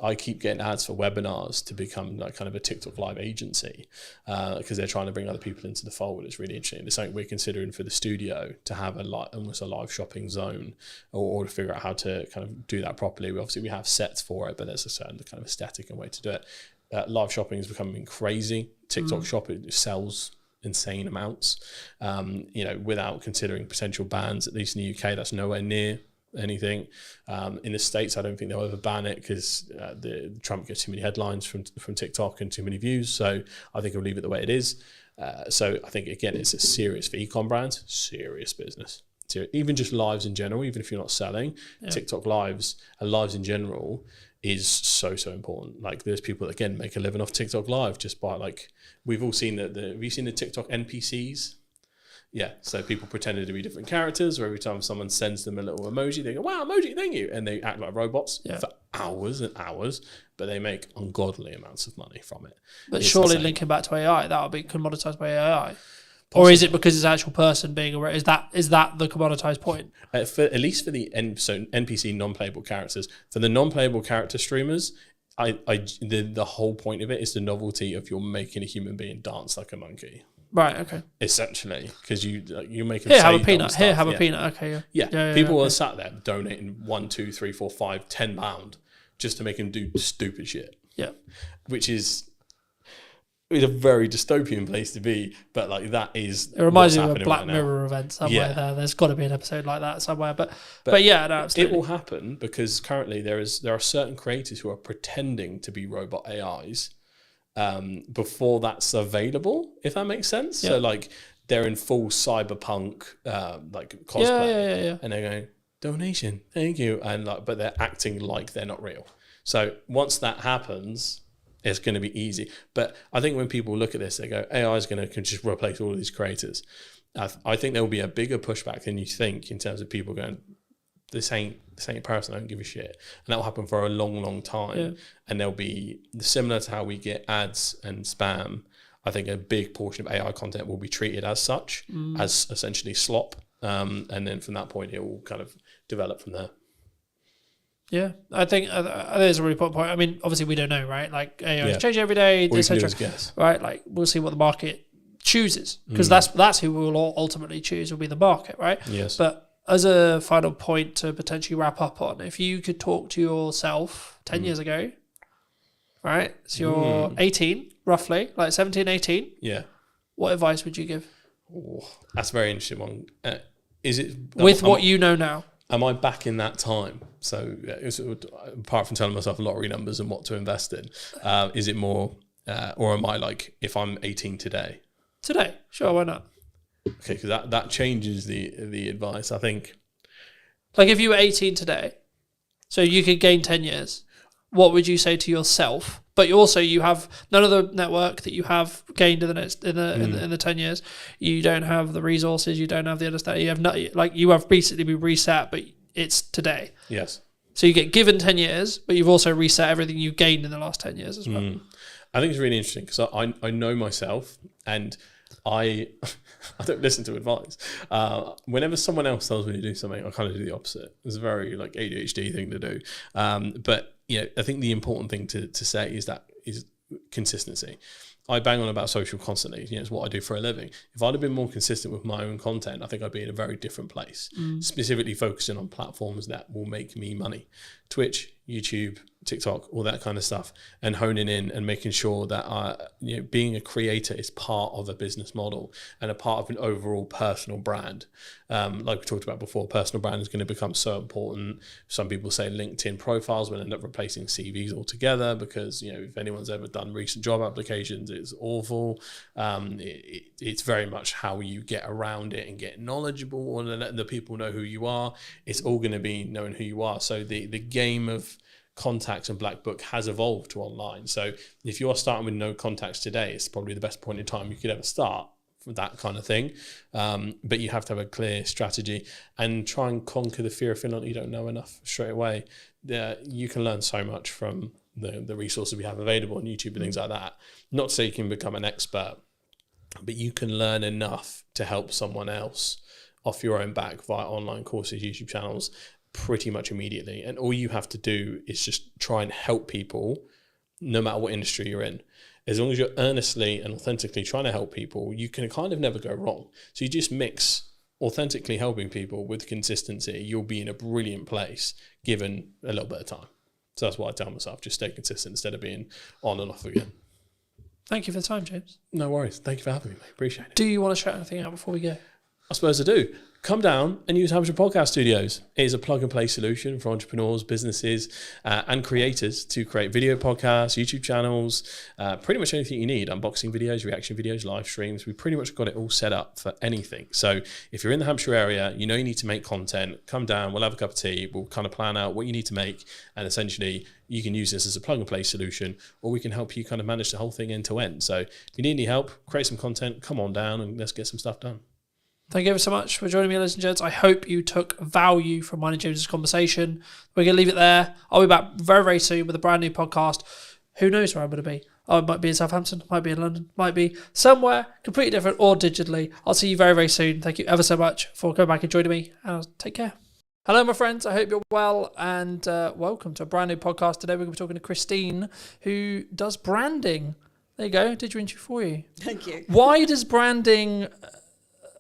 I keep getting ads for webinars to become like kind of a TikTok live agency, because they're trying to bring other people into the fold. It's really interesting. It's something we're considering for the studio, to have almost a live shopping zone, or to figure out how to kind of do that properly. We have sets for it, but there's a certain kind of aesthetic and way to do it. Live shopping is becoming crazy. TikTok shop, it sells insane amounts, without considering potential bans. At least in the UK, that's nowhere near anything. In the States, I don't think they'll ever ban it, because Trump gets too many headlines from TikTok and too many views. So I think he'll leave it the way it is. So I think, again, it's a serious for e-com brands, serious business. Even just lives in general, even if you're not selling, TikTok lives and lives in general is so important. Like, there's people that, again, make a living off TikTok live just by, like, we've all seen have you seen the TikTok NPCs? Yeah, so people pretended to be different characters, or every time someone sends them a little emoji, they go, wow, emoji, thank you. And they act like robots for hours and hours, but they make ungodly amounts of money from it. But surely linking back to AI, that will be commoditized by AI. Possibly. Or is it because it's an actual person being aware? Is that the commoditized point? At least for the NPC non-playable characters. For the non-playable character streamers, the whole point of it is the novelty of you're making a human being dance like a monkey. Right. Okay. Essentially, because you make here have a peanut. Here have a peanut. Okay. Yeah. People are sat there donating £1, £2, £3, £4, £5, £10 just to make them do stupid shit. Yeah. Which is a very dystopian place to be, but like that is. It reminds me of a Black Mirror event somewhere. There's got to be an episode like that somewhere. But yeah, no, absolutely. It will happen, because currently there are certain creators who are pretending to be robot AIs. Before that's available, if that makes sense. So like they're in full cyberpunk like cosplay, and they're going, donation, thank you, and but they're acting like they're not real. So once that happens, it's going to be easy. But I think when people look at this, they go, AI is going to just replace all of these creators. I think there will be a bigger pushback than you think, in terms of people going, this ain't a person, I don't give a shit. And that will happen for a long time. Yeah. And there'll be, similar to how we get ads and spam, I think a big portion of AI content will be treated as such, as essentially slop. and then from that point it will kind of develop from there. Yeah, I think there's a really important point. I mean, obviously we don't know, right? Like AI is changing every day, All you can do etc. is guess. Right? Like we'll see what the market chooses, because that's who will ultimately choose, will be the market, right? Yes. But as a final point to potentially wrap up on, if you could talk to yourself 10 years ago, right? So you're 18, roughly, like 17, 18. Yeah. What advice would you give? Oh, that's a very interesting one. Is it With what you know now? Am I back in that time? So apart from telling myself lottery numbers and what to invest in, is it more, or am I like, if I'm 18 today? Today, sure, why not? Okay, because that changes the advice. I think. Like if you were 18 today, so you could gain 10 years, what would you say to yourself? But you have none of the network that you have gained in the 10 years. You don't have the resources. You don't have the understanding. You have you have basically been reset, but it's today. Yes. So you get given 10 years, but you've also reset everything you gained in the last 10 years as well. I think it's really interesting because I know myself, and I don't listen to advice. Whenever someone else tells me to do something, I kind of do the opposite. It's a very like ADHD thing to do. But I think the important thing to say is consistency. I bang on about social constantly. It's what I do for a living. If I'd have been more consistent with my own content, I think I'd be in a very different place. Specifically focusing on platforms that will make me money. Twitch, YouTube, TikTok, all that kind of stuff, and honing in and making sure that being a creator is part of a business model and a part of an overall personal brand. Like we talked about before, personal brand is going to become so important. Some people say LinkedIn profiles will end up replacing CVs altogether because if anyone's ever done recent job applications, it's awful. It's very much how you get around it and get knowledgeable and let the people know who you are. It's all going to be knowing who you are. So the game of contacts and Black Book has evolved to online. So if you're starting with no contacts today, it's probably the best point in time you could ever start for that kind of thing. But you have to have a clear strategy and try and conquer the fear of feeling like you don't know enough straight away. You can learn so much from the resources we have available on YouTube and things like that. Not to say you can become an expert, but you can learn enough to help someone else off your own back via online courses, YouTube channels, pretty much immediately. And all you have to do is just try and help people no matter what industry you're in. As long as you're earnestly and authentically trying to help people, you can kind of never go wrong. So you just mix authentically helping people with consistency, you'll be in a brilliant place given a little bit of time. So that's what I tell myself, just stay consistent instead of being on and off again. Thank you for the time, James. No worries. Thank you for having me, mate. Appreciate it. Do you want to shout anything out before we go? I suppose I do. Come down and use Hampshire Podcast Studios. It is a plug-and-play solution for entrepreneurs, businesses, and creators to create video podcasts, YouTube channels, pretty much anything you need. Unboxing videos, reaction videos, live streams. We pretty much got it all set up for anything. So if you're in the Hampshire area, you need to make content, come down, we'll have a cup of tea, we'll kind of plan out what you need to make, and essentially you can use this as a plug-and-play solution, or we can help you kind of manage the whole thing end to end. So if you need any help, create some content, come on down and let's get some stuff done. Thank you ever so much for joining me, ladies and gents. I hope you took value from mine and James's conversation. We're going to leave it there. I'll be back very, very soon with a brand new podcast. Who knows where I'm going to be? I might be in Southampton, might be in London, might be somewhere completely different or digitally. I'll see you very, very soon. Thank you ever so much for coming back and joining me. Take care. Hello, my friends. I hope you're well and welcome to a brand new podcast. Today we're going to be talking to Christine, who does branding. There you go. Did your interview for you. Thank you. Why does branding...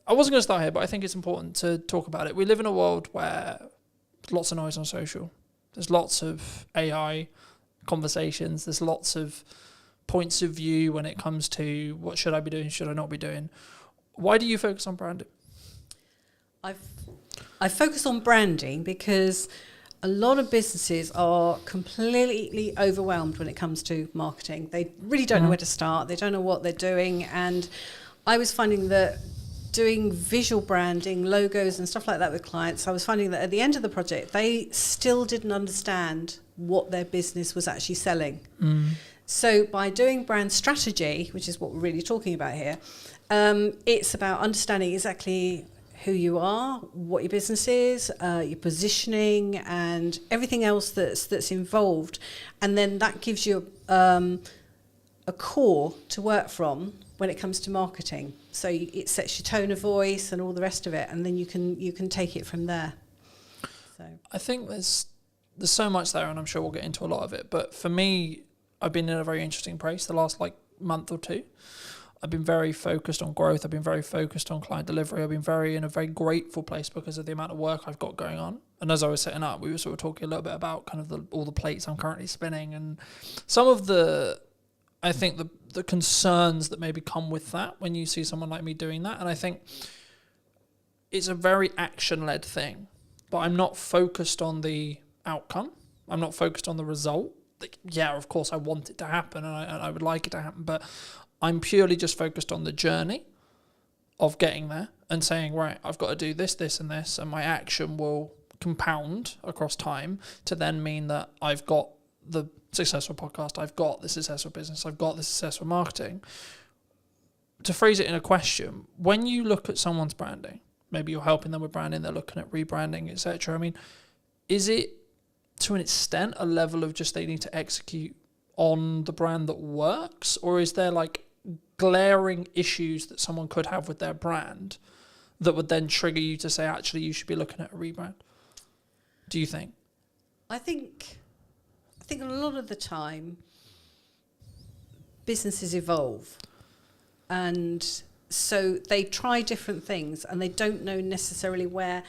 I wasn't going to start here, but I think it's important to talk about it. We live in a world where there's lots of noise on social. There's lots of AI conversations. There's lots of points of view when it comes to what should I be doing, should I not be doing. Why do you focus on branding? I focus on branding because a lot of businesses are completely overwhelmed when it comes to marketing. They really don't know where to start. They don't know what they're doing. And I was finding that doing visual branding, logos and stuff like that with clients, I was finding that at the end of the project, they still didn't understand what their business was actually selling. So by doing brand strategy, which is what we're really talking about here, it's about understanding exactly who you are, what your business is, your positioning and everything else that's involved. And then that gives you a core to work from when it comes to marketing. So it sets your tone of voice and all the rest of it, and then you can take it from there. So I think there's so much there, and I'm sure we'll get into a lot of it. But for me, I've been in a very interesting place the last month or two. I've been very focused on growth. I've been very focused on client delivery. I've been in a very grateful place because of the amount of work I've got going on. And as I was setting up, we were sort of talking a little bit about kind of all the plates I'm currently spinning, and some of the concerns that maybe come with that when you see someone like me doing that. And I think it's a very action-led thing, but I'm not focused on the outcome. I'm not focused on the result. Yeah, of course I want it to happen, and I would like it to happen, but I'm purely just focused on the journey of getting there and saying, right, I've got to do this, this, and this, and my action will compound across time to then mean that I've got the successful podcast, I've got the successful business, I've got the successful marketing. To phrase it in a question, when you look at someone's branding, maybe you're helping them with branding, they're looking at rebranding, etc. I mean, is it to an extent a level of just they need to execute on the brand that works, or is there glaring issues that someone could have with their brand that would then trigger you to say, actually, you should be looking at a rebrand? Do you think? I think a lot of the time businesses evolve, and so they try different things, and they don't know necessarily where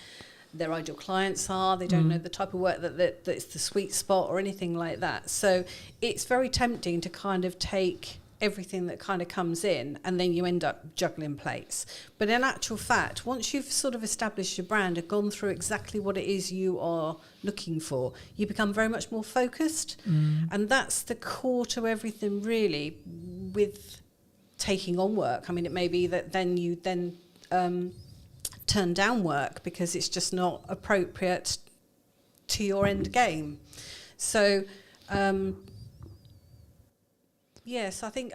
their ideal clients are. They don't know the type of work that's the sweet spot or anything like that. So it's very tempting to kind of take everything that kind of comes in, and then you end up juggling plates. But in actual fact, once you've sort of established your brand and gone through exactly what it is you are looking for, you become very much more focused. And that's the core to everything, really, with taking on work. I mean, it may be that then you turn down work because it's just not appropriate to your end game. So yes, I think.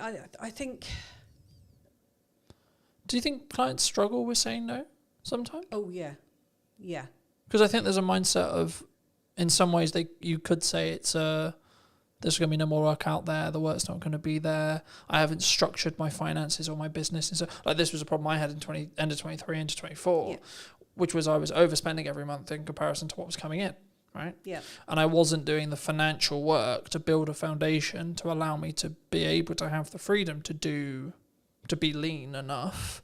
Do you think clients struggle with saying no sometimes? Oh yeah. Because I think there's a mindset of, in some ways, you could say it's there's going to be no more work out there. The work's not going to be there. I haven't structured my finances or my business, and so this was a problem I had in end of 23 into 24, which was I was overspending every month in comparison to what was coming in. Right? Yeah. And I wasn't doing the financial work to build a foundation to allow me to be able to have the freedom to be lean enough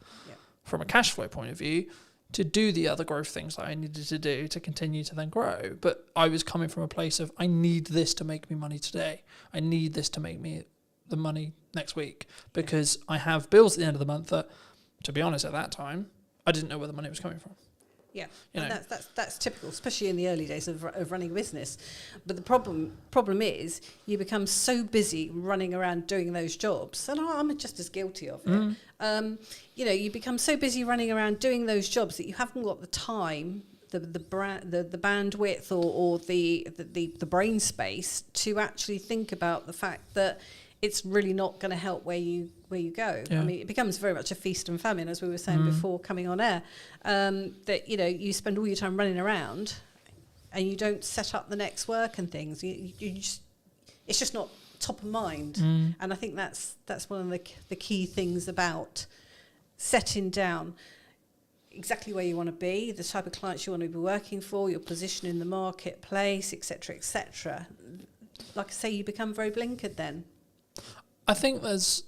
from a cash flow point of view to do the other growth things that I needed to do to continue to then grow. But I was coming from a place of, I need this to make me money today. I need this to make me the money next week, because I have bills at the end of the month that, to be honest, at that time, I didn't know where the money was coming from. Yeah, and that's typical, especially in the early days of running a business. But the problem is you become so busy running around doing those jobs, and I'm just as guilty of it. You become so busy running around doing those jobs that you haven't got the time, the bandwidth, or the brain space to actually think about the fact that it's really not going to help where you go. Yeah. I mean, it becomes very much a feast and famine, as we were saying before coming on air. That you spend all your time running around, and you don't set up the next work and things. It's just not top of mind. And I think that's one of the key things about setting down exactly where you want to be, the type of clients you want to be working for, your position in the marketplace, etc., etc. Like I say, you become very blinkered then. I think there's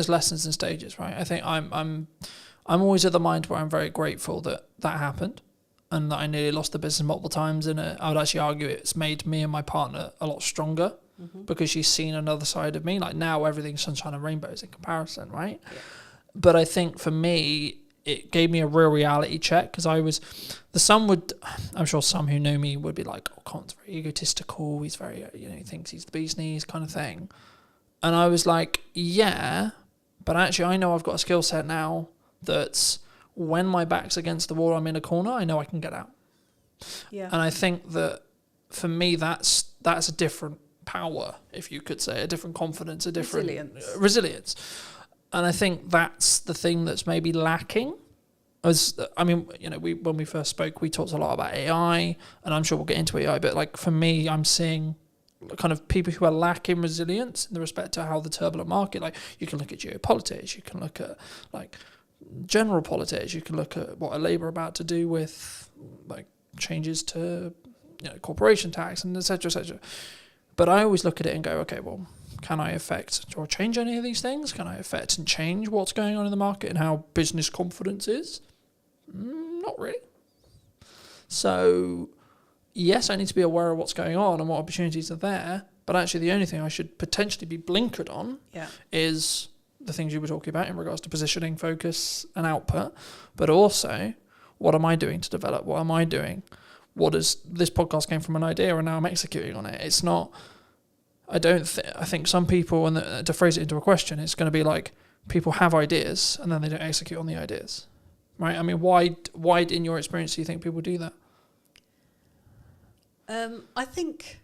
lessons and stages, right? I think I'm always of the mind where I'm very grateful that happened, and that I nearly lost the business multiple times. And I would actually argue it's made me and my partner a lot stronger, because she's seen another side of me. Like, now everything's sunshine and rainbows in comparison, right? Yeah. But I think for me, it gave me a real reality check, because I'm sure some who know me would be like, oh, Colin's very egotistical. He's very, he thinks he's the bee's knees kind of thing. And I was like, yeah, but actually I know I've got a skill set now that's, when my back's against the wall, I'm in a corner, I know I can get out. Yeah. And I think that for me, that's a different power, if you could say, a different confidence, a different resilience. And I think that's the thing that's maybe lacking. When we first spoke, we talked a lot about AI, and I'm sure we'll get into AI, but for me, I'm seeing kind of people who are lacking resilience in the respect to how the turbulent market, like you can look at geopolitics, you can look at like general politics, you can look at what are Labour about to do with like changes to corporation tax and etc. etc. But I always look at it and go, okay, well, can I affect or change any of these things? Can I affect and change what's going on in the market and how business confidence is? Not really. So yes, I need to be aware of what's going on and what opportunities are there, but actually the only thing I should potentially be blinkered on is the things you were talking about in regards to positioning, focus and output, but also what am I doing to develop? What am I doing? This podcast came from an idea and now I'm executing on it. It's not, I think some people, and to phrase it into a question, it's going to be like people have ideas and then they don't execute on the ideas, right? I mean, why in your experience do you think people do that? I think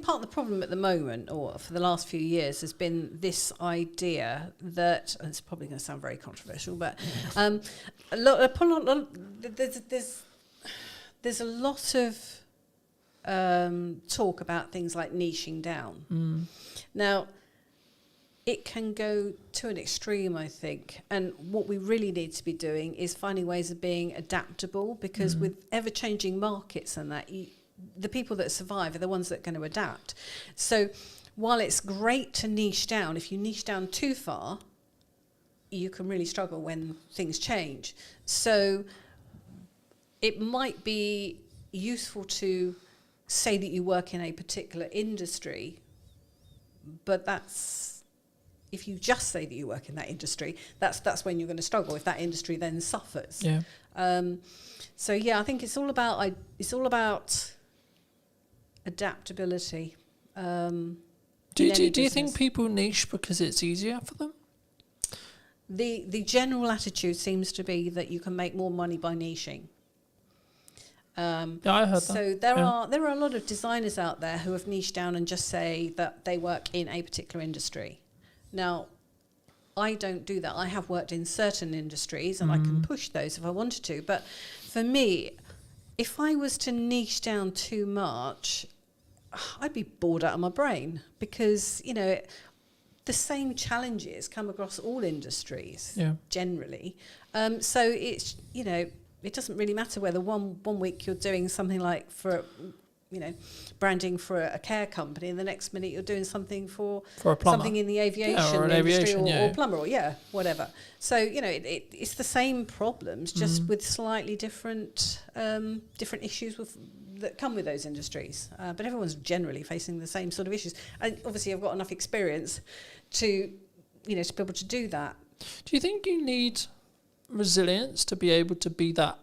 part of the problem at the moment, or for the last few years, has been this idea that, and it's probably going to sound very controversial, but there's a lot of talk about things like niching down. Now, it can go to an extreme, I think, and what we really need to be doing is finding ways of being adaptable, because with ever-changing markets and that, the people that survive are the ones that are going to adapt. So while it's great to niche down, if you niche down too far, you can really struggle when things change. So it might be useful to say that you work in a particular industry, but if you just say that you work in that industry, that's when you're going to struggle, if that industry then suffers. Yeah. So yeah, I think it's all about adaptability. Do you think people niche because it's easier for them? The general attitude seems to be that you can make more money by niching. Yeah, I heard that. So there are a lot of designers out there who have niched down and just say that they work in a particular industry. Now, I don't do that. I have worked in certain industries and I can push those if I wanted to. But for me, if I was to niche down too much, I'd be bored out of my brain, because, the same challenges come across all industries generally. So it's, it doesn't really matter whether one week you're doing something like for branding for a care company, and the next minute you're doing something for a plumber. Something in the aviation industry or plumber or whatever. So it's the same problems, just with slightly different issues that come with those industries. But everyone's generally facing the same sort of issues. And obviously, I've got enough experience to be able to do that. Do you think you need resilience to be able to be that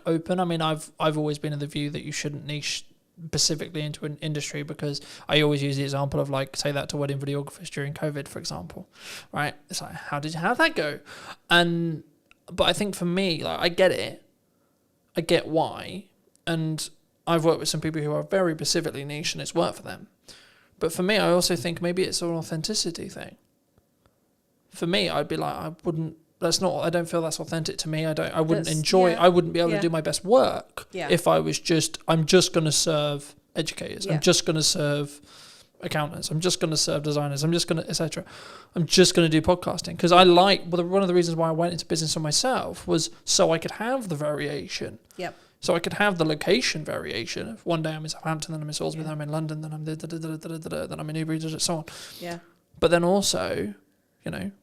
open? I mean, I've always been of the view that you shouldn't niche specifically into an industry, because I always use the example of say that to wedding videographers during COVID, for example, right? It's like, how'd that go? But I think for me, I get it, I get why, and I've worked with some people who are very specifically niche and it's worked for them. But for me, I also think maybe it's an authenticity thing. For me, I'd be like, I don't feel that's authentic to me. I wouldn't be able to do my best work if I'm just going to serve educators. I'm just going to serve accountants. I'm just going to serve designers. I'm just going to, etc. I'm just going to do podcasting. Because one of the reasons why I went into business for myself was so I could have the variation. Yep. So I could have the location variation. If one day I'm in Southampton, then I'm in Salisbury, then I'm in London, then I'm then I'm in Newbury, and so on. Yeah. But then also,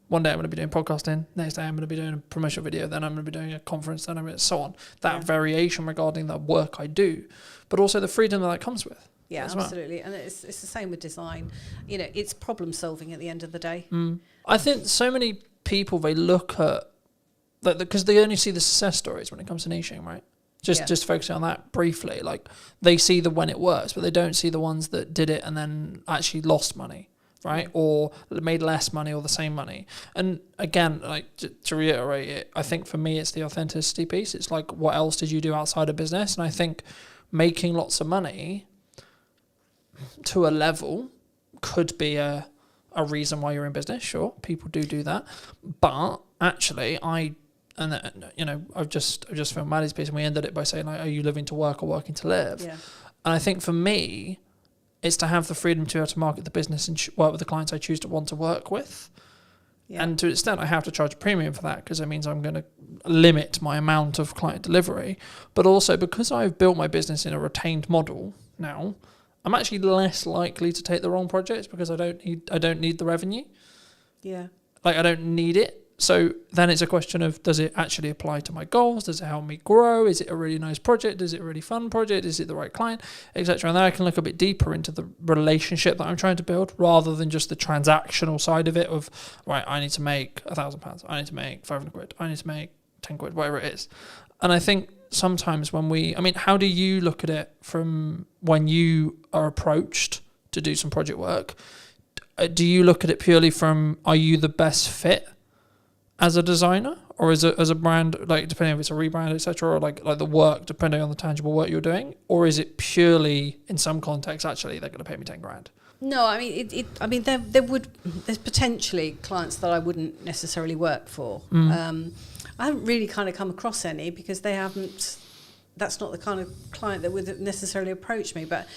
one day I'm going to be doing podcasting, next day I'm going to be doing a promotional video, then I'm going to be doing a conference, then I'm going to so on. That variation regarding the work I do, but also the freedom that comes with. Yeah, absolutely. And it's the same with design. It's problem solving at the end of the day. I think so many people, they look at, because they only see the success stories when it comes to niching, right? Just focusing on that briefly. They see the when it works, but they don't see the ones that did it and then actually lost money. Right, or made less money or the same money. And again, to reiterate it, I think for me it's the authenticity piece. It's what else did you do outside of business? And I think making lots of money to a level could be a reason why you're in business. Sure, people do that, but actually, I've just filmed Maddie's piece, and we ended it by saying, are you living to work or working to live? Yeah. And I think for me, It's to have the freedom to be able to market the business and work with the clients I choose to want to work with. Yeah. And to an extent, I have to charge a premium for that because it means I'm going to limit my amount of client delivery. But also because I've built my business in a retained model now, I'm actually less likely to take the wrong projects because I don't need the revenue. Yeah. Like I don't need it. So then it's a question of, does it actually apply to my goals? Does it help me grow? Is it a really nice project? Is it a really fun project? Is it the right client, etc.? And then I can look a bit deeper into the relationship that I'm trying to build rather than just the transactional side of it of, right, I need to make £1,000. I need to make 500 quid. I need to make 10 quid, whatever it is. And I think sometimes how do you look at it from when you are approached to do some project work? Do you look at it purely from, are you the best fit as a designer, or as a brand, like depending if it's a rebrand, etc., or like the work, depending on the tangible work you're doing, or is it purely in some context actually they're going to pay me 10 grand? No, I mean, there's potentially clients that I wouldn't necessarily work for. I haven't really kind of come across any because they haven't. That's not the kind of client that would necessarily approach me. But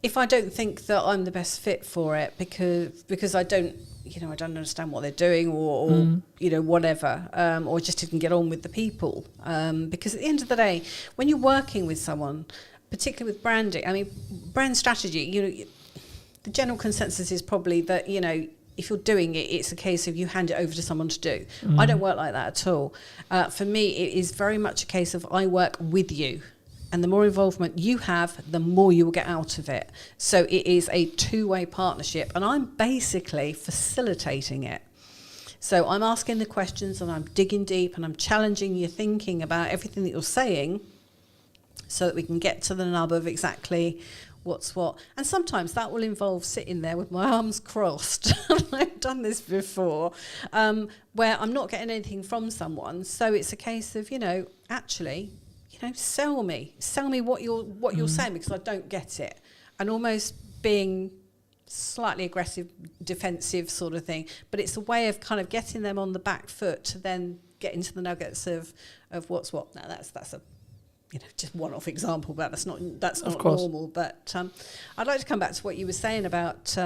if I don't think that I'm the best fit for it because I don't understand what they're doing or whatever, or just didn't get on with the people. Because at the end of the day, when you're working with someone, particularly with branding, I mean, brand strategy, the general consensus is probably that, if you're doing it, it's a case of you hand it over to someone to do. I don't work like that at all. For me, it is very much a case of I work with you. And the more involvement you have, the more you will get out of it. So it is a two-way partnership. And I'm basically facilitating it. So I'm asking the questions and I'm digging deep and I'm challenging your thinking about everything that you're saying so that we can get to the nub of exactly what's what. And sometimes that will involve sitting there with my arms crossed. I've done this before, where I'm not getting anything from someone. So it's a case of, actually, sell me what you're saying, because I don't get it. And almost being slightly aggressive, defensive sort of thing. But it's a way of kind of getting them on the back foot to then get into the nuggets of what's what. Now that's a just one-off example, but that's not normal. But I'd like to come back to what you were saying about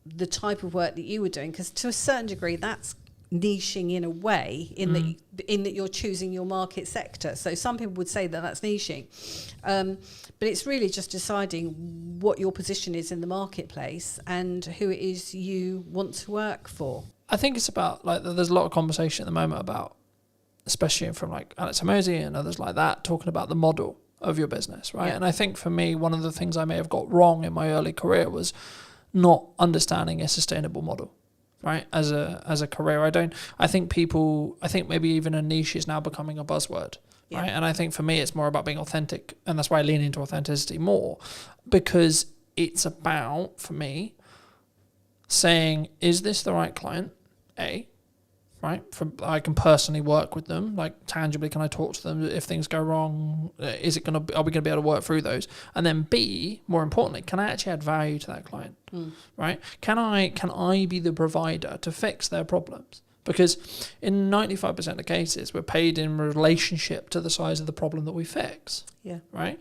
the type of work that you were doing, because to a certain degree that's niching in a way, in that you're choosing your market sector. So some people would say that that's niching, but it's really just deciding what your position is in the marketplace and who it is you want to work for. I think it's about, like, there's a lot of conversation at the moment about, especially from like Alex Hormozi and others like that, talking about the model of your business, right? Yeah. And I think for me, one of the things I may have got wrong in my early career was not understanding a sustainable model, right? As a career, I think maybe even a niche is now becoming a buzzword, right? And I think for me, it's more about being authentic, and that's why I lean into authenticity more, because it's about, for me, saying, is this the right client? Right? I can personally work with them, like tangibly, can I talk to them if things go wrong? Are we going to be able to work through those? And then B, more importantly, can I actually add value to that client? Right? Can I be the provider to fix their problems? Because in 95% of cases, we're paid in relationship to the size of the problem that we fix. Yeah. Right?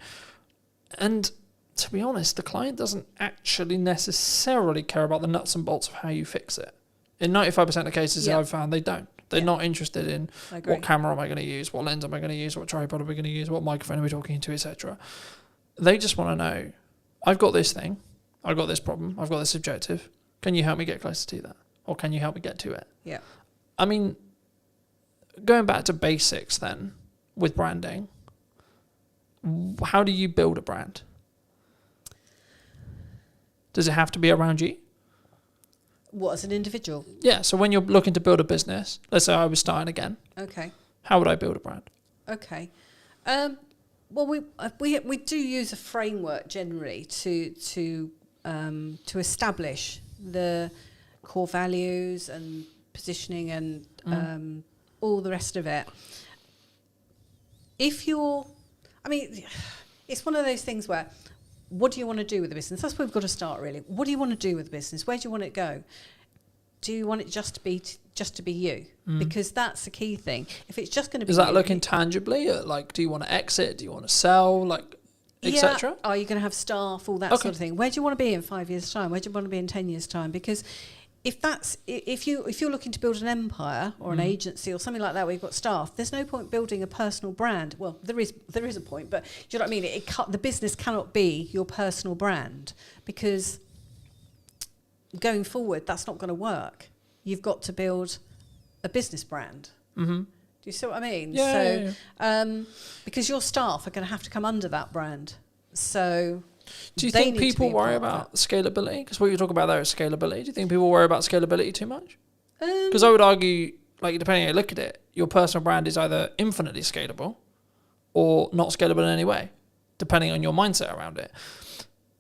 And to be honest, the client doesn't actually necessarily care about the nuts and bolts of how you fix it. In 95% of cases I've found, they don't. They're not interested in what camera am I going to use, what lens am I going to use, what tripod are we going to use, what microphone are we talking into, etc. They just want to know, I've got this thing, I've got this problem, I've got this objective. Can you help me get closer to that? Or can you help me get to it? Yeah. I mean, going back to basics then, with branding, how do you build a brand? Does it have to be around you? What, as an individual? Yeah, so when you're looking to build a business, let's say I was starting again. Okay. How would I build a brand? Okay. Well, we do use a framework generally to establish the core values and positioning and all the rest of it. It's one of those things where, what do you want to do with the business? That's where we've got to start, really. What do you want to do with the business? Where do you want it to go? Do you want it just to be you? Because that's the key thing. If it's just going to be, is that looking tangibly at, like, do you want to exit? Do you want to sell? Like, etc.? Are you going to have staff, all that Okay. sort of thing? Where do you want to be in 5 years' time? Where do you want to be in 10 years' time? Because if you're looking to build an empire or an agency or something like that where you've got staff, there's no point building a personal brand. Well, there is a point, but do you know what I mean? The business cannot be your personal brand, because going forward, that's not going to work. You've got to build a business brand. Mm-hmm. Do you see what I mean? Yeah, so, because your staff are going to have to come under that brand. So, do you they think need to people be worry part of about scalability? Because what you're talking about there is scalability. Do you think people worry about scalability too much? that. Because I would argue, like, depending on how you look at it, your personal brand is either infinitely scalable or not scalable in any way, depending on your mindset around it.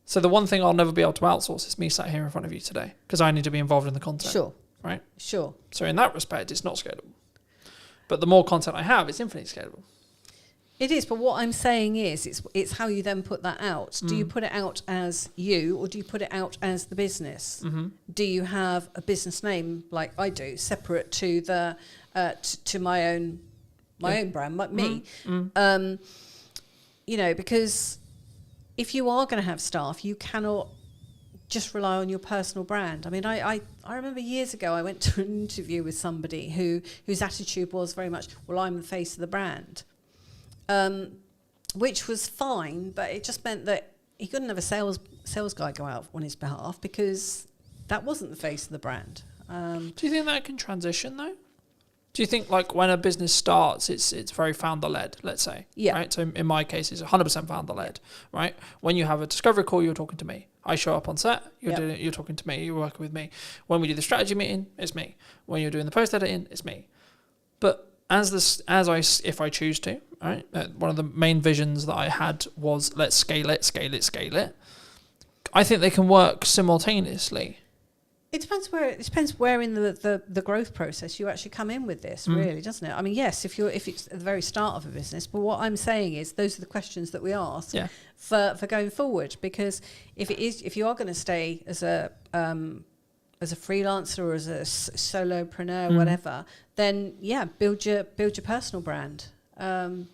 So the one thing I'll never be able to outsource is me sat here in front of you today, because I need to be involved in the content. Sure. Right? Sure. So in that respect, it's not scalable. But the more content I have, it's infinitely scalable. It is, but what I'm saying is, it's how you then put that out. Do you put it out as you, or do you put it out as the business? Mm-hmm. Do you have a business name like I do, separate to the to my own brand, like me? You know, because if you are going to have staff, you cannot just rely on your personal brand. I mean, I remember years ago I went to an interview with somebody whose attitude was very much, well, I'm the face of the brand. Which was fine, but it just meant that he couldn't have a sales guy go out on his behalf, because that wasn't the face of the brand. Do you think that can transition though? Do you think, like, when a business starts, it's very founder-led, let's say? Yeah. Right? So in my case, it's 100% founder-led, right? When you have a discovery call, you're talking to me. I show up on set, you're talking to me, you're working with me. When we do the strategy meeting, it's me. When you're doing the post-editing, it's me. But if I choose to, right? One of the main visions that I had was, let's scale it. I think they can work simultaneously. It depends where in the growth process you actually come in with this, really, doesn't it? I mean, yes, if it's at the very start of a business, but what I'm saying is those are the questions that we ask for going forward, because if you are going to stay as a freelancer or as a solopreneur, whatever, then build your personal brand,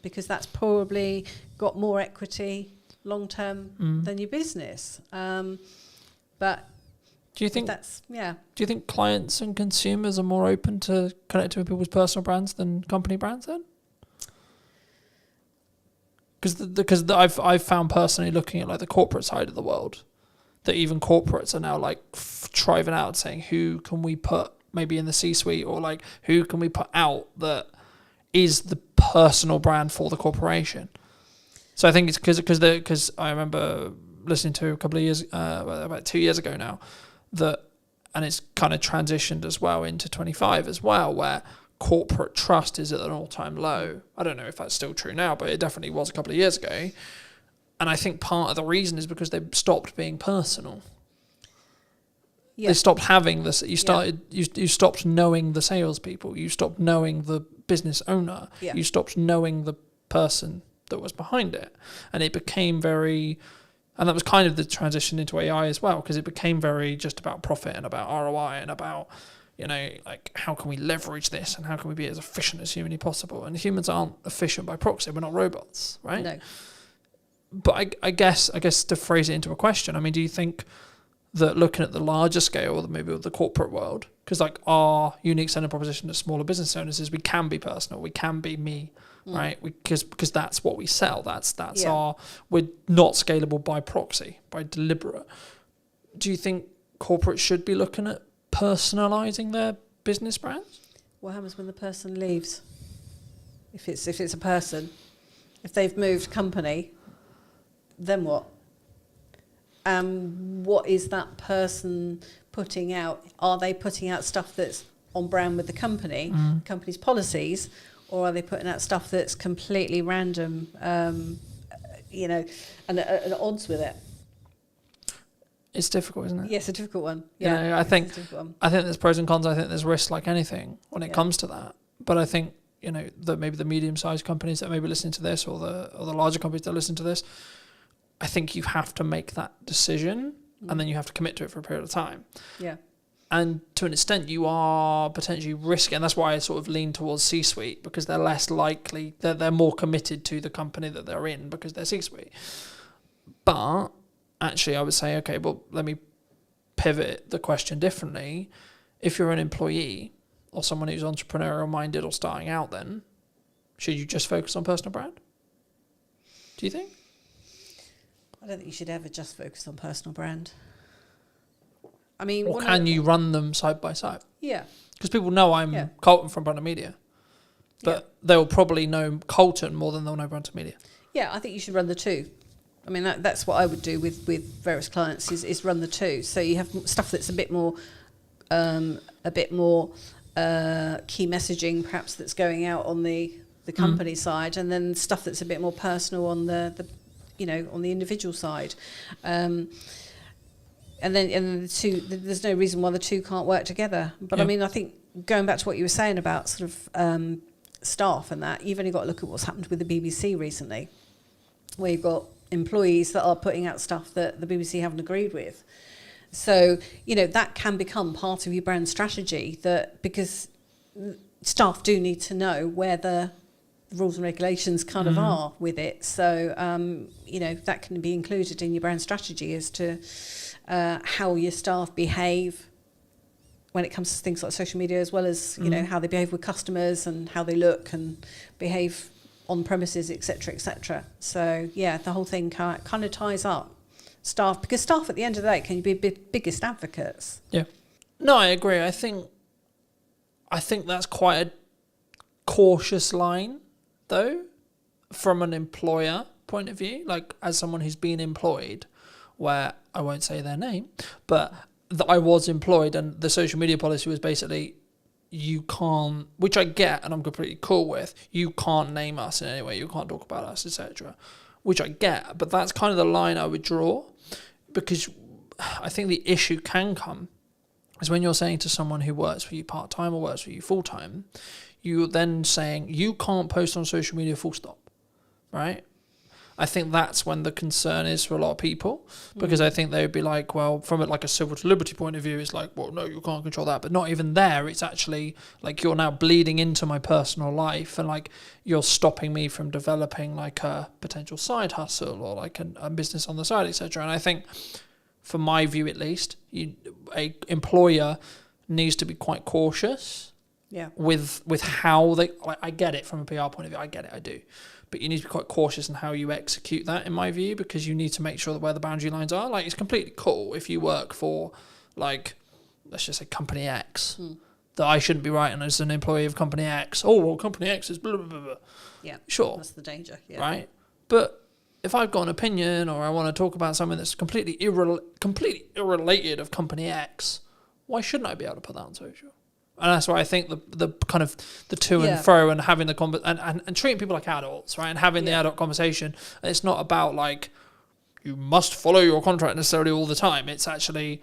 because that's probably got more equity long term than your business. But do you think that's Do you think clients and consumers are more open to connecting with people's personal brands than company brands then? Because I've found personally, looking at like the corporate side of the world, that even corporates are now like driving out saying, who can we put maybe in the C-suite, or like who can we put out that is the personal brand for the corporation? So I think it's because I remember listening to a couple of years, about 2 years ago now, and it's kind of transitioned as well into 25 as well, where corporate trust is at an all-time low. I don't know if that's still true now, but it definitely was a couple of years ago. And I think part of the reason is because they stopped being personal. Yeah. They stopped having this. You stopped knowing the salespeople. You stopped knowing the business owner. Yeah. You stopped knowing the person that was behind it. And it became very... And that was kind of the transition into AI as well, because it became very just about profit and about ROI and about, like, how can we leverage this and how can we be as efficient as humanly possible? And humans aren't efficient by proxy. We're not robots, right? No. But I guess to phrase it into a question, I mean, do you think that looking at the larger scale, or maybe the corporate world, because like our unique selling proposition to smaller business owners is we can be personal, we can be me, right? Because that's what we sell. That's we're not scalable by proxy, by deliberate. Do you think corporates should be looking at personalizing their business brands? What happens when the person leaves? If it's a person, if they've moved company, then what? What is that person putting out? Are they putting out stuff that's on brand with the company's policies, or are they putting out stuff that's completely random, and at odds with it? It's difficult, isn't it? Yes, a difficult one. Yeah, I think there's pros and cons. I think there's risks like anything when it comes to that. But I think that maybe the medium-sized companies that may be listening to this, or the larger companies that listen to this, I think you have to make that decision, and then you have to commit to it for a period of time. Yeah. And to an extent, you are potentially risking, and that's why I sort of lean towards C-suite, because they're less likely, they're more committed to the company that they're in because they're C-suite. But actually, I would say, okay, well, let me pivot the question differently. If you're an employee or someone who's entrepreneurial minded or starting out, then should you just focus on personal brand? Do you think? I don't think you should ever just focus on personal brand. I mean, Or can you run them side by side? Yeah. Because people know I'm Colton from Brandon Media, but they'll probably know Colton more than they'll know Brandon Media. Yeah, I think you should run the two. I mean, that's what I would do with various clients is run the two. So you have stuff that's a bit more key messaging, perhaps, that's going out on the company side, and then stuff that's a bit more personal on the on the individual side. And then the two, there's no reason why the two can't work together. But I mean, I think going back to what you were saying about sort of staff and that, you've only got to look at what's happened with the BBC recently, where you've got employees that are putting out stuff that the BBC haven't agreed with. So, that can become part of your brand strategy, that because staff do need to know where the rules and regulations kind of are with it. So, that can be included in your brand strategy as to how your staff behave when it comes to things like social media, as well as, how they behave with customers and how they look and behave on premises, etc., etc. So, the whole thing kind of ties up staff, because staff at the end of the day can be biggest advocates. Yeah. No, I agree. I think that's quite a cautious line, though, from an employer point of view, like as someone who's been employed, where I won't say their name, but I was employed, and the social media policy was basically, you can't, which I get and I'm completely cool with, you can't name us in any way, you can't talk about us, etc., which I get, but that's kind of the line I would draw, because I think the issue can come is when you're saying to someone who works for you part-time or works for you full-time, you're then saying you can't post on social media full stop, right? I think that's when the concern is for a lot of people, because I think they would be like, well, from a civil to liberty point of view, it's like, well, no, you can't control that. But not even there. It's actually like you're now bleeding into my personal life, and like you're stopping me from developing like a potential side hustle or like a business on the side, etc. And I think, from my view at least, a employer needs to be quite cautious with how they. I get it from a PR point of view. I get it. I do. But you need to be quite cautious in how you execute that, in my view, because you need to make sure that where the boundary lines are. Like, it's completely cool if you work for, like, let's just say Company X, that I shouldn't be writing as an employee of Company X. Oh, well, Company X is blah, blah, blah, blah. Yeah, sure. That's the danger, right? But if I've got an opinion or I want to talk about something that's completely irrelated of Company X, why shouldn't I be able to put that on social? And that's why I think the kind of the to and fro and having the and treating people like adults, right? And having the adult conversation. And it's not about like you must follow your contract necessarily all the time. It's actually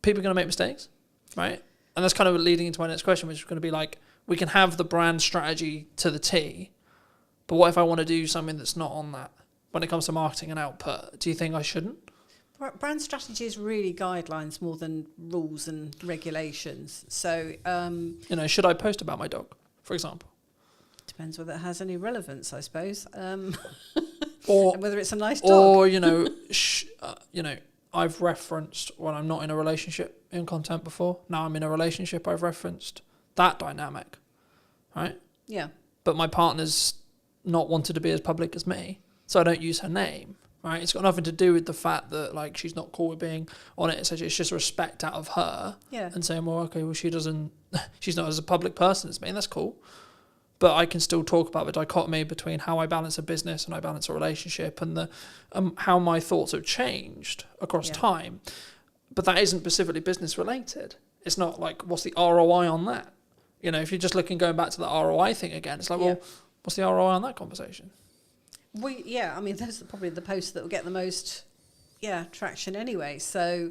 people are going to make mistakes, right? And that's kind of leading into my next question, which is going to be like, we can have the brand strategy to the T, but what if I want to do something that's not on that? When it comes to marketing and output, do you think I shouldn't? Brand strategy is really guidelines more than rules and regulations. So, should I post about my dog, for example? Depends whether it has any relevance, I suppose. Or whether it's a nice dog. Or, I've referenced when I'm not in a relationship in content before. Now I'm in a relationship, I've referenced that dynamic, right? Yeah. But my partner's not wanted to be as public as me, so I don't use her name. Right, it's got nothing to do with the fact that like she's not cool with being on it. Essentially, it's just respect out of her, and saying, well, okay, well, she's not as a public person as me, and that's cool. But I can still talk about the dichotomy between how I balance a business and I balance a relationship, and the how my thoughts have changed across time. But that isn't specifically business related. It's not like what's the ROI on that. If you're just going back to the ROI thing again, it's like, well, what's the ROI on that conversation? I mean, those are probably the posts that will get the most, traction anyway. So,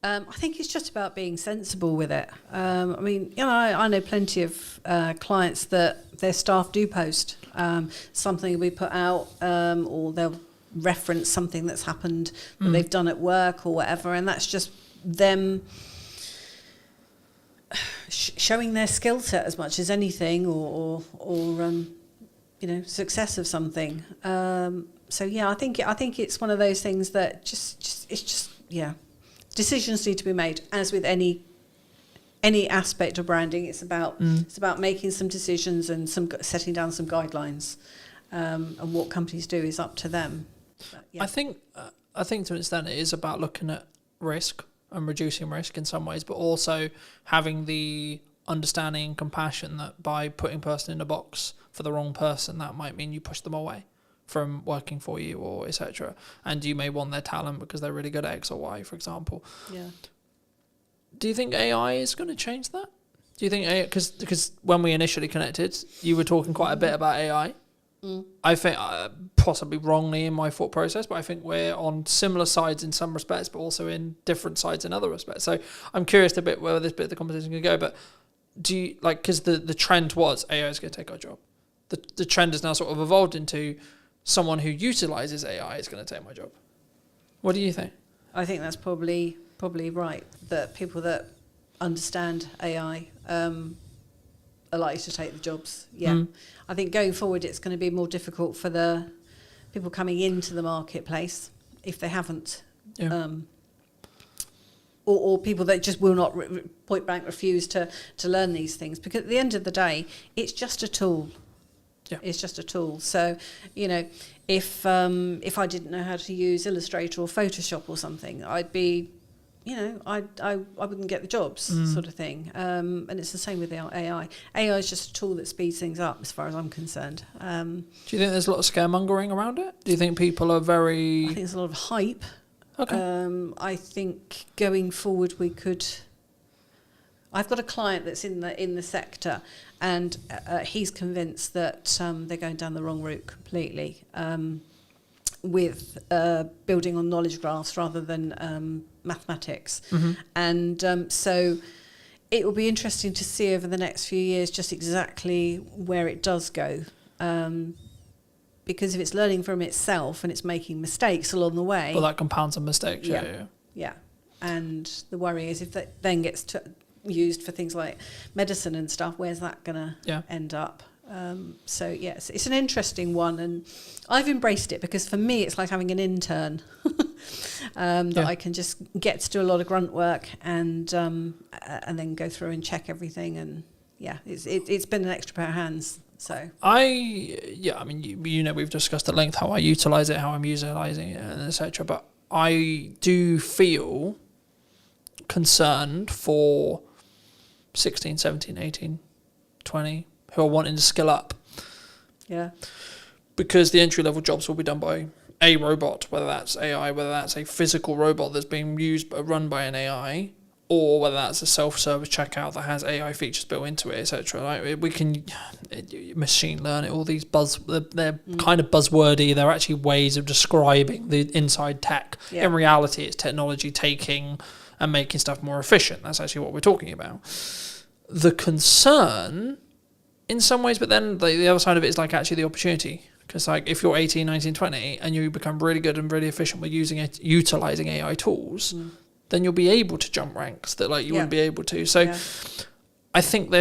I think it's just about being sensible with it. I mean, I know plenty of clients that their staff do post something we put out, or they'll reference something that's happened that they've done at work or whatever, and that's just them showing their skill set as much as anything, or success of something. So yeah, I think it's one of those things that decisions need to be made. As with any aspect of branding, it's about making some decisions and setting down some guidelines, and what companies do is up to them. But, yeah. I think to an extent it is about looking at risk and reducing risk in some ways, but also having the understanding and compassion that by putting person in a box for the wrong person, that might mean you push them away from working for you or etc. And you may want their talent because they're really good at X or Y, for example. Yeah. Do you think AI is going to change that? Do you think AI, because when we initially connected, you were talking quite a bit about AI. I think possibly wrongly in my thought process, but I think we're on similar sides in some respects, but also in different sides in other respects. So I'm curious a bit where this bit of the conversation is going to go. But do you because the trend was AI is going to take our job. The trend has now sort of evolved into someone who utilizes AI is going to take my job. What do you think? I think that's probably right. That people that understand AI are likely to take the jobs. Yeah. I think going forward it's going to be more difficult for the people coming into the marketplace if they haven't, or people that just will not point blank refuse to learn these things, because at the end of the day it's just a tool. Yeah. It's just a tool. So, if I didn't know how to use Illustrator or Photoshop or something, I'd be, I wouldn't get the jobs, sort of thing. And it's the same with AI. AI is just a tool that speeds things up, as far as I'm concerned. Do you think there's a lot of scaremongering around it? Do you think people are very... I think there's a lot of hype. Okay. I think going forward I've got a client that's in the sector, and he's convinced that they're going down the wrong route completely, with building on knowledge graphs rather than mathematics. And so it will be interesting to see over the next few years just exactly where it does go. Because if it's learning from itself and it's making mistakes along the way... Well, that compounds on mistakes, yeah. And the worry is if that then gets used for things like medicine and stuff, where's that going to end up? So yes, it's an interesting one, and I've embraced it because for me it's like having an intern that I can just get to do a lot of grunt work and then go through and check everything, and it's been an extra pair of hands. So we've discussed at length how I utilize it, how I'm utilizing it, and etc. But I do feel concerned for 16, 17, 18, 20 who are wanting to skill up. Yeah. Because the entry-level jobs will be done by a robot, whether that's AI, whether that's a physical robot that's being run by an AI, or whether that's a self-service checkout that has AI features built into it, etc. Like we can machine learn it. All these they're kind of buzzwordy. They're actually ways of describing the inside tech. Yeah. In reality, it's technology taking and making stuff more efficient. That's actually what we're talking about. The concern, in some ways, but then the other side of it is like actually the opportunity. Because like if you're 18, 19, 20 and you become really good and really efficient with utilizing AI tools, then you'll be able to jump ranks that like you wouldn't be able to. So I think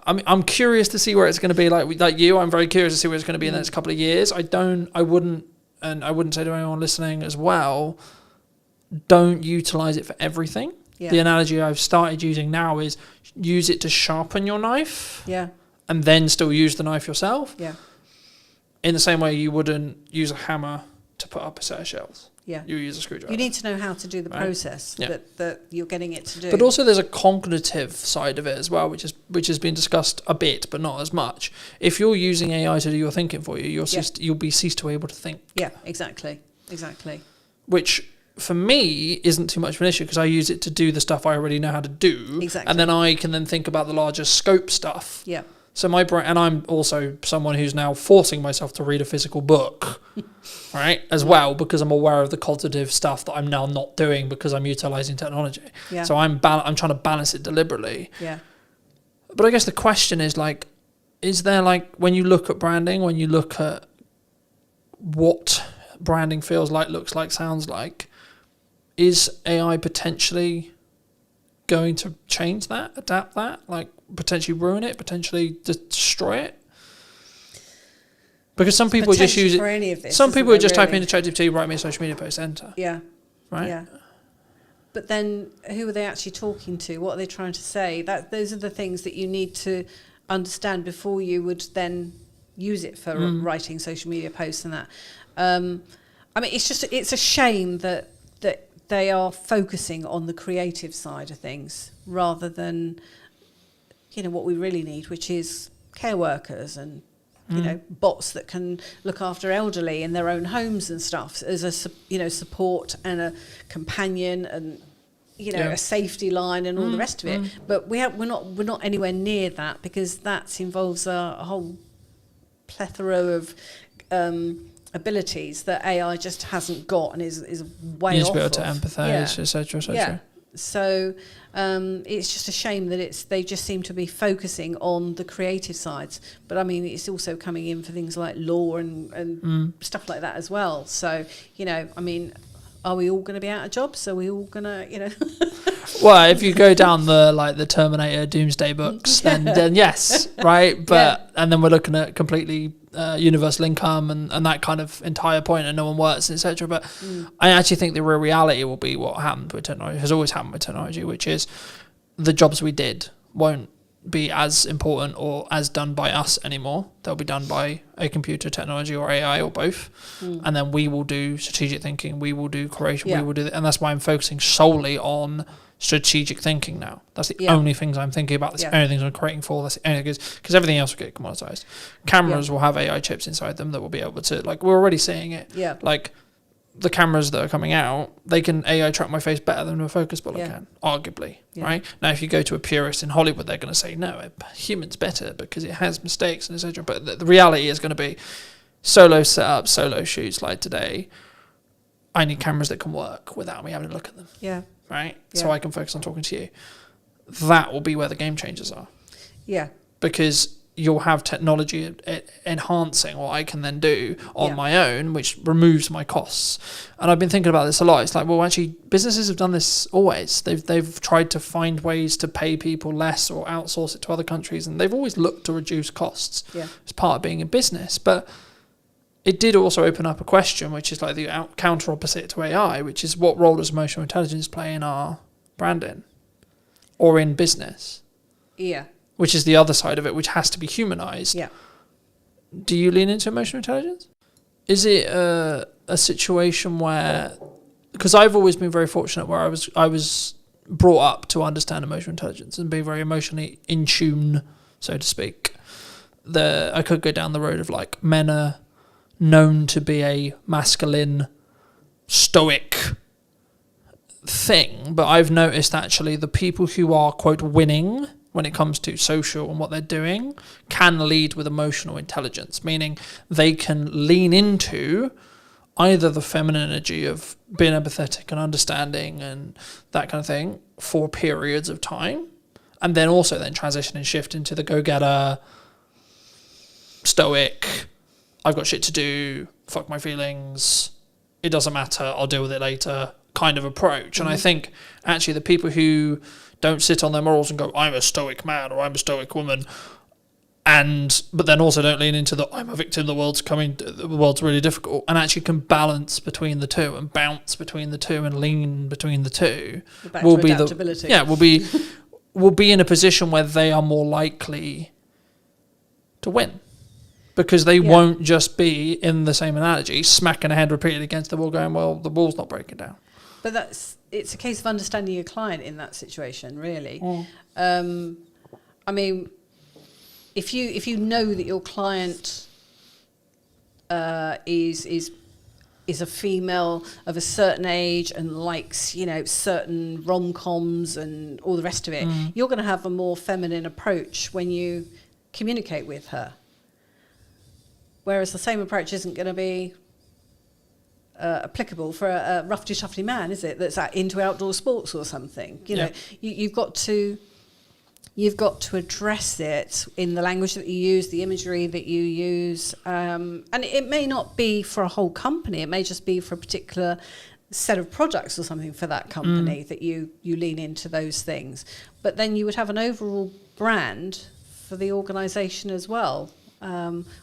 I'm curious to see where it's going to be. Like you, I'm very curious to see where it's going to be in the next couple of years. I wouldn't say to anyone listening as well, don't utilize it for everything. Yeah. The analogy I've started using now is use it to sharpen your knife. Yeah. And then still use the knife yourself. Yeah. In the same way you wouldn't use a hammer to put up a set of shelves. Yeah. You use a screwdriver. You need to know how to do the process that you're getting it to do. But also there's a cognitive side of it as well, which has been discussed a bit, but not as much. If you're using AI to do your thinking for you, you'll be ceased to be able to think. Yeah, exactly. Which for me isn't too much of an issue because I use it to do the stuff I already know how to do. Exactly. And then I can then think about the larger scope stuff. Yeah. So my brain, and I'm also someone who's now forcing myself to read a physical book, right, as well, because I'm aware of the cognitive stuff that I'm now not doing because I'm utilizing technology. Yeah. So I'm trying to balance it deliberately. Yeah. But I guess the question is like, is there like, when you look at branding, when you look at what branding feels like, looks like, sounds like, is AI potentially going to change that, adapt that, like potentially ruin it, potentially destroy it? Because some people just potential use for it. any of this, Some isn't people would there, just type really? into ChatGPT, write me a social media post, enter. Yeah. Right. Yeah. But then who are they actually talking to? What are they trying to say? Those are the things that you need to understand before you would then use it for writing social media posts and that. I mean, it's a shame that they are focusing on the creative side of things rather than, what we really need, which is care workers and bots that can look after elderly in their own homes and stuff as a support and a companion and a safety line and all the rest of it. But we're not anywhere near that, because that involves a whole plethora of abilities that AI just hasn't got and is way You need off to be able to of. empathise, etc., etc. Yeah. So it's just a shame that they just seem to be focusing on the creative sides. But I mean, it's also coming in for things like law and stuff like that as well. So, I mean, are we all going to be out of jobs? Are we all going to, Well, if you go down the Terminator Doomsday books, then yes, right? But and then we're looking at completely universal income and that kind of entire point, and no one works, etc. But I actually think the real reality will be what happened with technology, has always happened with technology, which is the jobs we did won't be as important or as done by us anymore. They'll be done by a computer, technology, or AI, or both. And then we will do strategic thinking, we will do creation, we will do and that's why I'm focusing solely on strategic thinking now. That's the only things I'm thinking about. That's the only things I'm creating for. That's the only because everything else will get commoditized. Cameras will have AI chips inside them that will be able to, like, we're already seeing it. Yeah. Like the cameras that are coming out, they can AI track my face better than a focus puller can, arguably. Right now, if you go to a purist in Hollywood, they're going to say no, a human's better because it has mistakes and etc. But the reality is going to be solo setup, solo shoots like today. I need cameras that can work without me having to look at them. Yeah. Right? So I can focus on talking to you. That will be where the game changers are. Yeah. Because you'll have technology enhancing what I can then do on my own, which removes my costs. And I've been thinking about this a lot. It's like, well, actually, businesses have done this always. They've tried to find ways to pay people less or outsource it to other countries, and they've always looked to reduce costs as part of being in business. But it did also open up a question, which is like the counter opposite to AI, which is what role does emotional intelligence play in our branding or in business? Yeah. Which is the other side of it, which has to be humanized. Yeah. Do you lean into emotional intelligence? Is it a situation where, because I've always been very fortunate where I was brought up to understand emotional intelligence and be very emotionally in tune, so to speak. I could go down the road of like men are known to be a masculine, stoic thing, but I've noticed actually the people who are, quote, winning when it comes to social and what they're doing can lead with emotional intelligence, meaning they can lean into either the feminine energy of being empathetic and understanding and that kind of thing for periods of time, and then also then transition and shift into the go-getter, stoic, I've got shit to do, fuck my feelings, it doesn't matter, I'll deal with it later kind of approach. And I think actually the people who don't sit on their morals and go, I'm a stoic man or I'm a stoic woman, but then also don't lean into the I'm a victim, the world's really difficult, and actually can balance between the two and bounce between the two and lean between the two, will be will be in a position where they are more likely to win. Because they won't just be, in the same analogy, smacking a head repeatedly against the wall going, well, the wall's not breaking down. But it's a case of understanding your client in that situation, really. I mean, if you know that your client is a female of a certain age and likes, certain rom-coms and all the rest of it, you're going to have a more feminine approach when you communicate with her. Whereas the same approach isn't going to be applicable for a roughy-tufty man, is it? That's into outdoor sports or something. You've got to address it in the language that you use, the imagery that you use, and it may not be for a whole company. It may just be for a particular set of products or something for that company that you lean into those things. But then you would have an overall brand for the organisation as well.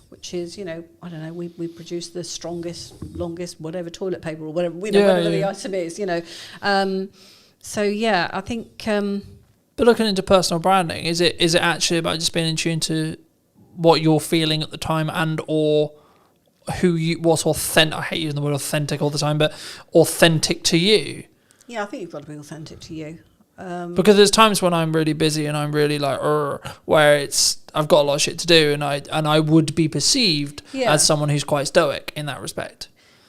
which is, I don't know, we produce the strongest, longest, whatever toilet paper or whatever, whatever the item is, So yeah, I think. But looking into personal branding, is it actually about just being in tune to what you're feeling at the time and or what's authentic? I hate using the word authentic all the time, but authentic to you. Yeah, I think you've got to be authentic to you. Because there's times when I'm really busy and I'm really like, where I've got a lot of shit to do, and I would be perceived as someone who's quite stoic in that respect.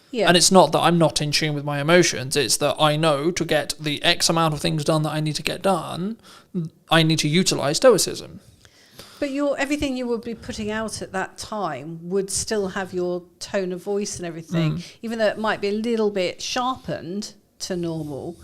Yeah. And it's not that I'm not in tune with my emotions. It's that I know to get the X amount of things done that I need to get done, I need to utilize stoicism. But everything you would be putting out at that time would still have your tone of voice and everything, even though it might be a little bit sharpened to normal.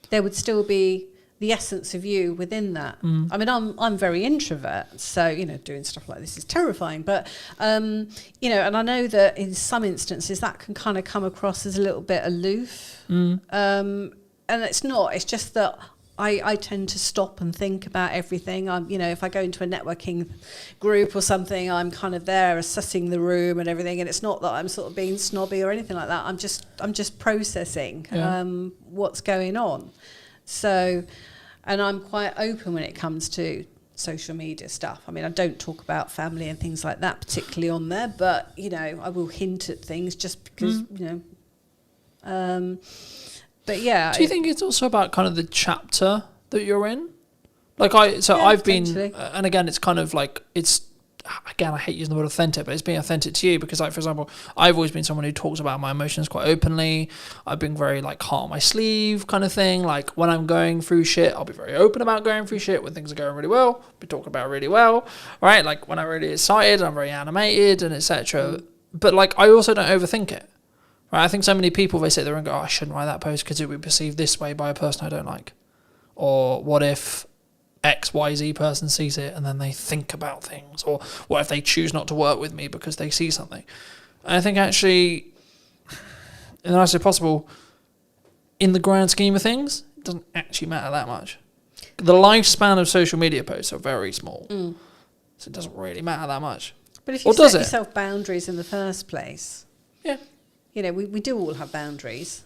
There would still be the essence of you within that. I mean, I'm very introvert, so doing stuff like this is terrifying. But and I know that in some instances that can kind of come across as a little bit aloof. And it's not. It's just that I tend to stop and think about everything. If I go into a networking group or something, I'm kind of there assessing the room and everything. And it's not that I'm sort of being snobby or anything like that. I'm just processing what's going on. So, and I'm quite open when it comes to social media stuff. I mean, I don't talk about family and things like that particularly on there, but I will hint at things just because but yeah. Do you think it's also about kind of the chapter that you're in? I've been, and again, it's kind of like, again, I hate using the word authentic, but it's being authentic to you because, like, for example, I've always been someone who talks about my emotions quite openly. I've been very, like, heart on my sleeve kind of thing. Like, when I'm going through shit, I'll be very open about going through shit. When things are going really well, I'll be talking about it really well, right? Like, when I'm really excited, I'm very animated and etc. But, like, I also don't overthink it. Right, I think so many people, they sit there and go, I shouldn't write that post because it would be perceived this way by a person I don't like. Or what if XYZ person sees it and then they think about things? Or what if they choose not to work with me because they see something? And I think actually, in the nicest way possible, in the grand scheme of things, it doesn't actually matter that much. The lifespan of social media posts are very small. So it doesn't really matter that much. But if you set yourself boundaries in the first place... Yeah. We do all have boundaries.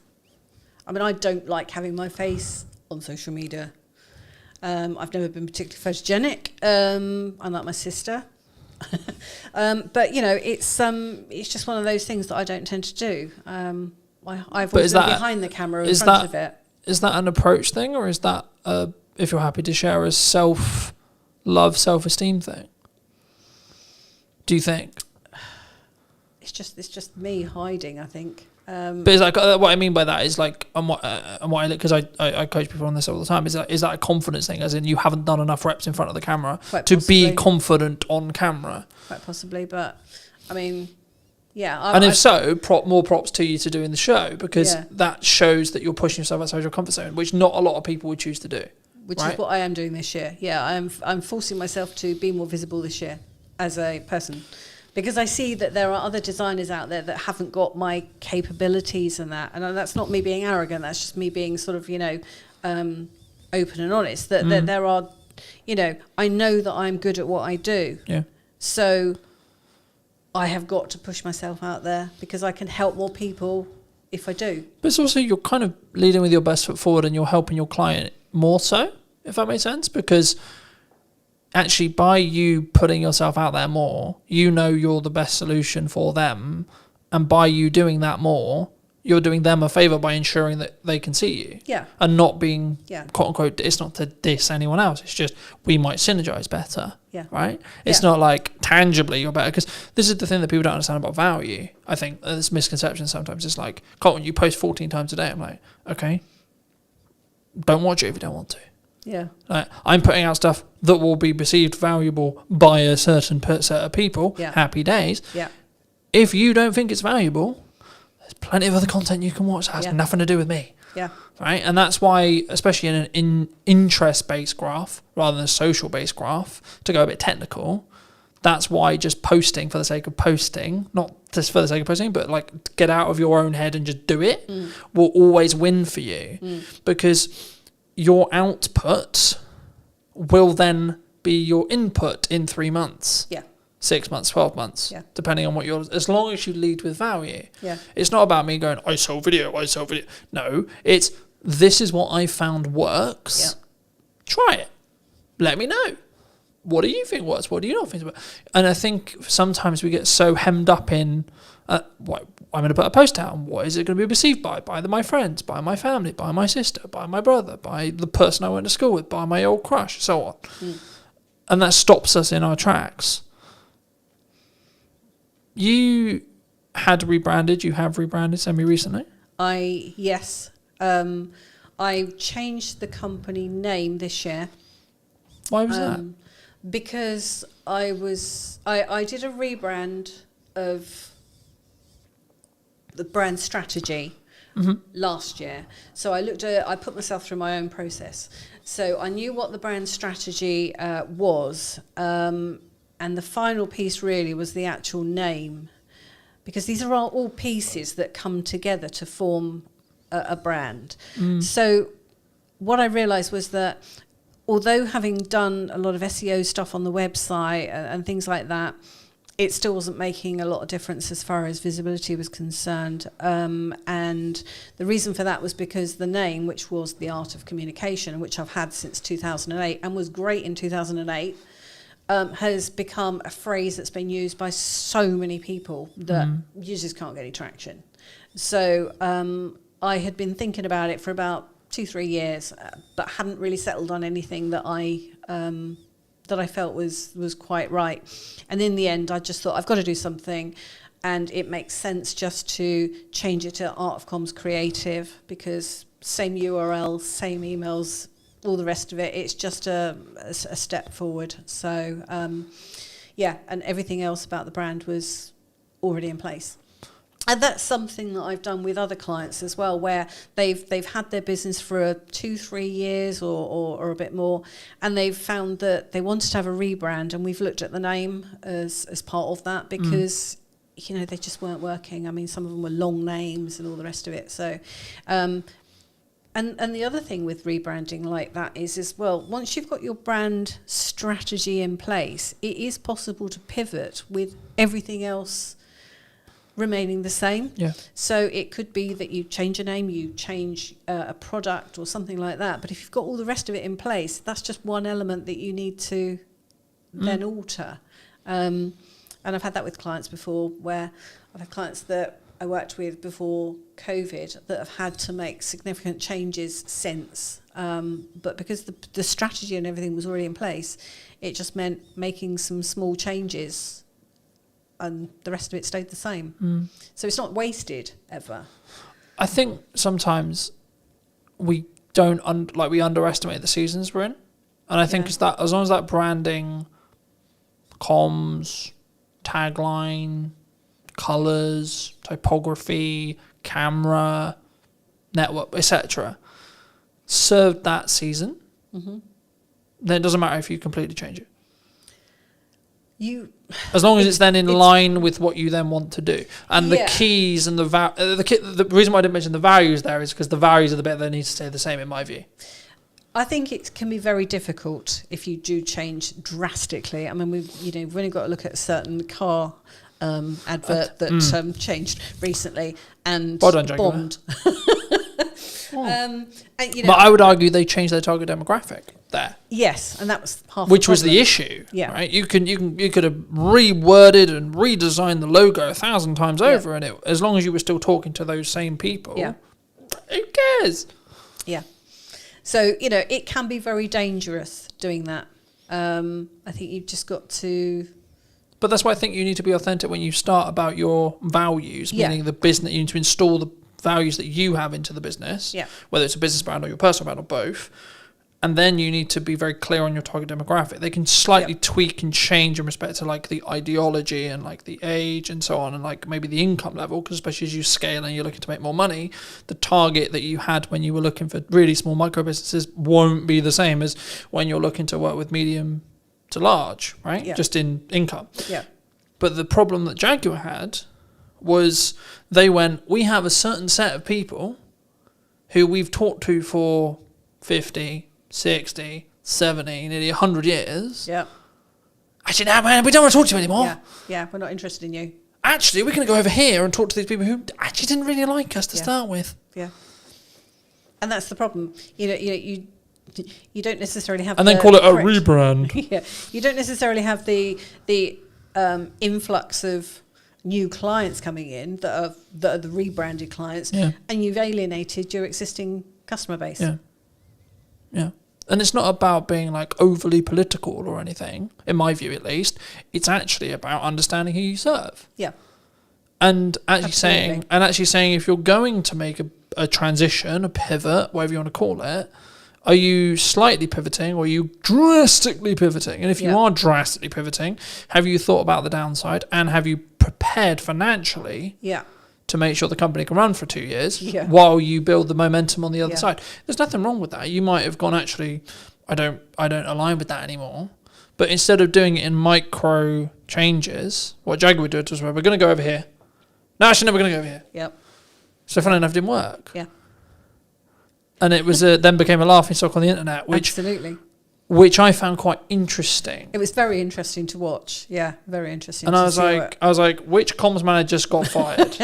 I mean, I don't like having my face on social media. I've never been particularly photogenic, unlike my sister. But it's just one of those things that I don't tend to do. I've always been behind the camera in front of it. Is that an approach thing, or is that if you're happy to share a self-love, self-esteem thing? Do you think? It's just me hiding, I think. But it's like what I mean by that is like, because I coach people on this all the time. Is that a confidence thing? As in, you haven't done enough reps in front of the camera to be confident on camera. Quite possibly, but I mean, yeah. If so, more props to you to doing the show, because that shows that you're pushing yourself outside your comfort zone, which not a lot of people would choose to do. Which is what I am doing this year. Yeah, I'm forcing myself to be more visible this year as a person. Because I see that there are other designers out there that haven't got my capabilities and that. And that's not me being arrogant. That's just me being sort of, open and honest. That there are, I know that I'm good at what I do. Yeah. So I have got to push myself out there because I can help more people if I do. But it's also, you're kind of leading with your best foot forward and you're helping your client more so, if that makes sense. Because... actually, by you putting yourself out there more, you're the best solution for them. And by you doing that more, you're doing them a favour by ensuring that they can see you. Yeah. And not being, quote unquote, it's not to diss anyone else. It's just, we might synergise better. Yeah. Right? It's not like tangibly you're better. Because this is the thing that people don't understand about value. I think this misconception sometimes. It's like, Colton, you post 14 times a day. I'm like, okay, don't watch it if you don't want to. Yeah, I'm putting out stuff that will be perceived valuable by a certain set of people. Yeah. Happy days. Yeah. If you don't think it's valuable, there's plenty of other content you can watch that has nothing to do with me. Yeah. Right, and that's why, especially in an interest-based graph rather than a social-based graph, to go a bit technical, that's why just posting for the sake of posting, not just for the sake of posting, but like get out of your own head and just do it, will always win for you, because your output will then be your input in 3 months. Yeah. 6 months, 12 months, Yeah. depending on what you're, as long as you lead with value. Yeah. It's not about me going, I sell video. No, it's, this is what I found works. Yeah. Try it. Let me know. What do you think works? What do you not think works? And I think sometimes we get so hemmed up in, what, I'm going to put a post out, and what is it going to be perceived by? By my friends, by my family, by my sister, by my brother, by the person I went to school with, by my old crush, so on. And that stops us in our tracks. You had rebranded, you have rebranded semi-recently? Yes. I changed the company name this year. Why was that? Because I did a rebrand of the brand strategy last year. So I put myself through my own process. So I knew what the brand strategy was, and the final piece really was the actual name, because these are all pieces that come together to form a brand. So what I realized was that although having done a lot of SEO stuff on the website and things like that, it still wasn't making a lot of difference as far as visibility was concerned. And the reason for that was because the name, which was The Art of Communication, which I've had since 2008 and was great in 2008, has become a phrase that's been used by so many people that you just can't get any traction. So I had been thinking about it for about 2-3 years, but hadn't really settled on anything that I felt was quite right. And in the end, I just thought, I've got to do something, and it makes sense just to change it to Art of Comms Creative, because same URL, same emails, all the rest of it. It's just a step forward. So and everything else about the brand was already in place. And that's something that I've done with other clients as well, where they've had their business for 2-3 years or a bit more, and they've found that they wanted to have a rebrand, and we've looked at the name as part of that, because they just weren't working. I mean, some of them were long names and all the rest of it. So, and the other thing with rebranding like that is well, once you've got your brand strategy in place, it is possible to pivot with everything else remaining the same. Yeah. So it could be that you change a name, you change a product or something like that. But if you've got all the rest of it in place, that's just one element that you need to then alter. And I've had that with clients before, where I've had clients that I worked with before COVID that have had to make significant changes since. But because the strategy and everything was already in place, it just meant making some small changes, and the rest of it stayed the same. So it's not wasted ever. I think sometimes we don't we underestimate the seasons we're in, and I think it's that as long as that branding, comms, tagline, colors, typography, camera, network, etc., served that season, then it doesn't matter if you completely change it. As long as it's then in line with what you then want to do. And the keys and the reason why I didn't mention the values there is because the values are the bit that need to stay the same, in my view. I think it can be very difficult if you do change drastically. I mean, we've only got to look at a certain car advert that changed recently and bombed. But I would argue they changed their target demographic there. Yes, and that was half. Which was the issue. Yeah. Right. You could have reworded and redesigned the logo 1,000 times over, and as long as you were still talking to those same people, who cares? Yeah. So it can be very dangerous doing that. I think you've just got to. But that's why I think you need to be authentic when you start about your values, meaning the business. You need to install the values that you have into the business, whether it's a business brand or your personal brand or both. And then you need to be very clear on your target demographic. They can slightly tweak and change in respect to like the ideology and like the age and so on, and like maybe the income level, because especially as you scale and you're looking to make more money, the target that you had when you were looking for really small micro businesses won't be the same as when you're looking to work with medium to large, right? Yeah. Just in income. Yeah. But the problem that Jaguar had was they went, we have a certain set of people who we've talked to for 50, 60, 70, nearly 100 years. Yeah. actually, no, man, we don't want to talk to you anymore. Yeah, we're not interested in you. Actually, we're going to go over here and talk to these people who actually didn't really like us to start with. Yeah. And that's the problem. You don't necessarily have. And then call it a rebrand. Yeah, you don't necessarily have the influx of new clients coming in that are the rebranded clients, and you've alienated your existing customer base. Yeah. And it's not about being like overly political or anything, in my view at least. It's actually about understanding who you serve. Yeah. And actually saying if you're going to make a transition, a pivot, whatever you want to call it, are you slightly pivoting or are you drastically pivoting? And if you are drastically pivoting, have you thought about the downside and have you prepared financially to make sure the company can run for 2 years while you build the momentum on the other side? There's nothing wrong with that. You might have gone, actually, I don't align with that anymore. But instead of doing it in micro changes, what Jaguar did was, we're going to go over here. No, actually, no, we're going to go over here. Yep. So funny enough, it didn't work. Yeah. And it was then became a laughing stock on the internet, which I found quite interesting. It was very interesting to watch. Yeah, very interesting. And I was like, which comms manager just got fired?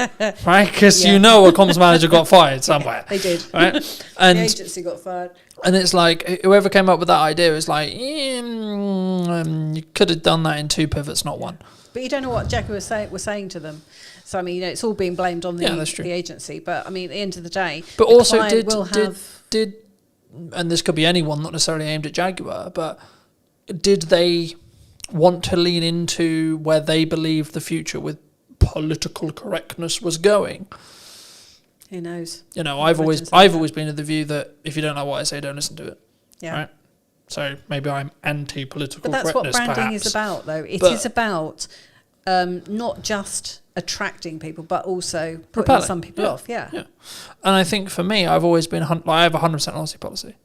Right? Because you know a comms manager got fired somewhere. They did. Right? And the agency got fired. And it's like, whoever came up with that idea is like, you could have done that in 2 pivots, not 1. But you don't know what Jaguar was saying to them. So, I mean, it's all being blamed on the agency. But, I mean, at the end of the day, but also did, and this could be anyone, not necessarily aimed at Jaguar, but did they want to lean into where they believed the future with political correctness was going? Who knows? You know, I've always been of the view that if you don't know what I say, don't listen to it. Yeah. Right? So maybe I'm anti-political correctness. But that's what branding is about, though. It is about not just attracting people, but also putting some people off. Yeah. And I think for me, I've always been I have a 100% honesty policy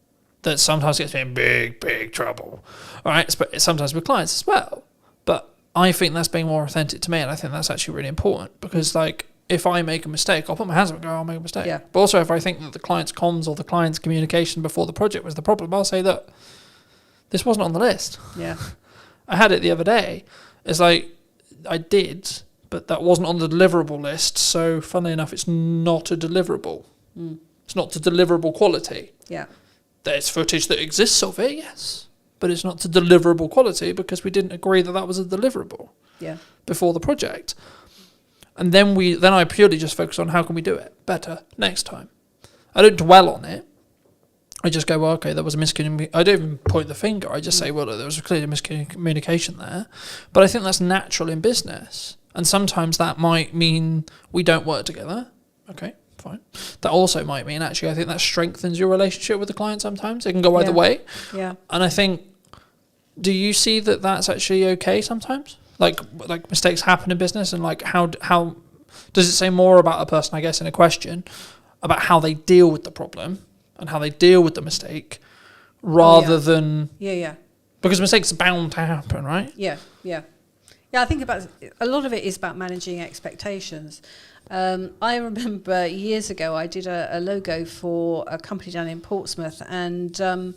that sometimes gets me in big trouble. All right, but sometimes with clients as well. But I think that's being more authentic to me, and I think that's actually really important because, like, if I make a mistake, I'll put my hands up and go, I'll make a mistake. Yeah. But also, if I think that the client's comms or the client's communication before the project was the problem, I'll say that this wasn't on the list. Yeah. I had it the other day. It's like, I did, but that wasn't on the deliverable list. So, funnily enough, it's not a deliverable. It's not to deliverable quality. Yeah. There's footage that exists of it, yes. But it's not to deliverable quality because we didn't agree that that was a deliverable before the project. And then I purely just focus on how can we do it better next time. I don't dwell on it. I just go, well, okay, there was a miscommunication. I don't even point the finger. I just say, well, there was clearly miscommunication there. But I think that's natural in business. And sometimes that might mean we don't work together. Okay, fine. That also might mean, actually, I think that strengthens your relationship with the client sometimes. It can go either way. Yeah. And I think, do you see that that's actually okay sometimes? Like mistakes happen in business, and like how does it say more about a person, I guess, in a question, about how they deal with the problem and how they deal with the mistake rather than... Yeah. Because mistakes are bound to happen, right? Yeah. I think a lot of it is about managing expectations. I remember years ago I did a logo for a company down in Portsmouth, and there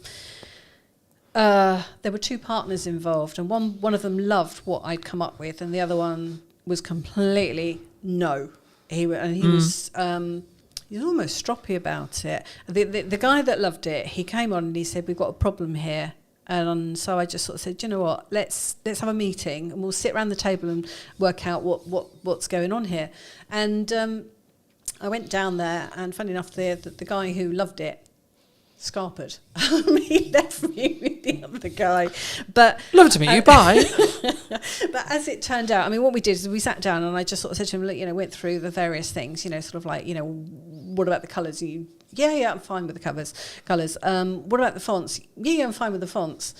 were 2 partners involved, and one of them loved what I'd come up with, and the other one was completely no. He was almost stroppy about it. The guy that loved it, he came on and he said, "We've got a problem here." And so I just sort of said, you know what, let's have a meeting and we'll sit around the table and work out what's going on here. And I went down there, and funny enough, the guy who loved it scarpered. He left me with the other guy. But love to meet you, bye. But as it turned out, I mean, what we did is we sat down and I just sort of said to him, look, went through the various things, sort of like, what about the colours? Yeah, I'm fine with the colours. What about the fonts? Yeah, I'm fine with the fonts.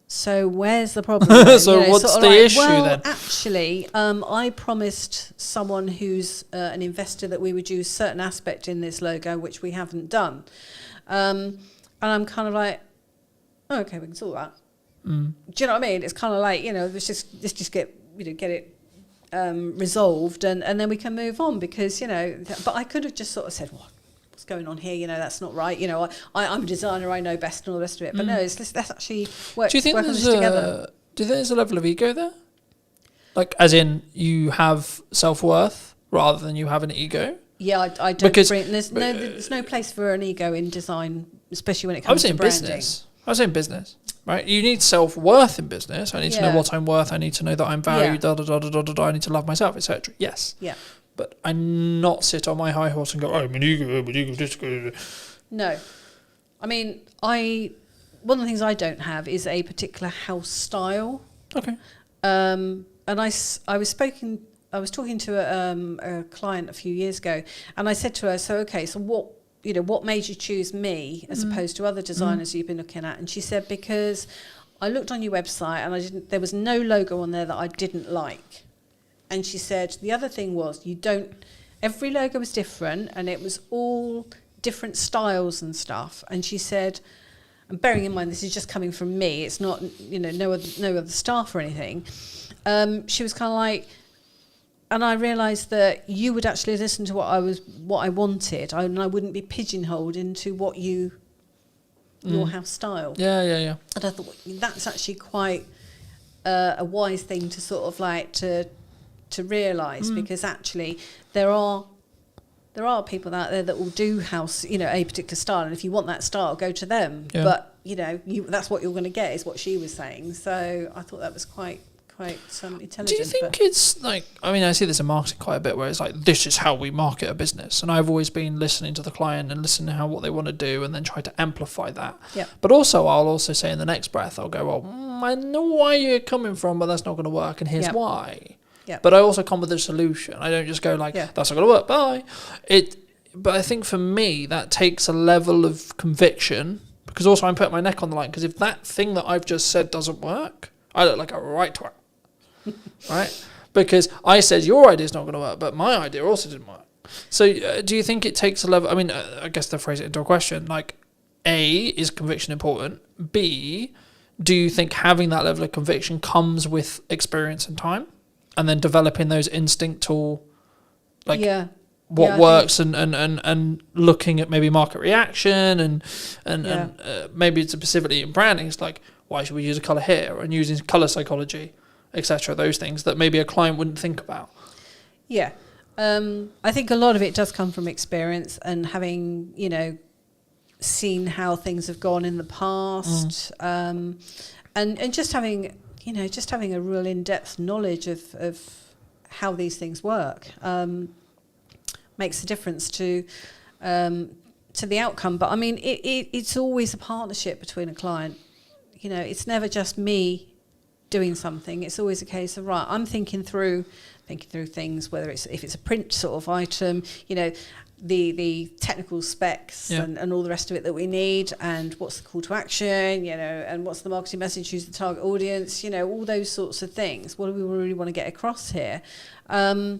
So where's the problem? So what's the issue then? Actually, I promised someone who's an investor that we would use certain aspect in this logo, which we haven't done. And I'm kind of like, oh, okay, we can sort that. Do you know what I mean? It's kind of like, let's just get it resolved, and then we can move on, because but I could have just sort of said, what's going on here? That's not right. I'm a designer, I know best, and all the rest of it. But no, let's actually work on this together. Do you think there's a level of ego there? Like, as in, you have self-worth rather than you have an ego? Yeah, I don't Because- there's no place for an ego in design, especially when it I was comes to saying branding. business. I was saying business, right? You need self-worth in business. I need to know Yeah. what I'm worth. I need to know that I'm valued. Yeah. Da. I need to love myself, etc. Yes. Yeah. But I not sit on my high horse and go, oh, I'm an ego, this. No. I mean, one of the things I don't have is a particular house style. Okay. And I was talking to a client a few years ago, and I said to her, so what made you choose me as opposed to other designers you've been looking at? And she said, because I looked on your website and there was no logo on there that I didn't like. And she said, the other thing was every logo was different and it was all different styles and stuff. And she said, and bearing in mind this is just coming from me, it's not, no other staff or anything. She was kind of like, and I realised that you would actually listen to what I wanted, and I wouldn't be pigeonholed into what your house style. Yeah. And I thought that's actually quite a wise thing to sort of like to realise, because actually there are people out there that will do house, a particular style, and if you want that style, go to them. Yeah. But that's what you're going to get, is what she was saying. So I thought that was quite intelligent. Do you think it's like, I mean, I see this in marketing quite a bit, where it's like, this is how we market a business. And I've always been listening to the client and listening to what they want to do and then try to amplify that. Yeah. But also, I'll also say in the next breath, I'll go, well, I know why you're coming from, but that's not going to work. And here's Yeah. why. Yeah. But I also come with a solution. I don't just go like, Yeah. that's not going to work, bye. But I think for me, that takes a level of conviction, because also I'm putting my neck on the line. Because if that thing that I've just said doesn't work, I look like a right twat. Right? Because I said your idea's not going to work, but my idea also didn't work. So do you think it takes a level? I mean, I guess to phrase it into a question, like, A, is conviction important? B, do you think having that level of conviction comes with experience and time, and then developing those instinctual, like, Yeah. what Yeah, I works and looking at maybe market reaction and maybe it's specifically in branding, it's like, why should we use a color here, and using color psychology, etc. Those things that maybe a client wouldn't think about. Yeah. I think a lot of it does come from experience and having, seen how things have gone in the past, and just having, a real in-depth knowledge of how these things work makes a difference to the outcome. But I mean, it's always a partnership between a client. It's never just me doing something. It's always a case of, right, I'm thinking through things, whether if it's a print sort of item, the technical specs and all the rest of it that we need, and what's the call to action, and what's the marketing message, who's the target audience, all those sorts of things. What do we really want to get across here? But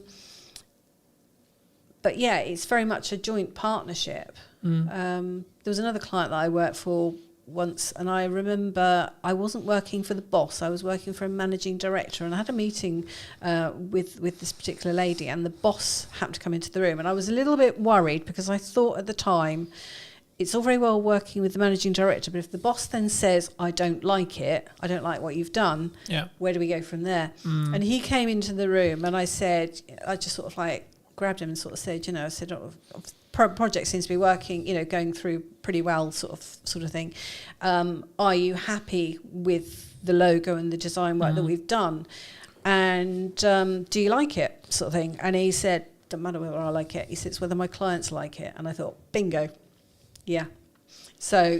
yeah, it's very much a joint partnership. There was another client that I worked for once, and I remember I wasn't working for the boss, I was working for a managing director, and I had a meeting with this particular lady, and the boss happened to come into the room, and I was a little bit worried, because I thought at the time, it's all very well working with the managing director, but if the boss then says, I don't like what you've done, where do we go from there? And he came into the room, and I just sort of like grabbed him and sort of said, project seems to be working, going through pretty well, sort of thing. Are you happy with the logo and the design work that we've done? And do you like it, sort of thing? And he said, don't matter whether I like it. He said, it's whether my clients like it. And I thought, bingo, yeah. So,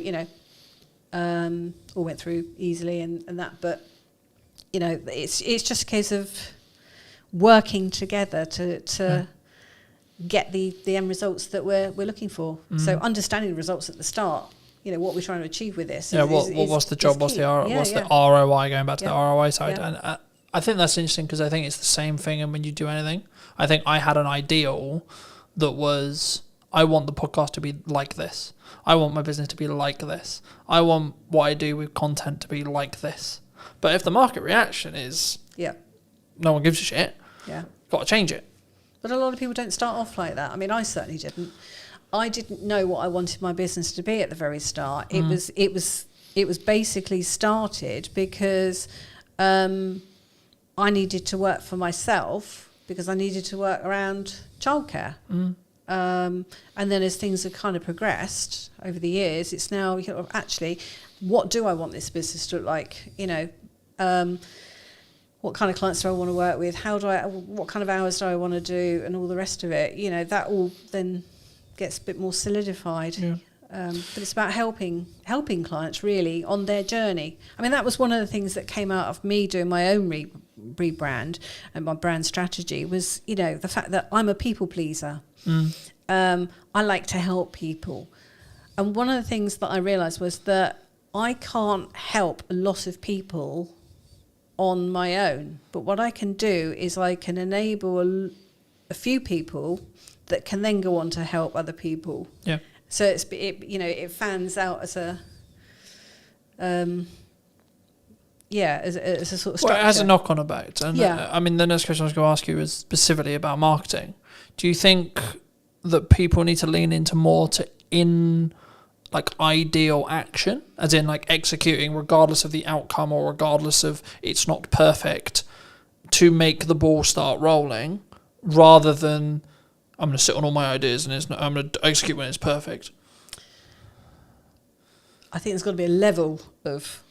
all went through easily and that. But, it's just a case of working together to get the end results that we're looking for. So understanding the results at the start, what we're trying to achieve with this. What's the job? What's the ROI? Going back to the ROI side, and I think that's interesting, because I think it's the same thing. And when you do anything, I think I had an ideal that was, I want the podcast to be like this. I want my business to be like this. I want what I do with content to be like this. But if the market reaction is, no one gives a shit, got to change it. But a lot of people don't start off like that. I mean, I certainly didn't. I didn't know what I wanted my business to be at the very start. It was basically started because I needed to work for myself because I needed to work around childcare. And then as things have kind of progressed over the years, it's now actually, what do I want this business to look like? What kind of clients do I want to work with? What kind of hours do I want to do, and all the rest of it? That all then gets a bit more solidified. Yeah. But it's about helping clients really on their journey. I mean, that was one of the things that came out of me doing my own rebrand and my brand strategy was, the fact that I'm a people pleaser. I like to help people. And one of the things that I realised was that I can't help a lot of people on my own. But what I can do is I can enable a few people that can then go on to help other people. Yeah. So it fans out as a as a sort of structure. Well, it has a knock-on effect. And Yeah. I mean, the next question I was going to ask you is specifically about marketing. Do you think that people need to lean into more ideal action, as in like executing regardless of the outcome or regardless of it's not perfect, to make the ball start rolling, rather than I'm going to sit on all my ideas and I'm going to execute when it's perfect? I think there's got to be a level of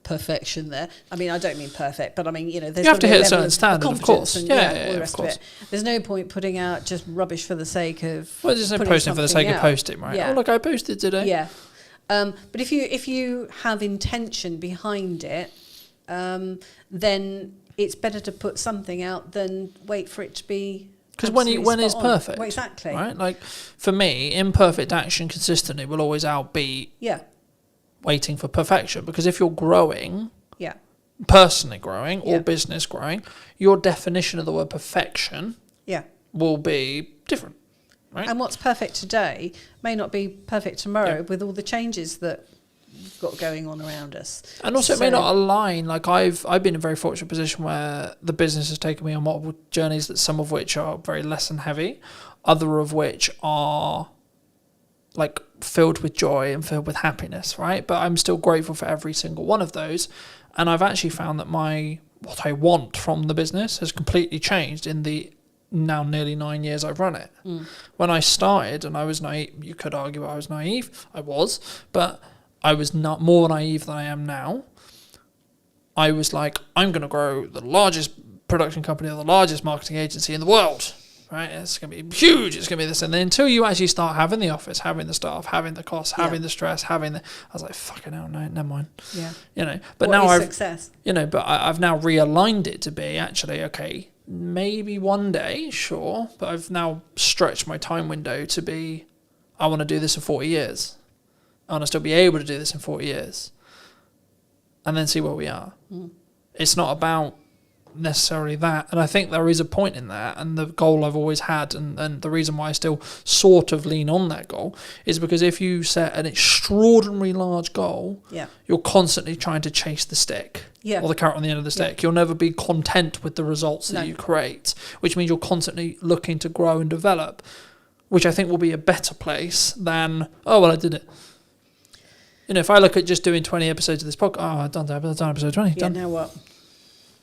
perfection there. I mean, I don't mean perfect, but I mean, there's You have to got be hit a level certain of standard, of confidence course. and, Yeah, all the of rest course. it. There's no point putting out just rubbish for the sake of. Well, there's no putting posting for the sake something of out. posting, right? Yeah. Oh, look, I posted today. Yeah. But if you have intention behind it, then it's better to put something out than wait for it to be. Because when absolutely it's spot on. perfect, Well, exactly. right? Like for me, imperfect action consistently will always outbeat Yeah. waiting for perfection. Because if you're growing, Yeah. personally growing or Yeah. business growing, your definition of the word perfection Yeah. will be different, right? And what's perfect today may not be perfect tomorrow Yeah. with all the changes that we've got going on around us. And also, it may So- not align. Like I've been in a very fortunate position where the business has taken me on multiple journeys, that some of which are very lesson heavy, other of which are like filled with joy and filled with happiness, right? But I'm still grateful for every single one of those. And I've actually found that what I want from the business has completely changed in the now nearly 9 years I've run it. When I started, and I was naive, you could argue I was naive, I was, but I was not more naive than I am now. I was like, I'm going to grow the largest production company or the largest marketing agency in the world, right? It's going to be huge. It's going to be this. And then until you actually start having the office, having the staff, having the costs, having the stress, I was like, fucking hell, no, never mind. Yeah. But What now is I've, success? but I've now realigned it to be actually, okay, maybe one day, sure. But I've now stretched my time window to be, I want to do this for 40 years. I want to still be able to do this in 40 years. And then see where we are. It's not about necessarily that. And I think there is a point in that. And the goal I've always had, and the reason why I still sort of lean on that goal, is because if you set an extraordinarily large goal, you're constantly trying to chase the stick. Yeah. Or the carrot on the end of the stick. You'll never be content with the results that you create, which means you're constantly looking to grow and develop, which I think will be a better place than, oh, well, I did it. If I look at just doing 20 episodes of this podcast, I've done episode 20. Yeah, Done. now what?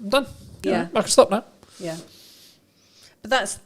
I'm done. Yeah. I can stop now. Yeah. But